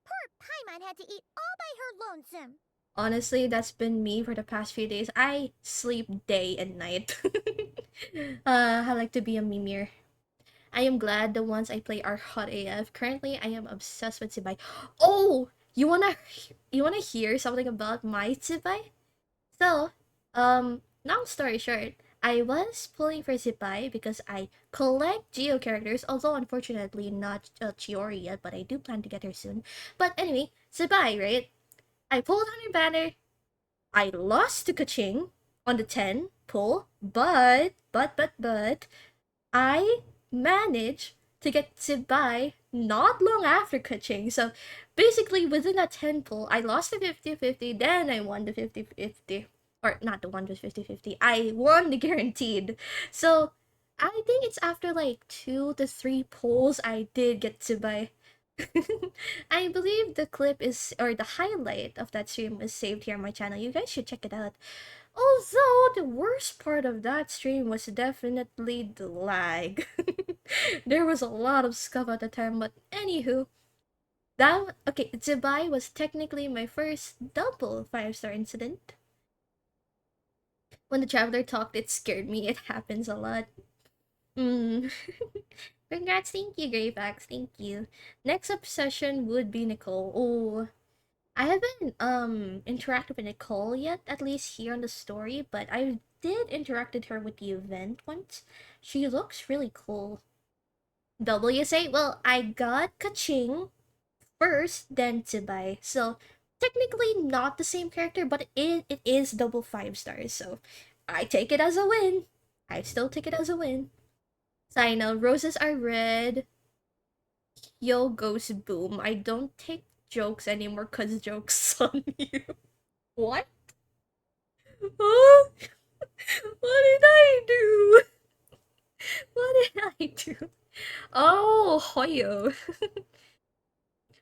Poor Paimon had to eat all by her lonesome. Honestly, that's been me for the past few days. I sleep day and night. I like to be a mimir. I am glad the ones I play are hot AF. Currently, I am obsessed with Tsibai. Oh, you wanna hear something about my Tsibai? So, long story short, I was pulling for Tsibai because I collect Geo characters, although unfortunately not Chiori yet, but I do plan to get her soon. But anyway, Tsibai, right? I pulled on her banner. I lost to Kaching on the 10 pull, but I managed to get Tsibai not long after Kaching. So basically within that 10 pull, I lost the 50-50, then I won the 50-50. Or not the one with 50-50. I won the guaranteed. So I think it's after like 2 to 3 pulls I did get Tsibai. I believe the clip is, or the highlight of that stream is saved here on my channel. You guys should check it out. Although the worst part of that stream was definitely the lag. There was a lot of scuff at the time, but anywho. Okay, Tsibai was technically my first double 5-star incident. When the Traveler talked, it scared me. It happens a lot. Congrats, thank you, Greyfax, thank you. Next obsession would be Nicole. Oh, I haven't interacted with Nicole yet, at least here on the story, but I did interacted her with the event once. She looks really cool. WSA? Well, I got Kaching first, then Tsibai. So technically not the same character, but it is double 5 stars, so I take it as a win. I still take it as a win. So I know roses are red. Yo goes boom. I don't take jokes anymore cause jokes on you. What? Huh? What did I do? What did I do? Oh, Hoyo.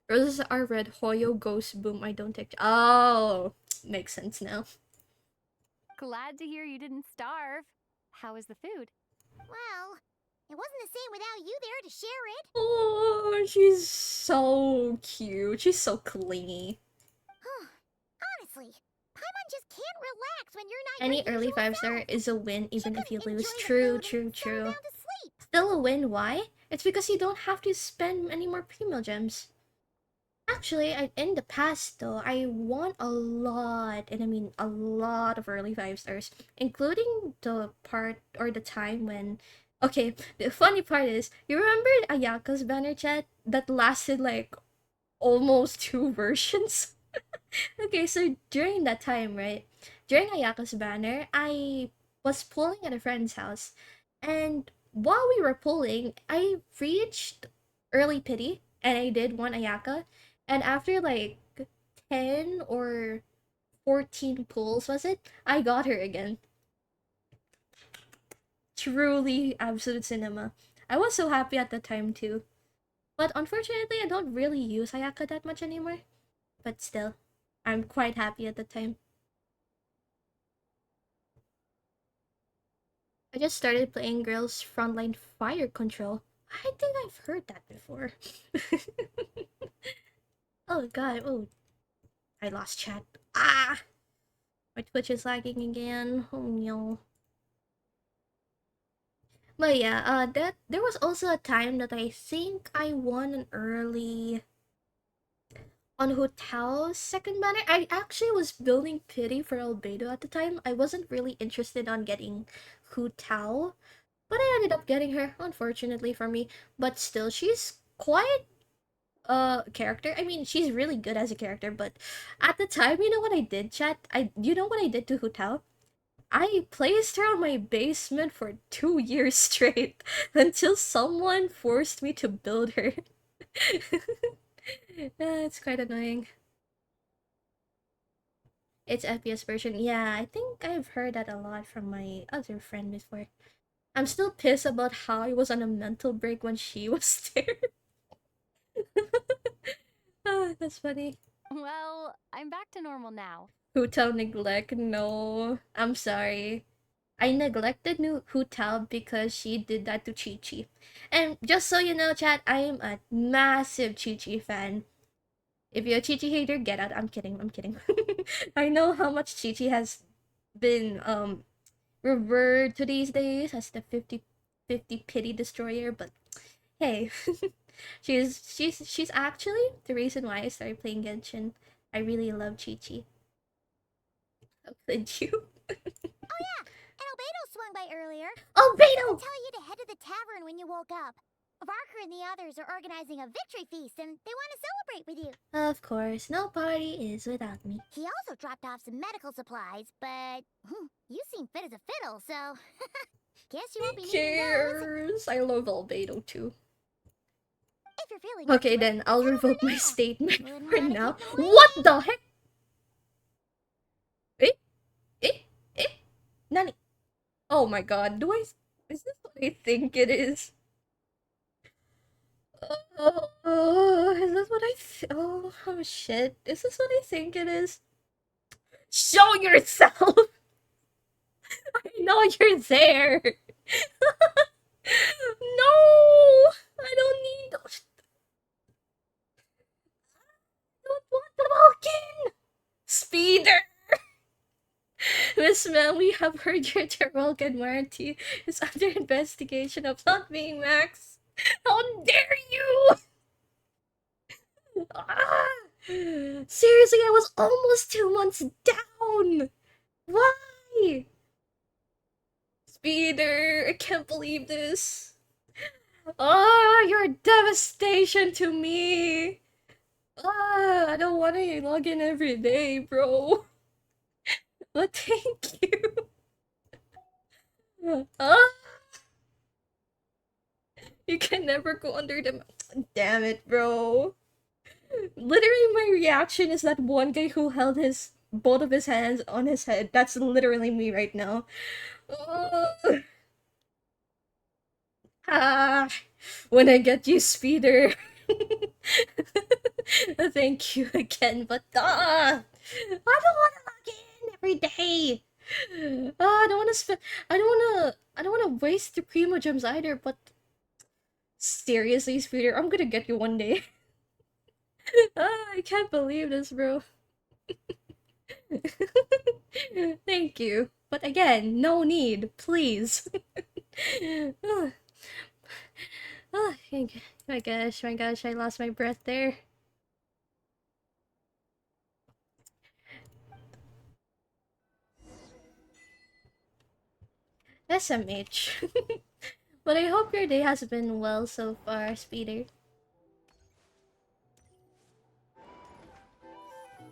Roses are red. Hoyo goes boom. I don't take. Oh, makes sense now. Glad to hear you didn't starve. How was the food? Well, it wasn't the same without you there to share it. Oh, she's so cute. She's so clingy. Honestly, Paimon just can't relax when you're not Any your early usual 5-star self. is a win even if you lose. enjoy the True, food true, and settle true. down to sleep. Still a win. Why? It's because you don't have to spend any more primo gems. Actually, in the past though, I won a lot, and I mean a lot of early 5-stars, including the part or the time when. Okay, the funny part is, you remember Ayaka's banner chat that lasted like almost 2 versions? Okay, so during that time, right? During Ayaka's banner, I was pulling at a friend's house, and while we were pulling, I reached early pity, and I did one Ayaka, and after like 10 or 14 pulls, was it? I got her again. Truly absolute cinema. I was so happy at the time too. But unfortunately, I don't really use Ayaka that much anymore. But still, I'm quite happy at the time. I just started playing Girls Frontline Fire Control. I think I've heard that before. Oh god, oh. I lost chat. Ah! My Twitch is lagging again. Oh no. But yeah, that there was also a time that I think I won an early on Hu Tao's second banner. I actually was building pity for Albedo at the time. I wasn't really interested on getting Hu Tao, but I ended up getting her, unfortunately for me. But still, she's quite a character. I mean, she's really good as a character, but at the time, you know what I did, chat? You know what I did to Hu Tao? I placed her on my basement for 2 years straight until someone forced me to build her. It's quite annoying. It's FPS version. Yeah, I think I've heard that a lot from my other friend before. I'm still pissed about how I was on a mental break when she was there. Ah, that's funny. Well, I'm back to normal now. Hotel neglect? No. I'm sorry. I neglected Hotel because she did that to Chi Chi. And just so you know, chat, I am a massive Chi Chi fan. If you're a Chi Chi hater, get out. I'm kidding. I'm kidding. I know how much Chi Chi has been revered to these days as the 50/50 pity destroyer, but hey, she's actually the reason why I started playing Genshin. I really love Chi Chi. How could you? Oh yeah, and Albedo swung by earlier. Albedo! Tell you to head to the tavern when you woke up. Barker and the others are organizing a victory feast, and they want to celebrate with you. Of course, no party is without me. He also dropped off some medical supplies, but you seem fit as a fiddle, so guess you won't be needing those. I love Albedo too. If you're feeling Okay, up to then I'll revoke my statement Wouldn't for wanna now. keep them What the heck? Nani? Oh my god, is this what I think it is? Is this what oh shit. Is this what I think it is? Show yourself! I know you're there! No! I don't need... I don't want the Vulcan! Speeder! Miss Mel, we have heard your Vulcan warranty is under investigation of not being Max. How dare you! Ah! Seriously, I was almost 2 months down! Why? Speeder, I can't believe this. Oh, your devastation to me. I don't want to log in every day, bro. But thank you. Ah, you can never go under the. Damn it, bro. Literally, my reaction is that one guy who held his both of his hands on his head. That's literally me right now. Ugh. Ah, when I get you, Speeder. Thank you again, but I don't want to log in every day. I don't want to spend. I don't want to waste the primo gems either. But seriously, Speeder, I'm gonna get you one day. I can't believe this, bro. Thank you, but again, no need, please. Oh, oh, my gosh, I lost my breath there. SMH. But I hope your day has been well so far, Speeder.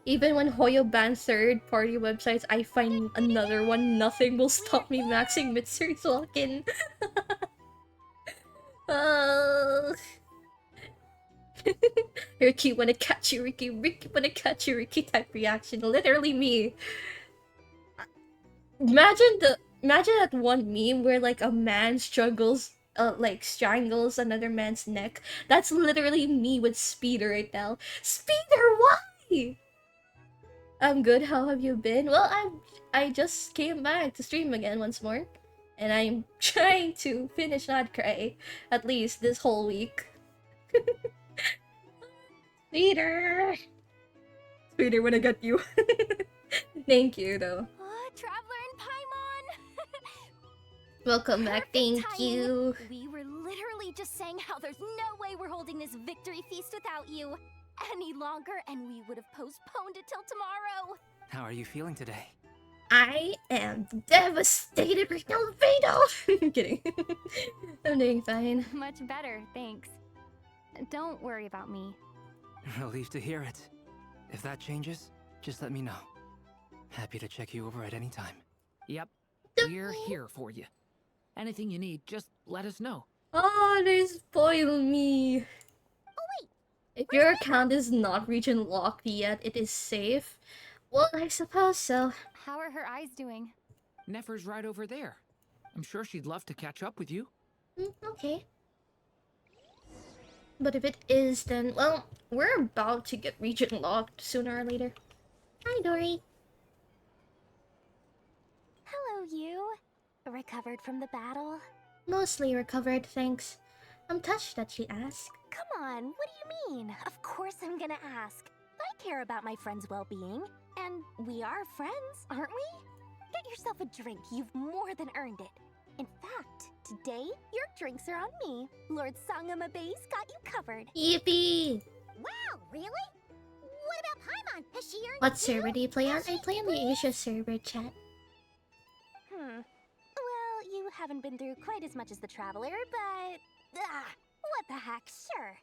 Even when Hoyo bans third-party websites, I find another one. Nothing will stop me maxing Mitsuru's walk-in. Oh. Ricky wanna catch you, Ricky. Ricky wanna catch you, Ricky type reaction. Literally me. Imagine that one meme where like a man struggles like strangles another man's neck. That's literally me with Speeder right now. Speeder, why? I'm good. How have you been? Well, I just came back to stream again once more, and I'm trying to finish Nod-krai at least this whole week. Speeder, Speeder, when I got you. Thank you, though. Traveler and Paimon! Welcome back. Thank timing. you. We were literally just saying how there's no way we're holding this victory feast without you any longer, and we would have postponed it till tomorrow. How are you feeling today? I am devastated right now, Vado! I'm kidding. I'm doing fine. Much better, thanks. Don't worry about me. Relieved to hear it. If that changes, just let me know. Happy to check you over at any time. Yep, we're here for you. Anything you need, just let us know. Oh, they spoil me. Oh wait! If your account is not region locked yet, it is safe. Well, I suppose so. How are her eyes doing? Nefer's right over there. I'm sure she'd love to catch up with you. Okay. But if it is, then, well, we're about to get region locked sooner or later. Hi, Dory. Hello, you. Recovered from the battle? Mostly recovered, thanks. I'm touched that she asked. Come on, what do you mean? Of course I'm gonna ask. I care about my friend's well-being. And we are friends, aren't we? Get yourself a drink. You've more than earned it. In fact, today, your drinks are on me. Lord Sangamabe's got you covered. Yippee! Wow, really? What about Paimon? Has she earned What it too? server do you play on? I play on the Asia server, chat. Well, you haven't been through quite as much as the Traveler, but... what the heck, sure.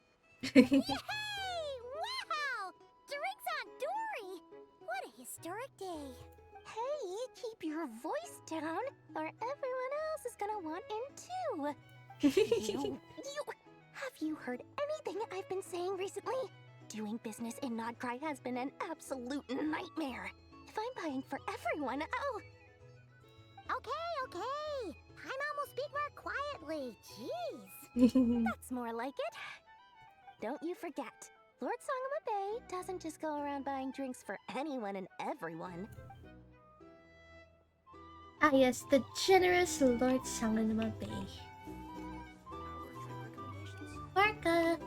Yay! Wow! Drinks on Dory! What a historic day. Hey, keep your voice down, or everyone else is gonna want in too. Have you heard anything I've been saying recently? Doing business in Nod-krai has been an absolute nightmare. If I'm buying for everyone, I'll... Okay. Paimon will speak more quietly. Jeez. That's more like it. Don't you forget, Lord Sangamabe doesn't just go around buying drinks for anyone and everyone. Ah yes, the generous Lord Sangamabe. Barca!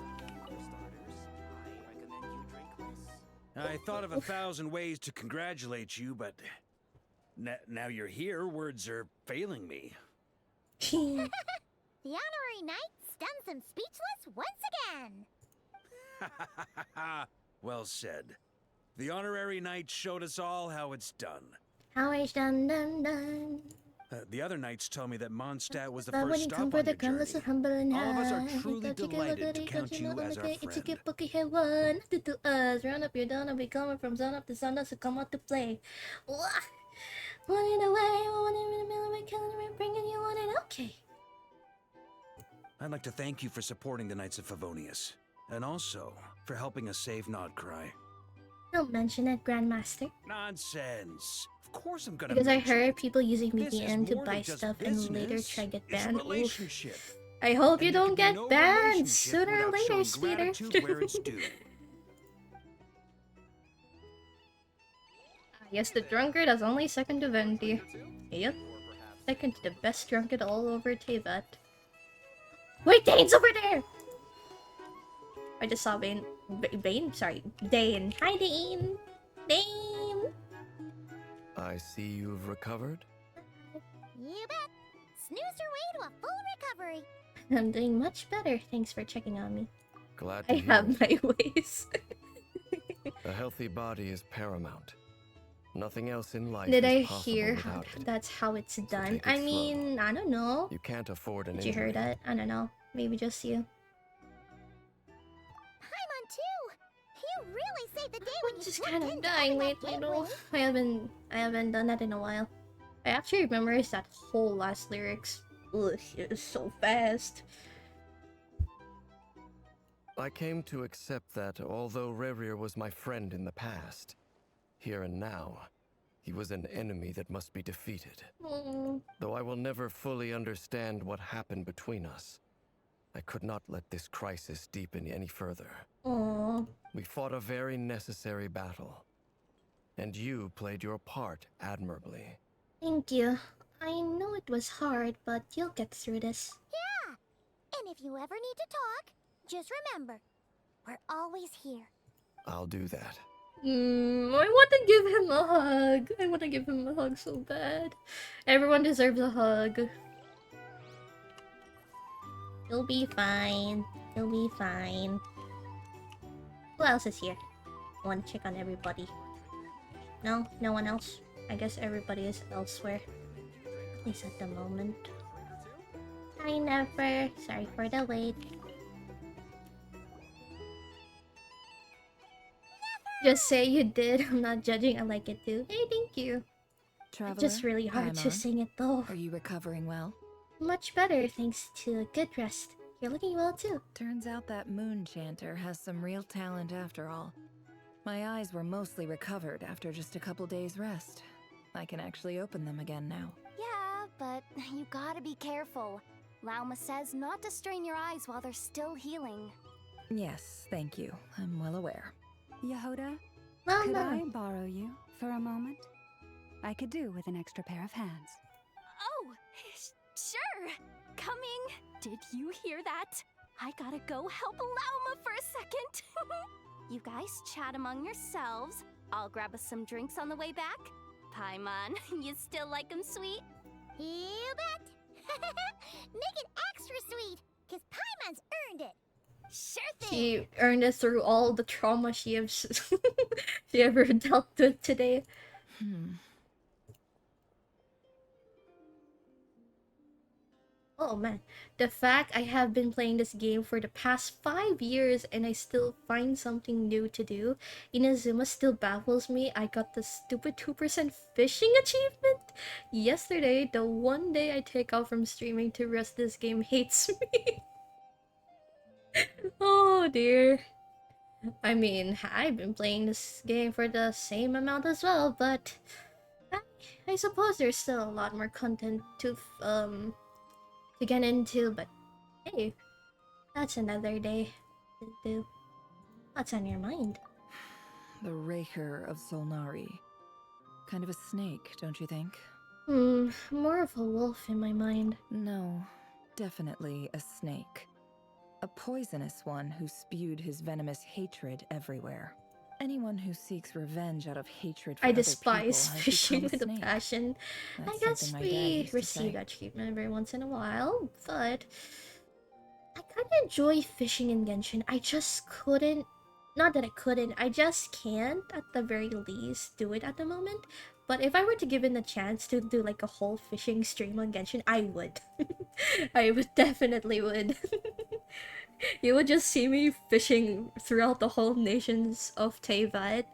I thought of 1,000 ways to congratulate you, but now you're here, words are failing me. The honorary knight stuns them speechless once again. Well said. The honorary knight showed us all how it's done. How it's done. The other knights tell me that Mondstadt was the But when first you stop come for on the your gun, let's journey. humble and All of us are high. truly Don't you get delighted to look count at you it, as our it's a friend. get bookie here one. To us, round up your done, I'll be coming from sun up to sun, so come out to play. Wah! One in a way, one in the middle of my calendar, bringing you on it. Okay. I'd like to thank you for supporting the Knights of Favonius, and also for helping us save Nod-krai. Don't mention it, Grandmaster. Nonsense. Of course I'm gonna Because I mention heard people using This is VPN to more buy than just stuff and later business, try to get it's a banned. Oof. relationship. I hope you And there don't can be get no banned relationship sooner or without later, showing Speeder. gratitude where it's due. Yes, the drunkard is only second to Venti. Yep. Second to the best drunkard all over Tevat. Wait, Dane's over there! I just saw Bane. Bane? Sorry, Dane. Hi, Dane! Dane! I see you've recovered. You bet. Snooze your way to a full recovery. I'm doing much better. Thanks for checking on me. Glad to I hear have it. my ways. A healthy body is paramount. Nothing else in life Did is I possible hear without it. that's how it's done? take it I slow. mean, I don't know. You can't afford an Did you hear injury. that? I don't know. Maybe just you. Paimon too. You really saved the day when you Just slipped kind of into dying opening that lately, though. gateway. I haven't done that in a while. I actually memorized that whole last lyrics. Ugh, it was so fast. I came to accept that although Rerir was my friend in the past, here and now, he was an enemy that must be defeated. Mm. Though I will never fully understand what happened between us, I could not let this crisis deepen any further. Aww. We fought a very necessary battle, and you played your part admirably. Thank you. I know it was hard, but you'll get through this. Yeah. And if you ever need to talk, just remember, we're always here. I'll do that. I want to give him a hug. I want to give him a hug so bad. Everyone deserves a hug. You'll be fine. You'll be fine. Who else is here? I want to check on everybody. No? No one else? I guess everybody is elsewhere. At least at the moment. Hi, Never. Sorry for the wait. Just say you did. I'm not judging. I like it too. Hey, thank you. Traveler, Just really hard to Paimon, sing it though. Are you recovering well? Much better thanks to a good rest. You're looking well too. Turns out that moon chanter has some real talent after all. My eyes were mostly recovered after just a couple days rest. I can actually open them again now. Yeah, but you gotta be careful. Lauma says not to strain your eyes while they're still healing. Yes, thank you. I'm well aware. Yehoda, Mama. could I borrow you for a moment? I could do with an extra pair of hands. Oh, sure. Coming. Did you hear that? I gotta go help Lauma for a second. You guys chat among yourselves. I'll grab us some drinks on the way back. Paimon, you still like 'em sweet? You bet. Make it extra sweet, 'cause Paimon's earned it. Sure thing. She earned it through all the trauma she has she ever dealt with today. Oh man, the fact I have been playing this game for the past 5 years and I still find something new to do. Inazuma still baffles me. I got the stupid 2% fishing achievement yesterday. The one day I take off from streaming to rest, this game hates me. Oh dear. I mean, I've been playing this game for the same amount as well, but I suppose there's still a lot more content to get into, but hey, that's another day to do. What's on your mind? The Raker of Solnari. Kind of a snake, don't you think? More of a wolf in my mind. No, definitely a snake. A poisonous one who spewed his venomous hatred everywhere. Anyone who seeks revenge out of hatred for I other despise people has fishing become with a snake. passion. I That's guess something my dad we used to receive say. that treatment every once in a while, but I kind of enjoy fishing in Genshin. I just couldn't not that I couldn't, I just can't at the very least do it at the moment. But if I were to given the chance to do like a whole fishing stream on Genshin, I would. I would definitely would. You would just see me fishing throughout the whole nations of Teyvat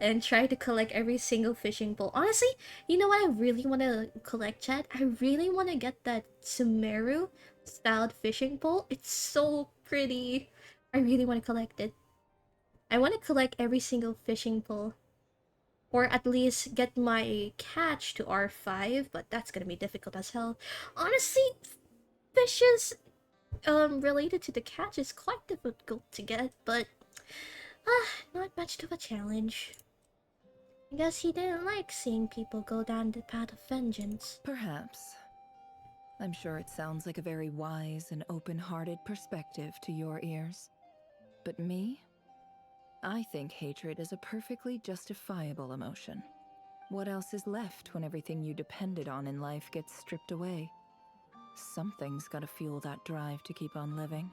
and try to collect every single fishing pole. Honestly, you know what I really want to collect, chat? I really want to get that Sumeru styled fishing pole. It's so pretty. I really want to collect it. I want to collect every single fishing pole. Or at least get my catch to R5, but that's gonna be difficult as hell. Honestly, fishes related to the catch is quite difficult to get, but not much of a challenge. I guess he didn't like seeing people go down the path of vengeance. Perhaps. I'm sure it sounds like a very wise and open-hearted perspective to your ears. But me? I think hatred is a perfectly justifiable emotion. What else is left when everything you depended on in life gets stripped away? Something's gotta fuel that drive to keep on living.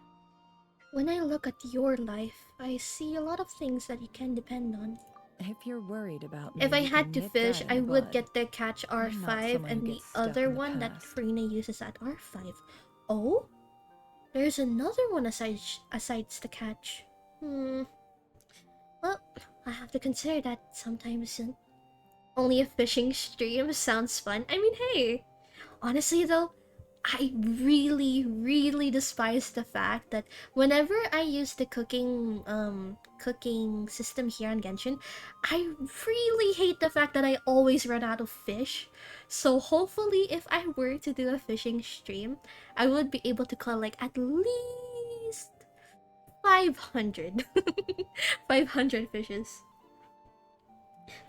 When I look at your life, I see a lot of things that you can depend on. If you're worried about me, If I you had can to nip fish, that in I the would bud. get the catch I'm not R5 someone who and the gets stuck other in the one that past. Karina uses at R5. Oh? There's another one asides the catch. Well, I have to consider that sometime soon. Only a fishing stream sounds fun. I mean, hey, honestly though, I really despise the fact that whenever I use the cooking system here on Genshin, I really hate the fact that I always run out of fish. So hopefully if I were to do a fishing stream, I would be able to collect at least 500 500 fishes.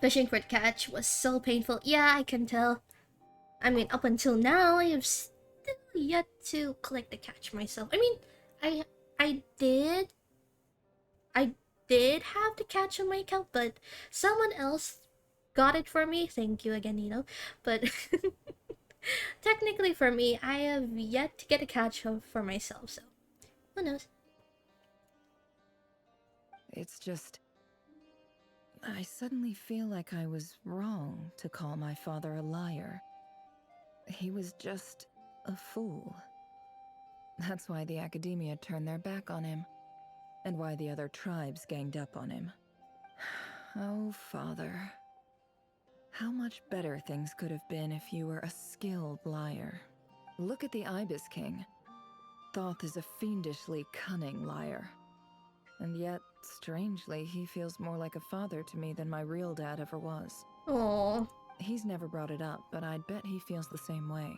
Fishing for catch was so painful. Yeah, I can tell. I mean, up until now, I have still yet to collect the catch myself. I mean, I I did I did have the catch on my account, but someone else got it for me. Thank you again, Nino. But technically for me, I have yet to get a catch for myself, so who knows? It's just... I suddenly feel like I was wrong to call my father a liar. He was just a fool. That's why the academia turned their back on him, and why the other tribes ganged up on him. Oh, father. How much better things could have been if you were a skilled liar. Look at the Ibis King. Thoth is a fiendishly cunning liar. And yet, strangely, he feels more like a father to me than my real dad ever was. Aww. He's never brought it up, but I'd bet he feels the same way.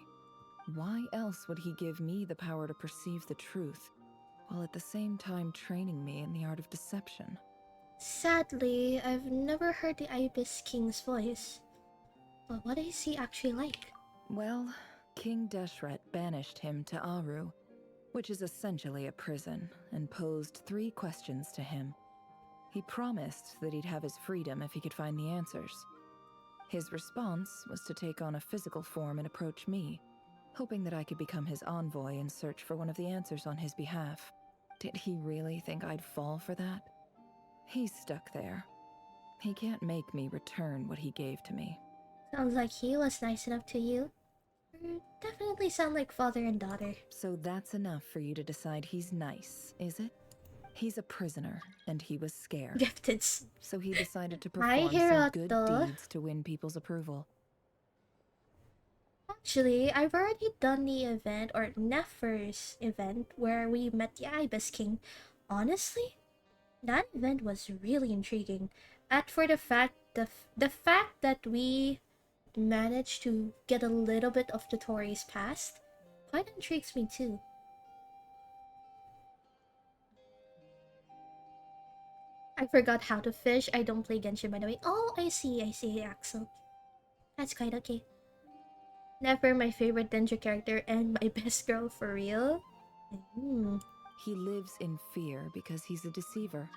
Why else would he give me the power to perceive the truth, while at the same time training me in the art of deception? Sadly, I've never heard the Ibis King's voice. But what is he actually like? Well, King Deshret banished him to Aru, which is essentially a prison, and posed 3 questions to him. He promised that he'd have his freedom if he could find the answers. His response was to take on a physical form and approach me, hoping that I could become his envoy and search for one of the answers on his behalf. Did he really think I'd fall for that? He's stuck there. He can't make me return what he gave to me. Sounds like he was nice enough to you. Definitely sound like father and daughter. So that's enough for you to decide he's nice, is it? He's a prisoner, and he was scared. Gifted. So he decided to Hi, perform some good Hiroto. deeds to win people's approval. Actually, I've already done the event, or Nefer's event, where we met the Ibis King. Honestly, that event was really intriguing. For the fact that we managed to get a little bit of the Tori's past quite intrigues me too. I forgot how to fish. I don't play Genshin, by the way. Oh, I see, Axel. That's quite okay. Never my favorite Denja character and my best girl for real. He lives in fear because he's a deceiver.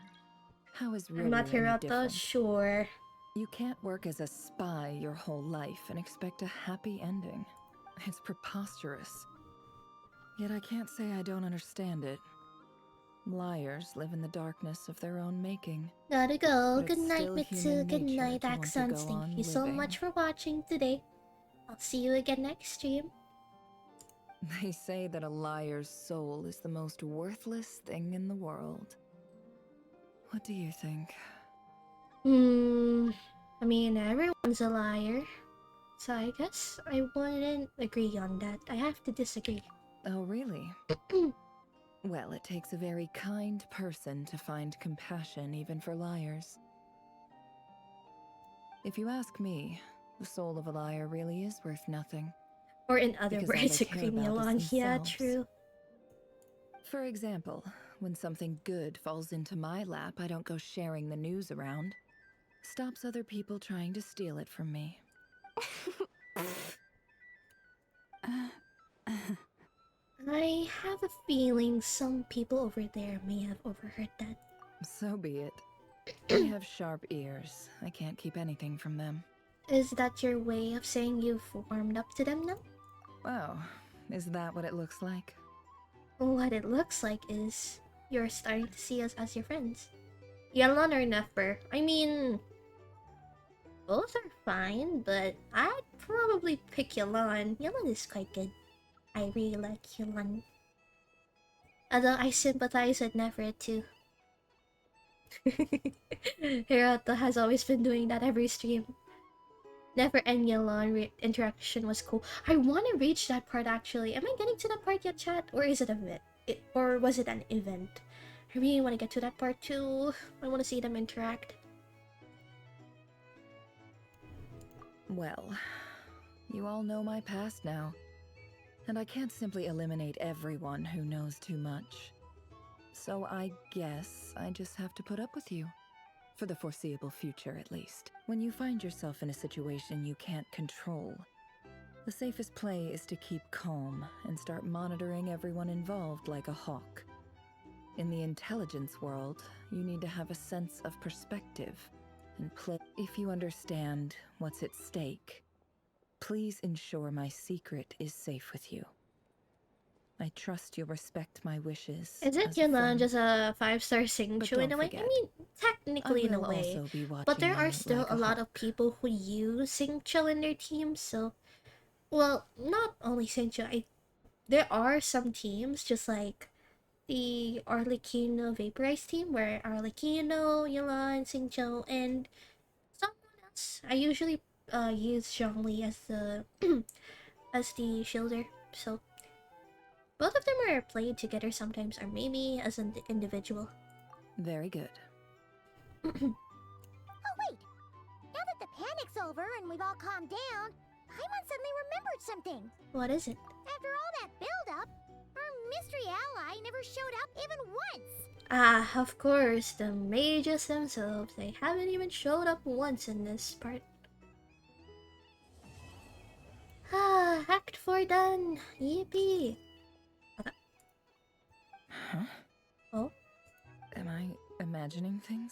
How is I'm not Riri any Hirata, different? sure. You can't work as a spy your whole life and expect a happy ending. It's preposterous. Yet I can't say I don't understand it. Liars live in the darkness of their own making. Gotta go. But Good it's night, still Mitsu. human Good nature night, to want to Accents. go Thank on you so living. much for watching today. I'll see you again next stream. They say that a liar's soul is the most worthless thing in the world. What do you think? I mean, everyone's a liar. So I guess I wouldn't agree on that. I have to disagree. Oh, really? Well, it takes a very kind person to find compassion even for liars. If you ask me, the soul of a liar really is worth nothing. Or in other Because all words, they agree care me about is along. Yeah, themselves. true. For example, when something good falls into my lap, I don't go sharing the news around. Stops other people trying to steal it from me. I have a feeling some people over there may have overheard that. So be it. They have sharp ears. I can't keep anything from them. Is that your way of saying you've warmed up to them now? Wow, is that what it looks like? What it looks like is you're starting to see us as your friends. Yelan or Nefer? I mean, both are fine, but I'd probably pick Yelan. Yelan is quite good. I really like Yelan. Although I sympathize with Nefer too. Hirata has always been doing that every stream. Never and Yelan interaction was cool. I want to reach that part actually. Am I getting to that part yet, chat? Or is it a or was it an event? I really want to get to that part too. I want to see them interact. Well, you all know my past now. And I can't simply eliminate everyone who knows too much. So I guess I just have to put up with you. For the foreseeable future, at least. When you find yourself in a situation you can't control, the safest play is to keep calm and start monitoring everyone involved like a hawk. In the intelligence world, you need to have a sense of perspective and play. If you understand what's at stake, please ensure my secret is safe with you. I trust you'll respect my wishes. Is it Yelan just a 5-star Singchu in a way? I mean, technically in a way. But there are still a lot of people who use Singchu in their teams, so... Well, not only Singchu, there are some teams, just like the Arlecchino Vaporized team, where Arlecchino, Yelan, Singchu, and someone else. I usually use Zhongli as the as the shielder, so both of them are played together sometimes, or maybe as an individual. Very good. Oh wait! Now that the panic's over and we've all calmed down, Paimon suddenly remembered something. What is it? After all that build-up, our mystery ally never showed up even once. Ah, of course, the mages themselves. They haven't even showed up once in this part. Ah, Act 4 done. Yippee. Okay. Huh? Oh? Am I imagining things?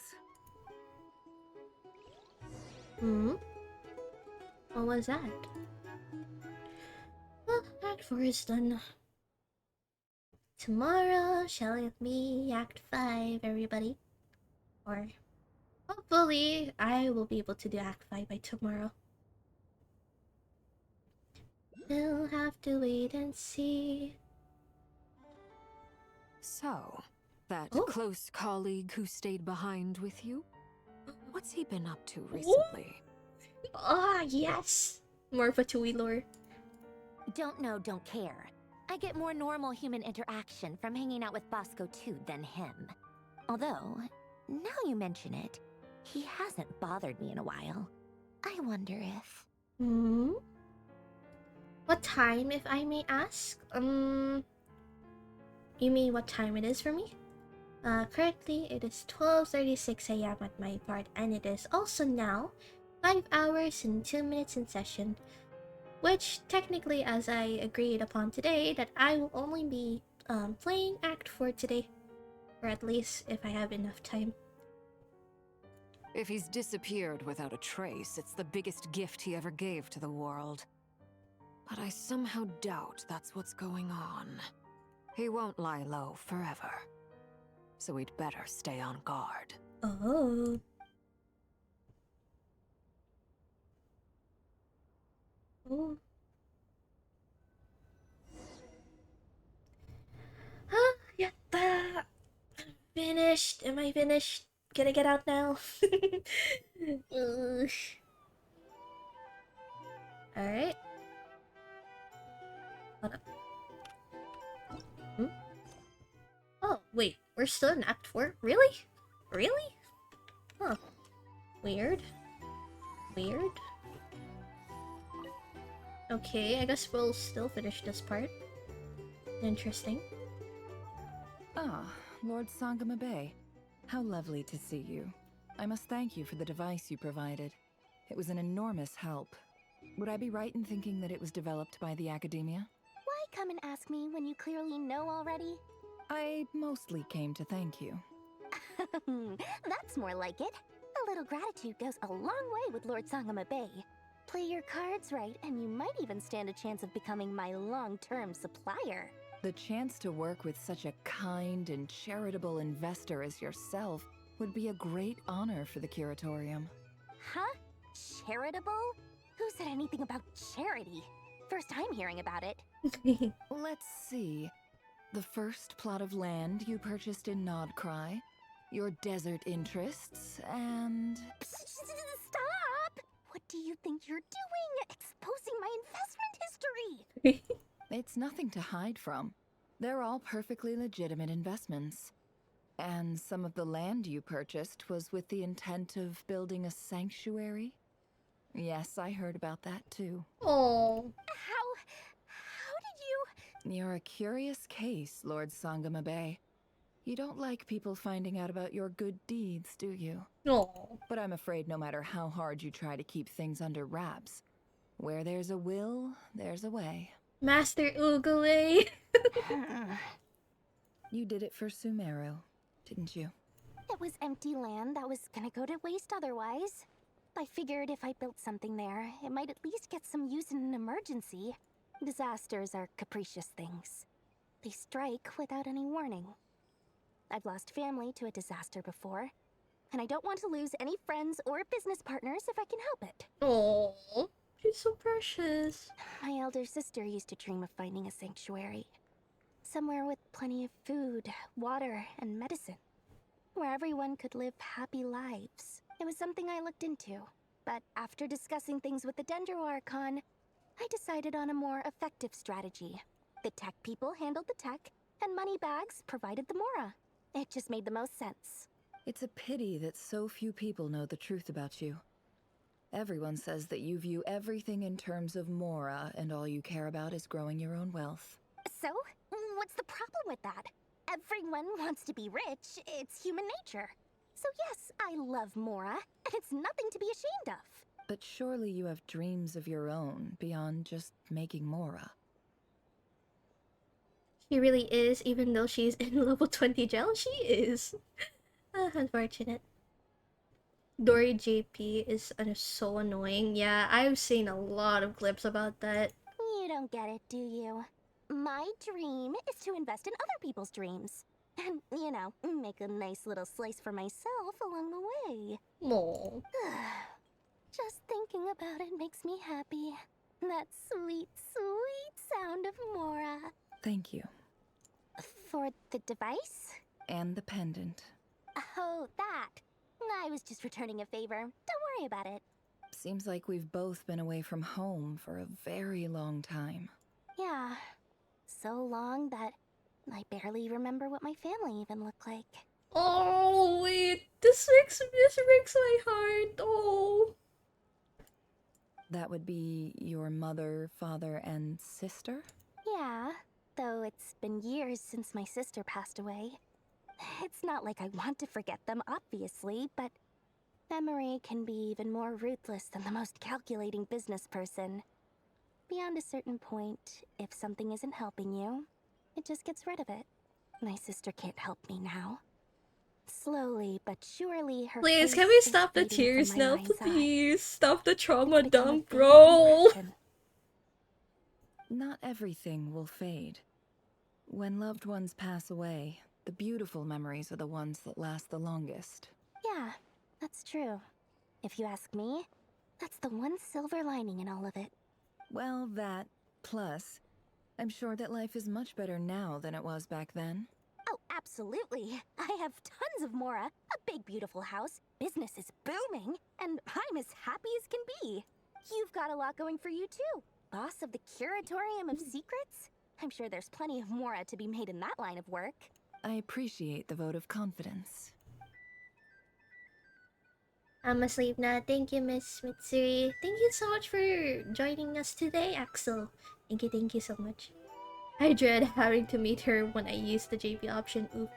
What was that? Well, Act 4 is done. Tomorrow shall it be Act 5, everybody. Or hopefully I will be able to do Act 5 by tomorrow. We'll have to wait and see. So, that close colleague who stayed behind with you? What's he been up to recently? Ah, yes! More Fatui lore. Don't know, don't care. I get more normal human interaction from hanging out with Bosco too than him. Although, now you mention it, he hasn't bothered me in a while. I wonder if... What time, if I may ask? You mean what time it is for me? Currently it is 12:36 AM at my part, and it is also now 5 hours and 2 minutes in session. Which, technically, as I agreed upon today, that I will only be playing Act 4 today. Or at least, if I have enough time. If he's disappeared without a trace, it's the biggest gift he ever gave to the world. But I somehow doubt that's what's going on. He won't lie low forever. so we'd better stay on guard. Oh. Oh. Huh? Yatta! Finished. Am I finished? Can I get out now? Ugh. Alright. Hold up. Hmm? Oh, wait. We're still in Act 4? Really? Really? Huh. Weird. Weird. Okay, I guess we'll still finish this part. Interesting. Ah, Lord Sangama Bay. How lovely to see you. I must thank you for the device you provided. It was an enormous help. Would I be right in thinking that it was developed by the Academia? Why come and ask me when you clearly know already? I mostly came to thank you. That's more like it. A little gratitude goes a long way with Lord Sangama Bay. Play your cards right, and you might even stand a chance of becoming my long-term supplier. The chance to work with such a kind and charitable investor as yourself would be a great honor for the Curatorium. Huh? Charitable? Who said anything about charity? First I'm hearing about it. Let's see. The first plot of land you purchased in Nod-krai, your desert interests, and... Stop! What do you think you're doing? Exposing my investment history! It's nothing to hide from. They're all perfectly legitimate investments. And some of the land you purchased was with the intent of building a sanctuary? Yes, I heard about that too. Oh. How did you... You're a curious case, Lord Sangama Bay. You don't like people finding out about your good deeds, do you? No. But I'm afraid no matter how hard you try to keep things under wraps, where there's a will, there's a way. Master Oogly. You did it for Sumeru, didn't you? It was empty land that was gonna go to waste otherwise. I figured if I built something there, it might at least get some use in an emergency. Disasters are capricious things. They strike without any warning. I've lost family to a disaster before, and I don't want to lose any friends or business partners if I can help it. Oh, she's so precious. My elder sister used to dream of finding a sanctuary. Somewhere with plenty of food, water, and medicine. Where everyone could live happy lives. It was something I looked into. But after discussing things with the Dendro Archon, I decided on a more effective strategy. The tech people handled the tech, and Moneybags provided the Mora. It just made the most sense. It's a pity that so few people know the truth about you. Everyone says that you view everything in terms of Mora, and all you care about is growing your own wealth. So, what's the problem with that? Everyone wants to be rich. It's human nature. So yes, I love Mora, and it's nothing to be ashamed of. But surely you have dreams of your own beyond just making Mora. She really is, even though she's in level 20 gel, she is. Unfortunate. Dory JP is so annoying. Yeah, I've seen a lot of clips about that. You don't get it, do you? My dream is to invest in other people's dreams. And, you know, make a nice little slice for myself along the way. No. Just thinking about it makes me happy. That sweet, sweet sound of Mora. Thank you. For the device? And the pendant. Oh, that. I was just returning a favor. Don't worry about it. Seems like we've both been away from home for a very long time. Yeah. So long that I barely remember what my family even looked like. Oh, wait. This breaks my heart. Oh. That would be your mother, father, and sister? Yeah, though it's been years since my sister passed away. It's not like I want to forget them, obviously, but memory can be even more ruthless than the most calculating business person. Beyond a certain point, if something isn't helping you, it just gets rid of it. My sister can't help me now. Slowly but surely, her Please, face can we is stop the fading tears from my now? mind's eye. Please, stop the trauma Become a dump, fading bro. impression. Not everything will fade. When loved ones pass away, The beautiful memories are the ones that last the longest. Yeah, that's true. If you ask me, that's the one silver lining in all of it. Well, that, plus, I'm sure that life is much better now than it was back then. Oh, absolutely. I have tons of Mora, a big beautiful house, business is booming, and I'm as happy as can be. You've got a lot going for you too. Boss of the Curatorium of Secrets? I'm sure there's plenty of Mora to be made in that line of work. I appreciate the vote of confidence. I'm asleep now. Thank you, Miss Mitsuri. Thank you so much for joining us today, Axel. Thank you so much. I dread having to meet her when I use the JP option. Oop.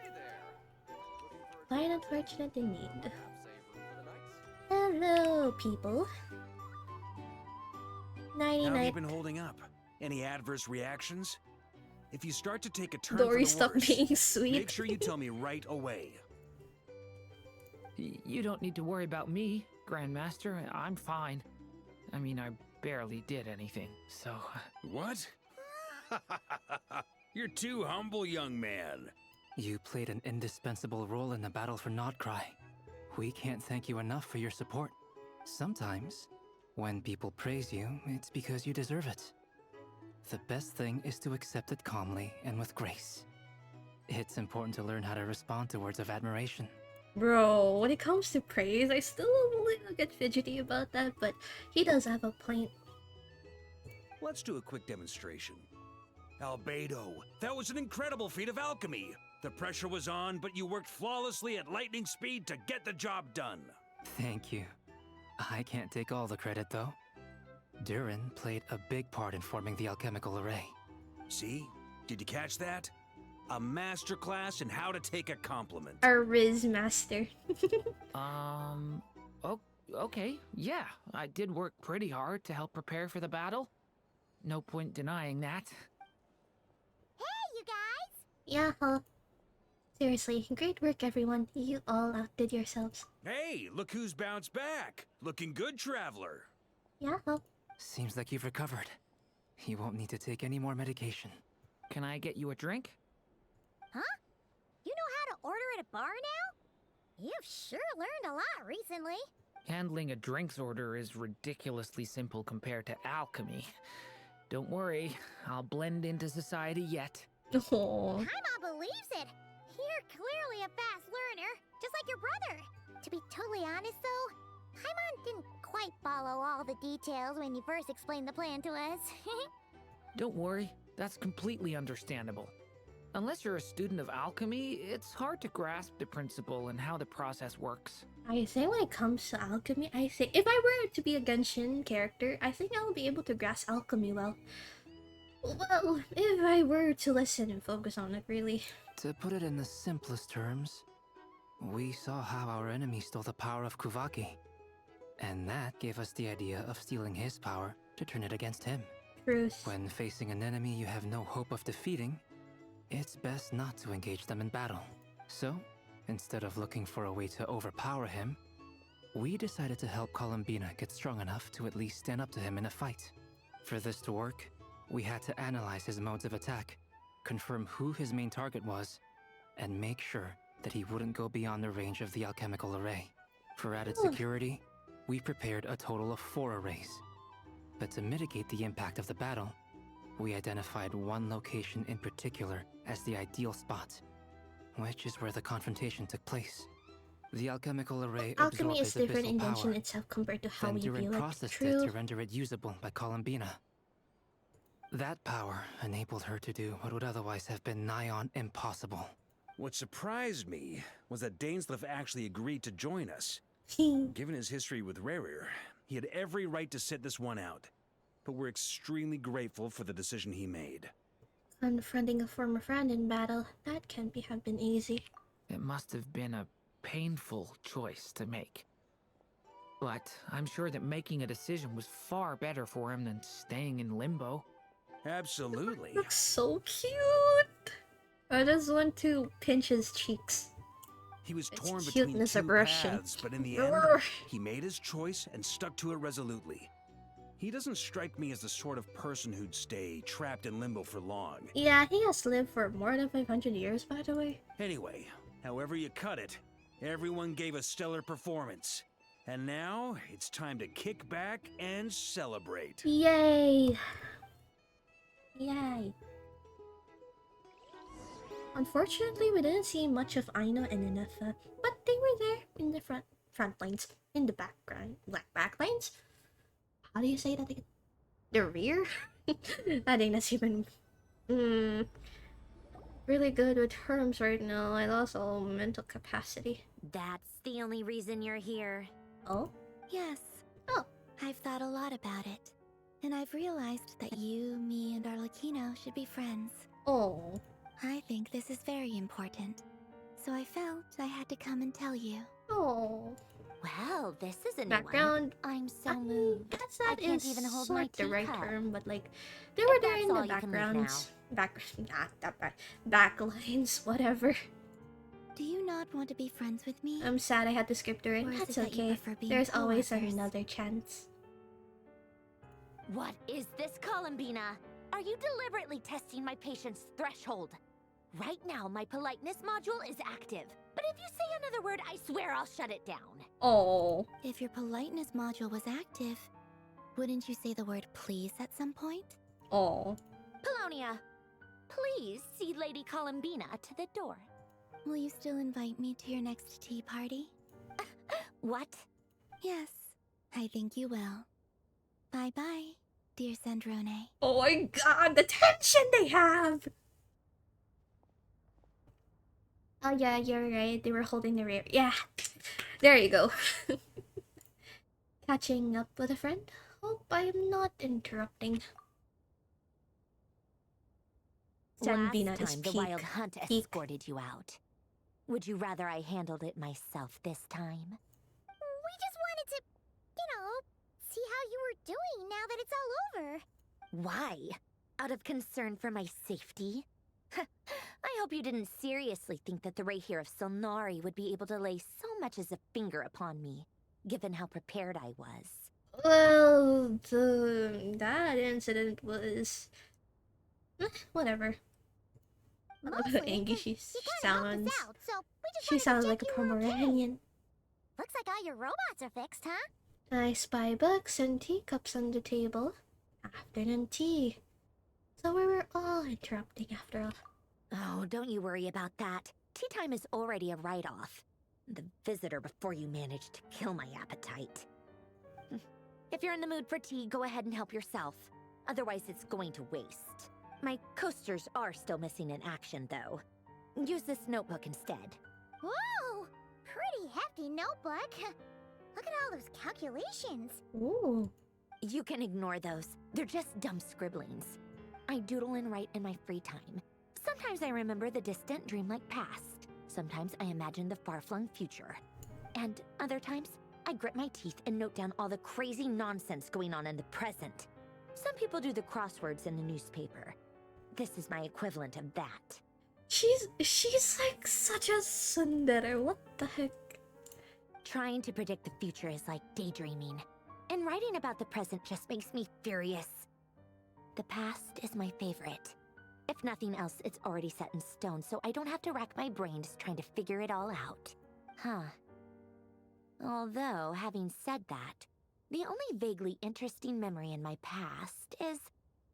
Quite unfortunate indeed. Hello, people. Nighty How have you night. been holding up? Any adverse reactions? If you start to take a turn Dory, for the stop worse, being sweet. make sure you tell me right away. You don't need to worry about me, Grandmaster. I'm fine. I mean, I barely did anything, so... What? You're too humble, young man. You played an indispensable role in the battle for Nod-krai. We can't thank you enough for your support. Sometimes, when people praise you, it's because you deserve it. The best thing is to accept it calmly and with grace. It's important to learn how to respond to words of admiration. Bro, when it comes to praise, I still a little get fidgety about that, but he does have a point. Let's do a quick demonstration. Albedo, that was an incredible feat of alchemy. The pressure was on, but you worked flawlessly at lightning speed to get the job done. Thank you. I can't take all the credit, though. Durin played a big part in forming the alchemical array. See? Did you catch that? A masterclass in how to take a compliment. Our Riz master. Okay, yeah. I did work pretty hard to help prepare for the battle. No point denying that. Hey, you guys! Yeah, huh? Seriously, great work, everyone. You all outdid yourselves. Hey, look who's bounced back. Looking good, traveler. Yeah, huh? Seems like you've recovered. You won't need to take any more medication. Can I get you a drink? Huh? You know how to order at a bar now? You've sure learned a lot recently. Handling a drinks order is ridiculously simple compared to alchemy. Don't worry, I'll blend into society yet. Oh. Paimon believes it. You're clearly a fast learner, just like your brother. To be totally honest, though, Paimon didn't quite follow all the details when you first explained the plan to us. Don't worry, that's completely understandable. Unless you're a student of alchemy, it's hard to grasp the principle and how the process works. I think when it comes to alchemy, I think if I were to be a Genshin character, I think I'll be able to grasp alchemy well. Well, if I were to listen and focus on it, really. To put it in the simplest terms, we saw how our enemy stole the power of Kuvaki. And that gave us the idea of stealing his power to turn it against him. Truth. When facing an enemy you have no hope of defeating, it's best not to engage them in battle. So, instead of looking for a way to overpower him, we decided to help Columbina get strong enough to at least stand up to him in a fight. For this to work, we had to analyze his modes of attack, confirm who his main target was, and make sure that he wouldn't go beyond the range of the alchemical array. For added security, we prepared a total of 4 arrays. But to mitigate the impact of the battle, we identified one location in particular as the ideal spot, which is where the confrontation took place. The alchemical array Alchemy absorbed is his different in abyssal Genshin power, itself compared to how then we Durin view it. processed True. it to render it usable by Columbina. That power enabled her to do what would otherwise have been nigh on impossible. What surprised me was that Dainsleif actually agreed to join us. Given his history with Rerir, he had every right to sit this one out. But we're extremely grateful for the decision he made. Confronting a former friend in battle, that can't have been easy. It must have been a painful choice to make. But I'm sure that making a decision was far better for him than staying in limbo. Absolutely. Looks so cute. I just want to pinch his cheeks. He was It's torn between cuteness two aggression. paths, but in the end, Grr. he made his choice and stuck to it resolutely. He doesn't strike me as the sort of person who'd stay trapped in limbo for long. Yeah, he has lived for more than 500 years, by the way. Anyway, however you cut it, everyone gave a stellar performance. And now, it's time to kick back and celebrate. Yay! Yay. Unfortunately, we didn't see much of Aino and Inefa, but they were there in the front lines, in the background, back lines? How do you say that again? The rear? I think that's even really good with terms right now. I lost all mental capacity. That's the only reason you're here. Oh? Yes. Oh. I've thought a lot about it. And I've realized that you, me, and Arlecchino should be friends. Oh. I think this is very important. So I felt I had to come and tell you. Oh. Well, this is a new Background. one. I'm so moved. Guess that I can't is even hold my sort the right teacup. term, but like they were there That's in all the you can leave backgrounds. Back lines, whatever. Do you not want to be friends with me? I'm sad I had to skip through it. Or is That's it that you okay. prefer being There's always coworkers? another chance. What is this, Columbina? Are you deliberately testing my patience threshold? Right now, my politeness module is active. But if you say another word, I swear I'll shut it down. Oh. If your politeness module was active, wouldn't you say the word please at some point? Oh. Polonia, please see Lady Columbina to the door. Will you still invite me to your next tea party? What? Yes, I think you will. Bye-bye, dear Sandrone. Oh my god, the tension they have! Oh yeah, you're right. They were holding the rear. Yeah. There you go. Catching up with a friend? Hope I'm not interrupting. Sandvina is Last time the peak. Wild Hunt escorted you out. Would you rather I handled it myself this time? We just wanted to, see how you were doing now that it's all over. Why? Out of concern for my safety? I hope you didn't seriously think that the Rahier of Solnari would be able to lay so much as a finger upon me, given how prepared I was. Well, that incident was... whatever. I love how angry she sounds. She sounds like a Pomeranian. Looks like all your robots are fixed, huh? I spy books and teacups on the table. Afternoon tea. So we were all interrupting after all. Oh, don't you worry about that. Tea time is already a write-off. The visitor before you managed to kill my appetite. If you're in the mood for tea, go ahead and help yourself. Otherwise, it's going to waste. My coasters are still missing in action, though. Use this notebook instead. Whoa! Pretty hefty notebook. Look at all those calculations. Ooh. You can ignore those. They're just dumb scribblings. I doodle and write in my free time. Sometimes I remember the distant dreamlike past. Sometimes I imagine the far-flung future. And other times, I grit my teeth and note down all the crazy nonsense going on in the present. Some people do the crosswords in the newspaper. This is my equivalent of that. She's like such a tsundere. What the heck? Trying to predict the future is like daydreaming. And writing about the present just makes me furious. The past is my favorite. If nothing else, it's already set in stone, so I don't have to rack my brains trying to figure it all out. Huh. Although, having said that, the only vaguely interesting memory in my past is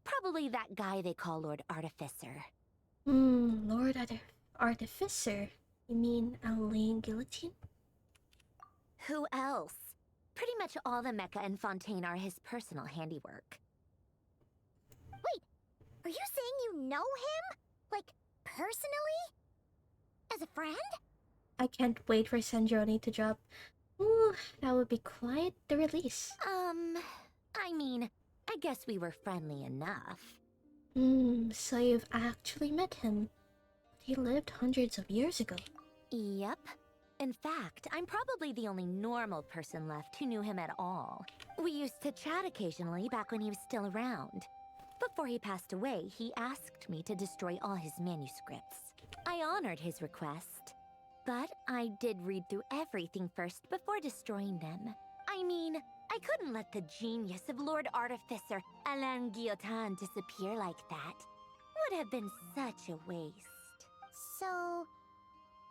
probably that guy they call Lord Artificer. Lord Artificer? You mean Alain Guillotine? Who else? Pretty much all the mecha and Fontaine are his personal handiwork. Wait, are you saying you know him? Like, personally? As a friend? I can't wait for Sandrone to drop. Ooh, that would be quite the release. I mean, I guess we were friendly enough. So you've actually met him. He lived hundreds of years ago. Yep. In fact, I'm probably the only normal person left who knew him at all. We used to chat occasionally back when he was still around. Before he passed away, he asked me to destroy all his manuscripts. I honored his request, but I did read through everything first before destroying them. I mean, I couldn't let the genius of Lord Artificer Alain Guillotin disappear like that. Would have been such a waste. So,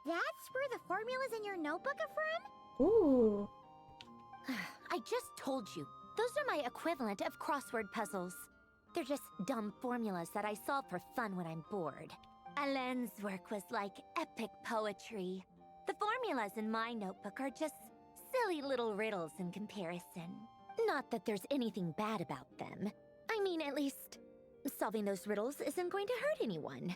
that's where the formulas in your notebook are from? Ooh. I just told you. Those are my equivalent of crossword puzzles. They're just dumb formulas that I solve for fun when I'm bored. Alain's work was like epic poetry. The formulas in my notebook are just silly little riddles in comparison. Not that there's anything bad about them. I mean, at least, solving those riddles isn't going to hurt anyone.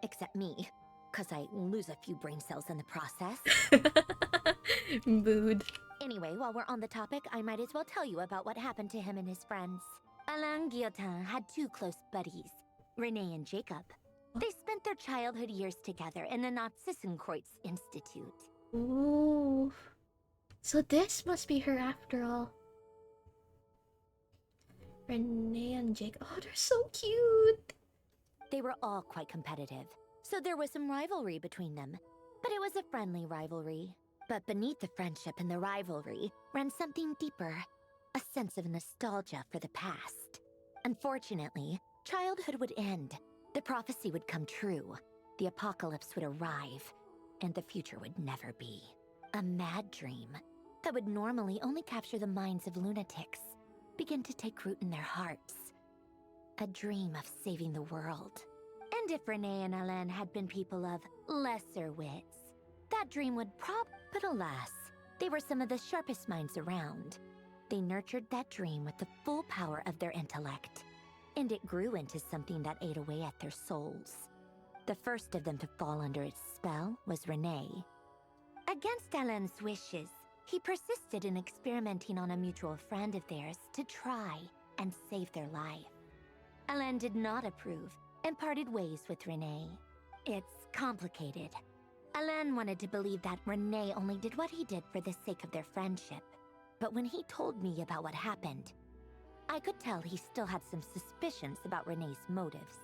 Except me, because I lose a few brain cells in the process. Mood. Anyway, while we're on the topic, I might as well tell you about what happened to him and his friends. Alain Guillotin had two close buddies, Renee and Jacob. They spent their childhood years together in the Narzissenkreuz Institute. Ooh. So this must be her after all. Renee and Jake. Oh, they're so cute. They were all quite competitive, so there was some rivalry between them. But it was a friendly rivalry. But beneath the friendship and the rivalry ran something deeper, a sense of nostalgia for the past. Unfortunately, childhood would end, the prophecy would come true, the apocalypse would arrive, and the future would never be. A mad dream that would normally only capture the minds of lunatics begin to take root in their hearts. A dream of saving the world. And if Renee and Alain had been people of lesser wits, that dream would but alas, they were some of the sharpest minds around. They nurtured that dream with the full power of their intellect, and it grew into something that ate away at their souls. The first of them to fall under its spell was Renee. Against Alain's wishes, he persisted in experimenting on a mutual friend of theirs to try and save their life. Alain did not approve and parted ways with Renee. It's complicated. Alain wanted to believe that Renee only did what he did for the sake of their friendship. But when he told me about what happened, I could tell he still had some suspicions about Renee's motives.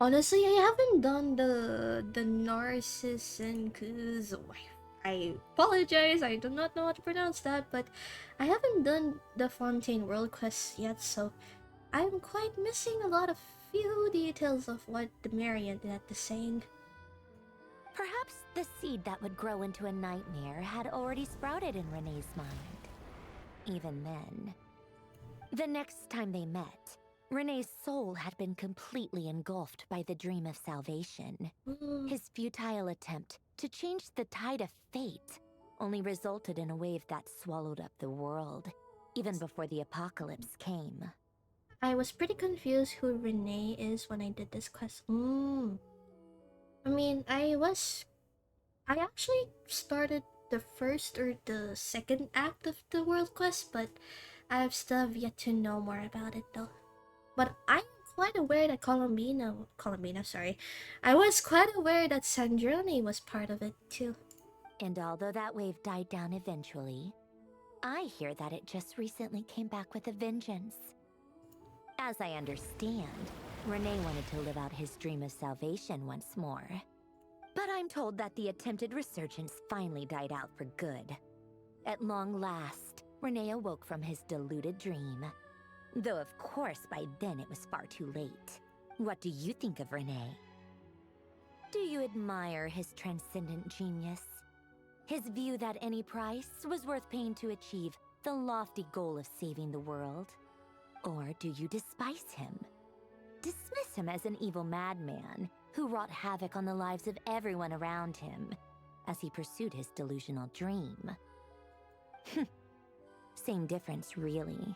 Honestly, I haven't done the Narcissus. I apologize, I do not know how to pronounce that, but I haven't done the Fontaine World Quest yet, so I'm quite missing a lot of few details of what the marionette is saying. Perhaps the seed that would grow into a nightmare had already sprouted in Renee's mind. Even then. The next time they met, Renee's soul had been completely engulfed by the dream of salvation. His futile attempt to change the tide of fate only resulted in a wave that swallowed up the world, even before the apocalypse came. I was pretty confused who Renee is when I did this quest. I mean, I actually started the first or the second act of the world quest, but I still have yet to know more about it though. But I'm quite aware that I was quite aware that Sandrone was part of it too. And although that wave died down eventually, I hear that it just recently came back with a vengeance. As I understand, Renee wanted to live out his dream of salvation once more. But I'm told that the attempted resurgence finally died out for good. At long last, Renee awoke from his deluded dream. Though of course by then it was far too late. What do you think of Renee? Do you admire his transcendent genius? His view that any price was worth paying to achieve the lofty goal of saving the world? Or do you despise him? Dismiss him as an evil madman who wrought havoc on the lives of everyone around him as he pursued his delusional dream. Same difference, really.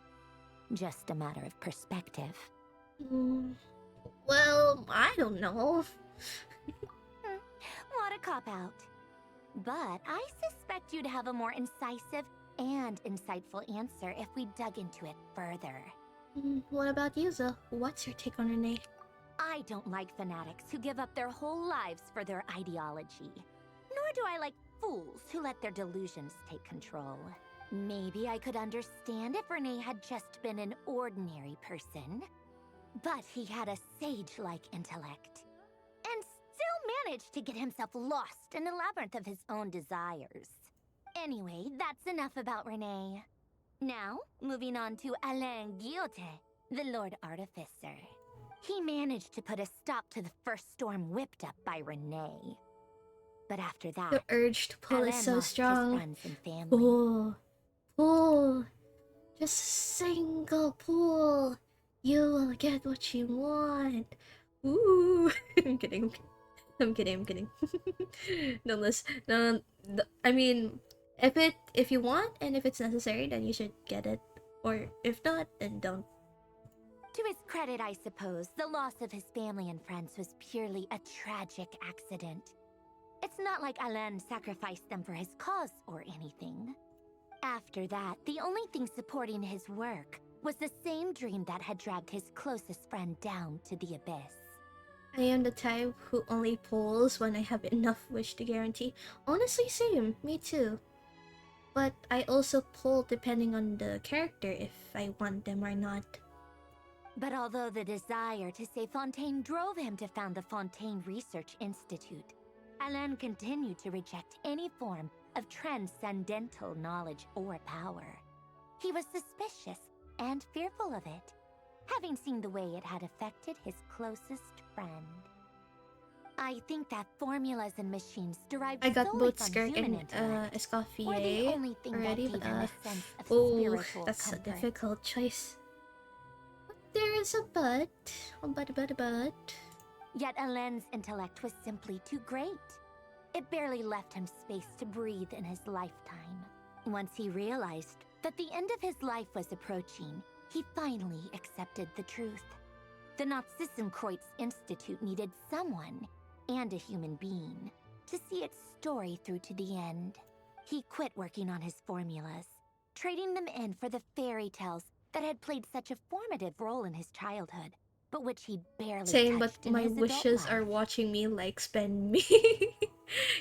Just a matter of perspective. Well, I don't know. What a cop-out. But I suspect you'd have a more incisive and insightful answer if we dug into it further. What about you, Zo? What's your take on Renee? I don't like fanatics who give up their whole lives for their ideology. Nor do I like fools who let their delusions take control. Maybe I could understand if Renee had just been an ordinary person. But he had a sage-like intellect. And still managed to get himself lost in a labyrinth of his own desires. Anyway, that's enough about Renee. Now, moving on to Alain Guillotin, the Lord Artificer. He managed to put a stop to the first storm whipped up by Renee. But after that, The urge to pull is Alain so lost strong. his friends and family. Pull. Pull. Just single pull. You will get what you want. Ooh. I'm kidding. I'm kidding. No, listen. No, I mean, if you want and if it's necessary, then you should get it. Or if not, then don't. To his credit, I suppose, the loss of his family and friends was purely a tragic accident. It's not like Alain sacrificed them for his cause or anything. After that, the only thing supporting his work was the same dream that had dragged his closest friend down to the abyss. I am the type who only pulls when I have enough wish to guarantee. Honestly, same. Me too. But I also pull depending on the character if I want them or not. But although the desire to save Fontaine drove him to found the Fontaine Research Institute, Alain continued to reject any form of transcendental knowledge or power. He was suspicious and fearful of it, having seen the way it had affected his closest friend. I think that formulas and machines derived I got solely both from Skirk human and intellect were the Escoffier only thing already, that but gave him a sense of oh, spiritual that's comfort. a difficult choice. But there is a but. A but. Yet Alain's intellect was simply too great. It barely left him space to breathe in his lifetime. Once he realized that the end of his life was approaching, he finally accepted the truth. The Nod-krai Institute needed someone, and a human being, to see its story through to the end. He quit working on his formulas, trading them in for the fairy tales that had played such a formative role in his childhood, but which he'd barely Same, but touched in my his adult wishes life. are watching me like spend me.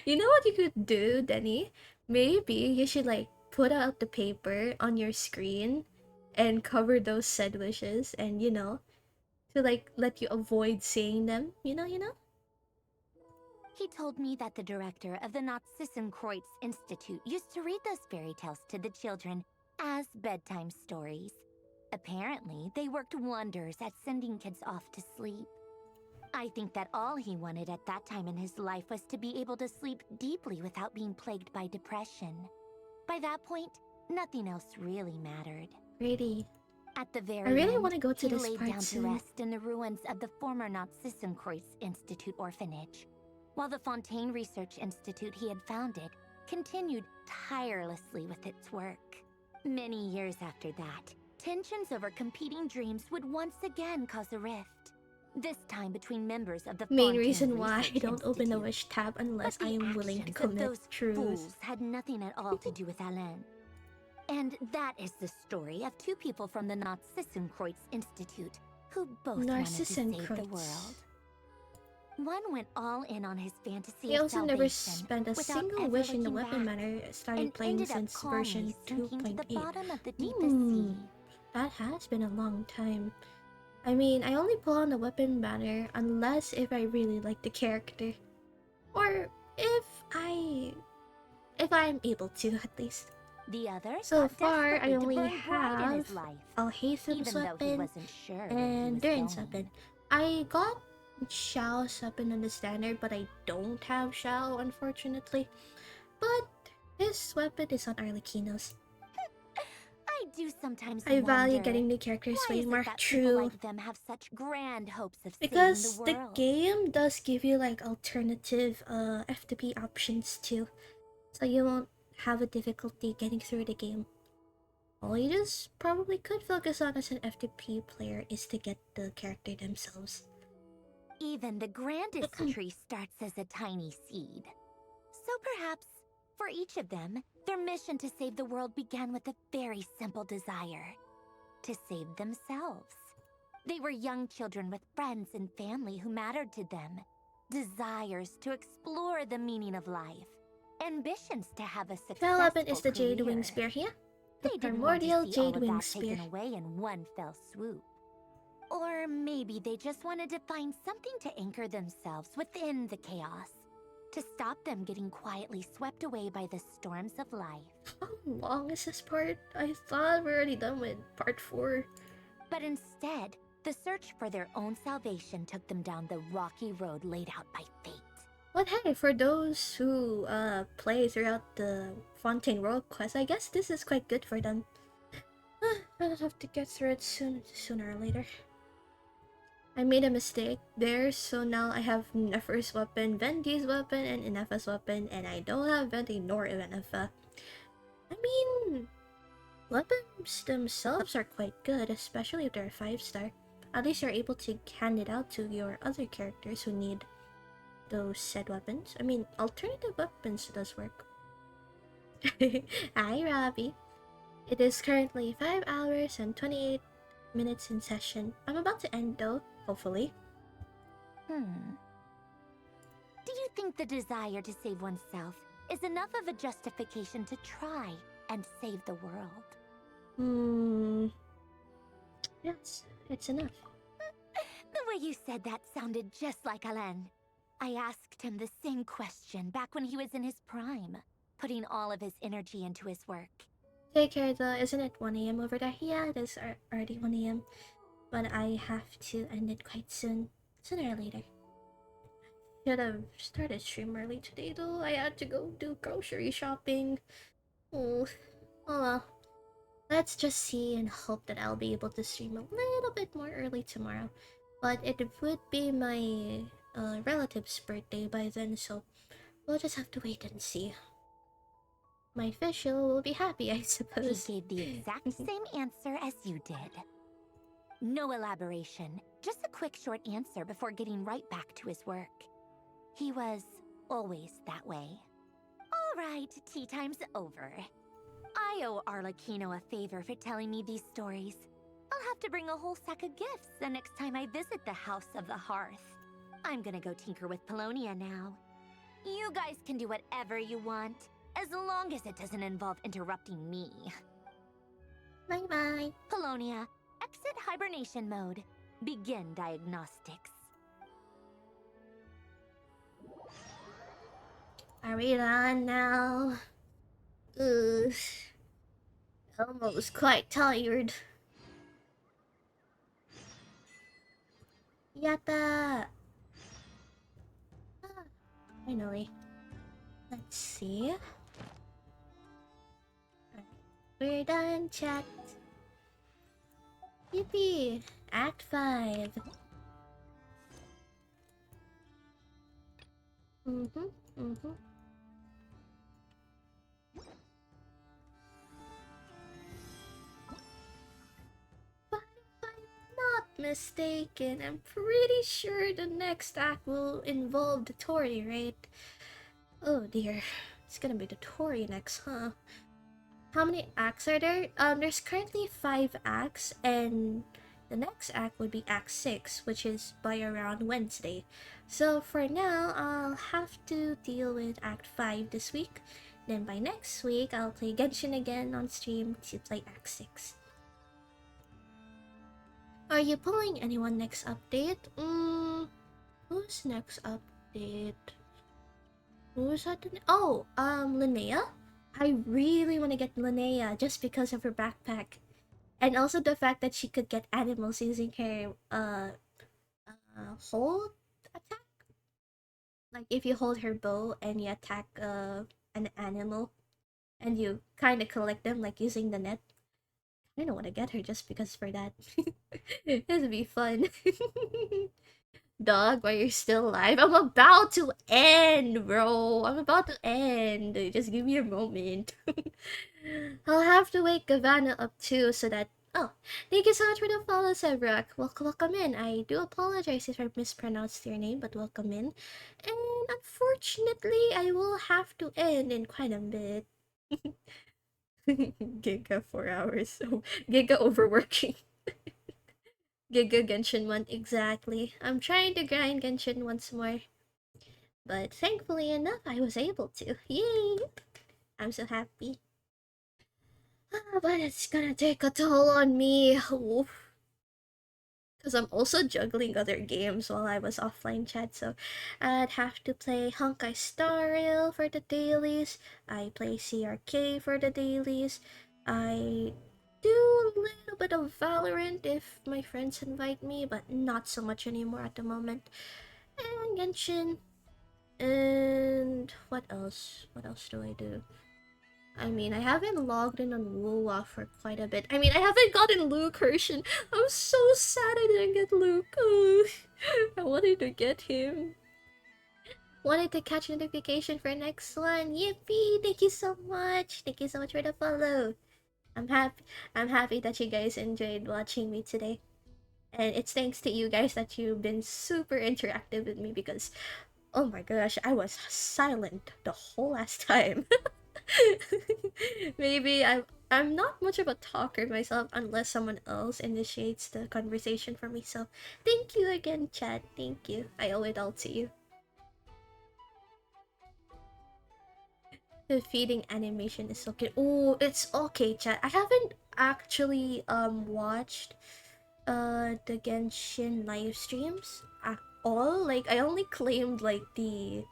You know what you could do, Denny? Maybe you should like put out the paper on your screen and cover those said wishes and to like let you avoid seeing them, you know? He told me that the director of the Nod-krai Institute used to read those fairy tales to the children as bedtime stories. Apparently, they worked wonders at sending kids off to sleep. I think that all he wanted at that time in his life was to be able to sleep deeply without being plagued by depression. By that point, nothing else really mattered. Really? At the very I really end, want to go to he this laid part down soon. to rest in the ruins of the former Nod-krai Institute orphanage, while the Fontaine Research Institute he had founded continued tirelessly with its work. Many years after that, tensions over competing dreams would once again cause a rift. This time between members of the Main Fontaine reason why I Research don't open the Institute. wish tab unless But I the am willing to actions of commit those truth. fools had nothing at all to do with Alain. And that is the story of two people from the Nod-krai Institute who both wanted to save the world. One went all in on his fantasy I of also never salvation spent a without single ever wish in the looking weapon back, manner. Started and playing ended up since calmly version sinking to the 2.8. bottom of the deepest sea. That has been a long time. I mean, I only pull on the weapon banner unless if I really like the character. Or if I'm able to, at least. The other So got far, I desperately to only burn bright in his have life, Alhaitham's even though he weapon wasn't sure where he and was Durin's going. weapon. I got Xiao's weapon on the standard, but I don't have Xiao, unfortunately. But his weapon is on Arlecchino's. I do sometimes I value wonder, getting new characters why way is it more that people true. like them have such grand hopes of Because saving the the world? game does give you like alternative FTP options too. So you won't have a difficulty getting through the game. All you just probably could focus on as an FTP player is to get the character themselves. Even the grandest tree starts as a tiny seed. So perhaps, for each of them, their mission to save the world began with a very simple desire: to save themselves. They were young children with friends and family who mattered to them, desires to explore the meaning of life, ambitions to have a successful Shell weapon is the career. Jade Wing Spear here. The They didn't want to primordial see Jade all of Wing that Spear. taken away in one fell swoop. Or maybe they just wanted to find something to anchor themselves within the chaos. to stop them getting quietly swept away by the storms of life. How long is this part? I thought we're already done with part 4. But instead, the search for their own salvation took them down the rocky road laid out by fate. But hey, for those who play throughout the Fontaine World quest, I guess this is quite good for them. I'll have to get through it sooner or later. I made a mistake there, so now I have Nefer's weapon, Vendi's weapon, and Inefa's weapon, and I don't have Vendi nor Inefa. I mean, weapons themselves are quite good, especially if they're 5-star. At least you're able to hand it out to your other characters who need those said weapons. I mean, alternative weapons does work. Hi, Robbie. It is currently 5 hours and 28 minutes in session. I'm about to end though, hopefully. Do you think the desire to save oneself is enough of a justification to try and save the world? Yes, it's enough. The way you said that sounded just like Alain. I asked him the same question back when he was in his prime, putting all of his energy into his work. Take care though, isn't it 1 AM over there? Yeah, it is already 1 AM. But I have to end it quite soon. Sooner or later. Should have started stream early today though. I had to go do grocery shopping. Oh well. Let's just see and hope that I'll be able to stream a little bit more early tomorrow. But it would be my relative's birthday by then, so we'll just have to wait and see. My official will be happy, I suppose. He gave the exact same answer as you did. No elaboration, just a quick short answer before getting right back to his work. He was always that way. All right, tea time's over. I owe Arlecchino a favor for telling me these stories. I'll have to bring a whole sack of gifts the next time I visit the House of the Hearth. I'm gonna go tinker with Polonia now. You guys can do whatever you want, as long as it doesn't involve interrupting me. Bye-bye. Polonia, exit hibernation mode. Begin diagnostics. Are we done now? Ugh. Almost quite tired. Yatta! Finally. Let's see. We're done, chat. Yippee! Act 5. But if I'm not mistaken, I'm pretty sure the next act will involve the Tori, right? Oh dear. It's gonna be the Tori next, huh? How many acts are there? There's currently 5 acts, and the next act would be Act 6, which is by around Wednesday. So for now, I'll have to deal with Act 5 this week. Then by next week, I'll play Genshin again on stream to play Act 6. Are you pulling anyone next update? Who's next update? Who's that? Oh, Linnea? I really want to get Linnea just because of her backpack. And also the fact that she could get animals using her, hold attack? Like, if you hold her bow and you attack, an animal, and you kind of collect them, like, using the net. I don't want to get her just because for that. This would be fun. Dog, while you're still alive. I'm about to end, bro. I'm about to end. Just give me a moment. I'll have to wake Gavanna up too so that... Oh, thank you so much for the follow, Sebrak. Welcome in. I do apologize if I mispronounced your name, but welcome in. And unfortunately, I will have to end in quite a bit. Giga 4 hours. So, Giga overworking. Giga Genshin 1, exactly. I'm trying to grind Genshin once more. But thankfully enough, I was able to. Yay! I'm so happy. But it's gonna take a toll on me. Oof. because I'm also juggling other games while I was offline chat. So I'd have to play Honkai Star Rail for the dailies. I play CRK for the dailies. I do a little bit of Valorant if my friends invite me, but not so much anymore at the moment. And Genshin. And what else? What else do I do? I mean, I haven't logged in on Woowa for quite a bit. I mean, I haven't gotten Luke Hershin. I'm so sad I didn't get Luke. Oh, I wanted to get him. Wanted to catch notification for next one. Yippee! Thank you so much. Thank you so much for the follow. I'm happy. I'm happy that you guys enjoyed watching me today. And it's thanks to you guys that you've been super interactive with me because, oh my gosh, I was silent the whole last time. Maybe I'm not much of a talker myself unless someone else initiates the conversation for me. So thank you again, Chad. Thank you. I owe it all to you. The feeding animation is so cute. Oh, it's okay, Chad. I haven't actually watched the Genshin live streams at all. Like I only claimed like the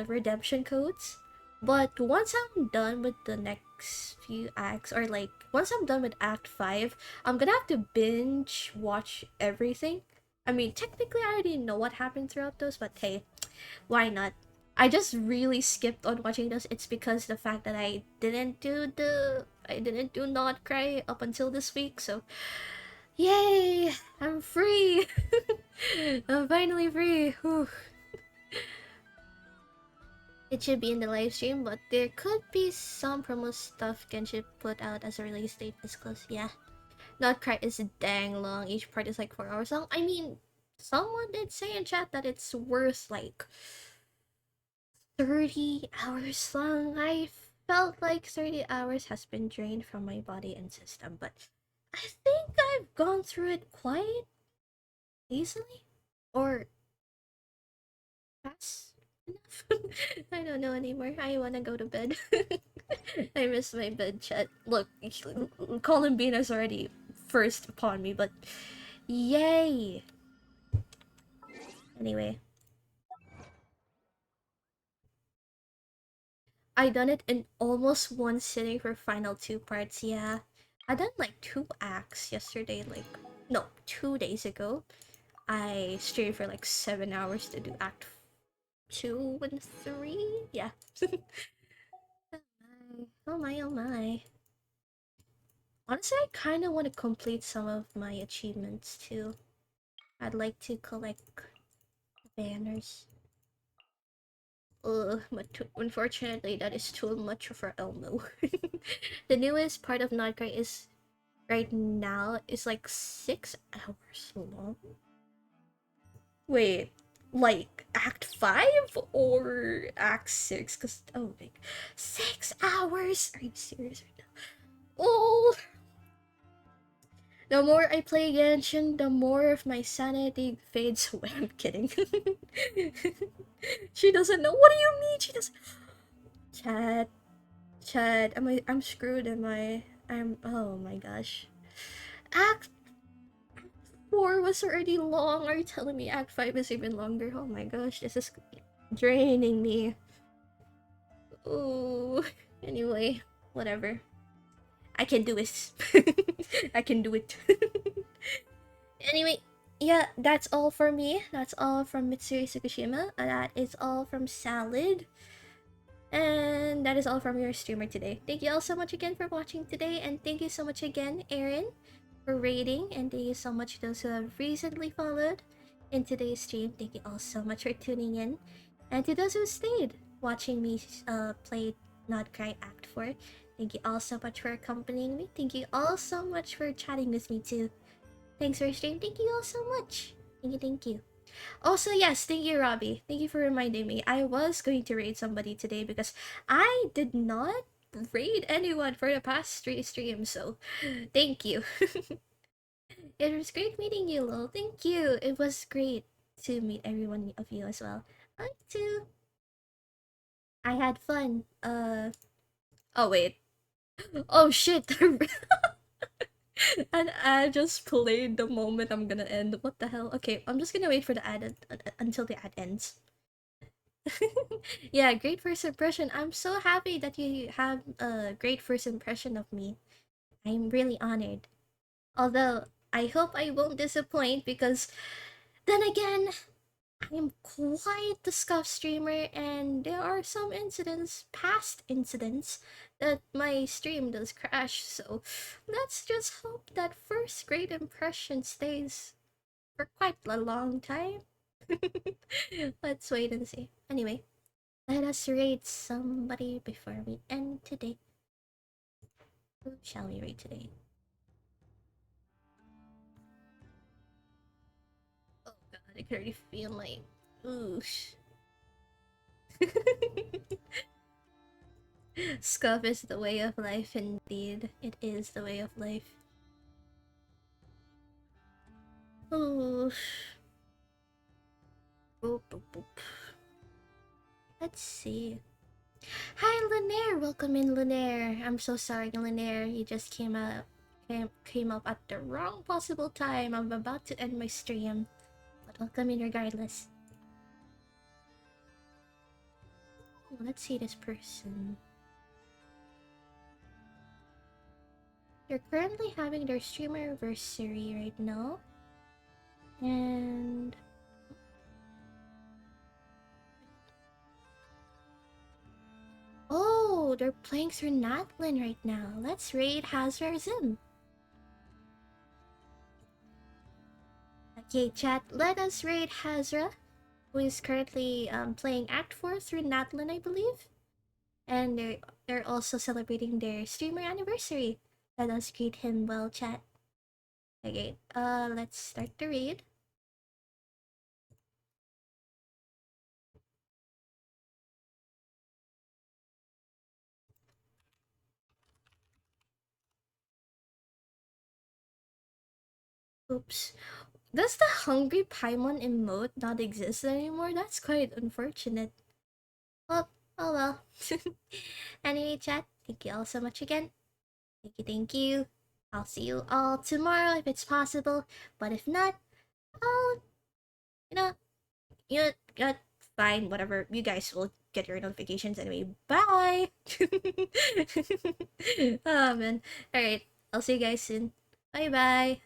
redemption codes. But once I'm done with the next few acts, or like once I'm done with Act 5, I'm gonna have to binge watch everything. I mean, technically, I already know what happened throughout those, but hey, why not? I just really skipped on watching those. It's because the fact that I didn't do Nod-krai up until this week, so yay! I'm free! I'm finally free! Whew. It should be in the live stream, but there could be some promo stuff Genshin put out as a release date is close. Yeah. Nod-krai is dang long. Each part is like 4 hours long. I mean, someone did say in chat that it's worth like 30 hours long. I felt like 30 hours has been drained from my body and system, but I think I've gone through it quite easily. Or fast enough. I don't know anymore. I wanna go to bed. I miss my bed chat. Look, Columbina's already first upon me, but yay! Anyway. I done it in almost one sitting for final 2 parts, yeah. I done like 2 acts yesterday, like, no, 2 days ago. I streamed for like 7 hours to do act 2 and 3, yeah. Oh my, oh my. Honestly, I kind of want to complete some of my achievements too. I'd like to collect banners. Ugh, but unfortunately, that is too much for Elmo. The newest part of Nod-krai is right now is like 6 hours long. Wait, like Act 5 or Act 6? Cause oh my, 6 hours? Are you serious right now? Oh, the more I play Genshin, the more of my sanity fades away. I'm kidding. She doesn't know. What do you mean? She doesn't. Chad, Chad, I'm screwed. Am I? I'm. Oh my gosh. Act 4 was already long. Are you telling me Act 5 is even longer? Oh my gosh, this is draining me. Ooh. Anyway, whatever. I can do this. I can do it. Anyway, yeah, that's all for me. That's all from Mitsuri Tsukushima. That is all from Salad. And that is all from your streamer today. Thank you all so much again for watching today. And thank you so much again, Aaron, for rating. And thank you so much to those who have recently followed in today's stream. Thank you all so much for tuning in. And to those who stayed watching me play Nod-krai Act 4, thank you all so much for accompanying me. Thank you all so much for chatting with me too. Thanks for stream. Thank you all so much. Thank you, thank you. Also, yes, thank you, Robbie. Thank you for reminding me. I was going to raid somebody today because I did not raid anyone for the past 3 streams, so thank you. It was great meeting you, Lol. Thank you. It was great to meet everyone of you as well. I too. I had fun. Oh wait. Oh shit. And I just played the moment I'm gonna end. What the hell? Okay, I'm just gonna wait for the ad until the ad ends. Yeah, great first impression. I'm so happy that you have a great first impression of me. I'm really honored. Although, I hope I won't disappoint because then again, I'm quite the scuff streamer and there are some incidents, past incidents, that my stream does crash, so let's just hope that first great impression stays for quite a long time. Let's wait and see. Anyway, let us rate somebody before we end today. Who shall we rate today? Oh god, I can already feel my oosh. Scuff is the way of life indeed. It is the way of life. Oof. Boop, boop, boop. Let's see. Hi Linaire! Welcome in Linaire. I'm so sorry Linaire, you just came up at the wrong possible time. I'm about to end my stream. But welcome in regardless. Let's see this person. They're currently having their streamer anniversary right now. And oh, they're playing through Natlin right now. Let's raid Hazard Zim. Okay, chat, let us raid Hazra, who is currently playing Act 4 through Natlin, I believe. And they're also celebrating their streamer anniversary. Let us greet him well, chat. Okay, let's start the raid. Oops. Does the Hungry Paimon emote not exist anymore? That's quite unfortunate. Oh, oh well. Anyway, chat, thank you all so much again. Thank you, thank you. I'll see you all tomorrow if it's possible. But if not, I'll, you know, fine, whatever. You guys will get your notifications anyway. Bye! Oh, man. Alright, I'll see you guys soon. Bye-bye.